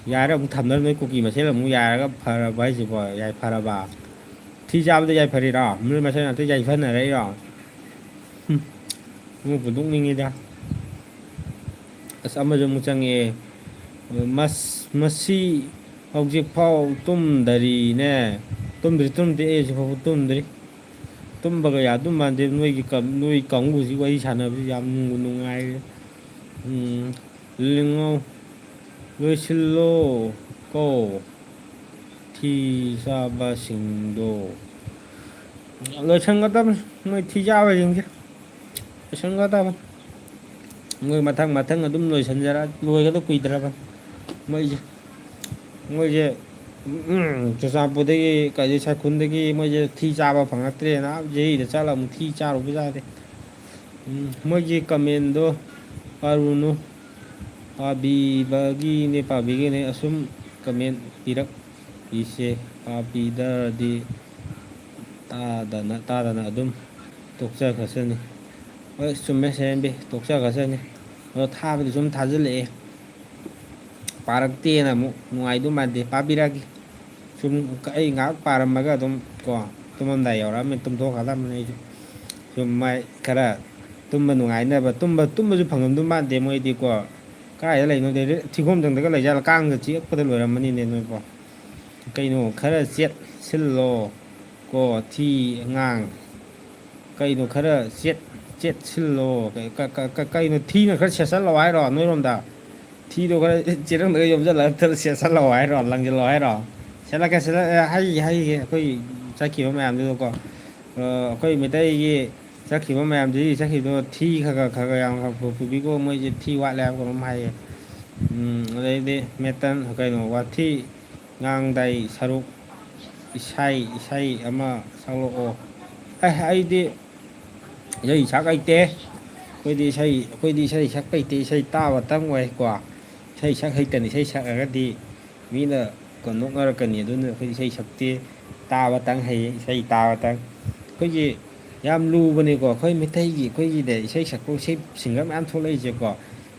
ꯌꯥꯏꯔ ꯑꯃꯨꯛ ꯊꯝꯅꯔ ꯅꯣꯏ ꯀꯨꯀꯤ ꯃꯁꯦꯟ ꯑꯃꯨꯛ ꯌꯥꯏꯔꯒ ꯐꯔꯕ ꯍꯥꯏꯁꯤꯕꯣ ꯐꯔꯕ ꯊꯤ ꯆꯥꯕꯗ ꯌꯥꯏꯐꯔꯤꯔꯣ ꯅꯣꯏ ꯃꯁꯦꯟ ꯉꯥꯛꯇ ꯌꯥꯏꯐꯅꯔꯛꯏꯔꯣ ꯑꯃꯨꯛꯄꯨ ꯅꯣꯛꯅꯤꯡꯉꯤꯗ ꯑꯁ ꯑꯃꯁꯨ ꯑꯃꯨꯛ ꯆꯪꯉꯛꯑꯦ ꯃꯁꯤ ꯍꯧꯖꯤꯛꯐꯥꯎ ꯇꯨꯝꯗ꯭ꯔꯤ ꯑꯩ ꯍꯧꯖꯤꯛꯐꯥꯎꯕ ꯇꯨꯝꯗ꯭ꯔꯤ ꯇꯨꯝꯕꯒ ꯌꯥꯗꯧ ꯃꯥꯟꯗꯦ ꯅꯣꯏ ꯀꯥꯡꯕꯨꯁꯤ ꯋꯥꯔꯤ ꯁꯥꯟꯅꯕꯁꯤ ꯌꯥꯝ ꯅꯨꯡꯕꯨ ꯅꯨꯡꯉꯥꯏꯔꯦ ꯂꯤꯡꯉꯧ ꯂꯣꯏꯁꯤꯜꯂꯣ ꯀꯣ ꯊꯤ ꯆꯥꯕꯁꯤꯡꯗꯣ ꯂꯣꯏꯁꯤꯟꯒꯗꯕꯅꯤ ꯃꯣꯏ ꯊꯤ ꯆꯥꯕꯁꯤꯡꯁꯦ ꯂꯣꯏꯁꯤꯟꯒꯗꯕꯅꯤ ꯃꯣꯏ ꯃꯊꯪ ꯑꯗꯨꯝ ꯂꯣꯏꯒꯗꯕ ꯀꯨꯏꯗ꯭ꯔꯕꯅꯤ ꯃꯣꯏꯁꯦ ꯆꯨꯔꯆꯥꯟꯄꯨꯔꯗꯒꯤ ꯀꯩ ꯁꯥꯏꯈꯨꯜꯗꯒꯤ ꯃꯣꯏꯁꯦ ꯊꯤ ꯆꯥꯕ ꯐꯪꯉꯛꯇ꯭ꯔꯦꯅ ꯖꯤꯔꯤꯗ ꯆꯠꯂ ꯑꯃꯨꯛ ꯊꯤ ꯆꯥꯔꯨꯕꯖꯥꯠꯅꯤ ꯃꯣꯏꯒꯤ ꯀꯃꯦꯟꯗꯣ ꯄꯥꯔꯨꯅꯨ ꯄꯥꯕꯤꯕꯒꯤꯅꯦ ꯄꯥꯕꯤꯒꯤꯅꯦ ꯑꯁꯨꯝ ꯀꯃꯦꯟ ꯄꯤꯔꯛꯏꯁꯦ ꯄꯥꯕꯤꯗ꯭ꯔꯗꯤ ꯇꯥꯗꯅ ꯑꯗꯨꯝ ꯇꯣꯛꯆꯈ꯭ꯔꯁꯅꯤ ꯍꯣꯏ ꯆꯨꯝꯃꯦ ꯁꯔꯦꯟꯕꯤ ꯇꯣꯛꯆꯈ꯭ꯔꯁꯅꯤ ꯑꯗꯣ ꯊꯥꯕꯗꯤ ꯁꯨꯝ ꯊꯥꯖꯤꯜꯂꯛꯑꯦ ꯄꯥꯔꯛꯇꯦꯅ ꯑꯃꯨꯛ ꯅꯨꯡꯉꯥꯏꯗꯧ ꯃꯥꯟꯗꯦ ꯄꯥꯕꯤꯔꯛꯑꯒꯦ ꯁꯨꯝ ꯑꯩ ꯉꯥꯏꯍꯥꯛ ꯄꯥꯔꯝꯃꯒ ꯑꯗꯨꯝ ꯀꯣ ꯇꯨꯝꯃꯝꯗꯥꯏ ꯌꯧꯔꯛꯑꯃꯤ ꯇꯨꯝꯊꯣꯛꯈ꯭ꯔꯗꯕꯅꯤ ꯑꯩꯁꯨ ꯁꯨꯝ ꯃꯥꯏ ꯈꯔ ꯇꯨꯝꯕ ꯅꯨꯡꯉꯥꯏꯅꯕ ꯇꯨꯝꯕꯁꯨ ꯐꯪꯉꯝꯗꯧ ꯃꯥꯟꯗꯦ ꯃꯣꯏꯗꯤꯀꯣ ꯀꯥꯏꯗ ꯂꯩꯅꯣꯗꯦ ꯊꯤꯒꯣꯝꯗꯪꯗꯒ ꯂꯩꯖꯥꯠꯂ ꯀꯥꯡꯒ ꯆꯤꯛꯄꯗ ꯂꯣꯏꯔꯝꯃꯅꯤꯅꯦ ꯅꯣꯏꯀꯣ ꯀꯩꯅꯣ ꯈꯔ ꯆꯦꯠꯁꯤꯜꯂꯣ ꯀꯣ ꯊꯤ ꯑꯉꯥꯡ ꯀꯩꯅꯣ ꯈꯔ ꯆꯦꯠꯁꯤꯜꯂꯣ ꯀꯩꯅꯣ ꯊꯤꯅ ꯈꯔ ꯁꯦꯠꯆꯜꯂꯣ ꯍꯥꯏꯔꯣ ꯅꯣꯏꯔꯣꯝꯗ ꯊꯤꯗꯣ ꯈꯔ ꯆꯦꯔꯪꯗꯒ ꯌꯣꯝꯁꯤꯜꯂꯒ ꯁꯦꯠꯆꯜꯂꯛꯑꯣ ꯍꯥꯏꯔꯣ ꯂꯪꯁꯤꯜꯂꯣ ꯍꯥꯏꯔꯣ ꯁꯦꯠꯂꯛꯀꯦ ꯍꯩꯒꯦ ꯑꯩꯈꯣꯏ ꯆꯠꯈꯤꯕ ꯃꯌꯥꯝꯗꯨꯗꯀꯣ ꯑꯩꯈꯣꯏ ꯃꯩꯇꯩꯒꯤ ꯆꯠꯈꯤꯕ ꯃꯌꯥꯝꯗꯨꯗꯤ ꯆꯠꯈꯤꯕꯗꯣ ꯊꯤ ꯈꯔ ꯌꯥꯝ ꯄꯨꯕꯤꯀꯣ ꯃꯣꯏꯁꯦ ꯊꯤ ꯋꯥꯠꯂꯦ ꯍꯥꯏꯕ ꯀꯩꯅꯣꯝ ꯍꯥꯏꯌꯦ ꯑꯗꯩꯗꯤ ꯃꯦꯇꯟ ꯀꯩꯅꯣ ꯋꯥꯊꯤ ꯉꯥꯡꯗꯥꯏ ꯁꯔꯨꯛ ꯏꯁꯩ ꯑꯃ ꯁꯛꯂꯛꯑꯣ ꯑꯩꯗꯤ ꯏꯁꯩ ꯁꯛ ꯍꯩꯇꯦ ꯑꯩꯈꯣꯏꯗꯤ ꯏꯁꯩ ꯁꯛ ꯍꯩꯇꯦ ꯏꯁꯩ ꯇꯥꯕꯇꯪ ꯑꯣꯏꯀꯣ ꯏꯁꯩ ꯁꯛ ꯍꯩꯇꯅ ꯏꯁꯩ ꯁꯛꯑꯒꯗꯤ ꯃꯤꯅ ꯅꯣꯛꯅꯔꯛꯀꯅꯤ ꯑꯗꯨꯅ ꯑꯩꯈꯣꯏ ꯏꯁꯩ ꯁꯛꯇꯦ ꯇꯥꯕꯇꯪ ꯍꯩꯌꯦ ꯏꯁꯩ ꯇꯥꯕꯇꯪ ꯑꯩꯈꯣꯏꯒꯤ ꯌꯥꯝ ꯂꯨꯕꯅꯤꯀꯣ ꯑꯩꯈꯣꯏ ꯃꯩꯇꯩꯒꯤ ꯑꯩꯈꯣꯏꯒꯤꯗ ꯏꯁꯩ ꯁꯛꯄ ꯏꯁꯩ ꯁꯤꯡꯒꯔ ꯃꯌꯥꯝ ꯊꯣꯛꯂꯛꯏꯁꯦꯀꯣ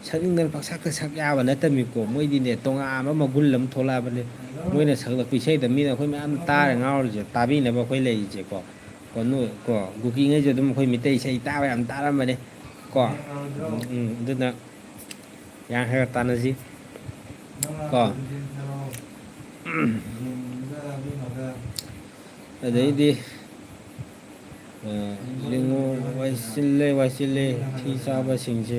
ꯁꯛꯅꯤꯡꯗꯅ ꯄꯥꯛꯁꯛꯇ ꯁꯛ ꯌꯥꯕ ꯅꯠꯇꯕꯅꯤꯀꯣ ꯃꯣꯏꯗꯤꯅꯦ ꯇꯣꯉꯥꯟꯕ ꯃꯒꯨꯟ ꯑꯃ ꯊꯣꯛꯂꯛꯑꯕꯅꯤ ꯃꯣꯏꯅ ꯁꯛꯂꯛꯄ ꯏꯁꯩꯗ ꯃꯤꯅ ꯑꯩꯈꯣꯏ ꯃꯌꯥꯝ ꯇꯥꯔ ꯉꯥꯎꯔꯤꯁꯦ ꯇꯥꯕꯤꯅꯕ ꯑꯩꯈꯣꯏ ꯂꯩꯔꯤꯁꯦꯀꯣ ꯀꯨꯀꯤꯉꯩꯁꯨ ꯑꯗꯨꯝ ꯑꯩꯈꯣꯏ ꯃꯤꯇꯩ ꯏꯁꯩ ꯇꯥꯕ ꯌꯥꯝ ꯇꯥꯔꯝꯕꯅꯤ ꯀꯣ ꯑꯗꯨꯅ ꯌꯥ ꯈꯔ ꯇꯥꯟꯅꯁꯤ ꯀꯣ ꯑꯗꯩꯗꯤ ꯌꯦꯡꯉꯣ ꯋꯥꯏꯆꯤꯜꯂꯦ ꯊꯤ ꯆꯥꯕꯁꯤꯡꯁꯦ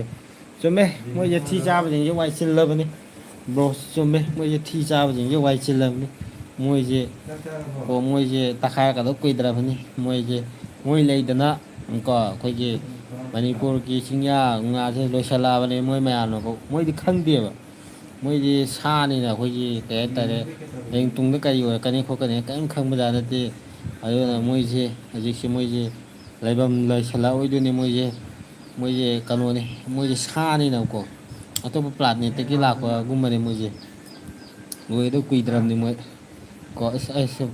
ꯆꯨꯝꯃꯦ ꯃꯣꯏꯁꯦ ꯊꯤ ꯆꯥꯕꯁꯤꯡꯁꯦ ꯋꯥꯏ ꯆꯤꯜꯂꯕꯅꯤ ꯕ꯭ꯔꯣ ꯆꯨꯝꯃꯦ ꯃꯣꯏꯁꯦ ꯊꯤ ꯆꯥꯕꯁꯤꯡꯁꯦ ꯋꯥꯏ ꯆꯤꯜꯂꯕꯅꯤ ꯃꯣꯏꯁꯦ ꯇꯛꯈꯥꯏꯔꯛꯀꯗꯧ ꯀꯨꯏꯗ꯭ꯔꯕꯅꯤ ꯃꯣꯏ ꯂꯩꯗꯅ ꯀꯣ ꯑꯩꯈꯣꯏꯒꯤ ꯃꯅꯤꯄꯨꯔꯒꯤ ꯆꯤꯡꯌꯥ ꯉꯥꯁꯦ ꯂꯣꯏꯁꯤꯜꯂꯛꯑꯕꯅꯤ ꯃꯣꯏ ꯃꯌꯥꯝꯅꯀꯣ ꯃꯣꯏꯗꯤ ꯈꯪꯗꯦꯕ ꯃꯣꯏꯗꯤ ꯁꯥꯅꯤꯅ ꯑꯩꯈꯣꯏꯒꯤ ꯀꯩ ꯍꯥꯏꯇꯥꯔꯦ ꯍꯌꯦꯡ ꯇꯨꯡꯗ ꯀꯔꯤ ꯑꯣꯏꯔꯛꯀꯅꯤ ꯈꯣꯠꯀꯅꯤ ꯀꯔꯤꯝ ꯈꯪꯕꯖꯥꯠ ꯅꯠꯇꯦ ꯑꯗꯨꯅ ꯃꯣꯏꯁꯦ ꯍꯧꯖꯤꯛꯁꯦ ꯃꯣꯏꯁꯦ ꯂꯩꯐꯝ ꯂꯩꯁꯜꯂꯛꯑꯣꯏꯗꯣꯏꯅꯤ ꯃꯣꯏꯁꯦ ꯀꯩꯅꯣꯅꯤ ꯃꯣꯏꯁꯦ ꯁꯥꯅꯤꯅꯀꯣ ꯑꯇꯣꯞꯄ ꯄ꯭ꯂꯥꯅꯦꯠꯇꯒꯤ ꯂꯥꯛꯄꯒꯨꯝꯕꯅꯦ ꯃꯣꯏꯁꯦ ꯂꯣꯏꯒꯗꯧ ꯀꯨꯏꯗ꯭ꯔꯕꯅꯤ ꯃꯣꯏ ꯀꯣ ꯑꯩꯁ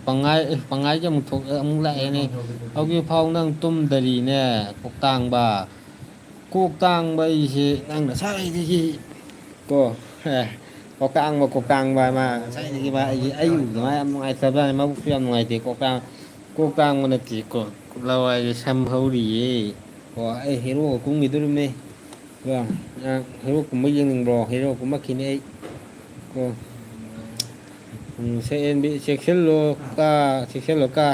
ꯄꯪꯉꯥꯏꯁꯦ ꯑꯃꯨꯛ ꯂꯥꯛꯑꯦꯅꯦ ꯍꯧꯖꯤꯛ ꯐꯥꯎ ꯅꯪ ꯇꯨꯝꯗꯔꯤꯅꯦ ꯀꯣꯛꯇꯥꯡꯕ ꯑꯩꯁꯦ ꯅꯪ ꯉꯁꯥꯏꯗꯒꯤ ꯀꯣ ꯀꯣꯛꯇꯥꯡꯕ ꯃꯥ ꯉꯁꯥꯏꯗꯒꯤ ꯃꯥ ꯑꯩ ꯎꯕꯗ ꯃꯥ ꯌꯥꯝ ꯅꯨꯡꯉꯥꯏꯇꯕꯖꯥꯠꯅꯤ ꯃꯕꯨꯛꯁꯨ ꯌꯥꯝ ꯅꯨꯡꯉꯥꯏꯇꯦ ꯀꯣꯛꯇꯥꯡꯕ ꯅꯠꯇꯦꯀꯣ ꯂꯋꯥꯏꯁꯦ ꯁꯝ ꯍꯧꯔꯤꯌꯦ ꯑꯩ ꯍꯦꯔꯣꯒ ꯀꯨꯝꯈꯤꯗꯣꯔꯤꯕꯅꯦ ꯍꯦꯔꯣ ꯀꯨꯝꯕ ꯌꯦꯡꯅꯤꯡꯕ꯭ꯔꯣ ꯍꯦꯔꯣ ꯀꯨꯝꯃꯛꯈꯤꯅꯤ ꯑꯩ ꯀꯣ ꯆꯦꯛꯁꯤꯜꯂꯣ ꯀ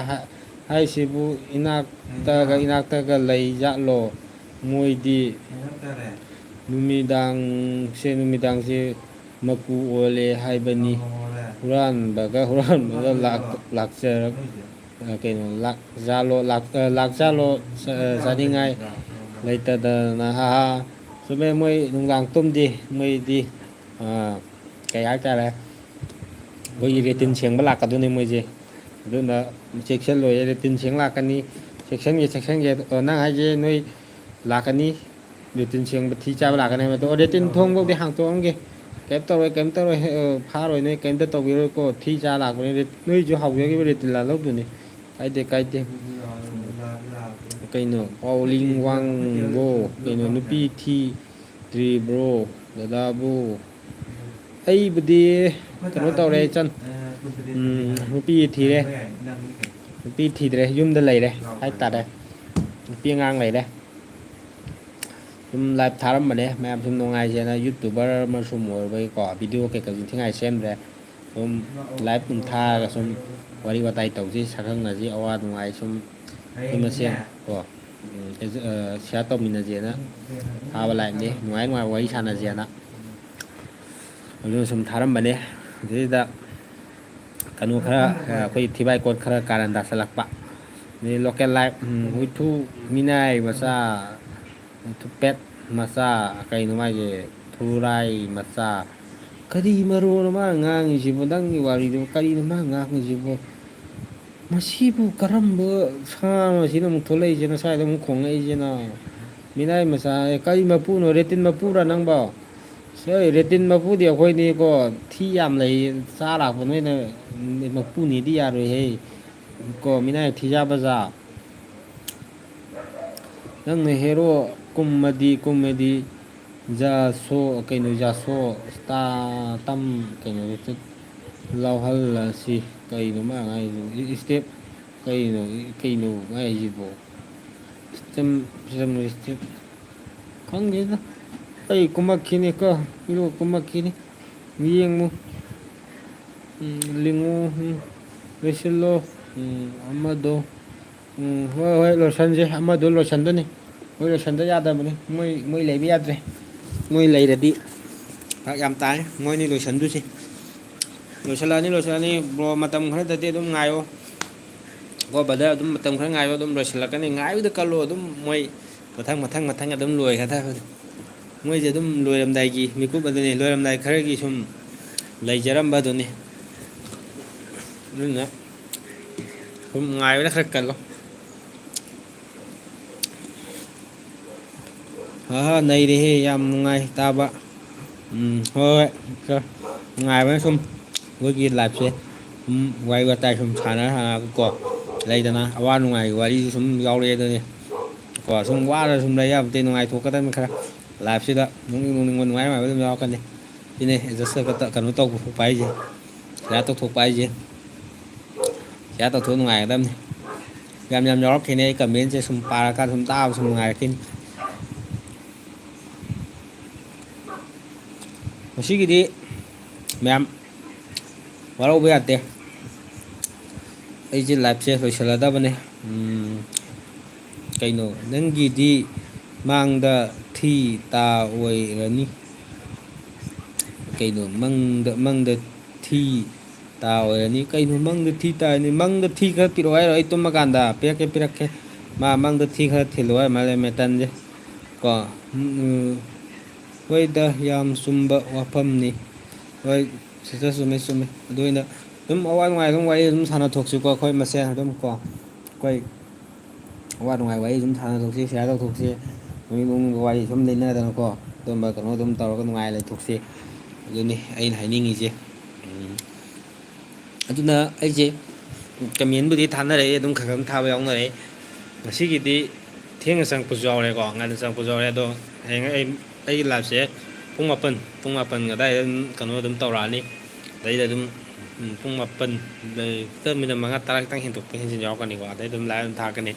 ꯍꯥꯏꯁꯤꯕꯨ ꯏꯅꯥꯛꯇꯒ ꯂꯩ ꯖꯥꯠꯂꯣ ꯃꯣꯏꯗꯤ ꯅꯨꯃꯤꯗꯥꯡꯁꯦ ꯃꯀꯨ ꯑꯣꯜꯂꯦ ꯍꯥꯏꯕꯅꯤ ꯍꯨꯔꯥꯟꯕꯒ ꯂꯥꯛꯆꯥꯜꯂꯣ ꯆꯥꯅꯤꯡꯉꯥꯏ ꯂꯩꯇꯗꯅ ꯆꯨꯝꯃꯦ ꯃꯣꯏ ꯅꯨꯡꯗꯥꯡ ꯇꯨꯝꯗꯦ ꯃꯣꯏꯗꯤ ꯀꯩ ꯍꯥꯏꯇꯥꯔꯦ ꯑꯩꯈꯣꯏꯒꯤ ꯔꯦꯇꯤꯟ ꯁꯦꯡꯕ ꯂꯥꯛꯀꯗꯣꯏꯅꯤ ꯃꯣꯏꯁꯦ ꯑꯗꯨꯅ ꯆꯦꯛꯁꯤꯜꯂꯣꯏꯌꯦ ꯔꯦꯇꯤꯟ ꯁꯦꯡ ꯂꯥꯛꯀꯅꯤ ꯆꯦꯛꯁꯟꯒꯦ ꯅꯪ ꯍꯥꯏꯁꯦ ꯅꯣꯏ ꯂꯥꯛꯀꯅꯤ ꯔꯦꯇꯤꯟ ꯁꯦꯡꯕ ꯊꯤ ꯆꯥꯕ ꯂꯥꯛꯀꯅꯤ ꯔꯦꯇꯤꯟ ꯊꯣꯡꯐꯧꯗꯤ ꯍꯥꯡꯇꯣꯛꯑꯝꯒꯦ ꯀꯩꯝ ꯇꯧꯔꯣꯏ ꯐꯥꯔꯣꯏ ꯅꯣꯏ ꯀꯩꯝꯇ ꯇꯧꯕꯤꯔꯣꯏꯀꯣ ꯊꯤ ꯆꯥ ꯂꯥꯛꯄꯅꯤ ꯅꯣꯏꯁꯨ ꯍꯥꯎꯖꯈꯤꯕ ꯔꯦꯇꯤꯟ ꯂꯧꯗꯨꯅꯤ ꯀꯥꯏꯗꯦ ꯀꯩꯅꯣ ꯄꯥꯎꯂꯤꯡ ꯋꯥꯡꯕꯣ ꯀꯩꯅꯣ ꯅꯨꯄꯤ ꯊꯤꯗ꯭ꯔꯤꯕ꯭ꯔꯣ ꯗꯗꯥꯕꯨ ꯑꯩꯕꯨꯗꯤ ꯀꯩꯅꯣ ꯇꯧꯔꯦ ꯏꯆꯟ ꯅꯨꯄꯤ ꯊꯤꯗ꯭ꯔꯦ ꯌꯨꯝꯗ ꯂꯩꯔꯦ ꯍꯥꯏꯇꯥꯔꯦ ꯅꯨꯄꯤ ꯑꯉꯥꯡ ꯂꯩꯔꯦ ꯁꯨꯝ ꯂꯥꯏꯞ ꯊꯥꯔꯝꯕꯅꯦ ꯃꯌꯥꯝ ꯁꯨꯝ ꯅꯨꯡꯉꯥꯏꯖꯦꯅ ꯌꯨꯇꯨꯕꯔ ꯑꯃ ꯁꯨꯝ ꯑꯣꯏꯕꯒꯤꯀꯣ ꯚꯤꯗꯤꯑꯣ ꯀꯩꯀꯩꯁꯨ ꯏꯟꯊꯤꯉꯥꯏ ꯁꯦꯝꯗ꯭ꯔꯦ ꯁꯨꯝ ꯂꯥꯏꯞ ꯁꯨꯝ ꯊꯥꯔꯒ ꯁꯨꯝ ꯋꯥꯔꯤ ꯋꯥꯇꯥꯏ ꯇꯧꯁꯤ ꯁꯛꯈꯪꯅꯁꯤ ꯑꯋꯥ ꯅꯨꯡꯉꯥꯏ ꯁꯨꯝ ꯑꯩꯈꯣꯏ ꯃꯁꯦꯟ ꯀꯣ ꯁꯤꯌꯥꯔ ꯇꯧꯃꯤꯟꯅꯁꯦꯅ ꯊꯥꯕ ꯂꯥꯏꯞꯅꯤ ꯅꯨꯡꯉꯥꯏ ꯋꯥꯔꯤ ꯁꯥꯟꯅꯁꯦꯅ ꯑꯗꯨꯅ ꯁꯨꯝ ꯊꯥꯔꯝꯕꯅꯦ ꯑꯗꯨꯗꯩꯗ ꯀꯩꯅꯣ ꯈꯔ ꯑꯩꯈꯣꯏ ꯊꯤꯕꯥꯏꯀꯣꯠ ꯈꯔ ꯀꯥꯔꯟ ꯇꯥꯁꯜꯂꯛꯄ ꯑꯗꯩ ꯂꯣꯀꯦꯜ ꯂꯥꯏꯐ ꯍꯨꯏꯊꯨ ꯃꯤꯅꯥꯏ ꯃꯆꯥ ꯊꯨꯄꯦꯠ ꯃꯆꯥ ꯀꯩꯅꯣ ꯃꯥꯏꯁꯦ ꯊꯨꯔꯥꯏ ꯃꯆꯥ ꯀꯔꯤ ꯃꯔꯣꯟ ꯑꯃ ꯉꯥꯡꯉꯤꯁꯤꯕꯣ ꯅꯪꯒꯤ ꯋꯥꯔꯤꯗꯣ ꯀꯔꯤꯅꯣ ꯃꯥ ꯉꯥꯡꯉꯤꯁꯤꯕꯣ ꯃꯁꯤꯕꯨ ꯀꯔꯝꯕ ꯁꯥꯅꯣ ꯁꯤꯅ ꯑꯃꯨꯛ ꯊꯣꯛꯂꯛꯏꯁꯤꯅ ꯁ꯭ꯋꯥꯏꯗ ꯑꯃꯨꯛ ꯈꯣꯡꯂꯛꯏꯁꯤꯅ ꯃꯤꯅꯥꯏ ꯃꯆꯥ ꯀꯔꯤ ꯃꯄꯨꯅꯣ ꯔꯦꯇꯤꯟ ꯃꯄꯨꯔꯥ ꯅꯪꯕꯣ ꯁꯣꯏ ꯔꯦꯇꯤꯟ ꯃꯄꯨꯗꯤ ꯑꯩꯈꯣꯏꯅꯤꯀꯣ ꯊꯤ ꯌꯥꯝ ꯂꯩ ꯆꯥ ꯂꯥꯛꯄ ꯅꯣꯏꯅ ꯃꯄꯨꯅꯤꯗꯤ ꯌꯥꯔꯣꯏꯍꯦ ꯀꯣ ꯃꯤꯅꯥꯏ ꯊꯤꯖꯥ ꯕꯖꯥ ꯅꯪꯅ ꯍꯦꯔꯣ ꯀꯨꯝꯃꯗꯤ ꯖꯥꯁꯣ ꯀꯩꯅꯣ ꯖꯥꯁꯣ ꯇꯝ ꯀꯩꯅꯣꯗ ꯂꯥꯎꯍꯜꯂꯁꯤ ꯀꯩꯅꯣ ꯃꯥ ꯉꯥꯏꯁꯤꯕꯣ ꯏꯁꯇꯦꯞ ꯀꯩꯅꯣ ꯉꯥꯏꯁꯤꯕꯣ ꯁꯤꯁꯇꯦꯝ ꯈꯪꯗꯦꯗ ꯑꯩ ꯀꯨꯝꯃꯛꯈꯤꯅꯤꯀꯣ ꯍꯤꯔꯣ ꯀꯨꯝꯃꯛꯈꯤꯅꯤ ꯌꯦꯡꯉꯨ ꯂꯤꯡꯉꯨ ꯂꯣꯏꯁꯤꯜꯂꯣ ꯑꯃꯗꯣ ꯍꯣꯏ ꯍꯣꯏ ꯂꯣꯏꯁꯟꯁꯦ ꯑꯃꯗꯣ ꯂꯣꯏꯁꯟꯗꯣꯏꯅꯤ ꯃꯣꯏ ꯂꯣꯏꯁꯟꯗ ꯌꯥꯗꯕꯅꯤ ꯃꯣꯏ ꯂꯩꯕ ꯌꯥꯗ꯭ꯔꯦ ꯃꯣꯏ ꯂꯩꯔꯗꯤ ꯐꯔꯛ ꯌꯥꯝ ꯇꯥꯏ ꯃꯣꯏꯅꯤ ꯂꯣꯏꯁꯟꯗꯣꯏꯁꯤ ꯂꯣꯏꯁꯤꯜꯂꯛꯑꯅꯤ ꯕ꯭ꯔꯣ ꯃꯇꯝ ꯈꯔꯗꯗꯤ ꯑꯗꯨꯝ ꯉꯥꯏꯌꯣ ꯀꯣ ꯕꯗꯔ ꯑꯗꯨꯝ ꯃꯇꯝ ꯈꯔ ꯉꯥꯏꯌꯣ ꯑꯗꯨꯝ ꯂꯣꯏꯁꯤꯜꯂꯛꯀꯅꯤ ꯉꯥꯏꯕꯗ ꯀꯜꯂꯣ ꯑꯗꯨꯝ ꯃꯣꯏ ꯃꯊꯪ ꯑꯗꯨꯝ ꯂꯣꯏꯒꯗꯕꯅꯤ ꯃꯣꯏꯁꯦ ꯑꯗꯨꯝ ꯂꯣꯏꯔꯝꯗꯥꯏꯒꯤ ꯃꯤꯀꯨꯞ ꯑꯗꯨꯅꯤ ꯂꯣꯏꯔꯝꯗꯥꯏ ꯈꯔꯒꯤ ꯁꯨꯝ ꯂꯩꯖꯔꯝꯕ ꯑꯗꯨꯅꯤ ꯑꯗꯨꯅ ꯁꯨꯝ ꯉꯥꯏꯕꯗ ꯈꯔ ꯀꯜꯂꯣ ꯅꯩꯔꯦꯍꯦ ꯌꯥꯝ ꯅꯨꯡꯉꯥꯏ ꯇꯥꯕ ꯍꯣꯏ ꯅꯨꯡꯉꯥꯏꯕꯅ ꯁꯨꯝ ꯑꯩꯈꯣꯏꯒꯤ ꯂꯥꯏꯐꯁꯦ ꯁꯨꯝ ꯋꯥꯔꯤ ꯋꯥꯇꯥꯏ ꯁꯨꯝ ꯁꯥꯟꯅꯔꯀꯣ ꯂꯩꯗꯅ ꯑꯋꯥ ꯅꯨꯡꯉꯥꯏꯒꯤ ꯋꯥꯔꯤꯁꯨ ꯁꯨꯝ ꯌꯥꯎꯔꯛꯑꯦ ꯑꯗꯨꯅꯤ ꯀꯣ ꯁꯨꯝ ꯋꯥꯔ ꯁꯨꯝ ꯂꯩ ꯌꯥꯕꯗꯤ ꯅꯨꯡꯉꯥꯏꯊꯣꯛꯀꯗꯕꯅꯤ ꯈꯔ ꯂꯥꯏꯐꯁꯤꯗ ꯅꯣꯛꯅꯤꯡꯕ ꯅꯨꯡꯉꯥꯏꯕ ꯑꯗꯨꯝ ꯌꯥꯎꯔꯛꯀꯅꯤ ꯁꯤꯅꯦ ꯑꯦꯗꯖꯁ ꯀꯩꯅꯣ ꯇꯧꯊꯣꯛꯄ ꯍꯥꯏꯁꯦ ꯁꯤꯌꯥꯔ ꯇꯧꯊꯣꯛꯄ ꯍꯥꯏꯁꯦ ꯁꯤꯌꯥꯔ ꯇꯧꯊꯣꯛꯑ ꯅꯨꯡꯉꯥꯏꯒꯗꯕꯅꯤ ꯌꯥꯝ ꯌꯥꯎꯔꯛꯈꯤꯅꯤ ꯑꯩ ꯀꯃꯦꯟꯁꯦ ꯁꯨꯝ ꯄꯥꯔꯀꯥꯟꯗ ꯁꯨꯝ ꯇꯥꯕ ꯁꯨꯝ ꯅꯨꯡꯉꯥꯏꯔꯛꯈꯤꯅꯤ ꯃꯁꯤꯒꯤꯗꯤ ꯃꯌꯥꯝ ꯋꯥꯔꯧꯕ ꯌꯥꯗꯦ ꯑꯩꯁꯦ ꯂꯥꯏꯐꯁꯦ ꯂꯣꯏꯁꯤꯜꯂꯗꯕꯅꯦ ꯀꯩꯅꯣ ꯅꯪꯒꯤꯗꯤ ꯃꯥꯡꯗ ꯊꯤ ꯇꯥ ꯑꯣꯏꯔꯅꯤ ꯀꯩꯅꯣ ꯃꯪꯗ ꯊꯤ ꯇꯥ ꯑꯣꯏꯔꯅꯤ ꯀꯩꯅꯣ ꯃꯪꯗ ꯊꯤ ꯇꯥꯔꯅꯤ ꯃꯪꯗ ꯊꯤ ꯈꯔ ꯄꯤꯔꯛꯑꯣ ꯍꯥꯏꯔꯣ ꯑꯩ ꯇꯨꯝꯃꯀꯥꯟꯗ ꯄꯤꯔꯛꯀꯦ ꯃꯥ ꯃꯪꯗ ꯊꯤ ꯈꯔ ꯊꯤꯜꯂꯨ ꯍꯥꯏ ꯃꯥꯜꯂꯦ ꯃꯦꯇꯟꯁꯦ ꯀꯣ ꯍꯣꯏꯗ ꯌꯥꯝ ꯆꯨꯝꯕ ꯋꯥꯐꯝꯅꯤ ꯍꯣꯏ ꯁꯤꯁꯇꯔ ꯆꯨꯝꯃꯦ ꯑꯗꯨ ꯑꯣꯏꯅ ꯑꯗꯨꯝ ꯑꯋꯥ ꯅꯨꯡꯉꯥꯏ ꯑꯗꯨꯝ ꯋꯥꯔꯤ ꯑꯗꯨꯝ ꯁꯥꯟꯅꯊꯣꯛꯁꯤꯀꯣ ꯑꯩꯈꯣꯏ ꯃꯁꯦꯟ ꯑꯗꯨꯝ ꯀꯣ ꯑꯩꯈꯣꯏ ꯑꯋꯥ ꯅꯨꯡꯉꯥꯏ ꯋꯥꯔꯤ ꯑꯗꯨꯝ ꯁꯥꯟꯅꯊꯣꯛꯁꯤ ꯁꯤꯌꯥꯔ ꯇꯧꯊꯣꯛꯁꯤ ꯅꯣꯛꯅꯤꯡꯕ ꯋꯥꯔꯤ ꯁꯨꯝ ꯂꯩꯅꯗꯅꯀꯣ ꯑꯗꯨꯝꯕ ꯀꯩꯅꯣ ꯑꯗꯨꯝ ꯇꯧꯔꯒ ꯅꯨꯡꯉꯥꯏ ꯂꯩꯊꯣꯛꯁꯤ ꯑꯗꯨꯅꯤ ꯑꯩꯅ ꯍꯥꯏꯅꯤꯡꯉꯤꯁꯦ ꯑꯗꯨꯅ ꯑꯩꯁꯦ ꯀꯃꯦꯟꯕꯨꯗꯤ ꯊꯥꯅꯔꯛꯏ ꯑꯗꯨꯝ ꯈꯔ ꯊꯥꯕ ꯌꯥꯎꯅꯔꯛꯏ ꯉꯁꯤꯒꯤꯗꯤ ꯊꯦꯡꯅ ꯆꯪꯉꯛꯄꯁꯨ ꯌꯥꯎꯔꯦꯀꯣ ꯉꯟꯅ ꯆꯪꯉꯛꯄꯁꯨ ꯌꯥꯎꯔꯦ ꯑꯗꯣ ꯍꯌꯦꯡ ꯑꯩꯒꯤ ꯂꯥꯏꯐꯁꯦ ꯄꯨꯡ ꯃꯥꯄꯟ ꯑꯗꯨꯋꯥꯏꯗ ꯑꯗꯨꯝ ꯀꯩꯅꯣ ꯑꯗꯨꯝ ꯇꯧꯔꯛꯑꯅꯤ ꯑꯗꯩꯗ ꯑꯗꯨꯝ ꯄꯨꯡ 8 ꯃꯤꯅꯠ 5-10 ꯈꯤꯇꯪ ꯍꯦꯟꯗꯣꯛꯄ ꯍꯦꯟꯖꯤꯟ ꯌꯥꯎꯔꯛꯀꯅꯤꯀꯣ ꯑꯗꯩ ꯑꯗꯨꯝ ꯂꯥꯏꯚ ꯑꯗꯨꯝ ꯊꯥꯔꯛꯀꯅꯤ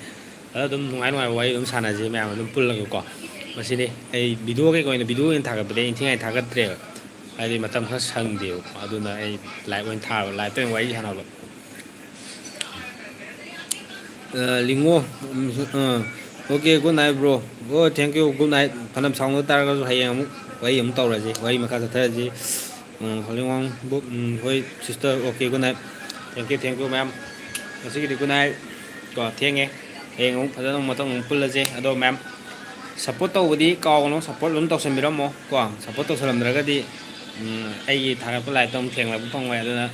ꯑꯗ ꯑꯗꯨꯝ ꯅꯨꯡꯉꯥꯏꯕ ꯋꯥꯔꯤ ꯑꯗꯨꯝ ꯁꯥꯟꯅꯁꯤ ꯃꯌꯥꯝ ꯑꯗꯨꯝ ꯄꯨꯜꯂꯒꯀꯣ ꯃꯁꯤꯅꯤ ꯑꯩ ꯚꯤꯗꯤꯑꯣ ꯑꯣꯏꯅ ꯊꯥꯒꯠꯄꯗꯤ ꯑꯩ ꯏꯟꯊꯤꯉꯥꯏ ꯊꯥꯒꯠꯇ꯭ꯔꯦꯕ ꯍꯥꯏꯗꯤ ꯃꯇꯝ ꯈꯔ ꯁꯪꯗꯦꯕꯀꯣ ꯑꯗꯨꯅ ꯑꯩ ꯂꯥꯏꯚ ꯑꯣꯏꯅ ꯊꯥꯕ ꯂꯥꯏꯚꯇ ꯑꯣꯏꯅ ꯋꯥꯔꯤ ꯁꯥꯟꯅꯕ ꯂꯤꯡꯉꯣ ꯑꯣꯀꯦ ꯒꯨꯗ ꯅꯥꯏꯠ ꯕ꯭ꯔꯣ ꯑꯣ ꯊꯦꯡꯀ꯭ꯌꯨ ꯒꯨꯗ ꯅꯥꯏꯠ ꯐꯅꯌꯥꯝ ꯁꯥꯎꯅ ꯇꯥꯔꯒꯁꯨ ꯍꯌꯦꯡ ꯑꯃꯨꯛ ꯋꯥꯔꯤ ꯑꯃꯨꯛ ꯇꯧꯔꯁꯤ ꯋꯥꯔꯤ ꯃꯈꯥ ꯆꯠꯊꯔꯁꯤ ꯍꯣꯏ sister okay good night thank you ꯃꯌꯥꯝ ꯉꯁꯤꯒꯤꯗꯤ ꯒꯨꯗ ꯅꯥꯏꯠ ꯀꯣ ꯊꯦꯡꯉꯦ ꯍꯌꯦꯡ ꯑꯃꯨꯛ ꯐꯖꯅ ꯃꯊꯪ ꯑꯃꯨꯛ ꯄꯨꯜꯂꯁꯦ ꯑꯗꯣ ꯃꯌꯥꯝ ꯁꯞꯄꯣꯔꯠ ꯇꯧꯕꯗꯤ ꯀꯥꯎꯒꯅꯨ ꯁꯞꯄꯣꯔꯠ ꯑꯗꯨꯝ ꯇꯧꯁꯟꯕꯤꯔꯝꯃꯣ ꯀꯣ ꯁꯞꯄꯣꯔꯠ ꯇꯧꯁꯜꯂꯝꯗ꯭ꯔꯒꯗꯤ ꯑꯩꯒꯤ ꯊꯥꯒꯠꯄ ꯂꯥꯏꯐꯇꯣ ꯑꯃꯨꯛ ꯊꯦꯡꯅꯕ ꯐꯪꯉꯣꯏ ꯑꯗꯨꯅ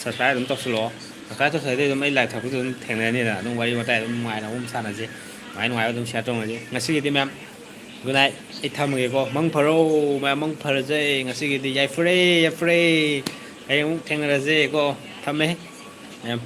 ꯁꯕꯁꯀ꯭ꯔꯥꯏꯕ ꯑꯗꯨꯝ ꯇꯧꯁꯤꯜꯂꯛꯑꯣ ꯁꯕꯁꯀ꯭ꯔꯥꯏꯕ ꯇꯧꯁꯜꯂꯗꯤ ꯑꯗꯨꯝ ꯑꯩ ꯂꯥꯏꯐ ꯊꯥꯒꯠꯄꯗꯣ ꯑꯗꯨꯝ ꯊꯦꯡꯅꯔꯅꯤꯗꯅ ꯑꯗꯨꯝ ꯋꯥꯔꯤ ꯋꯥꯇꯥꯏ ꯑꯗꯨꯝ ꯅꯨꯡꯉꯥꯏꯅ ꯑꯗꯨꯝ ꯁꯥꯟꯅꯁꯤ ꯅꯨꯡꯉꯥꯏꯕ ꯑꯗꯨꯝ ꯁꯤꯌꯥꯔ ꯇꯧꯅꯁꯤ ꯉꯁꯤꯒꯤꯗꯤ ꯃꯌꯥꯝ ꯒꯨꯗ ꯅꯥꯏꯠ ꯑꯩ ꯊꯝꯃꯒꯦꯀꯣ ꯃꯪ ꯐꯔꯣ ꯃꯌꯥꯝ ꯃꯪ ꯐꯔꯁꯦ ꯉꯁꯤꯒꯤꯗꯤ ꯌꯥꯏꯐꯔꯦ ꯍꯌꯦꯡ ꯑꯃꯨꯛ ꯊꯦꯡꯅꯔꯁꯦꯀꯣ ꯊꯝꯃꯦ ꯃꯌꯥꯝ